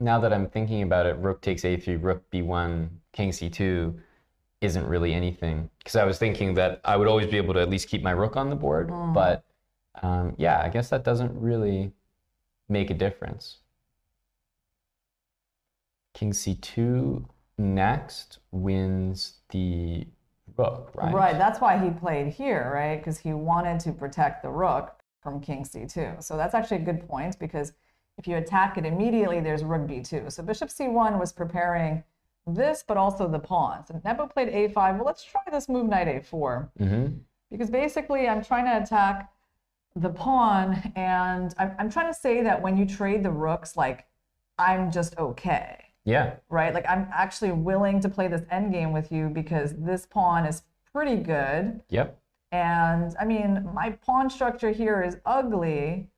now that I'm thinking about it, rook takes a3, rook b1, king c2 isn't really anything. Because I was thinking that I would always be able to at least keep my rook on the board. But yeah, I guess that doesn't really make a difference. King c2 next wins the rook, right? Right, that's why he played here, right? Because he wanted to protect the rook from king c2. So that's actually a good point, because if you attack it immediately, there's rook b2. So bishop c1 was preparing this, but also the pawn. So Nebo played a5. Well, let's try this move, knight a4. Because basically, I'm trying to attack the pawn, and I'm trying to say that when you trade the rooks, like, I'm just okay. Yeah. Right? Like, I'm actually willing to play this endgame with you because this pawn is pretty good. Yep. And, I mean, my pawn structure here is ugly,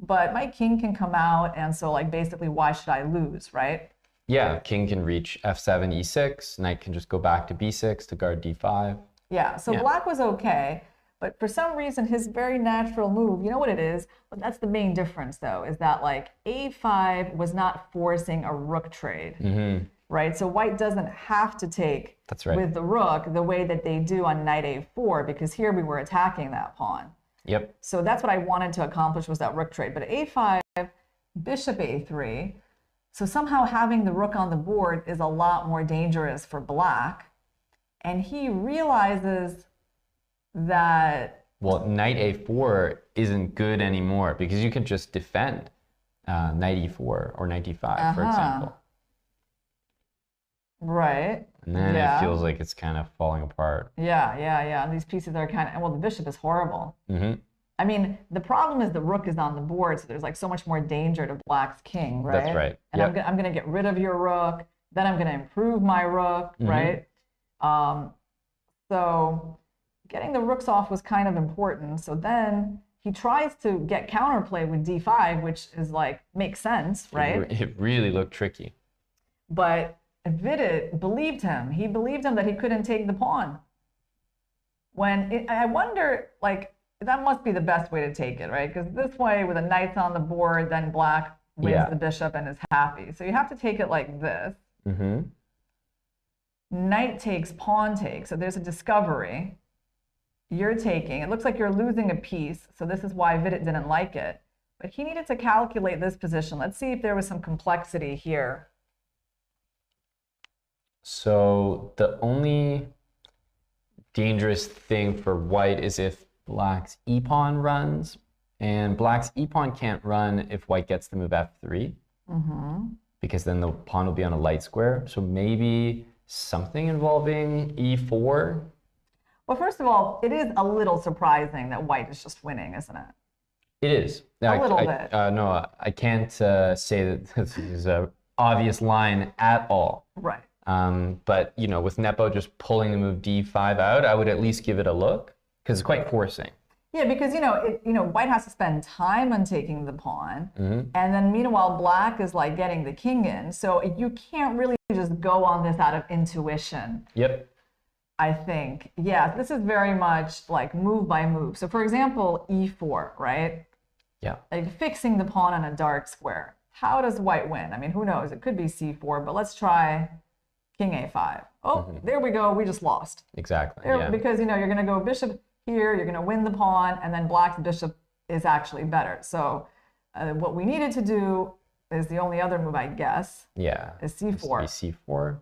but my king can come out, and so, like, basically, why should I lose, right? Yeah, king can reach f7, e6. Knight can just go back to b6 to guard d5. Yeah, so black was okay, but for some reason, his very natural move, you know what it is? But that's the main difference, though, is that, like, a5 was not forcing a rook trade, right? So white doesn't have to take with the rook the way that they do on knight a4, because here we were attacking that pawn. Yep. So that's what I wanted to accomplish, was that rook trade. But a5, bishop a3, so somehow having the rook on the board is a lot more dangerous for black. And he realizes that... Well, knight a4 isn't good anymore because you can just defend knight e4 or knight d5, for example. Right. And then it feels like it's kind of falling apart. Yeah. These pieces are kind of... Well, the bishop is horrible. I mean, the problem is the rook is on the board, so there's like so much more danger to black's king, right? That's right. And I'm going to get rid of your rook, then I'm going to improve my rook, right? So getting the rooks off was kind of important. So then he tries to get counterplay with d5, which is like, makes sense, right? It really looked tricky. But FIDE believed him. He believed him that he couldn't take the pawn. I wonder, like, that must be the best way to take it, right? Because this way, with a knight's on the board, then black wins the bishop and is happy. So you have to take it like this. Knight takes, pawn takes. So there's a discovery. You're taking. It looks like you're losing a piece. So this is why FIDE didn't like it. But he needed to calculate this position. Let's see if there was some complexity here. So the only dangerous thing for white is if black's e-pawn runs, and black's e-pawn can't run if white gets to move f3, because then the pawn will be on a light square. So maybe something involving e4. Well, first of all, it is a little surprising that white is just winning, isn't it? It is. A little bit. No, I can't say that this is an obvious line at all. Right. But, you know, with Nepo just pulling the move d5 out, I would at least give it a look. Because it's quite forcing. Yeah, because, white has to spend time on taking the pawn. And then meanwhile, black is like getting the king in. So you can't really just go on this out of intuition. Yep. I think. Yeah, this is very much like move by move. So for example, e4, right? Yeah. Like fixing the pawn on a dark square. How does white win? I mean, who knows? It could be c4, but let's try king a5. Oh, there we go. We just lost. Exactly. Because, you're going to go bishop here, you're going to win the pawn, and then black's bishop is actually better. So what we needed to do is the only other move, I guess, is c4. c4.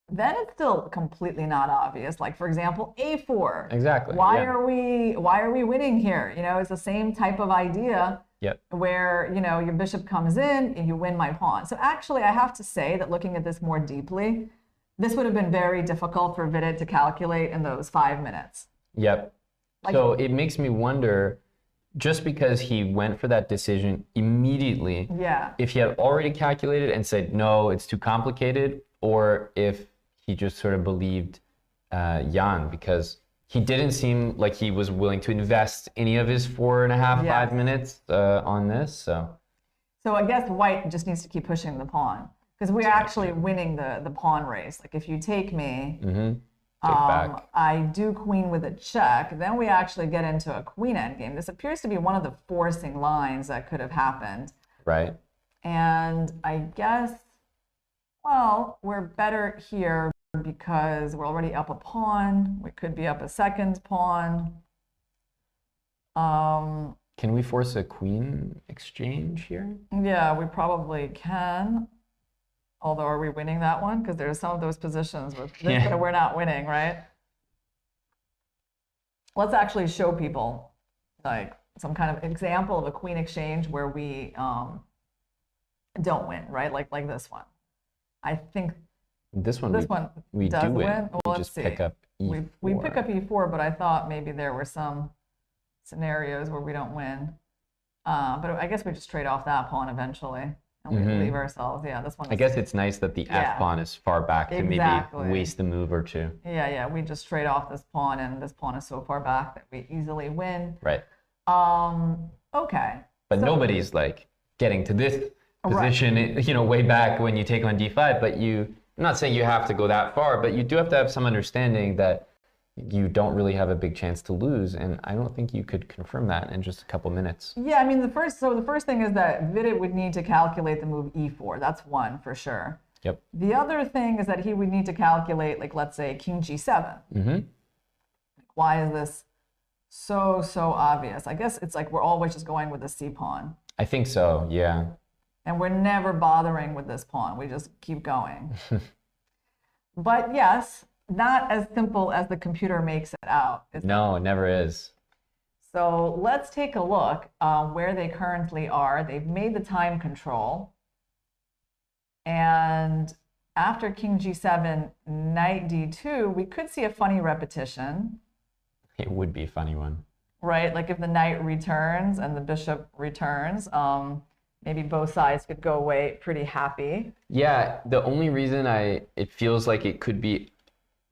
Then it's still completely not obvious. Like, for example, a4. Exactly. Why are we winning here? It's the same type of idea. Yep. Where, your bishop comes in and you win my pawn. So actually, I have to say that looking at this more deeply, This would have been very difficult for Vidit to calculate in those 5 minutes. Yep. So it makes me wonder, just because he went for that decision immediately, Yeah. if he had already calculated and said, no, it's too complicated, or if he just sort of believed Jan, because he didn't seem like he was willing to invest any of his 4.5, 5 minutes on this. So I guess white just needs to keep pushing the pawn, because we're actually winning the pawn race. Like if you take me, back. I do queen with a check, then we actually get into a queen endgame. This appears to be one of the forcing lines that could have happened. Right. And I guess, well, we're better here because we're already up a pawn. We could be up a second pawn. Can we force a queen exchange here? Yeah, we probably can. Although, are we winning that one? Because there's some of those positions with this that we're not winning, right? Let's actually show people like some kind of example of a queen exchange where we don't win, right? Like this one. I think this one we does do win. win. Well, We let's just see. pick up E4. We pick up E4, but I thought maybe there were some scenarios where we don't win. But I guess we just trade off that pawn eventually. And we leave ourselves. Yeah, this one. I guess it's nice that the F pawn is far back to maybe waste a move or two. Yeah. We just trade off this pawn, and this pawn is so far back that we easily win. Right. Okay. But nobody's like getting to this position, you know, way back when you take on D5. But I'm not saying you have to go that far, but you do have to have some understanding that you don't really have a big chance to lose, and I don't think you could confirm that in just a couple minutes. Yeah, I mean the first thing is that Vidit would need to calculate the move E4. That's one for sure. Yep. The other thing is that he would need to calculate, like, let's say King G7. Mm-hmm. Why is this so obvious? I guess it's like we're always just going with the C pawn. I think so. Yeah. And we're never bothering with this pawn. We just keep going. But yes, not as simple as the computer makes it out. No, it never is. So let's take a look where they currently are. They've made the time control. And after King G7, Knight D2, we could see a funny repetition. It would be a funny one. Right, like if the knight returns and the bishop returns, maybe both sides could go away pretty happy. Yeah, the only reason it feels like it could be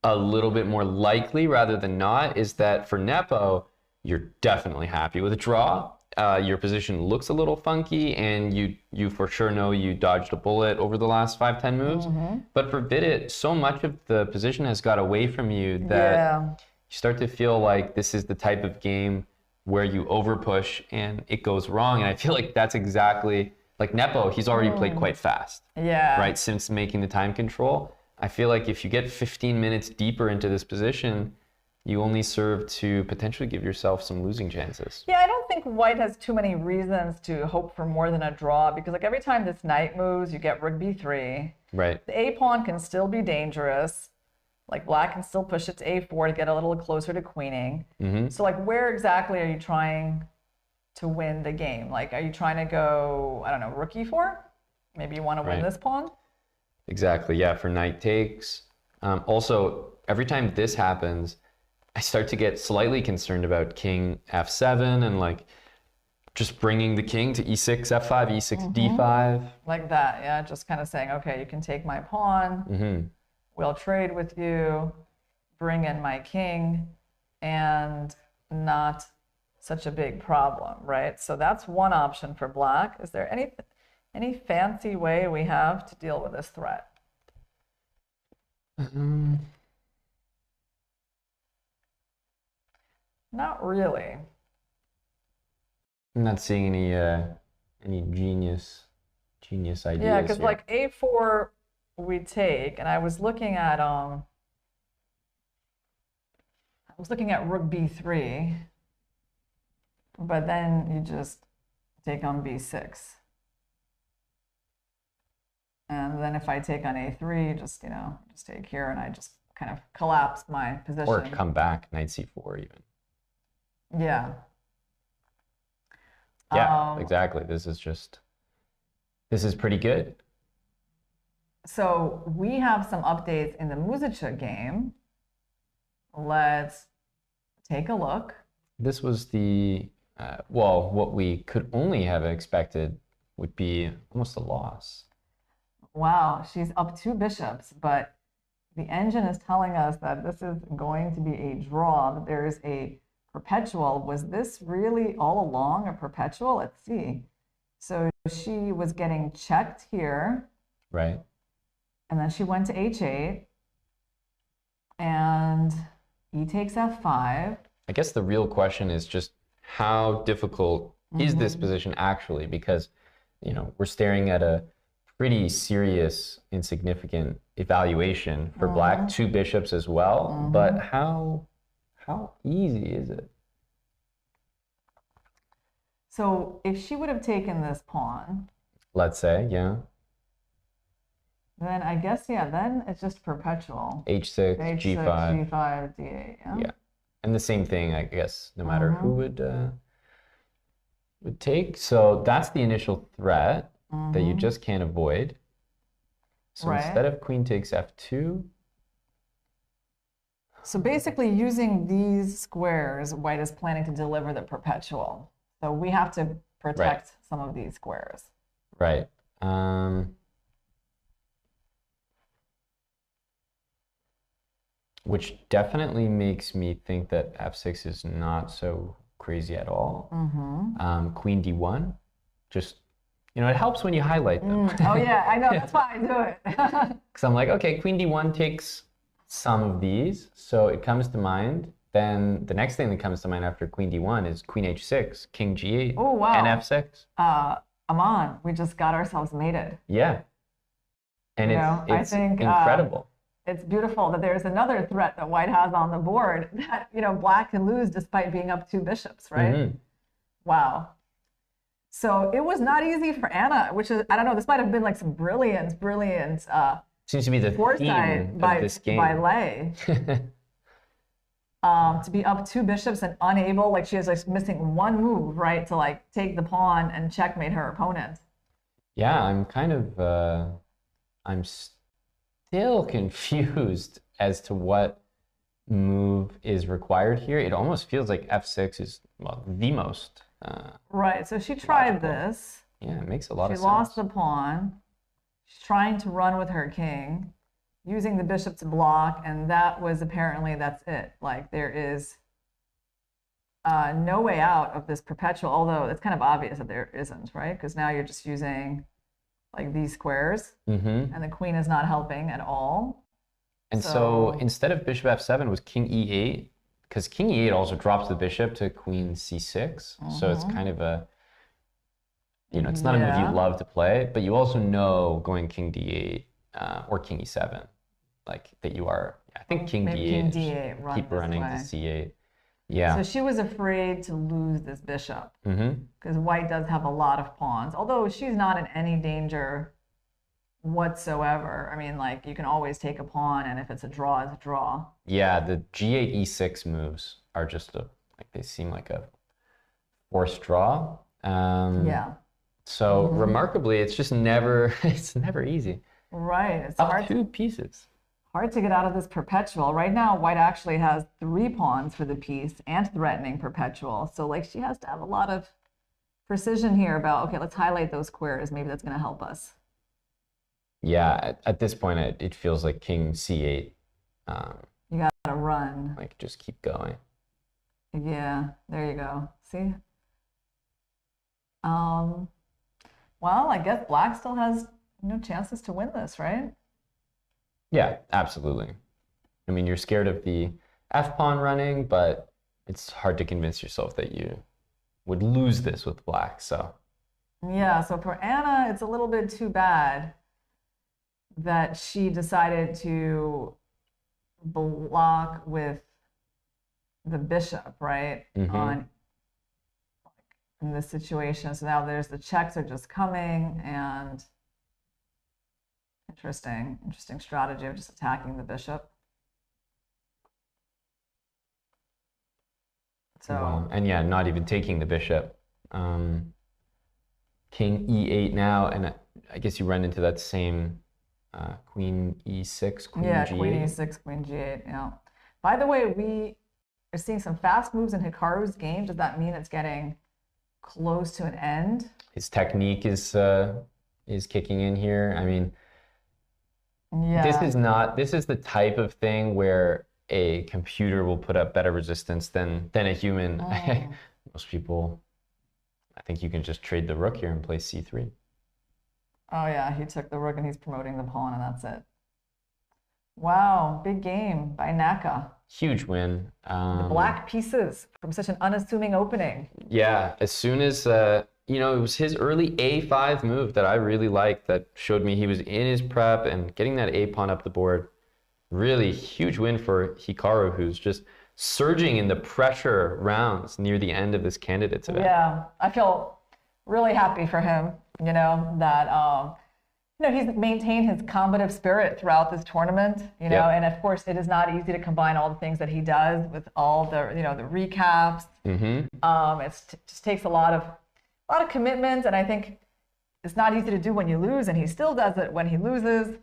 a little bit more likely rather than not is that for Nepo, you're definitely happy with a draw. Your position looks a little funky, and you for sure know you dodged a bullet over the last 5-10 moves. But for Vidit, so much of the position has got away from you that you start to feel like this is the type of game where you overpush and it goes wrong. And I feel like that's exactly like Nepo. He's already played quite fast. Yeah. Right, since making the time control. I feel like if you get 15 minutes deeper into this position, you only serve to potentially give yourself some losing chances. Yeah, I don't think white has too many reasons to hope for more than a draw, because like every time this knight moves, you get rook b3. Right. The a pawn can still be dangerous. Like black can still push it to a4 to get a little closer to queening. So like where exactly are you trying to win the game? Like are you trying to go, I don't know, rook e4? Maybe you want to win this pawn? Exactly, yeah, for knight takes. Also, every time this happens, I start to get slightly concerned about king f7 and like just bringing the king to e6, f5, e6, d5. Like that, yeah, just kind of saying, okay, you can take my pawn, we'll trade with you, bring in my king, and not such a big problem, right? So that's one option for black. Is there any fancy way we have to deal with this threat? Not really. I'm not seeing any genius ideas. Yeah, because here. like a4 we take, and I was looking at rook b3, but then you just take on b6. And then if I take on a3, just take here, and I just kind of collapse my position. Or come back, knight c4 even. Yeah. Yeah, exactly. This is pretty good. So we have some updates in the Muzica game. Let's take a look. This was the, well, what we could only have expected would be almost a loss. Wow, she's up 2 bishops, but the engine is telling us that this is going to be a draw, that there is a perpetual. Was this really all along a perpetual? Let's see. So she was getting checked here. Right. And then she went to h8. And e takes f5. I guess the real question is just how difficult is this position actually? Because, you know, we're staring at a pretty serious, insignificant evaluation for black, 2 bishops as well. But how easy is it? So if she would have taken this pawn, Let's say, yeah. then I guess, yeah, then it's just perpetual. H6, H6, G5. G5, D8, yeah? Yeah. And the same thing, I guess, no matter who would take. So that's the initial threat that you just can't avoid. So Right. instead of queen takes f2, So basically using these squares, white is planning to deliver the perpetual. So we have to protect some of these squares. right. Which definitely makes me think that f6 is not so crazy at all. Queen d1, just, you know, it helps when you highlight them. Oh yeah, I know, that's why I do it. Because I'm like, okay, queen d1 takes some of these, so it comes to mind. Then the next thing that comes to mind after queen d1 is queen h6, king g8, Oh, wow. and f6. Aman, we just got ourselves mated. Yeah. And You know, I it's think, incredible. It's beautiful that there's another threat that white has on the board that, you know, black can lose despite being up 2 bishops, right? Wow. So it was not easy for Anna, which is, I don't know, this might have been like some brilliant Seems to be the foresight theme by of this game. Lei. To be up 2 bishops and unable, like she is like missing one move, right, to like take the pawn and checkmate her opponent. Yeah, I'm kind of, I'm still confused as to what move is required here. It almost feels like f6 is, well, the most. Right, so she tried logical. this. Yeah, it makes a lot of She sense. lost the pawn. She's trying to run with her king, using the bishop to block, and that was apparently, that's it. Like there is no way out of this perpetual, although it's kind of obvious that there isn't, right? Because now you're just using like these squares, and the queen is not helping at all. And so instead of bishop f7 was king e8, because king e8 also drops the bishop to queen c6. So it's kind of a, you know, it's not a move you love to play, but you also know going king d8 or king e7, like that you are, I think king Maybe d8, king d8 run keep this running way. to c8. Yeah. So she was afraid to lose this bishop Mm-hmm. because white does have a lot of pawns, although she's not in any danger whatsoever. I mean, like you can always take a pawn, and if it's a draw, it's a draw. Yeah, the g8 e6 moves are just like they seem like a forced draw. Yeah. So remarkably, it's just never it's never easy. Right. It's Up hard 2 pieces. hard to get out of this perpetual. Right now, white actually has 3 pawns for the piece and threatening perpetual. So like she has to have a lot of precision here about, okay, let's highlight those squares. Maybe that's going to help us. Yeah, at this point, it feels like king c8. You got to run. Like just keep going. Yeah, there you go. See? Well, I guess black still has chances to win this, right? Yeah, absolutely. I mean, you're scared of the f pawn running, but it's hard to convince yourself that you would lose this with black. So Yeah, so for Anna, it's a little bit too bad that she decided to block with the bishop, right? On in this situation. So now there's the checks are just coming, and interesting strategy of just attacking the bishop. So and yeah, not even taking the bishop. King e8 now, and I guess you run into that same queen e6, queen Yeah, g8. queen e6, queen g8, yeah. By the way, we are seeing some fast moves in Hikaru's game. Does that mean it's getting close to an end? His technique is kicking in here. I mean, Yeah. this is the type of thing where a computer will put up better resistance than a human. Most people, I think you can just trade the rook here and play c3. Oh yeah, he took the rook and he's promoting the pawn and that's it. Wow, big game by Naka. Huge win. The black pieces from such an unassuming opening. Yeah, as soon as, you know, it was his early a5 move that I really liked that showed me he was in his prep and getting that a pawn up the board. Really huge win for Hikaru, who's just surging in the pressure rounds near the end of this candidates event. Yeah, I feel really happy for him, you know, that, you know, he's maintained his combative spirit throughout this tournament, you know, and of course it is not easy to combine all the things that he does with all the, you know, the recaps. It just takes a lot of commitment, and I think it's not easy to do when you lose, and he still does it when he loses.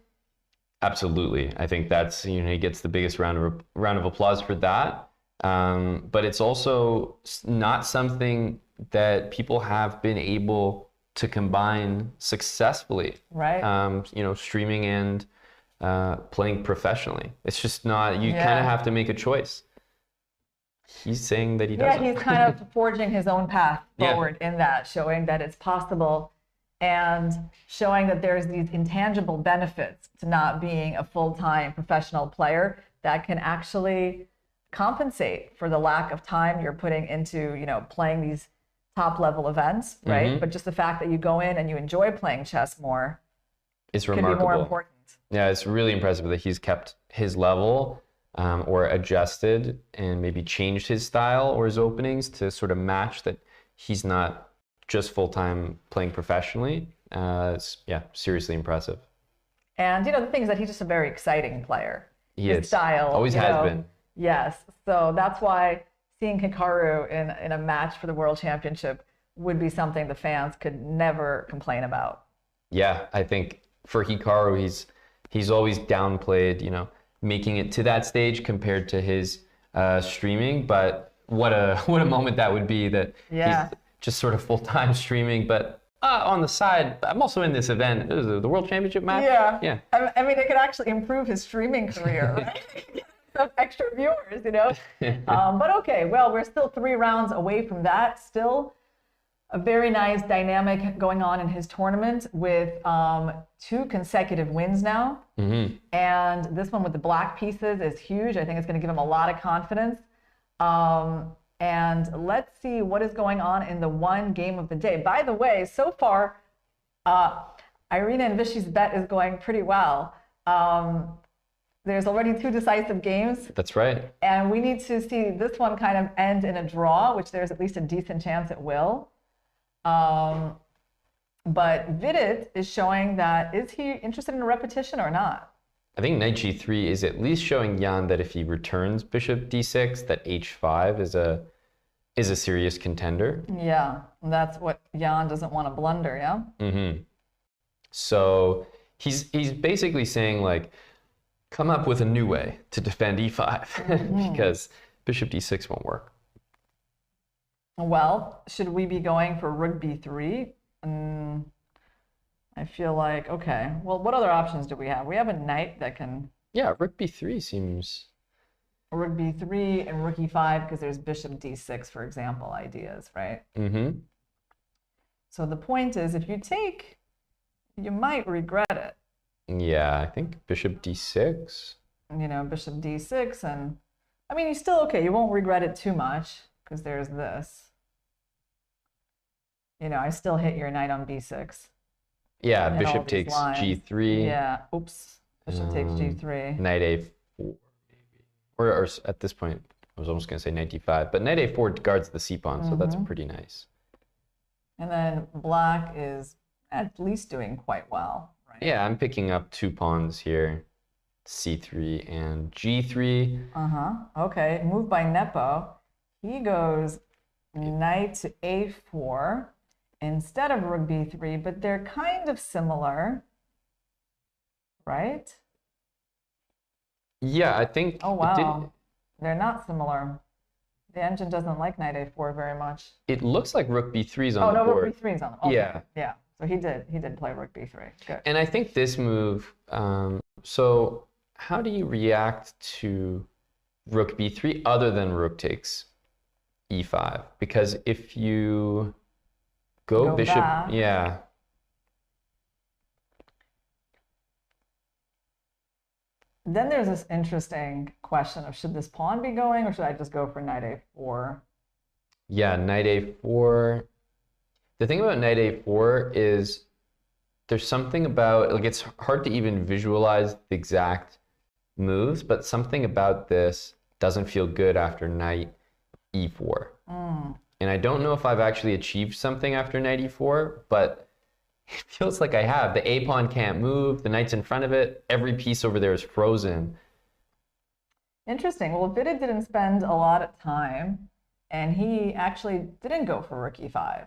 Absolutely. I think that's, you know, he gets the biggest round of applause for that. But it's also not something that people have been able to combine successfully. Right. You know, streaming and playing professionally. It's just not, you kind of have to make a choice. He's saying that he doesn't. Yeah, he's kind of forging his own path forward in that, showing that it's possible and showing that there's these intangible benefits to not being a full-time professional player that can actually compensate for the lack of time you're putting into, you know, playing these top-level events, right? But just the fact that you go in and you enjoy playing chess more, it's can remarkable. be more important. Yeah, it's really impressive that he's kept his level or adjusted and maybe changed his style or his openings to sort of match that he's not just full-time playing professionally. It's, seriously impressive. And, you know, the thing is that he's just a very exciting player. His style. Always has been. Yes. So that's why seeing Hikaru in a match for the World Championship would be something the fans could never complain about. Yeah, I think for Hikaru, he's always downplayed, you know, making it to that stage compared to his streaming. But what a moment that would be that he's just sort of full-time streaming, but on the side, I'm also in this event. This is the World Championship match. Yeah. I mean, it could actually improve his streaming career, right? Some extra viewers, you know. But okay, well, we're still 3 rounds away from that. Still a very nice dynamic going on in his tournament with 2 consecutive wins now. And this one with the black pieces is huge. I think it's going to give him a lot of confidence. And let's see what is going on in the one game of the day. By the way, so far, Irina and Vishy's bet is going pretty well. There's already 2 decisive games. That's right. And we need to see this one kind of end in a draw, which there's at least a decent chance it will. But Vidit is showing that, is he interested in a repetition or not? I think knight g3 is at least showing Jan that if he returns bishop d6, that h5 is a serious contender. Yeah, that's what Jan doesn't want to blunder, yeah? So he's basically saying, like, come up with a new way to defend e5 because bishop d6 won't work. Well, should we be going for rook b3? I feel like, okay, well, what other options do we have? We have a knight that can... Yeah, rook b3 seems... Rook b3 and rook e5 because there's bishop d6, for example, ideas, right? So the point is, if you take, you might regret it. Yeah, I think bishop d6. You know, bishop d6, and I mean, you still, okay, you won't regret it too much because there's this. You know, I still hit your knight on b6. Yeah, bishop takes g3. Yeah, oops, bishop takes g3. Knight a4, maybe. Or at this point, I was almost going to say knight d5, but knight a4 guards the c-pawn, so that's pretty nice. And then black is at least doing quite well, right? Yeah, I'm picking up 2 pawns here, c3 and g3. Okay, move by Nepo. He goes knight to a4 instead of rook b3, but they're kind of similar. right? Yeah, I think Oh, it did. wow. They're not similar. The engine doesn't like knight a4 very much. It looks like rook b3 is on Oh, the no, board. rook b3 is on. Okay. Yeah. Yeah. So he did play rook b3. Good. And I think this move, so how do you react to rook b3 other than rook takes e5? Because if you go bishop, back. yeah. Then there's this interesting question of should this pawn be going or should I just go for knight a4? Yeah, knight a4. The thing about knight a4 is there's something about, like, it's hard to even visualize the exact moves, but something about this doesn't feel good after knight e4. And I don't know if I've actually achieved something after knight e4, but it feels like I have. The a pawn can't move, the knight's in front of it, every piece over there is frozen. Interesting. Well, FIDE didn't spend a lot of time and he actually didn't go for rook e5.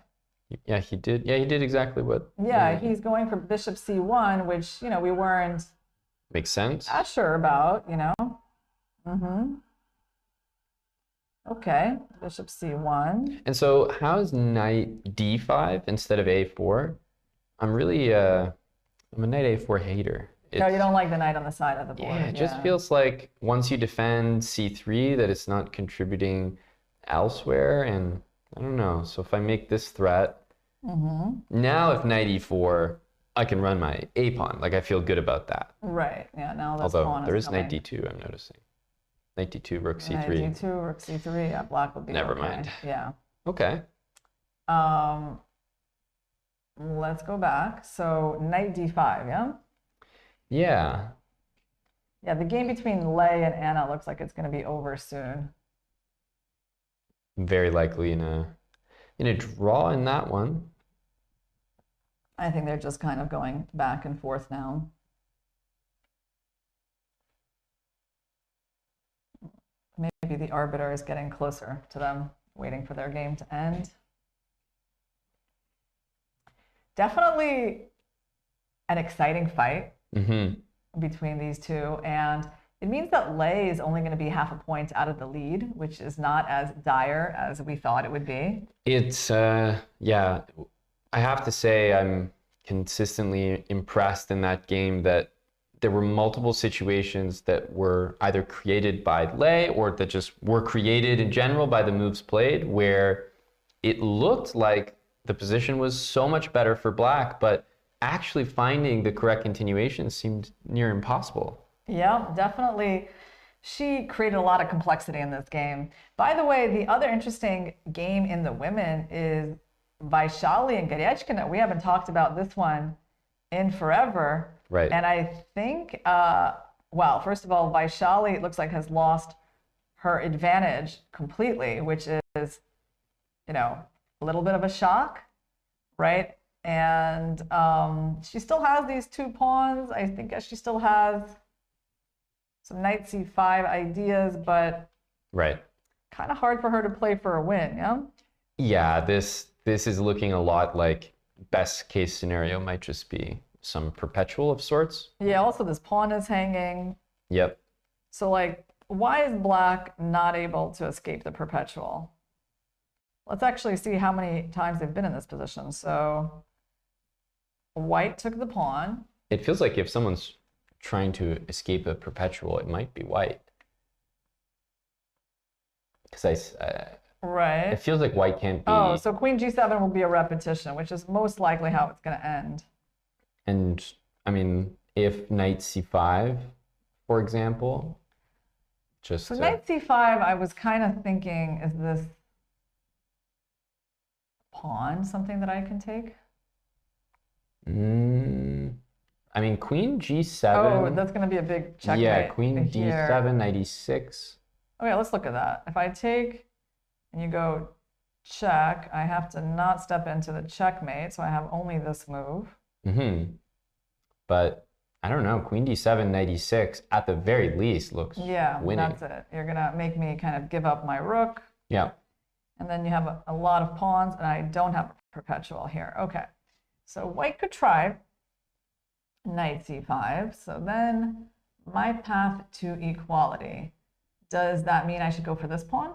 Yeah, he did. Yeah, he did exactly what. Yeah, he's going for bishop c1, which, you know, we weren't Makes sense. as sure about, you know. Okay, bishop c1. And so how's knight d5 instead of a4? I'm really, I'm a knight a4 hater. No, you don't like the knight on the side of the board. Yeah, it just feels like once you defend c3 that it's not contributing elsewhere, and I don't know. So if I make this threat, now if knight e4, I can run my a pawn. Like, I feel good about that. Right, yeah, now this Although pawn there is is knight coming. d2, I'm noticing. Knight d2, rook c3. Knight d2, rook c3, yeah, black would be Never okay. mind. Yeah. Okay. Let's go back. So knight d5, yeah? Yeah. Yeah, the game between Lei and Anna looks like it's going to be over soon. Very likely in a draw in that one. I think they're just kind of going back and forth now. Maybe the arbiter is getting closer to them, waiting for their game to end. Definitely an exciting fight between these two. And it means that Lei is only going to be half a point out of the lead, which is not as dire as we thought it would be. It's, yeah, I have to say I'm consistently impressed in that game that there were multiple situations that were either created by Lei or that just were created in general by the moves played, where it looked like the position was so much better for black, but actually finding the correct continuation seemed near impossible. Yeah, definitely. She created a lot of complexity in this game. By the way, the other interesting game in the women is Vaishali and Garyechkina. We haven't talked about this one in forever. Right. And I think, well, first of all, Vaishali, it looks like, has lost her advantage completely, which is, you know, a little bit of a shock, right? And she still has these two pawns. I think she still has some knight c5 ideas, but right, kind of hard for her to play for a win, yeah? Yeah, this is looking a lot like best case scenario might just be some perpetual of sorts. Yeah, also this pawn is hanging. Yep. So, like, why is black not able to escape the perpetual? Let's actually see how many times they've been in this position. So white took the pawn. It feels like if someone's trying to escape a perpetual, it might be white. Because right. It feels like white can't be. Oh, so queen g7 will be a repetition, which is most likely how it's going to end. And I mean, if knight c5, for example, just so knight c5, I was kind of thinking, is this pawn something that I can take? I mean, queen g7. Oh, that's going to be a big checkmate. Yeah, queen here. d7, knight e6. Okay, let's look at that. If I take and you go check, I have to not step into the checkmate, so I have only this move. But I don't know, queen d7, knight e6, at the very least looks winning. That's it. You're going to make me kind of give up my rook. Yeah. And then you have a lot of pawns, and I don't have a perpetual here. Okay. So white could try. knight c5. So then my path to equality. Does that mean I should go for this pawn?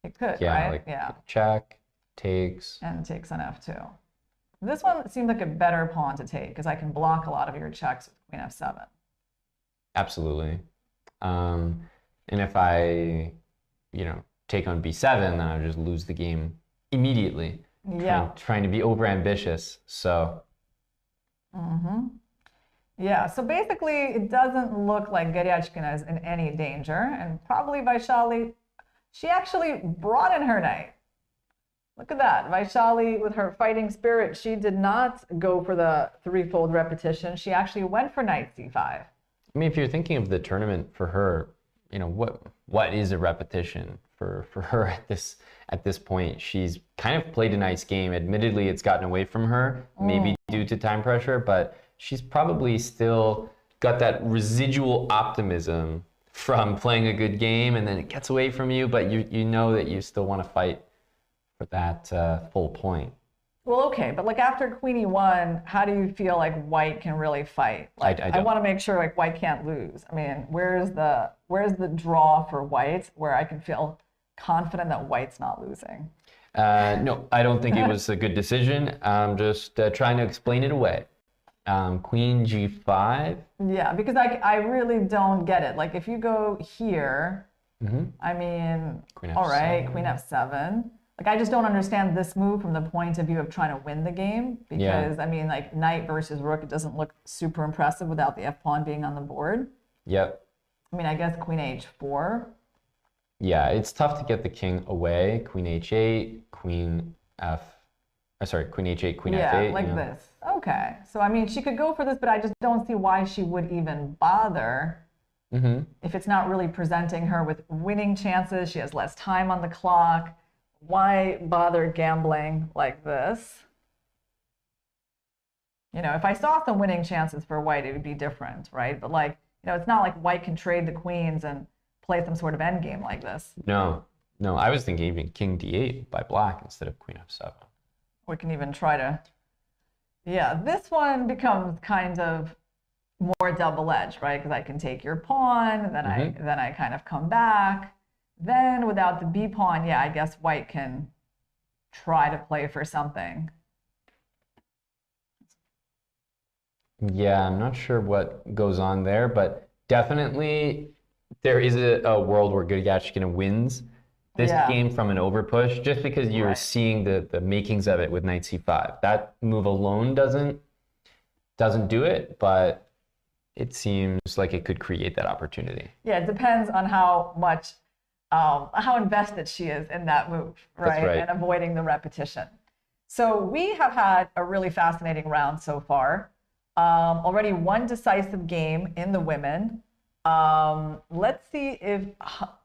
It could, Yeah, right? like Yeah. check, takes. And takes on f2. This one seemed like a better pawn to take because I can block a lot of your checks with queen f7. Absolutely. And if I, take on b7, then I just lose the game immediately. Yeah. Trying to be over ambitious. So. Yeah, so basically it doesn't look like Garyachkina is in any danger, and probably Vaishali, she actually brought in her knight. Look at that. Vaishali, with her fighting spirit, she did not go for the threefold repetition. She actually went for knight c5. I mean, if you're thinking of the tournament for her, what is a repetition for her at this point? She's kind of played a nice game. Admittedly, it's gotten away from her, maybe due to time pressure, but she's probably still got that residual optimism from playing a good game, and then it gets away from you, but you know that you still want to fight for that full point. Well, okay, but like after queen e1, how do you feel like white can really fight? Like I want to make sure like white can't lose. I mean, where's the draw for white where I can feel confident that white's not losing? No, I don't think it was a good decision. I'm just trying to explain it away. Queen g5. Yeah, because I really don't get it. Like if you go here, I mean, Queen all right, f7. queen f7. Like I just don't understand this move from the point of view of trying to win the game because I mean, like knight versus rook, it doesn't look super impressive without the f pawn being on the board. Yep. I mean, I guess queen h4. Yeah, it's tough to get the king away. Queen h8, queen h8, queen f8. Yeah, like this. Okay. So, I mean, she could go for this, but I just don't see why she would even bother if it's not really presenting her with winning chances. She has less time on the clock. Why bother gambling like this? If I saw some winning chances for white, it would be different, right? But like, it's not like white can trade the queens and play some sort of endgame like this. No, I was thinking even king d8 by black instead of queen f7. We can even try to, yeah, this one becomes kind of more double-edged, right? Because I can take your pawn, and then I kind of come back. Then without the b pawn, yeah, I guess white can try to play for something. Yeah, I'm not sure what goes on there, but definitely there is a world where Garyachkina wins this game from an overpush, just because you're seeing the makings of it with knight c5. That move alone doesn't do it, but it seems like it could create that opportunity. Yeah, it depends on how much, how invested she is in that move, right? That's right. And avoiding the repetition. So we have had a really fascinating round so far. Already one decisive game in the women. Let's see if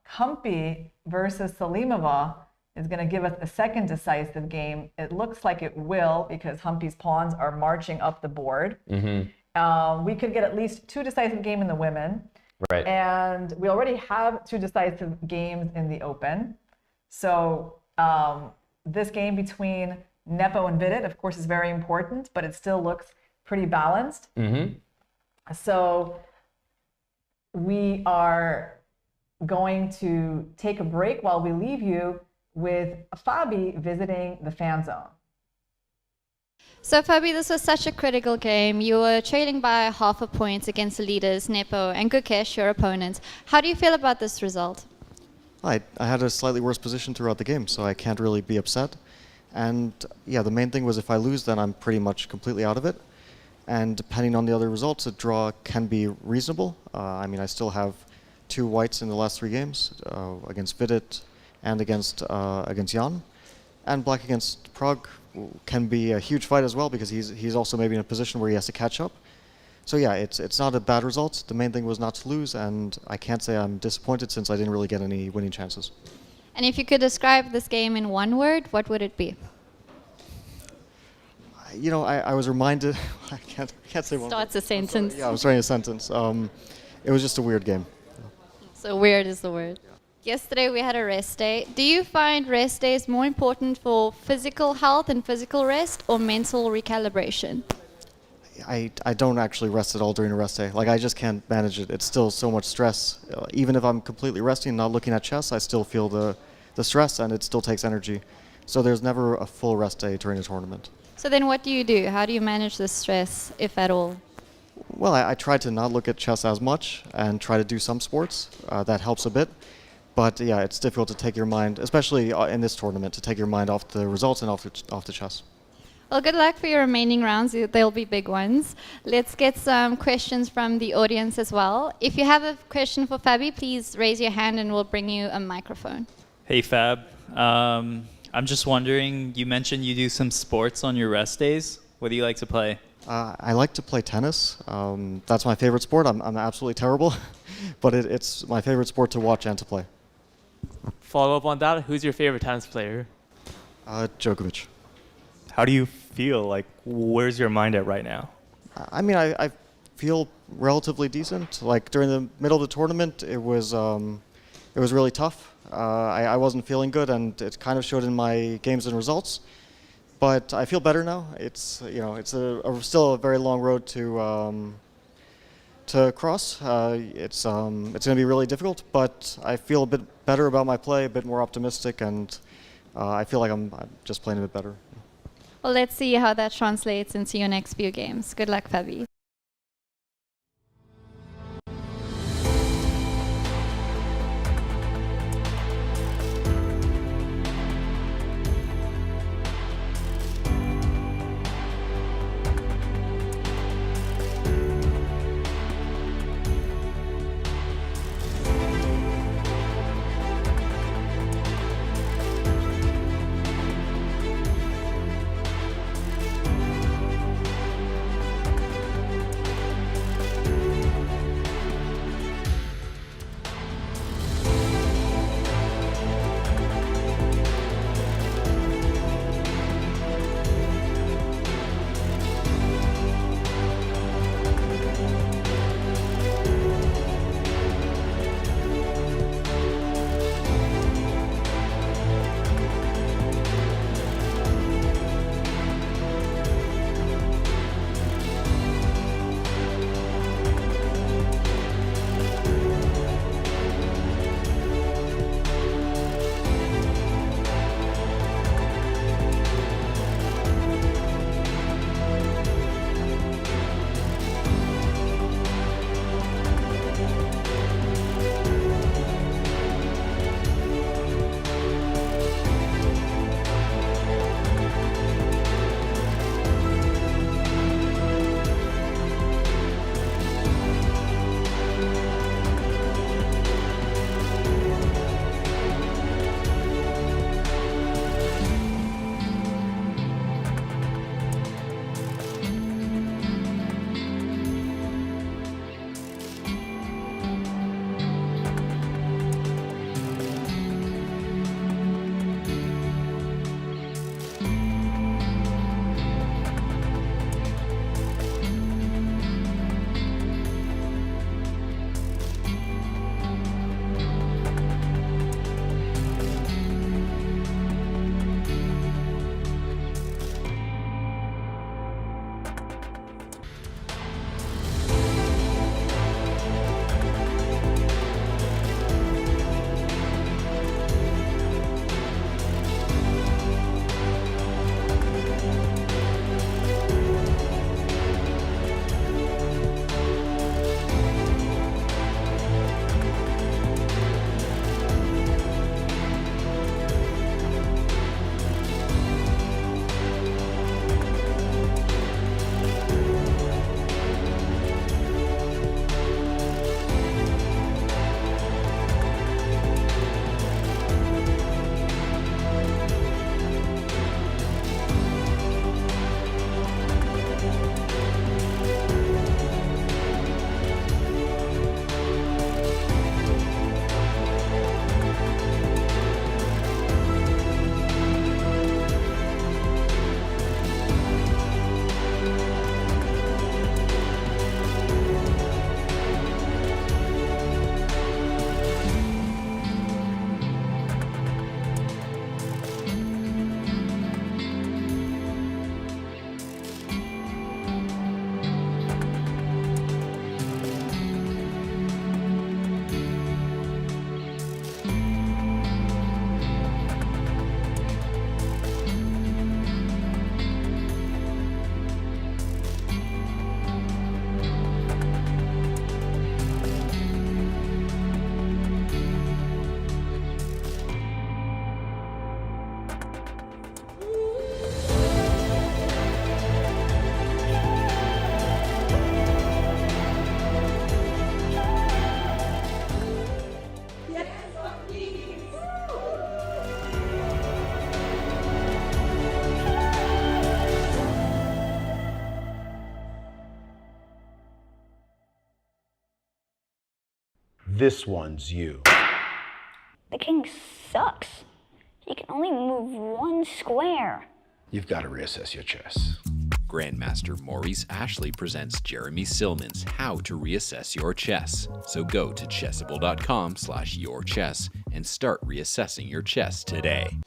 Humpy versus Salimova is going to give us a second decisive game. It looks like it will because Humpy's pawns are marching up the board. We could get at least two decisive games in the women. Right. And we already have two decisive games in the open. So this game between Nepo and Vidit, of course, is very important, but it still looks pretty balanced. So we are going to take a break while we leave you with Fabi visiting the fan zone. So Fabi, this was such a critical game. You were trailing by half a point against the leaders, Nepo and Gukesh, your opponents. How do you feel about this result? I had a slightly worse position throughout the game, so I can't really be upset. And yeah, the main thing was if I lose, then I'm pretty much completely out of it. And depending on the other results, a draw can be reasonable. I mean, I still have two whites in the last three games, against Vidit and against Jan. And black against Prague can be a huge fight as well, because he's also maybe in a position where he has to catch up. So yeah, it's not a bad result. The main thing was not to lose, and I can't say I'm disappointed since I didn't really get any winning chances. And if you could describe this game in one word, what would it be? You know, I was reminded, I can't say one word. Starts a sentence. Yeah, I was writing a sentence. It was just a weird game. So weird is the word. Yesterday we had a rest day. Do you find rest days more important for physical health and physical rest or mental recalibration? I don't actually rest at all during a rest day. Like, I just can't manage it. It's still so much stress. Even if I'm completely resting and not looking at chess, I still feel the stress, and it still takes energy. So there's never a full rest day during a tournament. So then what do you do? How do you manage the stress, if at all? Well, I try to not look at chess as much and try to do some sports. That helps a bit. But yeah, it's difficult to take your mind, especially in this tournament, to take your mind off the results and off the chess. Well, good luck for your remaining rounds. They'll be big ones. Let's get some questions from the audience as well. If you have a question for Fabi, please raise your hand and we'll bring you a microphone. Hey, Fab. I'm just wondering, you mentioned you do some sports on your rest days. What do you like to play? I like to play tennis. That's my favorite sport. I'm absolutely terrible, but it's my favorite sport to watch and to play. Follow up on that, who's your favorite tennis player? Djokovic. How do you feel? Like, where's your mind at right now? I mean, I feel relatively decent. Like, during the middle of the tournament, it was really tough. I wasn't feeling good, and it kind of showed in my games and results. But I feel better now. It's still a very long road to cross. It's going to be really difficult, but I feel a bit better about my play, a bit more optimistic, and I feel like I'm just playing a bit better. Well, let's see how that translates into your next few games. Good luck, Fabi. This one's you. The king sucks. He can only move one square. You've got to reassess your chess. Grandmaster Maurice Ashley presents Jeremy Silman's How to Reassess Your Chess. So go to chessable.com/yourchess and start reassessing your chess today.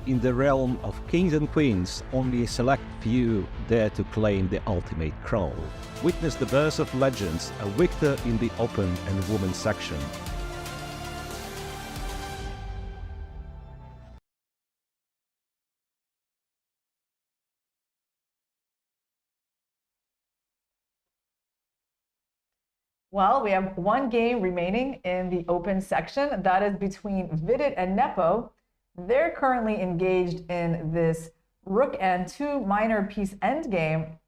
In the realm of kings and queens, only a select few dare to claim the ultimate crown. Witness the birth of legends, a victor in the open and women's section. Well, we have one game remaining in the open section. That is between Vidit and Nepo. They're currently engaged in this rook and 2 minor piece endgame,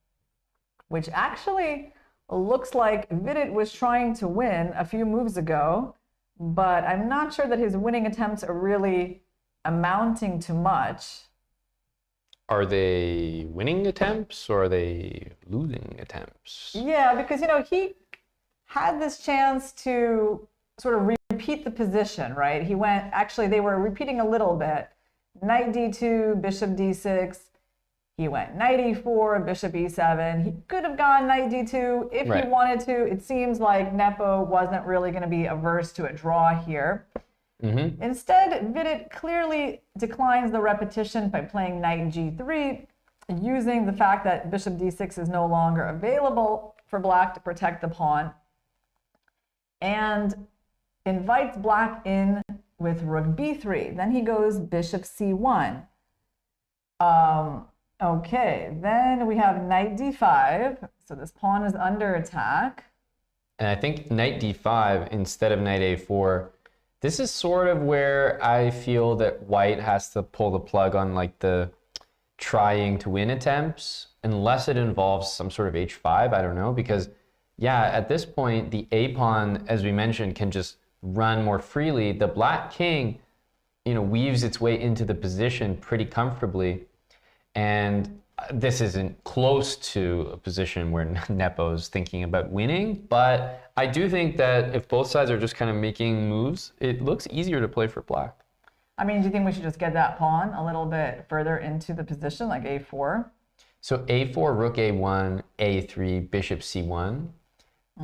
which actually looks like Vidit was trying to win a few moves ago, but I'm not sure that his winning attempts are really amounting to much. Are they winning attempts or are they losing attempts? Yeah, because, you know, he had this chance to sort of repeat the position, right? He went, actually, they were repeating a little bit. Knight d2, bishop d6. He went knight e4, bishop e7. He could have gone knight d2 if he wanted to. It seems like Nepo wasn't really going to be averse to a draw here. Instead, Vidit clearly declines the repetition by playing knight g3, using the fact that bishop d6 is no longer available for black to protect the pawn, and invites black in with rook b3. Then he goes bishop c1. Okay, then we have knight d5. So this pawn is under attack. And I think knight d5 instead of knight a4, this is sort of where I feel that white has to pull the plug on like the trying to win attempts, unless it involves some sort of h5, I don't know, because yeah, at this point, the a pawn, as we mentioned, can just run more freely. The black king, you know, weaves its way into the position pretty comfortably. And this isn't close to a position where Nepo's thinking about winning, but I do think that if both sides are just kind of making moves, it looks easier to play for black. I mean, do you think we should just get that pawn a little bit further into the position, like a4? So a4, rook a1, a3, bishop c1.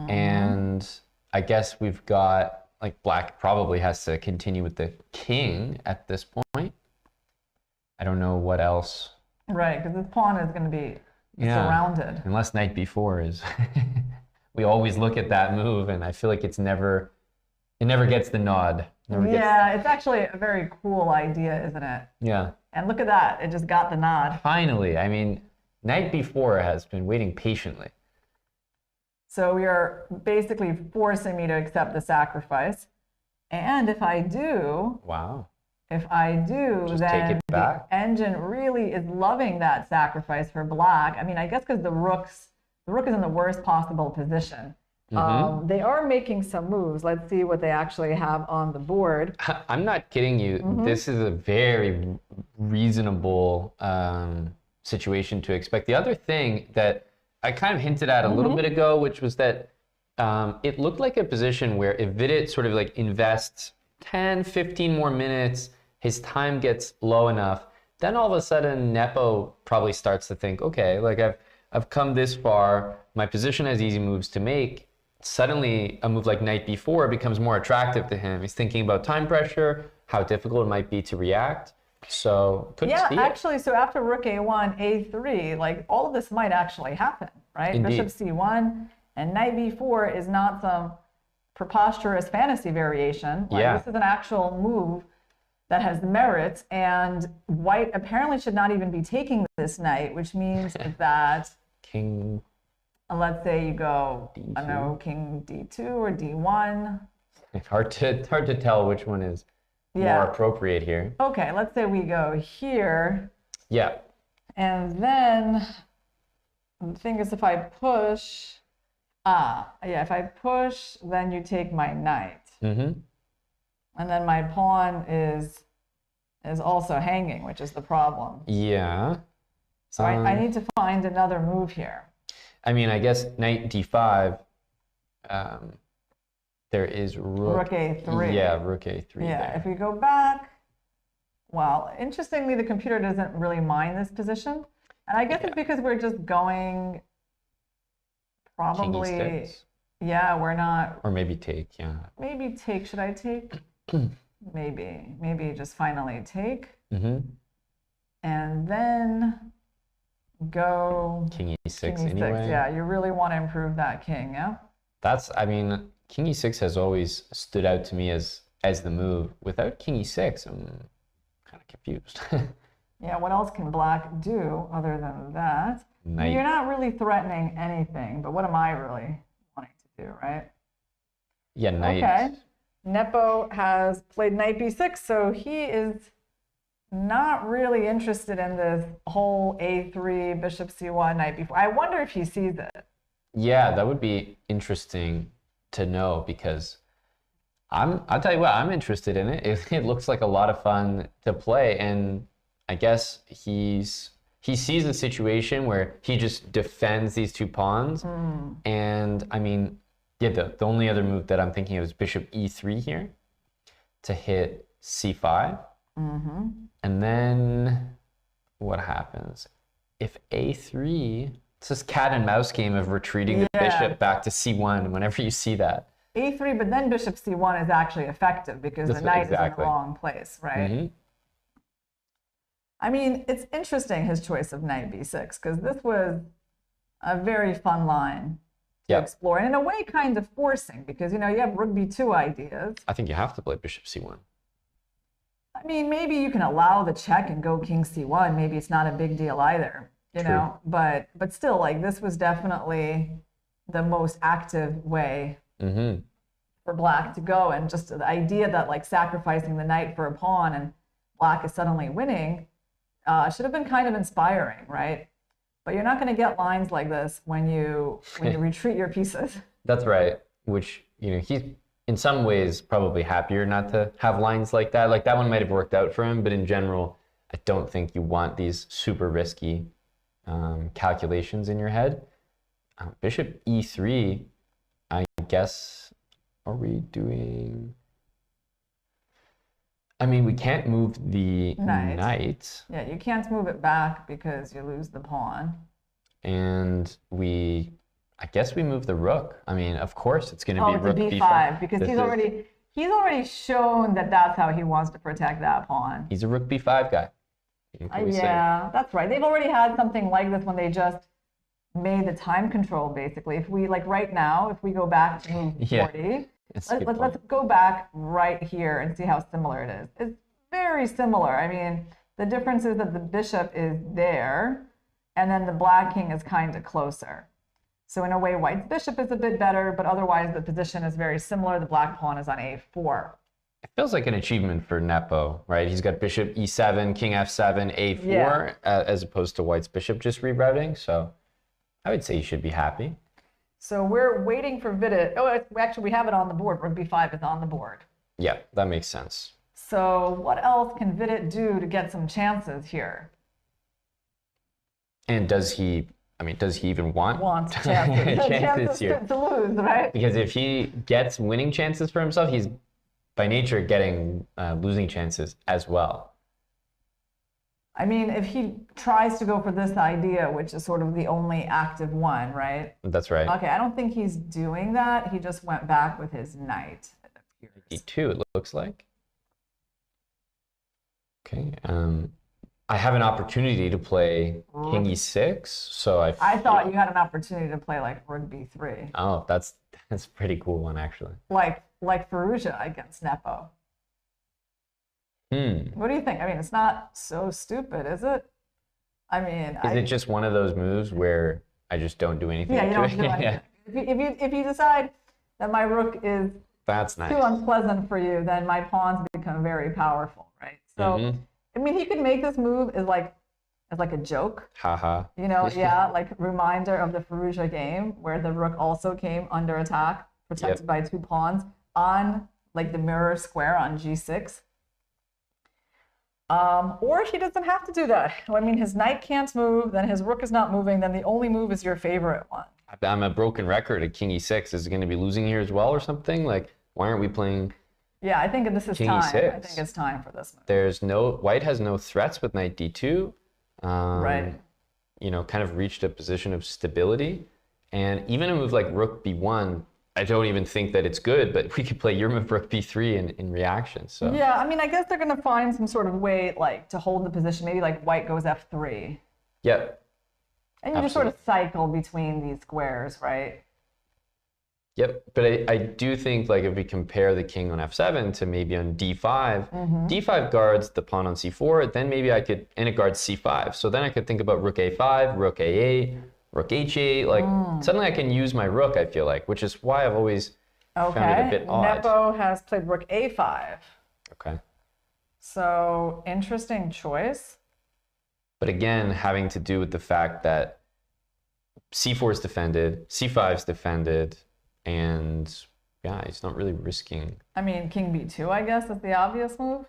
And I guess we've got, like, black probably has to continue with the king at this point. I don't know what else. Right, because this pawn is going to be surrounded. Unless knight b4 is. We always look at that move, and I feel like it never gets the nod. It's actually a very cool idea, isn't it? Yeah. And look at that, it just got the nod. Finally, I mean, knight b4 has been waiting patiently. So we are basically forcing me to accept the sacrifice. And if I do, Just then take it back. the engine really is loving that sacrifice for black. I mean, I guess because the rook is in the worst possible position. They are making some moves. Let's see what they actually have on the board. I'm not kidding you. This is a very reasonable situation to expect. The other thing that I kind of hinted at a little bit ago, which was that it looked like a position where if Vidit sort of like invests 10, 15 more minutes, his time gets low enough, then all of a sudden Nepo probably starts to think, okay, like I've come this far, my position has easy moves to make. Suddenly a move like knight b4 becomes more attractive to him. He's thinking about time pressure, how difficult it might be to react. So couldn't see it. Actually, so after rook a1, a3, like all of this might actually happen, right? Indeed. Bishop c1 and knight b4 is not some preposterous fantasy variation. This is an actual move that has merits, and white apparently should not even be taking this knight, which means that king. Let's say you go, D2. I don't know, king d2 or d1. It's hard to tell which one is more appropriate here. Okay, let's say we go here. Yeah. And then the thing is, if I push, if I push, then you take my knight. And then my pawn is also hanging, which is the problem. Yeah. So I need to find another move here. I mean, I guess knight d5, there is rook a3. Yeah, rook a3. Yeah, if we go back, well, interestingly, the computer doesn't really mind this position. And I guess it's because we're just going probably, king e6. Yeah, we're not. Or maybe take, yeah. Maybe take, should I take? Maybe just finally take. and then go King e6 king e6. anyway. Yeah, you really want to improve that king, yeah? That's, I mean, king e6 has always stood out to me as the move. Without king e6, I'm kind of confused. Yeah, what else can black do other than that? Knight. You're not really threatening anything, but what am I really wanting to do, right? Yeah, knight. Okay. Nepo has played knight b6, so he is not really interested in this whole a3, bishop c1, knight b4. I wonder if he sees it. Yeah, that would be interesting to know, because I'll tell you what, I'm interested in it. It looks like a lot of fun to play, and I guess he sees a situation where he just defends these two pawns. And I mean, yeah, the only other move that I'm thinking of is bishop e3 here to hit c5. And then what happens? If a3, it's this cat and mouse game of retreating the bishop back to c1 whenever you see that. a3, but then bishop c1 is actually effective because the knight is in the wrong place, right? I mean, it's interesting, his choice of knight b6, because this was a very fun line to explore, and in a way kind of forcing, because, you know, you have rook b2 ideas. I think you have to play bishop c1. I mean, maybe you can allow the check and go king c1. Maybe it's not a big deal either, you know, but still, like, this was definitely the most active way for black to go, and just the idea that, like, sacrificing the knight for a pawn and black is suddenly winning should have been kind of inspiring, right? But you're not going to get lines like this when you retreat your pieces. That's right. Which, you know, he's in some ways probably happier not to have lines like that. Like, that one might have worked out for him, but in general, I don't think you want these super risky calculations in your head. Bishop e3, I guess, are we doing? I mean, we can't move the knight. Yeah, you can't move it back because you lose the pawn. And I guess we move the rook. I mean, of course, it's going to be rook b5 because he's already shown that that's how he wants to protect that pawn. He's a rook b5 guy. Yeah, that's right. They've already had something like this when they just made the time control, basically. If we, like right now, if we go back to move 40, let's go back right here and see how similar it is. It's very similar. I mean, the difference is that the bishop is there, and then the black king is kind of closer. So in a way, white's bishop is a bit better, but otherwise the position is very similar. The black pawn is on a4. It feels like an achievement for Nepo, right? He's got bishop e7, king f7, a4, as opposed to white's bishop just rerouting. So I would say you should be happy. So we're waiting for FIDE. Oh, actually, we have it on the board. Rook b5 is on the board. Yeah, that makes sense. So what else can FIDE do to get some chances here? And does he even want chances? chances here? To lose, right? Because if he gets winning chances for himself, he's by nature getting losing chances as well. I mean, if he tries to go for this idea, which is sort of the only active one, right? That's right. Okay, I don't think he's doing that. He just went back with his knight. e2, it looks like. Okay. I have an opportunity to play king e6, so I thought you had an opportunity to play like rook b3. Oh, that's a pretty cool one, actually. Like Firouzja against Nepo. What do you think? I mean, it's not so stupid, is it? I mean, is it just one of those moves where I just don't do anything? Yeah, you don't do anything. If you decide that my rook is too unpleasant for you, then my pawns become very powerful, right? So, I mean, he could make this move as like a joke. Haha. You know, yeah, like reminder of the Firouzja game where the rook also came under attack, protected by two pawns on like the mirror square on g6. Or he doesn't have to do that. I mean, his knight can't move, then his rook is not moving, then the only move is your favorite one. I'm a broken record at king e6. Is it going to be losing here as well or something? Like, why aren't we playing Yeah, I think this is king time. e6? I think it's time for this White move. has no threats with knight d2. Right. You know, kind of reached a position of stability. And even a move like rook b1, I don't even think that it's good, but we could play your move rook b3 in reaction. So yeah, I mean, I guess they're going to find some sort of way like to hold the position. Maybe like white goes f3. Yep. And you just sort of cycle between these squares, right? Yep, but I do think like if we compare the king on f7 to maybe on d5, d5 guards the pawn on c4, then maybe I could, and it guards c5. So then I could think about rook a5, rook a8, rook h8, like suddenly I can use my rook, I feel like, which is why I've always found it a bit odd. Nepo has played rook a5. Okay. So interesting choice. But again, having to do with the fact that c4 is defended, c5 is defended, and yeah, he's not really risking. I mean, king b2, I guess, is the obvious move.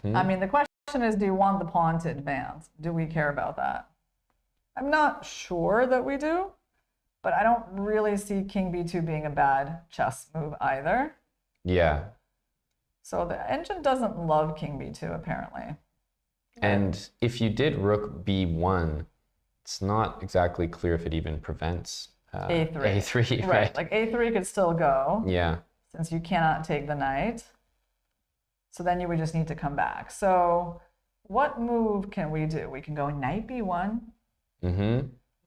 I mean, the question is, do you want the pawn to advance? Do we care about that? I'm not sure that we do, but I don't really see king b2 being a bad chess move either. Yeah. So the engine doesn't love king b2, apparently. And if you did rook b1, it's not exactly clear if it even prevents a3. a3, right? Like a3 could still go. Yeah. Since you cannot take the knight. So then you would just need to come back. So what move can we do? We can go knight b1.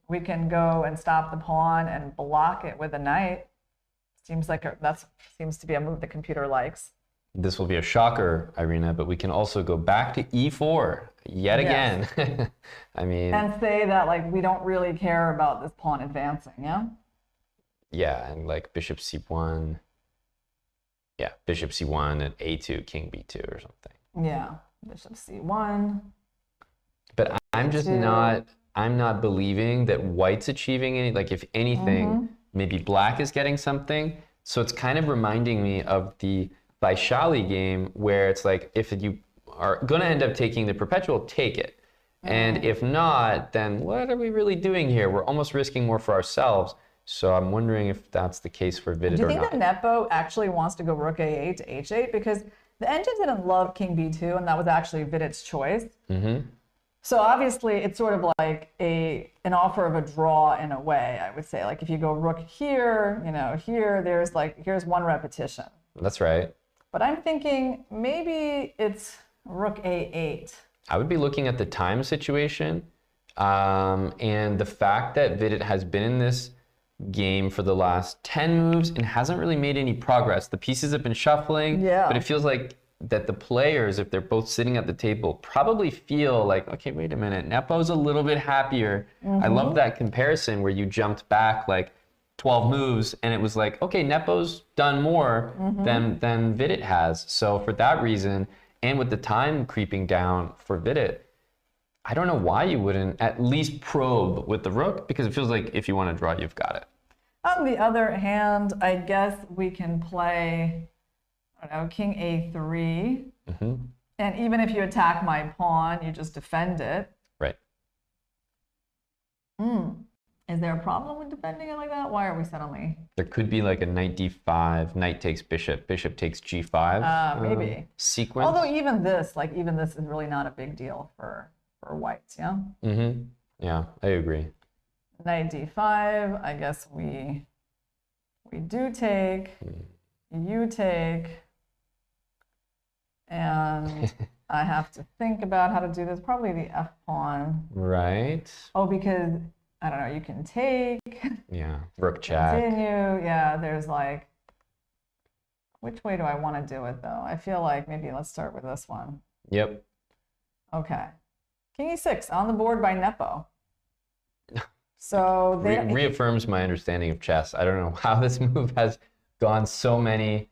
We can go and stop the pawn and block it with a knight. Seems like that seems to be a move the computer likes. This will be a shocker, Irina, but we can also go back to e4 yet again. I mean, and say that like we don't really care about this pawn advancing, yeah? Yeah, and like bishop c1. Yeah, bishop c1 and a2, king b2 or something. Yeah, bishop c1. But I'm just I'm not believing that white's achieving any, like if anything, maybe black is getting something. So it's kind of reminding me of the Vaishali game where it's like, if you are going to end up taking the perpetual, take it. And if not, then what are we really doing here? We're almost risking more for ourselves. So I'm wondering if that's the case for Vidit or not. Do you think that Nepo actually wants to go rook a8 to h8? Because the engine didn't love king b2, and that was actually Vidit's choice. So obviously, it's sort of like an offer of a draw in a way, I would say. Like if you go rook here, you know, here, here's one repetition. That's right. But I'm thinking maybe it's rook a8. I would be looking at the time situation and the fact that Vidit has been in this game for the last 10 moves and hasn't really made any progress. The pieces have been shuffling, but it feels like that the players, if they're both sitting at the table, probably feel like, okay, wait a minute, Nepo's a little bit happier. I love that comparison where you jumped back like 12 moves and it was like, okay, Nepo's done more than Vidit has. So for that reason, and with the time creeping down for Vidit, I don't know why you wouldn't at least probe with the rook, because it feels like if you want to draw, you've got it. On the other hand, I guess we can play, I don't know, king a3. And even if you attack my pawn, you just defend it. Right. Is there a problem with defending it like that? Why are we suddenly? There could be like a knight d5, knight takes bishop, bishop takes g5 maybe. sequence. Although even this is really not a big deal for whites, yeah? Yeah, I agree. Knight d5, I guess we do take, you take, and I have to think about how to do this. Probably the f pawn. Right. Oh, because I don't know, you can take. Yeah, rook check. Continue. Yeah, there's like, which way do I want to do it though? I feel like maybe let's start with this one. Yep. Okay. King e6 on the board by Nepo. So they reaffirms my understanding of chess. I don't know how this move has gone so many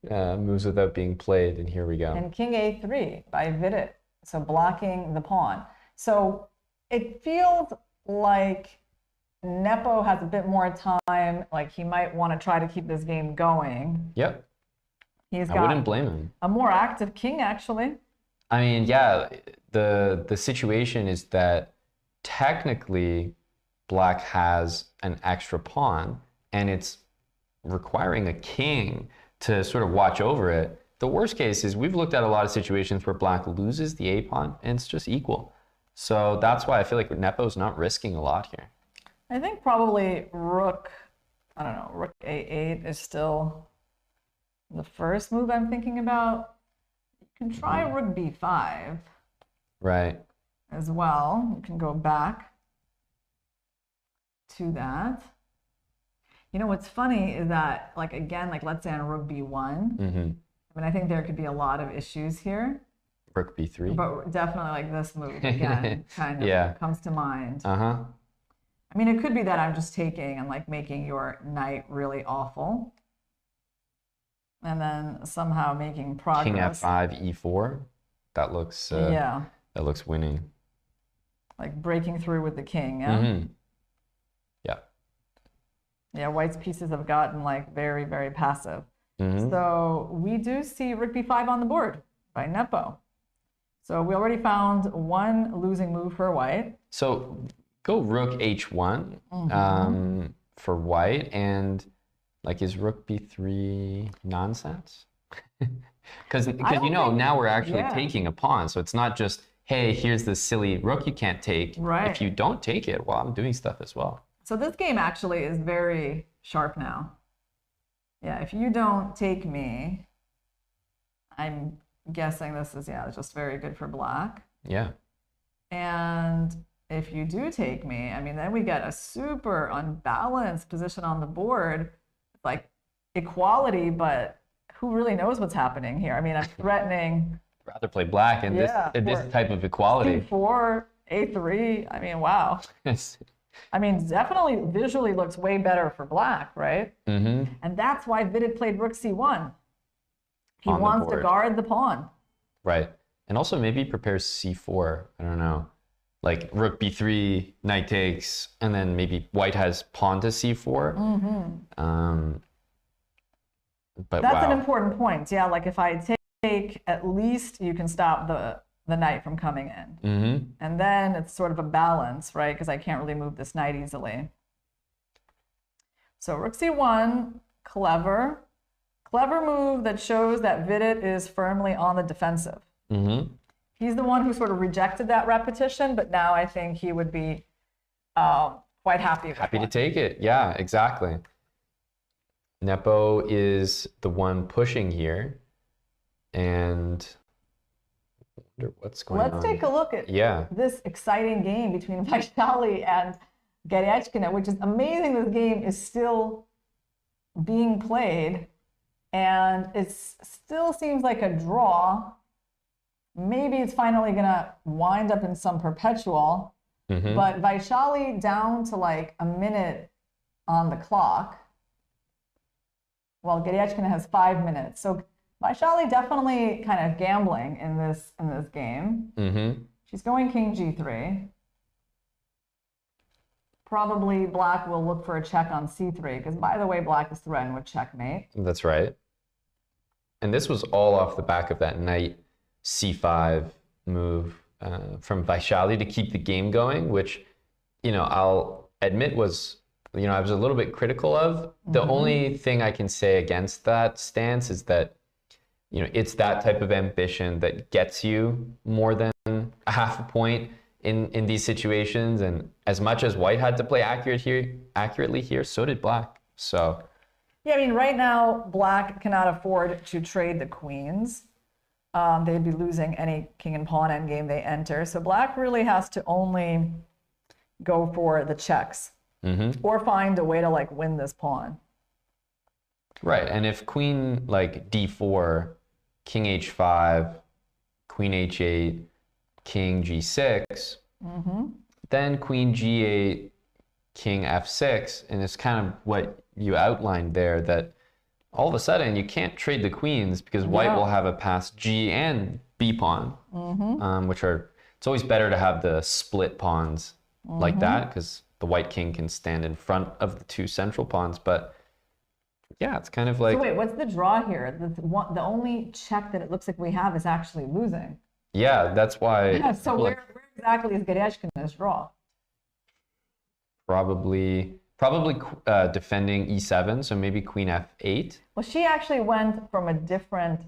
moves without being played, and here we go. And king a3 by Vidit, so blocking the pawn. So it feels like Nepo has a bit more time, like he might want to try to keep this game going. Yep. He's I got wouldn't blame him. A more active king, actually. I mean, yeah, the situation is that technically Black has an extra pawn, and it's requiring a king to sort of watch over it. The worst case is we've looked at a lot of situations where Black loses the a pawn, and it's just equal. So that's why I feel like Nepo's not risking a lot here. I think probably rook I don't know, rook a8 is still the first move I'm thinking about. You can try rook b5. Right. As well. You can go back to that. You know, what's funny is that, like, again, like, let's say on rook b1, I mean, I think there could be a lot of issues here. Rook b3. But definitely, like, this move, again, kind of comes to mind. Uh-huh. I mean, it could be that I'm just taking and, like, making your knight really awful. And then somehow making progress. King f5, e4. That looks, that looks winning. Like breaking through with the king, yeah? Yeah. Yeah, white's pieces have gotten, like, very, very passive. So we do see rook b5 on the board by Nepo. So we already found one losing move for white. So go rook h1 for white, and like, is rook b3 nonsense? Because you know, now we're actually taking a pawn, so it's not just, hey, here's this silly rook you can't take. Right. If you don't take it, well, I'm doing stuff as well. So this game actually is very sharp now. Yeah, if you don't take me, I'm guessing this is, just very good for black. Yeah. And if you do take me, I mean, then we get a super unbalanced position on the board, like equality, but who really knows what's happening here? I mean, I'm threatening. I'd rather play black in this type of equality. C4, A3, I mean, wow. I mean, definitely visually looks way better for black, right? And that's why Vidit played rook c1. He wants to guard the pawn. Right. And also maybe prepares c4. I don't know. Like rook b3, knight takes, and then maybe white has pawn to c4. But that's an important point. Yeah, like if I take, at least you can stop the knight from coming in. And then it's sort of a balance, right? Because I can't really move this knight easily. So rook c1, clever. Clever move that shows that Vidit is firmly on the defensive. He's the one who sort of rejected that repetition, but now I think he would be quite happy with to take it. Yeah, exactly. Nepo is the one pushing here, and I wonder what's going on. Let's take a look at this exciting game between Vaishali and Garyachkina, which is amazing. This game is still being played, and it still seems like a draw. Maybe it's finally going to wind up in some perpetual, but Vaishali down to like a minute on the clock, while Garyachkina has 5 minutes. So Vaishali definitely kind of gambling in this game. She's going king g3. Probably black will look for a check on c3, because by the way, black is threatened with checkmate. That's right. And this was all off the back of that knight c5 move from Vaishali to keep the game going, which, you know, I'll admit was, you know, I was a little bit critical of. The only thing I can say against that stance is that, you know, it's that type of ambition that gets you more than a half a point in these situations. And as much as white had to play accurately here, so did black. So yeah, I mean, right now black cannot afford to trade the queens. They'd be losing any king and pawn endgame they enter. So black really has to only go for the checks or find a way to like win this pawn. Right, and if queen like d4, king h5, queen h8, king g6, then queen g8, king f6, and it's kind of what you outlined there, that all of a sudden you can't trade the queens because white will have a pass g and b pawn, which are, it's always better to have the split pawns like that, because the white king can stand in front of the two central pawns. But yeah, it's kind of like... So wait, what's the draw here? The only check that it looks like we have is actually losing. Yeah, that's why... Yeah, so where exactly is Garyachkina's draw? Probably defending e7, so maybe queen f8. Well, she actually went from a different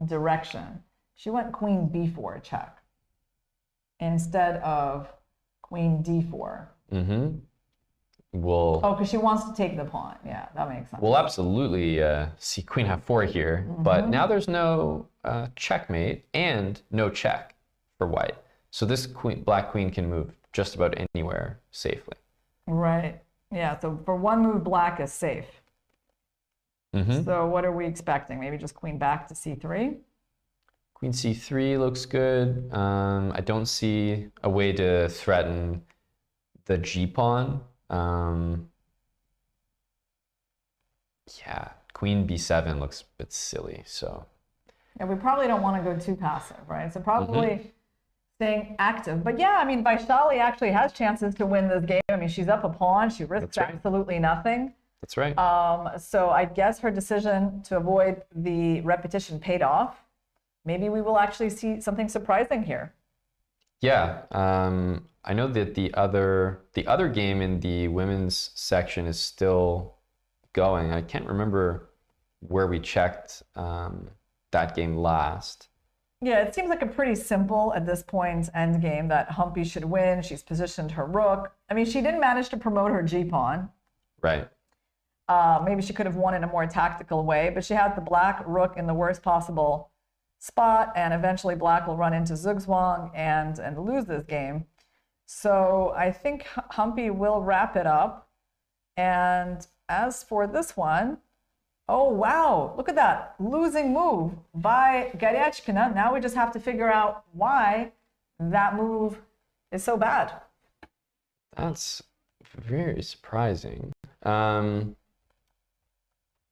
direction. She went queen b4 check instead of queen d4. we'll Oh, because she wants to take the pawn. Yeah, that makes sense. we'll absolutely see queen f4 here. But now there's no checkmate and no check for white. So this black queen can move just about anywhere safely. Right. Yeah, so for one move, black is safe. So what are we expecting? Maybe just queen back to c3? Queen c3 looks good. I don't see a way to threaten the g-pawn. Yeah, queen b7 looks a bit silly, so. And we probably don't want to go too passive, right? So probably staying active. But yeah, I mean, Vaishali actually has chances to win this game. I mean, she's up a pawn. She risks absolutely nothing. That's right. So I guess her decision to avoid the repetition paid off. Maybe we will actually see something surprising here. Yeah, I know that the other game in the women's section is still going. I can't remember where we checked that game last. Yeah, it seems like a pretty simple at this point end game that Humpy should win. She's positioned her rook. I mean, she didn't manage to promote her g-pawn. Right. Maybe she could have won in a more tactical way, but she had the black rook in the worst possible spot, and eventually black will run into Zugzwang and lose this game. So I think Humpy will wrap it up. And as for this one, oh wow, look at that losing move by Garyachkina. Now we just have to figure out why that move is so bad. That's very surprising.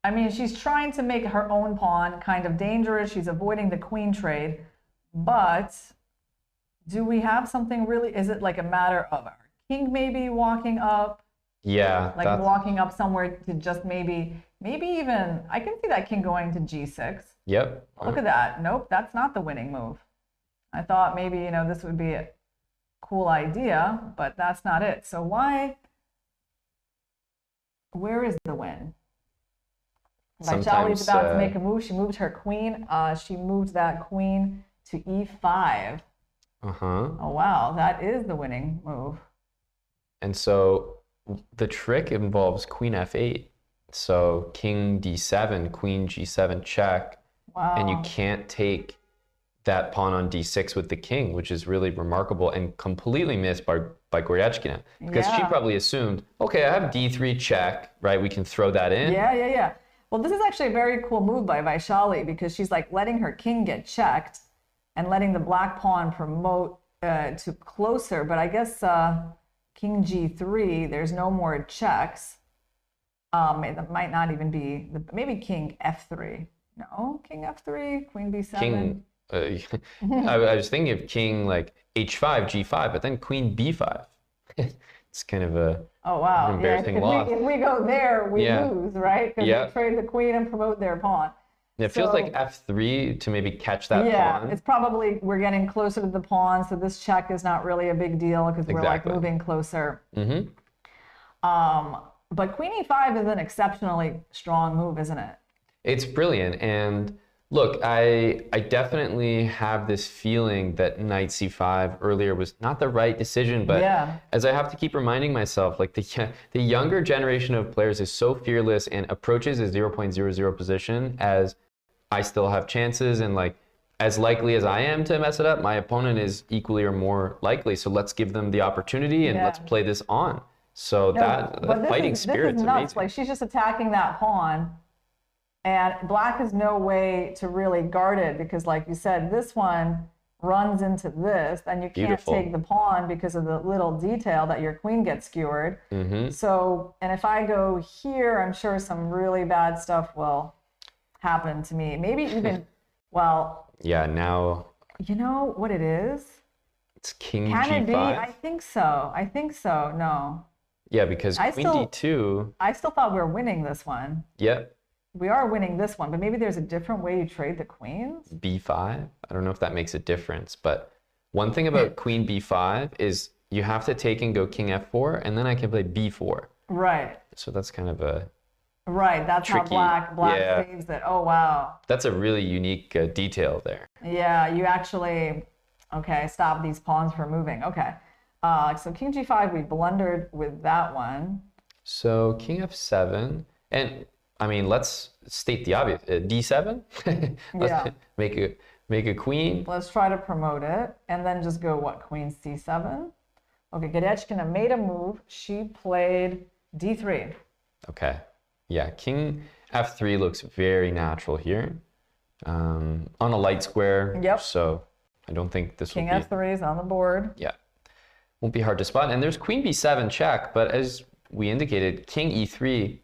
I mean, she's trying to make her own pawn kind of dangerous. She's avoiding the queen trade. But do we have something really? Is it like a matter of our king maybe walking up? Yeah. Like walking up somewhere to just maybe even, I can see that king going to g6. Yep. Look at that. Nope, that's not the winning move. I thought maybe, you know, this would be a cool idea, but that's not it. So where is the win? Vaishali's about to make a move. She moved her queen. She moved that queen to e5. Oh, wow. That is the winning move. And so the trick involves queen f8. So king d7, queen g7 check. Wow. And you can't take that pawn on d6 with the king, which is really remarkable and completely missed by Goryachkina. Because she probably assumed, okay, I have d3 check, right? We can throw that in. Yeah. Well, this is actually a very cool move by Vaishali because she's like letting her king get checked and letting the black pawn promote to closer. But I guess king g3, there's no more checks. That might not even be, maybe king f3. No, king f3, queen b7. King, I was thinking of king like h5, g5, but then queen b5. It's kind of a embarrassing loss. If we go there, we lose, right? Because they trade the queen and promote their pawn. It feels like f3 to maybe catch that pawn. Yeah, it's probably, we're getting closer to the pawn, so this check is not really a big deal because we're like moving closer. But queen e5 is an exceptionally strong move, isn't it? It's brilliant. And look, I definitely have this feeling that knight c5 earlier was not the right decision, but as I have to keep reminding myself, like the younger generation of players is so fearless and approaches a 0.00 position as I still have chances, and like as likely as I am to mess it up, my opponent is equally or more likely. So let's give them the opportunity and let's play this on. So that fighting spirit is amazing. Like she's just attacking that pawn. And black has no way to really guard it because, like you said, this one runs into this, and you can't take the pawn because of the little detail that your queen gets skewered. So, and if I go here, I'm sure some really bad stuff will happen to me. Maybe even, well... Yeah, now... You know what it is? It's king Can g5? It be? I think so. No. Yeah, because queen d2... I still thought we were winning this one. Yep. We are winning this one, but maybe there's a different way you trade the queens? b5? I don't know if that makes a difference, but one thing about queen b5 is you have to take and go king f4, and then I can play b4. Right. So that's kind of a Right, that's tricky, how black saves it. Oh, wow. That's a really unique detail there. Yeah, you actually, okay, stop these pawns from moving. Okay. So king g5, we blundered with that one. So king f7, and I mean, let's state the obvious. D7. Let's make a queen. Let's try to promote it, and then just go what? Queen c7. Okay, Goryachkina made a move. She played d3. Okay. Yeah, king f3 looks very natural here. On a light square. Yep. So I don't think this will be... King f3 is on the board. Yeah. Won't be hard to spot. And there's queen b7 check, but as we indicated, king e3,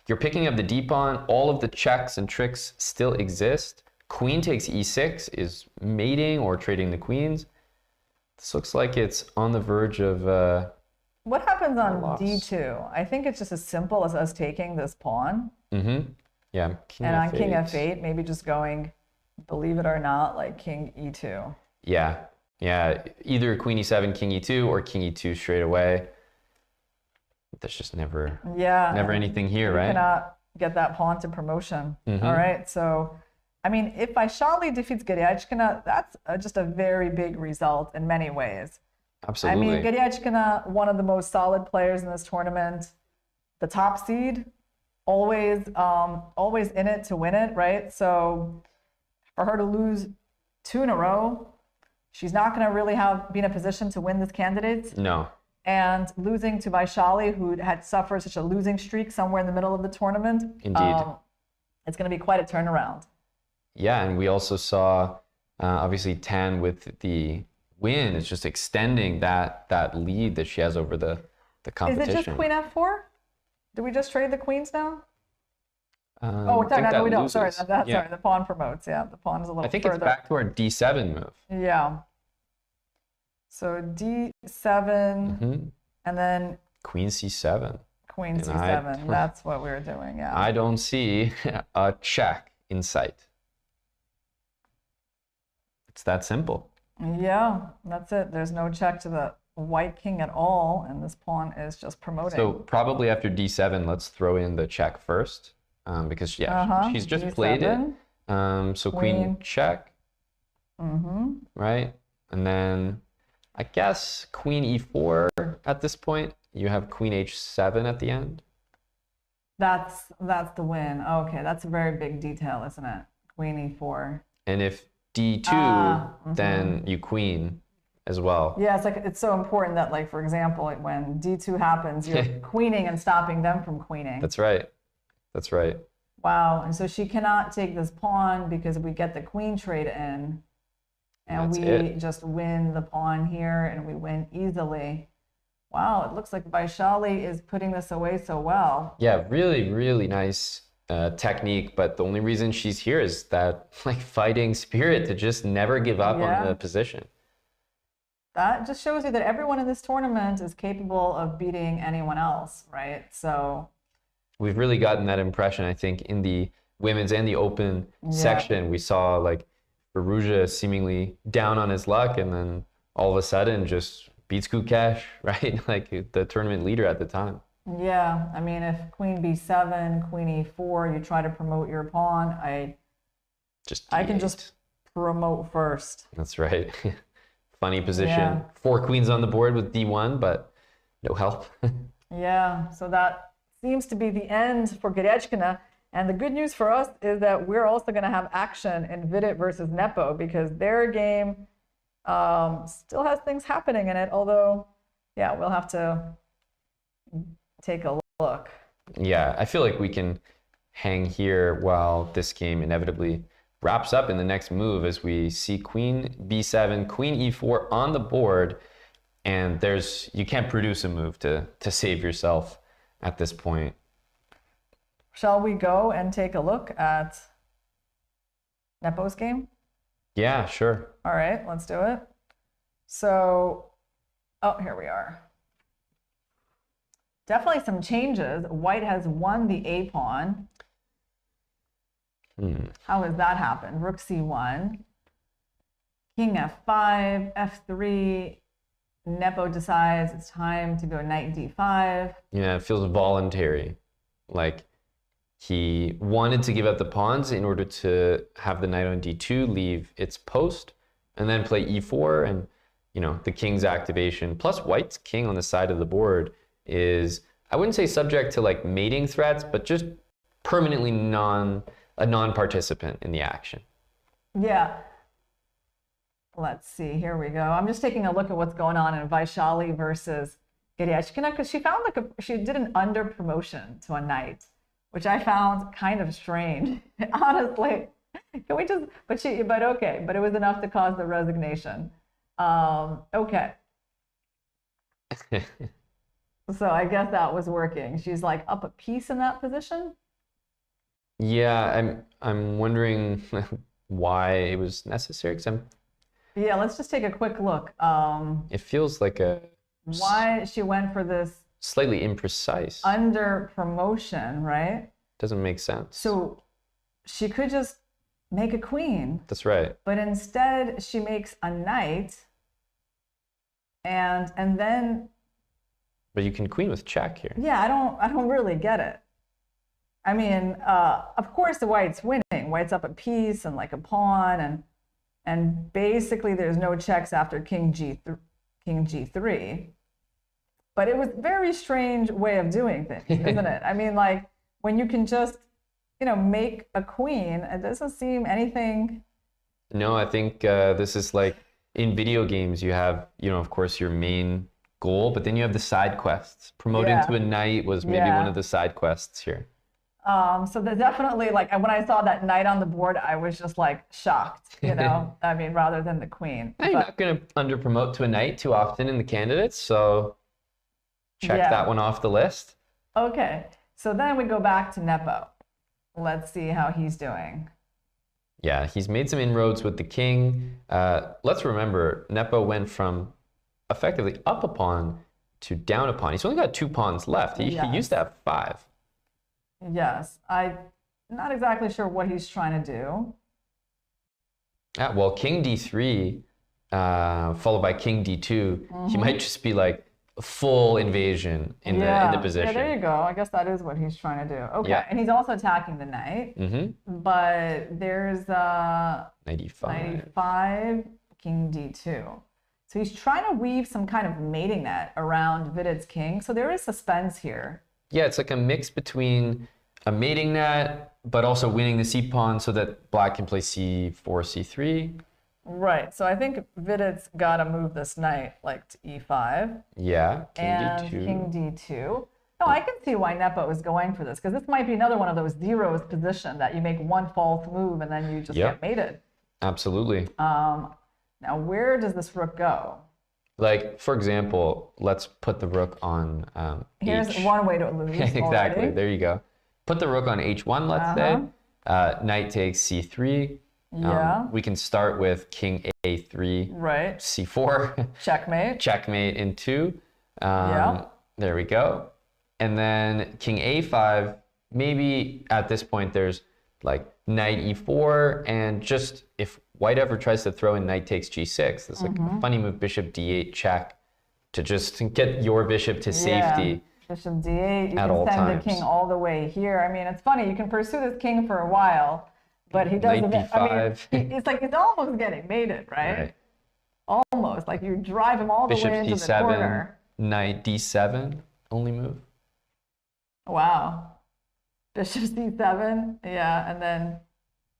you're picking up the d pawn. All of the checks and tricks still exist. Queen takes e6 is mating or trading the queens. This looks like it's on the verge of... What happens on d2? I think it's just as simple as us taking this pawn. Mm-hmm. Yeah. King and f8. on king f8, maybe just going, believe it or not, like king e2. Yeah. Yeah. Either queen e7, king e2, or king e2 straight away. There's just never anything here, right? You cannot get that pawn to promotion. Mm-hmm. All right. So, I mean, if Vaishali defeats Goryachkina, that's just a very big result in many ways. Absolutely. I mean, Goryachkina, one of the most solid players in this tournament, the top seed, always in it to win it, right? So for her to lose 2 in a row, she's not going to really be in a position to win this candidate. No. And losing to Vaishali, who had suffered such a losing streak somewhere in the middle of the tournament, Indeed. It's going to be quite a turnaround. Yeah, and we also saw, obviously, Tan with the win is just extending that lead that she has over the competition. Is it just queen f4? Do we just trade the queens now? No, we don't. Sorry, sorry, the pawn promotes. Yeah, the pawn is a little further. I think it's back to our d7 move. Yeah. So d7, and then queen c7. Queen c7. That's what we were doing. Yeah. I don't see a check in sight. It's that simple. Yeah, that's it. There's no check to the white king at all, and this pawn is just promoting. So probably after d7, let's throw in the check first, because she's just D7. played it. So queen check, right? And then I guess queen e4 at this point. You have queen h7 at the end. That's the win. Okay, that's a very big detail, isn't it? Queen e4. And if d2, then you queen as well. Yeah, it's so important that, like, for example, when d2 happens, you're queening and stopping them from queening. That's right. That's right. Wow. And so she cannot take this pawn because we get the queen trade in, and we just win the pawn here, and we win easily. Wow, it looks like Vaishali is putting this away so well. Yeah, really, really nice technique, but the only reason she's here is that fighting spirit to just never give up on the position. That just shows you that everyone in this tournament is capable of beating anyone else, right? So we've really gotten that impression, I think, in the women's and the open section. We saw Firouzja seemingly down on his luck, and then all of a sudden just beats Krush, right? The tournament leader at the time. Yeah, I mean, if queen b7, queen e4, you try to promote your pawn, I can just promote first. That's right. Funny position. Yeah. 4 queens on the board with d1, but no help. Yeah, so that seems to be the end for Goryachkina. And the good news for us is that we're also going to have action in FIDE versus Nepo, because their game still has things happening in it. Although, yeah, we'll have to take a look. Yeah, I feel like we can hang here while this game inevitably wraps up in the next move, as we see queen b7, queen e4 on the board, and you can't produce a move to save yourself at this point. Shall we go and take a look at Nepo's game? Yeah, sure. All right, let's do it. So, here we are. Definitely some changes. White has won the A pawn. How has that happened? Rook c1, king f5, f3. Nepo decides it's time to go knight d5. Yeah, it feels voluntary. Like he wanted to give up the pawns in order to have the knight on d2 leave its post, and then play e4, and the king's activation plus white's king on the side of the board is I wouldn't say subject to like mating threats, but just permanently a non-participant in the action. Yeah. Let's see, here we go. I'm just taking a look at what's going on in Vaishali versus Iryashkina, because she found like she did an under promotion to a knight, which I found kind of strange, honestly. Can we just, but okay, but it was enough to cause the resignation. Okay. So I guess that was working. She's like up a piece in that position. Yeah, I'm wondering why it was necessary, because yeah, let's just take a quick look. It feels like why she went for this slightly imprecise under promotion, right? Doesn't make sense. So she could just make a queen. That's right. But instead she makes a knight, and then. But you can queen with check here. Yeah, I don't really get it. I mean, of course the white's winning. White's up a piece and like a pawn, and basically there's no checks after king g3. But it was a very strange way of doing things, isn't it? I mean, like when you can just, make a queen, it doesn't seem anything. No, I think this is like in video games, you have, of course, your main goal, but then you have the side quests. Promoting to a knight was maybe one of the side quests here. So there's definitely, like, when I saw that knight on the board, I was just like shocked, I mean, rather than the queen. You're not going to under promote to a knight too often in the candidates, so check that one off the list. Okay, so then we go back to Nepo. Let's see how he's doing. Yeah, he's made some inroads with the king. Let's remember, Nepo went from effectively up a pawn to down a pawn. He's only got 2 pawns left. He used to have 5. Yes, I'm not exactly sure what he's trying to do. Well, king d3, followed by king d2, he might just be like a full invasion in the position. Yeah, there you go. I guess that is what he's trying to do. Okay, and he's also attacking the knight. But there's knight e5, king d2. So he's trying to weave some kind of mating net around Vidit's king. So there is suspense here. Yeah, it's like a mix between a mating net, but also winning the c pawn so that black can play c4, c3. Right. So I think Vidit's got to move this knight like to e5. Yeah. King and d2. King d2. No, I can see why Nepo is going for this, because this might be another one of those zeros position that you make one false move and then you just get mated. Absolutely. Now, where does this rook go? Like, for example, let's put the rook on Here's one way to lose. Exactly. Already. There you go. Put the rook on h1, let's say. Knight takes c3. We can start with king a3. Right. c4. Checkmate. Checkmate in 2. There we go. And then king a5. Maybe at this point there's like knight e4, and just if white ever tries to throw in knight takes g6, it's like a funny move, bishop d8 check, to just get your bishop to safety. Bishop d8, you at can all send times. the king all the way here. I mean, it's funny, you can pursue this king for a while, but he doesn't. Knight b5. I mean, it's like it's almost getting mated, right? Almost, like you drive him all the Bishop way into d7, the corner. knight d7, only move. Wow. Bishop c7, yeah, and then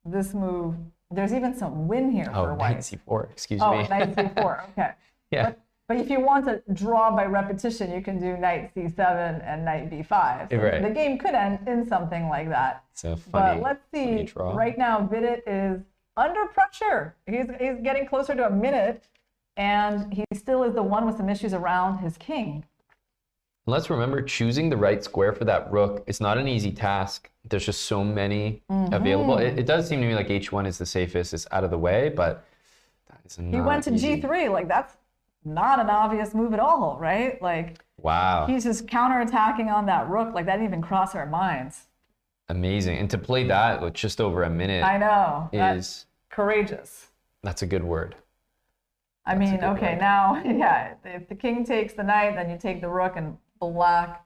this move. There's even some win here for white. Knight c4, excuse me. me. Knight c4, okay. Yeah. But if you want to draw by repetition, you can do knight c7 and knight b5. So Right. the game could end in something like that. So funny. But let's see. Draw. Right now, Vidit is under pressure. He's getting closer to a minute, and he still is the one with some issues around his king. Let's remember, choosing the right square for that rook is not an easy task. There's just so many available. It does seem to me like h1 is the safest, it's out of the way, but that is not He went to easy. g3, like that's not an obvious move at all, right? Like, wow. He's just counterattacking on that rook, like that didn't even cross our minds. Amazing. And to play that with just over a minute I know. is courageous. That's a good word. I mean, okay, now, yeah, if the king takes the knight, then you take the rook, and black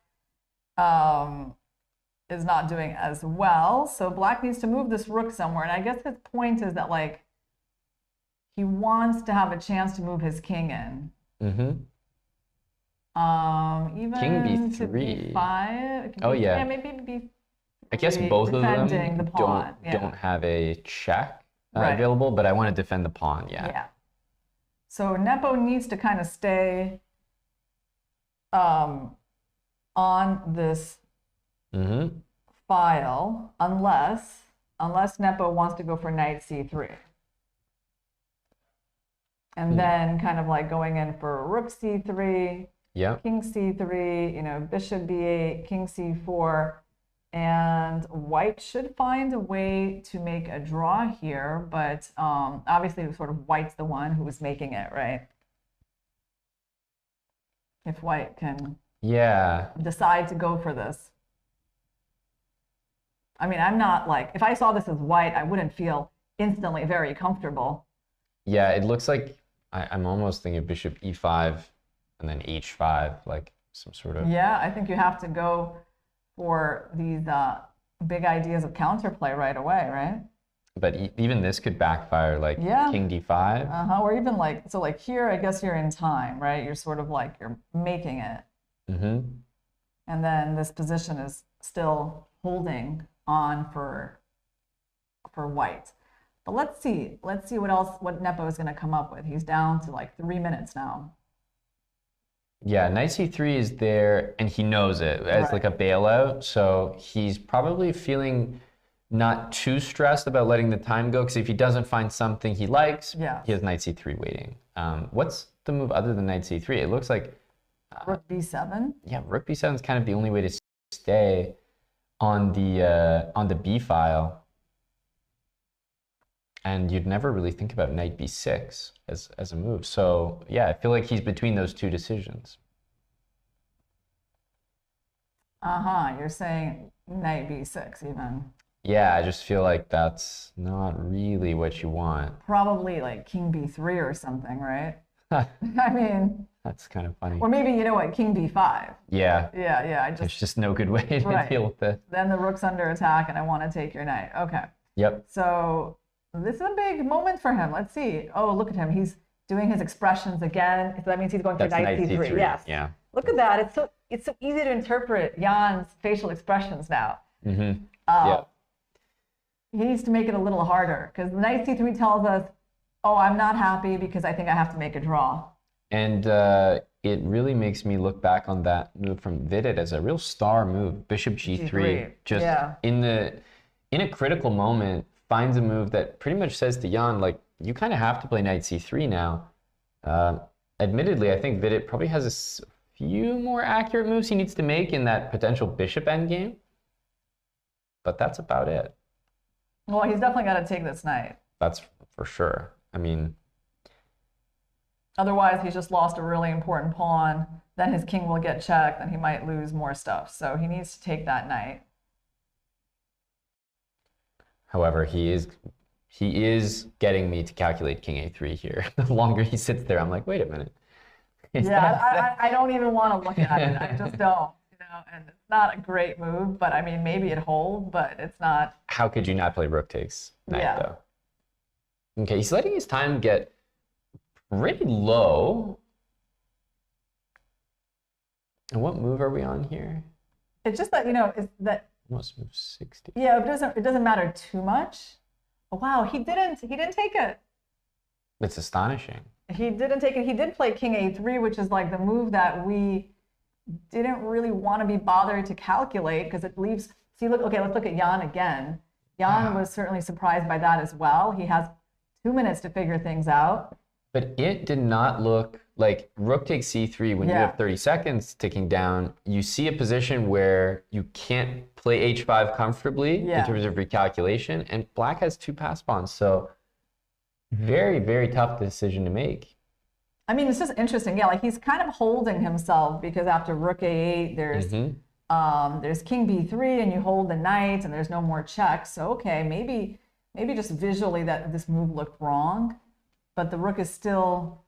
is not doing as well. So black needs to move this rook somewhere. And I guess his point is that, like, he wants to have a chance to move his king in. Even King to B3. B5. Oh, yeah. Yeah, maybe B3. I guess both of them The pawn. don't have a check Right. available, but I want to defend the pawn, Yeah. So Nepo needs to kind of stay on this file unless Nepo wants to go for knight c3. And then kind of like going in for rook c3, king c3, you know, bishop b8, king c4. And white should find a way to make a draw here, but obviously sort of white's the one who was making it, right? If white can decide to go for this. I mean, I'm not like, if I saw this as white, I wouldn't feel instantly very comfortable. Yeah, it looks like I'm almost thinking bishop e5 and then h5, like some sort of... Yeah, I think you have to go for these big ideas of counterplay right away, right? But even this could backfire, like king d5. Or even like, so like here, I guess you're in time, right? You're sort of like, you're making it. And then this position is still holding on for white. But let's see what Nepo is going to come up with. He's down to like 3 minutes now. Yeah, knight c3 is there, and he knows it as like a bailout. So he's probably feeling not too stressed about letting the time go, because if he doesn't find something he likes, he has knight c3 waiting. What's the move other than knight c3? It looks like rook b7. Yeah, rook b7 is kind of the only way to stay on the b file. And you'd never really think about knight b6 as a move. So yeah, I feel like he's between those two decisions. You're saying knight b6 even. Yeah, I just feel like that's not really what you want. Probably like king b3 or something, right? I mean... That's kind of funny. Or maybe, you know what, king b5. Yeah. Yeah, There's just no good way to deal with it. Then the rook's under attack and I want to take your knight. Okay. Yep. So this is a big moment for him. Let's see. Oh, look at him. He's doing his expressions again. So that means he's going for knight c3. Yes. Yeah. Look at that. It's so easy to interpret Jan's facial expressions now. Yeah. He needs to make it a little harder because knight c3 tells us, oh, I'm not happy because I think I have to make a draw. And it really makes me look back on that move from FIDE as a real star move, bishop g3. Just in a critical moment, finds a move that pretty much says to Jan, like, you kind of have to play knight c3 now. Admittedly, I think FIDE probably has a few more accurate moves he needs to make in that potential bishop endgame. But that's about it. Well, he's definitely got to take this knight. That's for sure. I mean... Otherwise, he's just lost a really important pawn. Then his king will get checked, and he might lose more stuff. So he needs to take that knight. However, he is getting me to calculate king a3 here. The longer he sits there, I'm like, wait a minute. I don't even want to look at it. I just don't. And it's not a great move, but I mean, maybe it holds, but it's not. How could you not play rook takes knight, though? Okay, he's letting his time get pretty low. And what move are we on here? It's just that, is that almost move 60. Yeah, it doesn't matter too much. Oh, wow, he didn't take it. It's astonishing. He didn't take it. He did play king a3, which is like the move that we didn't really want to be bothered to calculate because it leaves. See, look. Okay, let's look at Jan again. Jan was certainly surprised by that as well. He has 2 minutes to figure things out. But it did not look like rook takes c3 when you have 30 seconds ticking down. You see a position where you can't play h5 comfortably in terms of recalculation, and black has 2 pass pawns. So very, very tough decision to make. I mean, it's just interesting. Yeah, like he's kind of holding himself because after rook a8, there's king b3, and you hold the knight, and there's no more checks. So okay, maybe just visually that this move looked wrong, but the rook is still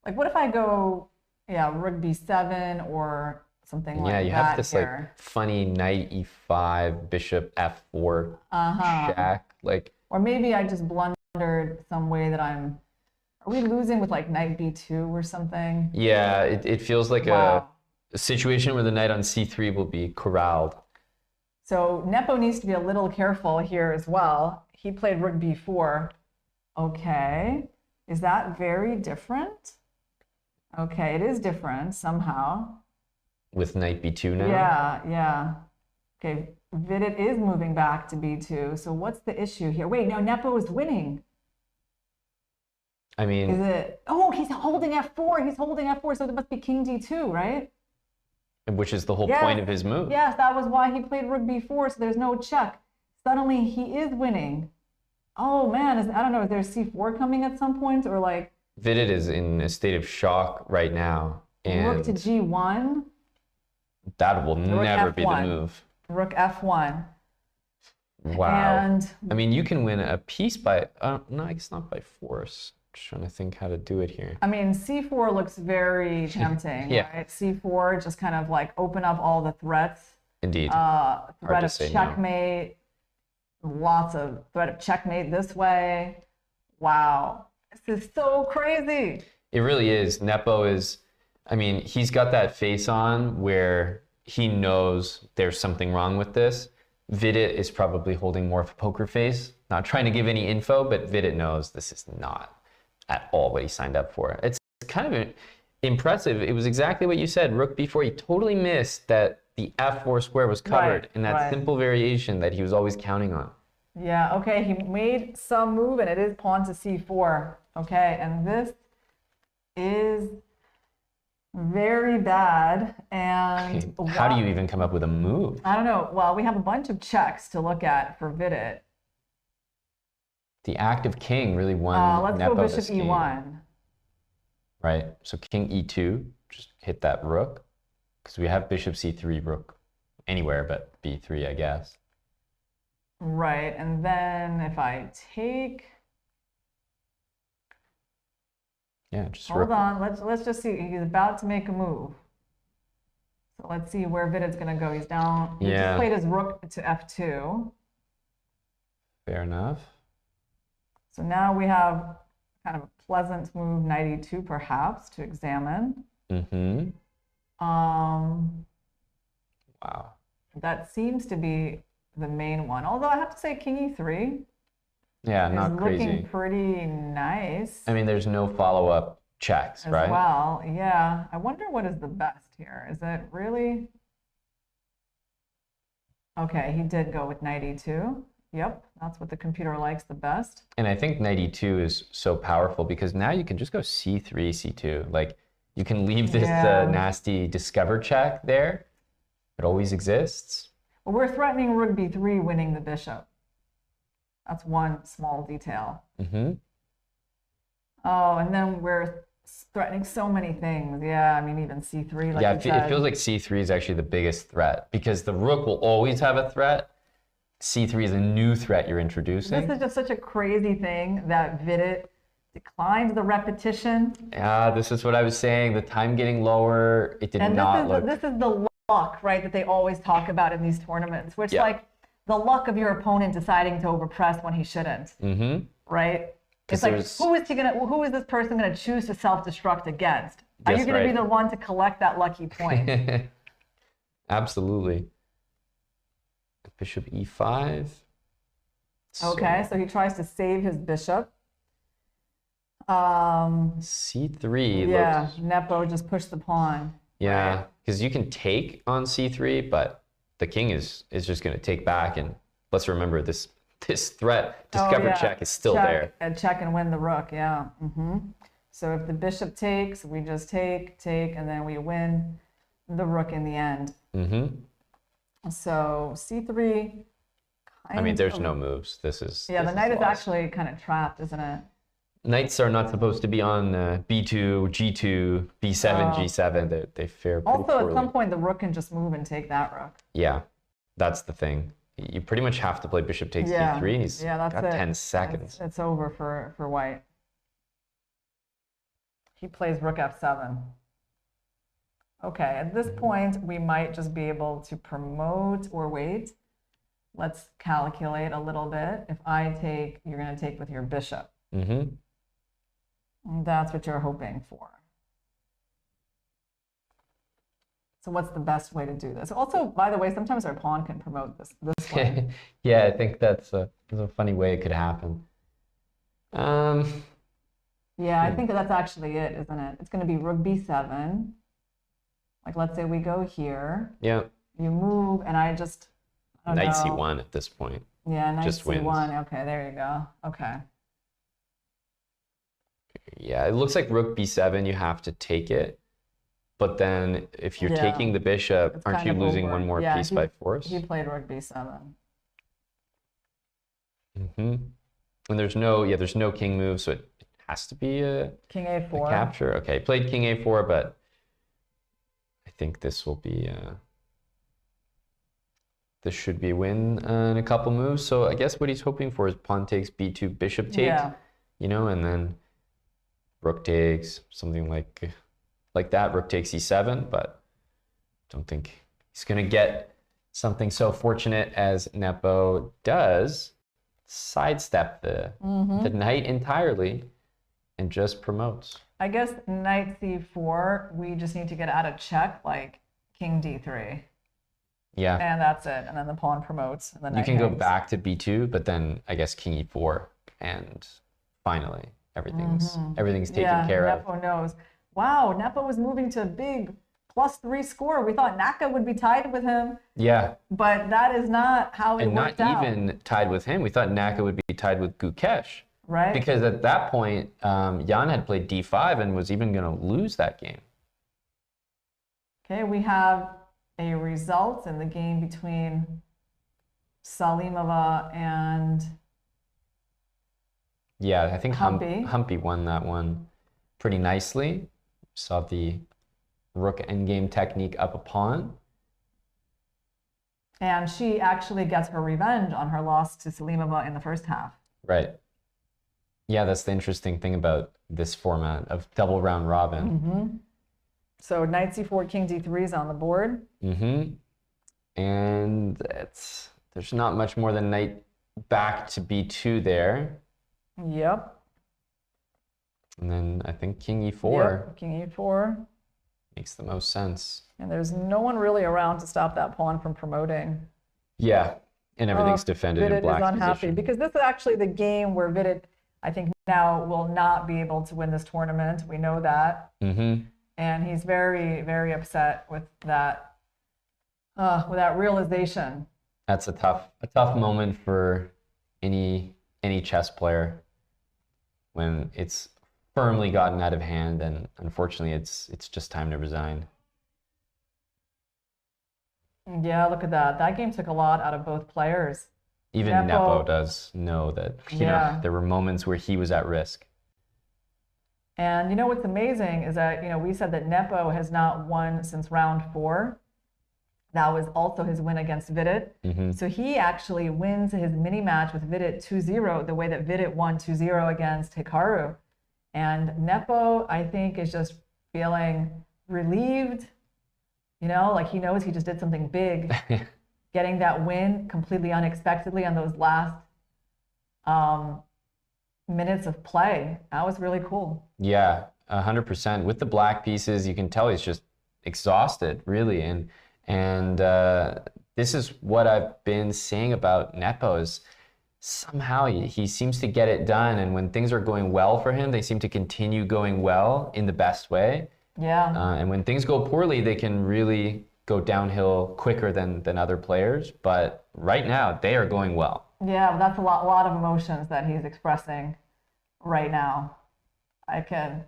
like. What if I go, rook b7 or something like that? Yeah, you have this like funny knight e5, bishop f4 check, like. Or maybe I just blundered some way that I'm. Are we losing with like knight b2 or something? Yeah, it feels like a situation where the knight on c3 will be corralled. So Nepo needs to be a little careful here as well. He played rook b4. Okay. Is that very different? Okay, it is different somehow. With knight b2 now? Yeah, yeah. Okay, Vidit is moving back to b2. So what's the issue here? Wait, no, Nepo is winning. I mean... Is it... Oh, he's holding f4. He's holding f4, so it must be king d2, right? Which is the whole point of his move. Yes, that was why he played rook b4, so there's no check. Suddenly, he is winning. Oh, man, I don't know, is there c4 coming at some point, or like... Vidit is in a state of shock right now. And rook to g1? That will never be the move. Rook f1. Wow. And... I mean, you can win a piece by... no, I guess not by force. Just trying to think how to do it here. I mean, c4 looks very tempting, yeah. right? c4, just kind of like open up all the threats. Indeed. Threat of checkmate. No. Lots of threat of checkmate this way. Wow. This is so crazy. It really is. Nepo is, I mean, he's got that face on where he knows there's something wrong with this. Vidit is probably holding more of a poker face, not trying to give any info, but Vidit knows this is not at all what he signed up for. It's kind of impressive. It was exactly what you said. Rook b4, he totally missed that the f4 square was covered in that simple variation that he was always counting on. Yeah, okay, he made some move and it is pawn to c4. Okay, and this is very bad. And how do you even come up with a move? I don't know. Well, we have a bunch of checks to look at for Vidit. The active king really won. Let's Nepo go bishop this game. e1. Right, so king e2, just hit that rook, because we have bishop c3, rook anywhere but b3, I guess. Right, and then if I take... Yeah, just hold on, let's just see. He's about to make a move. So let's see where Vidit's going to go. He's down. He just played his rook to f2. Fair enough. So now we have kind of a pleasant move, knight e2 perhaps, to examine. Mm-hmm. Wow. Wow. That seems to be the main one. Although I have to say king e3. Yeah, not crazy. Looking pretty nice. I mean, there's no follow-up checks, right? Well, yeah. I wonder what is the best here. Is it really? Okay, he did go with knight e2. Yep, that's what the computer likes the best. And I think knight e2 is so powerful because now you can just go c3, c2. Like, you can leave this nasty discover check there. It always exists. Well, we're threatening rook b3 winning the bishop. That's one small detail. Mm-hmm. Oh, and then we're threatening so many things. Yeah, I mean, even c3. Like it feels like c3 is actually the biggest threat because the rook will always have a threat. c3 is a new threat you're introducing. This is just such a crazy thing that Vidit declined the repetition. Yeah, this is what I was saying. The time getting lower, it did not look... This is the luck, right, that they always talk about in these tournaments, which like the luck of your opponent deciding to overpress when he shouldn't, right? It's like, who is this person gonna choose to self-destruct against? Are you gonna be the one to collect that lucky point? Absolutely. Bishop e5. Okay, so he tries to save his bishop. c3 yeah, looks... Nepo just pushed the pawn. Yeah, because you can take on c3, but the king is just going to take back. And let's remember this threat, discover check, is still there. Check and win the rook, yeah. So if the bishop takes, we just take, and then we win the rook in the end. So c3. I mean, there's no moves. This is the knight is actually kind of trapped, isn't it? Knights are not supposed to be on b2, g2, b7, g7. They fare pretty poorly. At some point, the rook can just move and take that rook. Yeah, that's the thing. You pretty much have to play bishop takes e3. He's got 10 seconds. It's over for white. He plays rook f7. Okay, at this point, we might just be able to promote or wait. Let's calculate a little bit. If I take, you're going to take with your bishop. That's what you're hoping for. So what's the best way to do this? Also, by the way, sometimes our pawn can promote this way. Yeah, I think that's a funny way it could happen. Yeah, I think that's actually it, isn't it? It's going to be rook b7. Like, let's say we go here. Yeah. You move, and I don't Knight know. c1 at this point. Yeah, knight just c1. wins. Okay, there you go. Okay. Yeah, it looks like rook b7, you have to take it. But then if you're taking the bishop, It's aren't kind you of losing over. one more Yeah, piece by force? He played rook b7. And there's no king move, so it has to be a King a4. capture. Okay, played king a4, but I think this will be this should be a win in a couple moves. So I guess what he's hoping for is pawn takes b2, bishop takes, you know, and then rook takes, something like that, rook takes e7, but don't think he's gonna get something so fortunate as Nepo does, sidestep the knight entirely and just promotes. I guess knight c4, we just need to get out of check, like king d3. Yeah. And that's it. And then the pawn promotes. And the You knight can go hangs. back to b2, but then I guess king e4, and finally everything's taken care of. Nepo knows. Wow, Nepo was moving to a big +3 score. We thought Naka would be tied with him, Yeah, but that is not how it and worked not out. even tied with him. We thought Naka would be tied with Gukesh. Right. Because at that point, Jan had played d5 and was even going to lose that game. Okay, we have a result in the game between Salimova and Yeah, I think Humpy. Humpy won that one pretty nicely. Saw the rook endgame technique up a pawn. and she actually gets her revenge on her loss to Salimova in the first half. Right. Yeah, that's the interesting thing about this format of double round robin. So knight c4, king d3 is on the board. And there's not much more than knight back to b2 there. Yep. And then I think king e4 Yep. King e4. makes the most sense. And there's no one really around to stop that pawn from promoting. Yeah, and everything's defended in Vidit black's is unhappy position. because this is actually the game where Vidit, I think, now will not be able to win this tournament. We know that. And he's very, very upset with that realization. That's a tough moment for any chess player when it's firmly gotten out of hand, and unfortunately it's just time to resign. Yeah, look at that. That game took a lot out of both players. Even Nepo does know that you know there were moments where he was at risk. And you know what's amazing is that, you know, we said that Nepo has not won since round 4. That was also his win against Vidit. So he actually wins his mini match with Vidit 2-0, the way that Vidit won 2-0 against Hikaru. And Nepo, I think, is just feeling relieved. You know, like he knows he just did something big, getting that win completely unexpectedly on those last minutes of play. That was really cool. Yeah, 100%. With the black pieces, you can tell he's just exhausted, really. And this is what I've been saying about Nepo is somehow he seems to get it done. And when things are going well for him, they seem to continue going well in the best way. Yeah. And when things go poorly, they can really go downhill quicker than other players. But right now, they are going well. Yeah, that's a lot of emotions that he's expressing right now. I can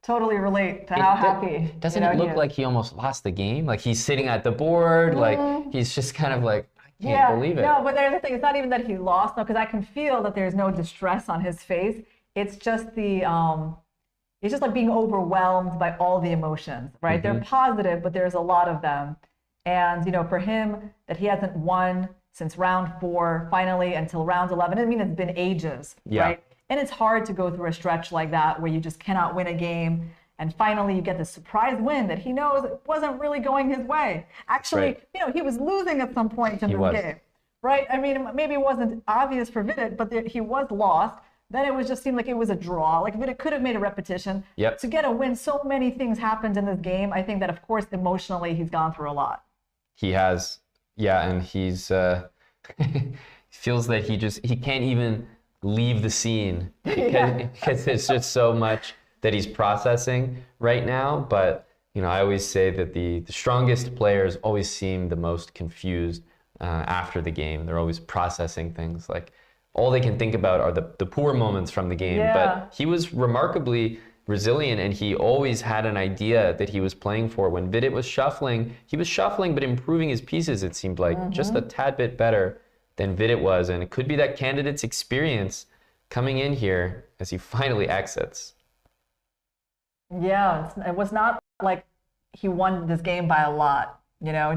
totally relate to how happy. Doesn't it look like he almost lost the game? Like he's sitting at the board, like he's just kind of like, I can't believe it. No, but there's the thing. It's not even that he lost, no, because I can feel that there's no distress on his face. It's just it's just like being overwhelmed by all the emotions, right? They're positive, but there's a lot of them. And, you know, for him, that he hasn't won since round 4, finally, until round 11, I mean, it's been ages, right? And it's hard to go through a stretch like that where you just cannot win a game. And finally, you get this surprise win that he knows wasn't really going his way. Actually, you know, he was losing at some point in this game, right? I mean, maybe it wasn't obvious for Vidit, but he was lost. then it was just seemed like it was a draw. Like it could have made a repetition. Yep. To get a win, so many things happened in this game. I think that, of course, emotionally, he's gone through a lot. He has, yeah, and he's feels that he can't even leave the scene because there's just so much that he's processing right now. But I always say that the strongest players always seem the most confused after the game. They're always processing things. Like all they can think about are the poor moments from the game. Yeah. But he was remarkably resilient, and he always had an idea that he was playing for. When Vidit was shuffling, he was shuffling but improving his pieces, it seemed like, just a tad bit better than Vidit was. And it could be that candidate's experience coming in here as he finally exits. Yeah, it was not like he won this game by a lot,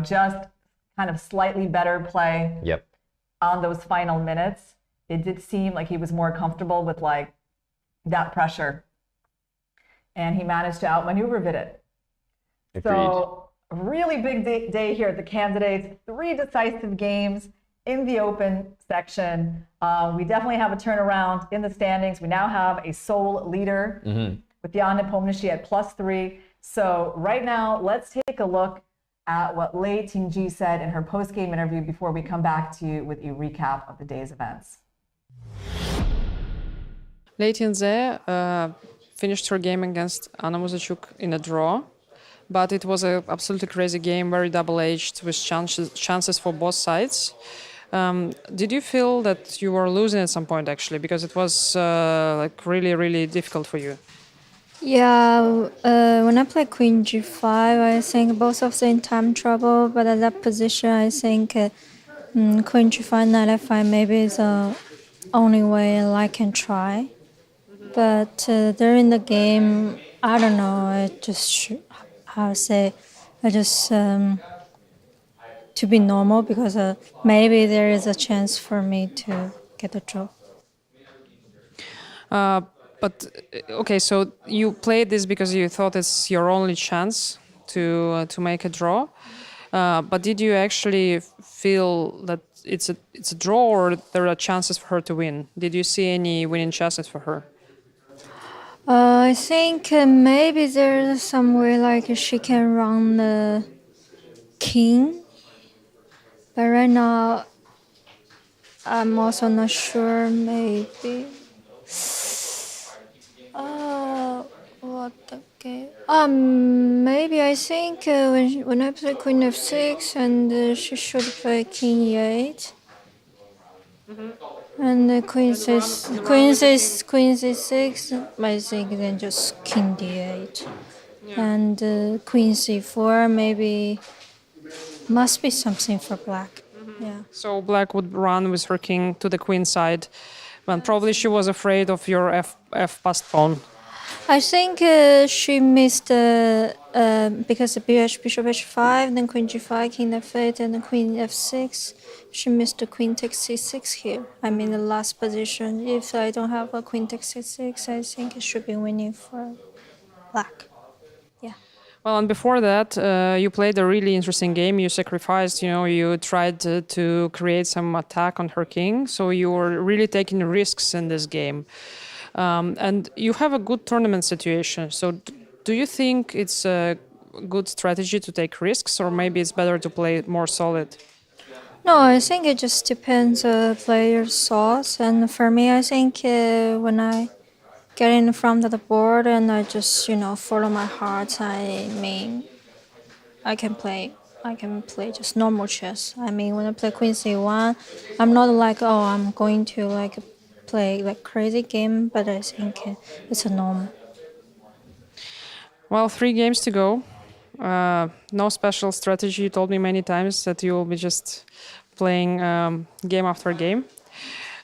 just kind of slightly better play on those final minutes. It did seem like he was more comfortable with like that pressure. And he managed to outmaneuver Vidit. So really big day here at the candidates. 3 decisive games in the open section. We definitely have a turnaround in the standings. We now have a sole leader with Jan Nepomniachtchi at +3. So right now, let's take a look at what Lei Tingji said in her post-game interview before we come back to you with a recap of the day's events. Lei Tingji finished her game against Anna Muzachuk in a draw, but it was an absolutely crazy game, very double-edged, with chances for both sides. Did you feel that you were losing at some point, actually, because it was like really, really difficult for you? Yeah, when I play Queen G5, I think both of them in time trouble, but at that position, I think Queen G5, Knight F5 maybe is the only way I can try. But during the game, I don't know, I just, how to say, I just, to be normal, because maybe there is a chance for me to get a draw. But okay, so you played this because you thought it's your only chance to make a draw. But did you actually feel that it's a draw, or there are chances for her to win? Did you see any winning chances for her? I think maybe there's some way like she can run the king. But right now, I'm also not sure, maybe. What the game? Maybe I think when I play Queen F6 and she should play King E8. And Queen C6, I think then just King D8. And Queen C4 maybe must be something for black. Yeah. So black would run with her king to the queen side, and probably she was afraid of your f passed pawn. I think she missed because the bishop h5, then queen g5, king f8, and then queen f6. She missed the queen takes c6 here. I'm in the last position. If I don't have a queen takes c6, I think it should be winning for black. Yeah. Well, and before that, you played a really interesting game. You sacrificed, you tried to create some attack on her king. So you were really taking risks in this game. And you have a good tournament situation. So do you think it's a good strategy to take risks, or maybe it's better to play more solid? No, I think it just depends on player's thoughts. And for me, I think when I get in front of the board and I just, follow my heart, I mean, I can play just normal chess. I mean, when I play Queen C1, I'm not like, I'm going to play crazy game, but I think it's a normal. Well, 3 games to go. No special strategy. You told me many times that you will be just playing game after game.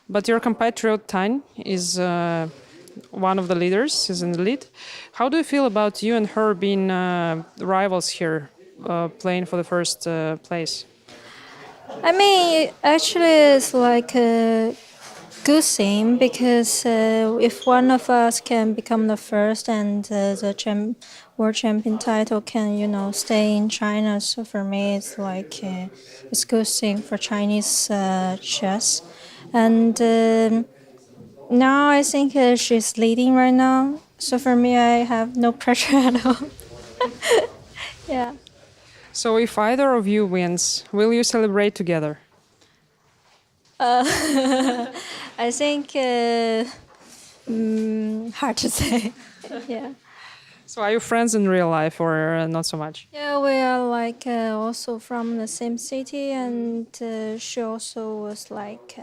But your compatriot Tine is one of the leaders, is in the lead. How do you feel about you and her being rivals here, playing for the first place? I mean, actually, it's like a good thing, because if one of us can become the first and the world champion title can, stay in China, so for me, it's like it's a good thing for Chinese chess. And Now I think she's leading right now. So for me, I have no pressure at all. Yeah. So if either of you wins, will you celebrate together? I think hard to say. Yeah. So are you friends in real life or not so much? Yeah, we are like also from the same city, and she also was like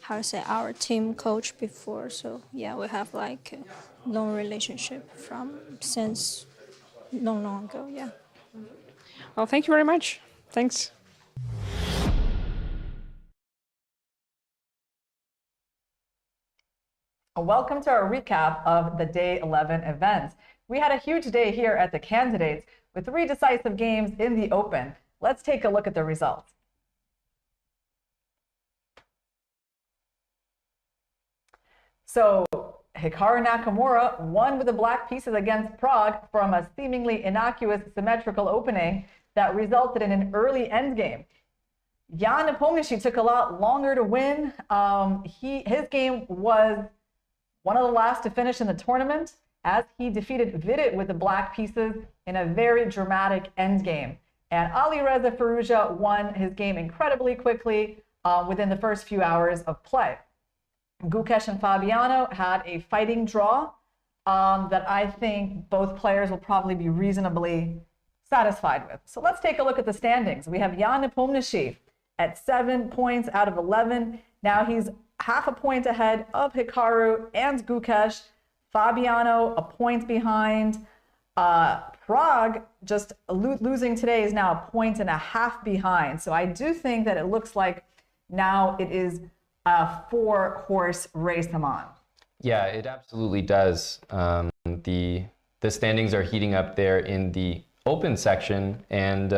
how to say our team coach before. So yeah, we have like a long relationship from since long ago. Yeah. Well, thank you very much. Thanks. Welcome to our recap of the Day 11 events. We had a huge day here at the Candidates with 3 decisive games in the Open. Let's take a look at the results. So Hikaru Nakamura won with the black pieces against Prague from a seemingly innocuous symmetrical opening that resulted in an early endgame. Jan Nepomniachtchi took a lot longer to win. His game was one of the last to finish in the tournament as he defeated Vidit with the black pieces in a very dramatic endgame. And Alireza Firouzja won his game incredibly quickly within the first few hours of play. Gukesh and Fabiano had a fighting draw that I think both players will probably be reasonably satisfied with. So let's take a look at the standings. We have Jan Nepomniachtchi at 7 points out of 11. Now he's half a point ahead of Hikaru and Gukesh. Fabiano a point behind. Prague just losing today is now a point and a half behind. So I do think that it looks like now it is a 4-horse race, Aman. Yeah, it absolutely does. The standings are heating up there in the open section, and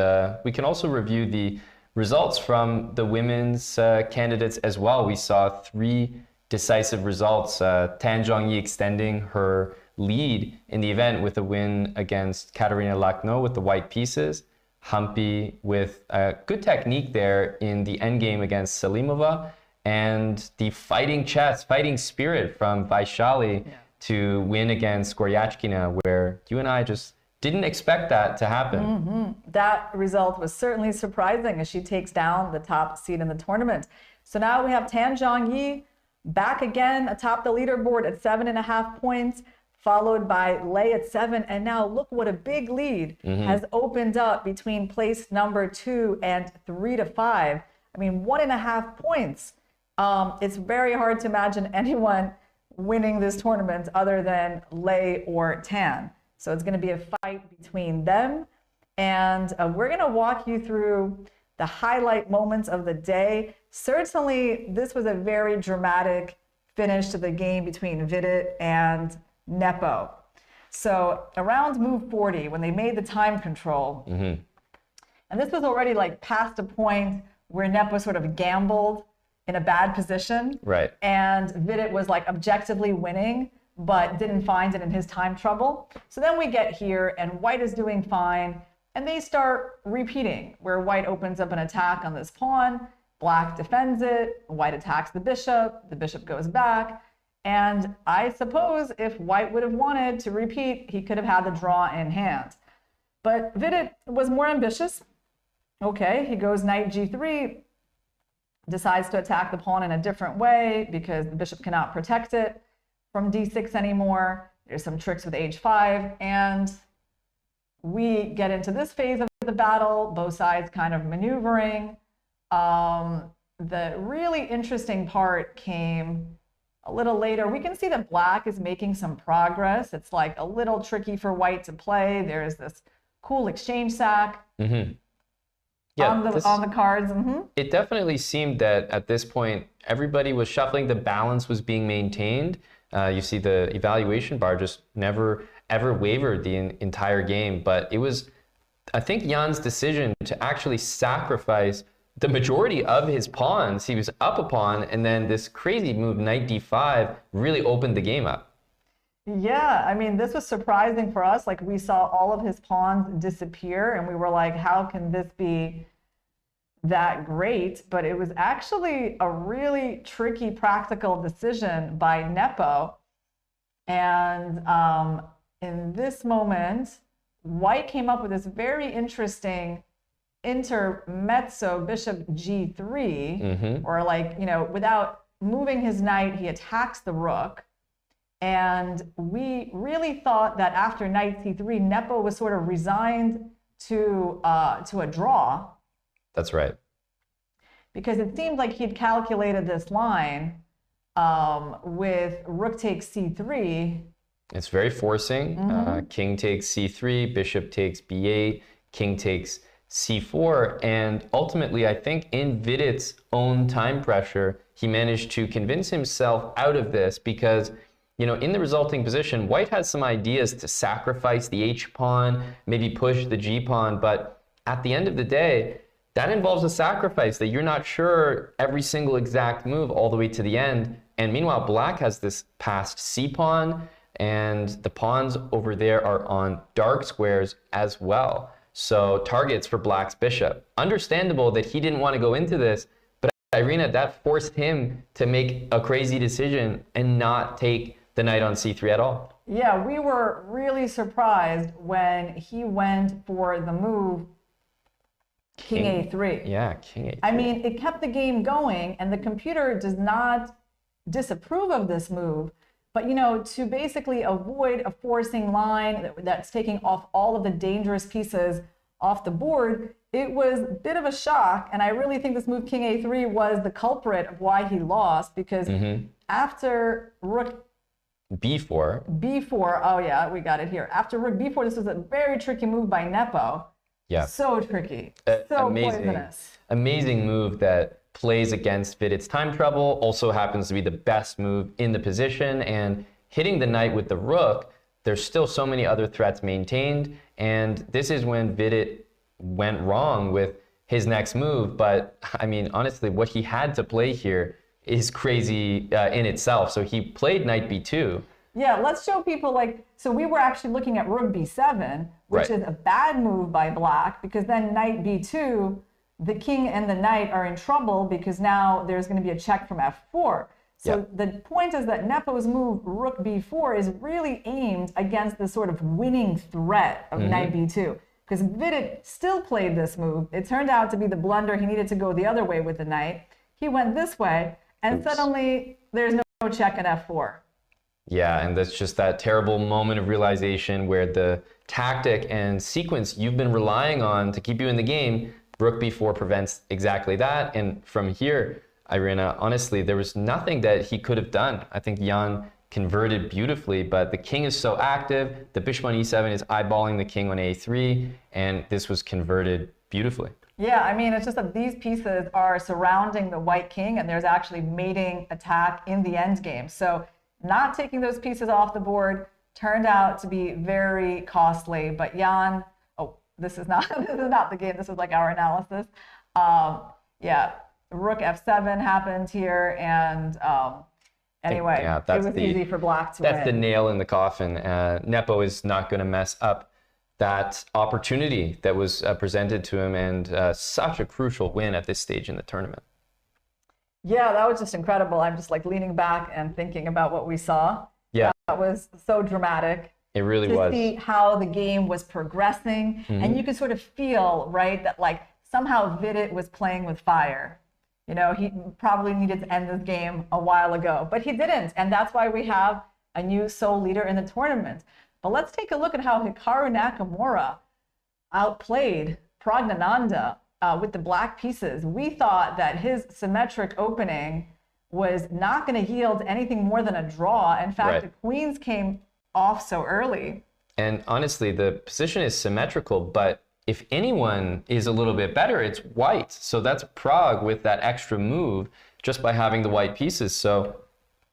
we can also review the results from the women's candidates as well. We saw 3 decisive results. Tan Zhongyi extending her lead in the event with a win against Katerina Lacno with the white pieces. Humpy with a good technique there in the endgame against Salimova. And the fighting chess, fighting spirit from Vaishali to win against Goryachkina, where you and I just didn't expect that to happen. That result was certainly surprising as she takes down the top seed in the tournament. So now we have Tan Zhongyi back again atop the leaderboard at 7.5 points, followed by Lei at 7. And now look what a big lead has opened up between place number 2 and 3 to 5. I mean, 1.5 points. It's very hard to imagine anyone winning this tournament other than Lei or Tan. So it's going to be a fight between them. And we're going to walk you through the highlight moments of the day. Certainly, this was a very dramatic finish to the game between Vidit and Nepo. So around move 40, when they made the time control, and this was already like past a point where Nepo sort of gambled in a bad position. Right. And Vidit was like objectively winning, but didn't find it in his time trouble. So then we get here and White is doing fine. And they start repeating where White opens up an attack on this pawn, Black defends it, White attacks the bishop goes back. And I suppose if White would have wanted to repeat, he could have had the draw in hand. But Vidit was more ambitious. Okay, he goes knight g3, decides to attack the pawn in a different way because the bishop cannot protect it from d6 anymore. There's some tricks with h5, and we get into this phase of the battle, both sides kind of maneuvering. The really interesting part came a little later. We can see that Black is making some progress. It's like a little tricky for White to play. There's this cool exchange sack. Yeah, on the cards. It definitely seemed that at this point, everybody was shuffling, the balance was being maintained. You see the evaluation bar just never, ever wavered the entire game. But it was, I think, Jan's decision to actually sacrifice the majority of his pawns. He was up a pawn, and then this crazy move, knight d5, really opened the game up. Yeah, I mean, this was surprising for us. Like, we saw all of his pawns disappear, and we were like, how can this be that great, but it was actually a really tricky practical decision by Nepo. And in this moment, White came up with this very interesting intermezzo bishop g3, or like, you know, without moving his knight, he attacks the rook. And we really thought that after knight c3, Nepo was sort of resigned to a draw. That's right. Because it seemed like he'd calculated this line with rook takes c3. It's very forcing. King takes c3, bishop takes b8, king takes c4. And ultimately, I think in Vidit's own time pressure, he managed to convince himself out of this because, you know, in the resulting position, White has some ideas to sacrifice the h-pawn, maybe push the g-pawn, but at the end of the day, that involves a sacrifice that you're not sure every single exact move all the way to the end. And meanwhile, Black has this passed c-pawn, and the pawns over there are on dark squares as well. So targets for Black's bishop. Understandable that he didn't want to go into this, but Irina, that forced him to make a crazy decision and not take the knight on c3 at all. Yeah, we were really surprised when he went for the move king a3. Yeah, king a3. I mean, it kept the game going, and the computer does not disapprove of this move. But, you know, to basically avoid a forcing line that's taking off all of the dangerous pieces off the board, it was a bit of a shock. And I really think this move king a3 was the culprit of why he lost, because after rook b4, oh yeah, we got it here. After rook b4, this was a very tricky move by Nepo. Yeah. So tricky, so poisonous. Amazing move that plays against Vidit's time trouble, also happens to be the best move in the position, and hitting the knight with the rook, there's still so many other threats maintained, and this is when Vidit went wrong with his next move. But I mean, honestly, what he had to play here is crazy in itself. So he played knight b2. Yeah, let's show people, like, so we were actually looking at rook b7, which is a bad move by Black, because then knight b2, the king and the knight are in trouble because now there's going to be a check from f4. So the point is that Nepo's move, rook b4, is really aimed against the sort of winning threat of knight b2. Because Vidit still played this move. It turned out to be the blunder. He needed to go the other way with the knight. He went this way, and suddenly there's no check in f4. Yeah, and that's just that terrible moment of realization where the tactic and sequence you've been relying on to keep you in the game, rook b4 prevents exactly that. And from here, Irina, honestly, there was nothing that he could have done. I think Jan converted beautifully, but the king is so active, the bishop on e7 is eyeballing the king on a3, and this was converted beautifully. Yeah, I mean, it's just that these pieces are surrounding the white king, and there's actually mating attack in the endgame. So not taking those pieces off the board turned out to be very costly. But Jan, this is not the game. This is like our analysis. Yeah, rook f7 happened here, and anyway, it was easy for Black to win. That's the nail in the coffin. Nepo is not going to mess up that opportunity that was presented to him, and such a crucial win at this stage in the tournament. Yeah, that was just incredible. I'm just like leaning back and thinking about what we saw. Yeah, that was so dramatic. It really To was. see how the game was progressing, and you could sort of feel, right, that like somehow Vidit was playing with fire. You know, he probably needed to end this game a while ago, but he didn't, and that's why we have a new sole leader in the tournament. But let's take a look at how Hikaru Nakamura outplayed Praggnanandhaa with the black pieces. We thought that his symmetric opening was not going to yield anything more than a draw. In fact, the queens came off so early. And honestly, the position is symmetrical, but if anyone is a little bit better, it's white. So that's Pragg with that extra move just by having the white pieces. So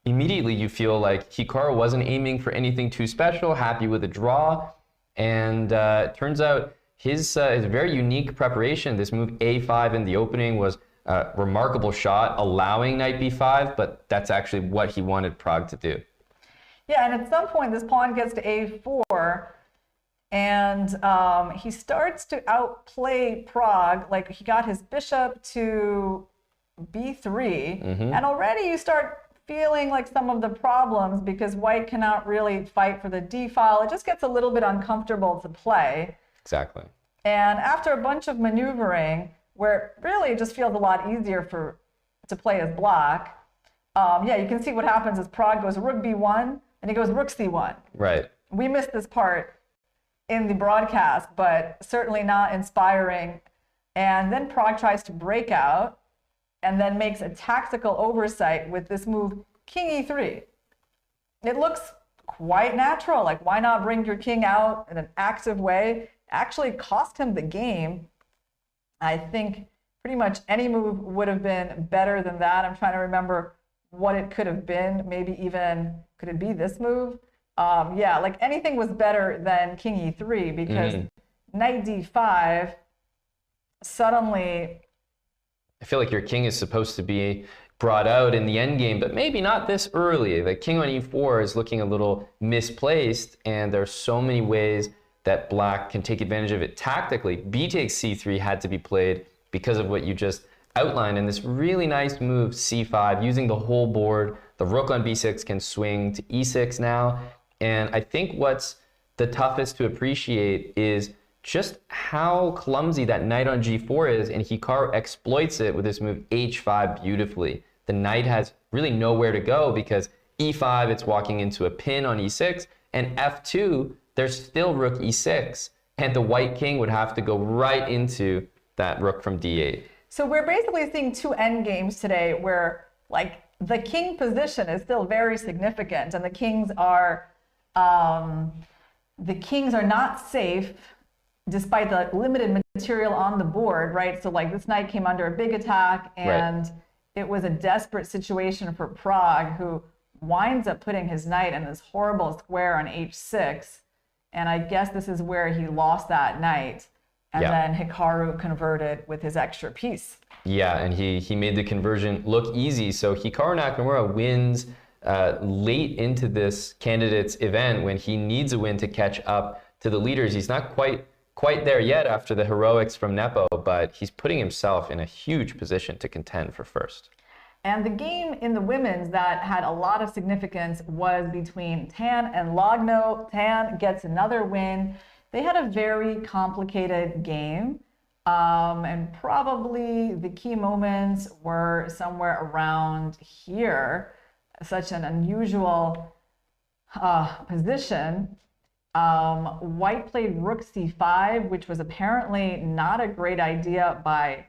immediately you feel like Hikaru wasn't aiming for anything too special, happy with a draw. And it turns out his very unique preparation, this move a5 in the opening, was a remarkable shot, allowing knight b5, but that's actually what he wanted Pragg to do. Yeah, and at some point this pawn gets to a4, And he starts to outplay Prague. Like, he got his bishop to b3, and already you start feeling like some of the problems because white cannot really fight for the d file. It just gets a little bit uncomfortable to play. Exactly. And after a bunch of maneuvering, where it really just feels a lot easier to play as black, yeah, you can see what happens is Prague goes rook b1, and he goes rook c1. Right. We missed this part in the broadcast, but certainly not inspiring. And then Prague tries to break out and then makes a tactical oversight with this move, king e3. It looks quite natural, like why not bring your king out in an active way? Actually cost him the game. I think pretty much any move would have been better than that. I'm trying to remember what it could have been. Maybe even, could it be this move? Yeah, like anything was better than king e3 because knight d5, suddenly... I feel like your king is supposed to be brought out in the endgame, but maybe not this early. The king on e4 is looking a little misplaced, and there are so many ways that black can take advantage of it tactically. B takes c3 had to be played because of what you just outlined, and this really nice move, c5, using the whole board. The rook on b6 can swing to e6 now. And I think what's the toughest to appreciate is just how clumsy that knight on g4 is, and Hikaru exploits it with this move h5 beautifully. The knight has really nowhere to go because e5, it's walking into a pin on e6, and f2, there's still rook e6, and the white king would have to go right into that rook from d8. So we're basically seeing two endgames today where, like, the king position is still very significant, and the kings are not safe despite the limited material on the board, right? So like this knight came under a big attack, and it was a desperate situation for Prague, who winds up putting his knight in this horrible square on h6. And I guess this is where he lost that knight. And then Hikaru converted with his extra piece. Yeah, and he made the conversion look easy. So Hikaru Nakamura wins late into this candidate's event when he needs a win to catch up to the leaders. He's not quite there yet after the heroics from Nepo, but he's putting himself in a huge position to contend for first. And the game in the women's that had a lot of significance was between Tan and Logno. Tan gets another win. They had a very complicated game, and probably the key moments were somewhere around here. Such an unusual position. White played rook c5, which was apparently not a great idea by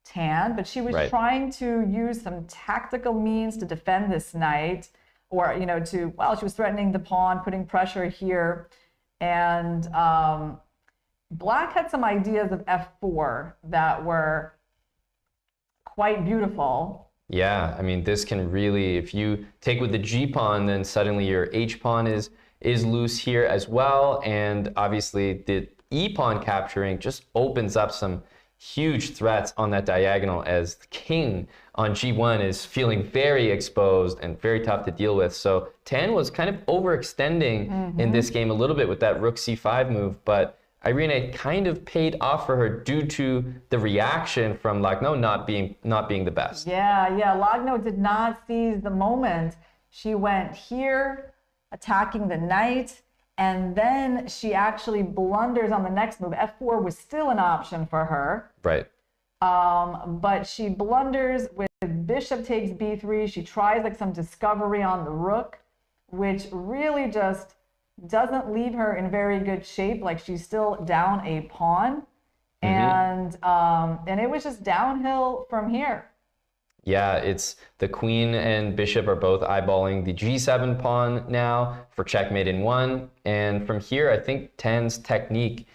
Tan, but she was trying to use some tactical means to defend this knight, or, you know, she was threatening the pawn, putting pressure here. And black had some ideas of f4 that were quite beautiful. Yeah, I mean, this can really, if you take with the g pawn, then suddenly your h pawn is loose here as well. And obviously the e pawn capturing just opens up some huge threats on that diagonal, as the king on g1 is feeling very exposed and very tough to deal with. So Tan was kind of overextending in this game a little bit with that rook c5 move, but Irina kind of paid off for her due to the reaction from Logno not being the best. Yeah, Logno did not seize the moment. She went here, attacking the knight, and then she actually blunders on the next move. f4 was still an option for her. Right. But she blunders with bishop takes b3. She tries like some discovery on the rook, which really just doesn't leave her in very good shape. Like, she's still down a pawn, and it was just downhill from here. Yeah, it's the queen and bishop are both eyeballing the g7 pawn now for checkmate in one. And from here, I think Tan's technique,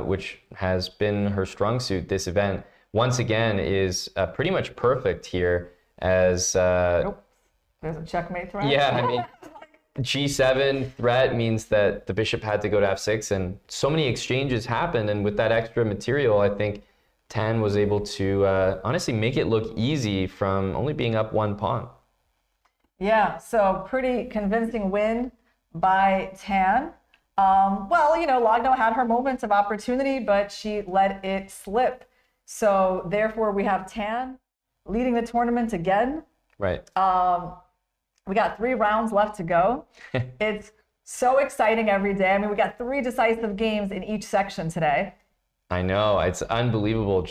which has been her strong suit this event, once again is pretty much perfect here as... Nope. There's a checkmate threat. Yeah, I mean, g7 threat means that the bishop had to go to f6, and so many exchanges happened. And with that extra material, I think Tan was able to honestly make it look easy from only being up one pawn. Yeah, so pretty convincing win by Tan. Well, Logno had her moments of opportunity, but she let it slip. So therefore, we have Tan leading the tournament again. Right. We got 3 rounds left to go. It's so exciting every day. I mean, we got 3 decisive games in each section today. I know, it's unbelievable.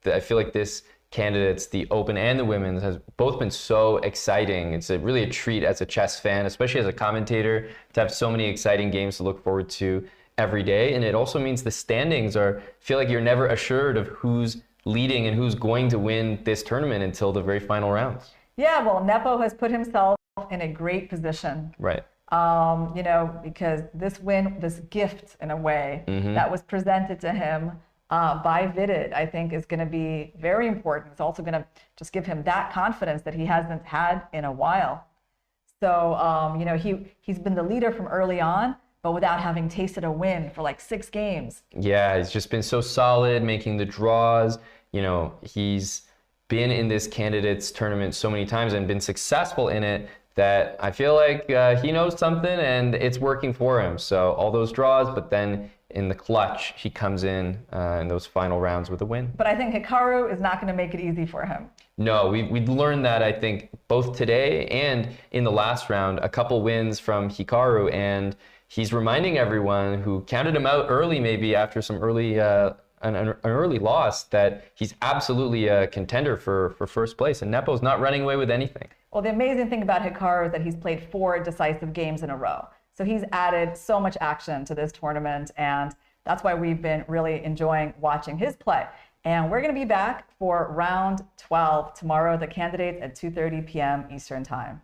I feel like this candidates, the open and the women's, has both been so exciting. It's really a treat as a chess fan, especially as a commentator, to have so many exciting games to look forward to every day. And it also means the standings feel like you're never assured of who's leading and who's going to win this tournament until the very final rounds. Yeah, well, Nepo has put himself in a great position. Right. Because this gift in a way that was presented to him by FIDE, I think is going to be very important. It's also going to just give him that confidence that he hasn't had in a while. So, he's been the leader from early on, but without having tasted a win for like 6 games. Yeah, he's just been so solid, making the draws. He's been in this candidates tournament so many times and been successful in it that I feel like he knows something and it's working for him. So all those draws, but then in the clutch, he comes in those final rounds with a win. But I think Hikaru is not going to make it easy for him. No, we learned that, I think, both today and in the last round, a couple wins from Hikaru, and he's reminding everyone who counted him out early, maybe after some early an early loss, that he's absolutely a contender for first place, and Nepo's not running away with anything. Well, the amazing thing about Hikaru is that he's played 4 decisive games in a row. So he's added so much action to this tournament, and that's why we've been really enjoying watching his play. And we're going to be back for round 12 tomorrow, the candidates at 2:30 p.m. Eastern Time.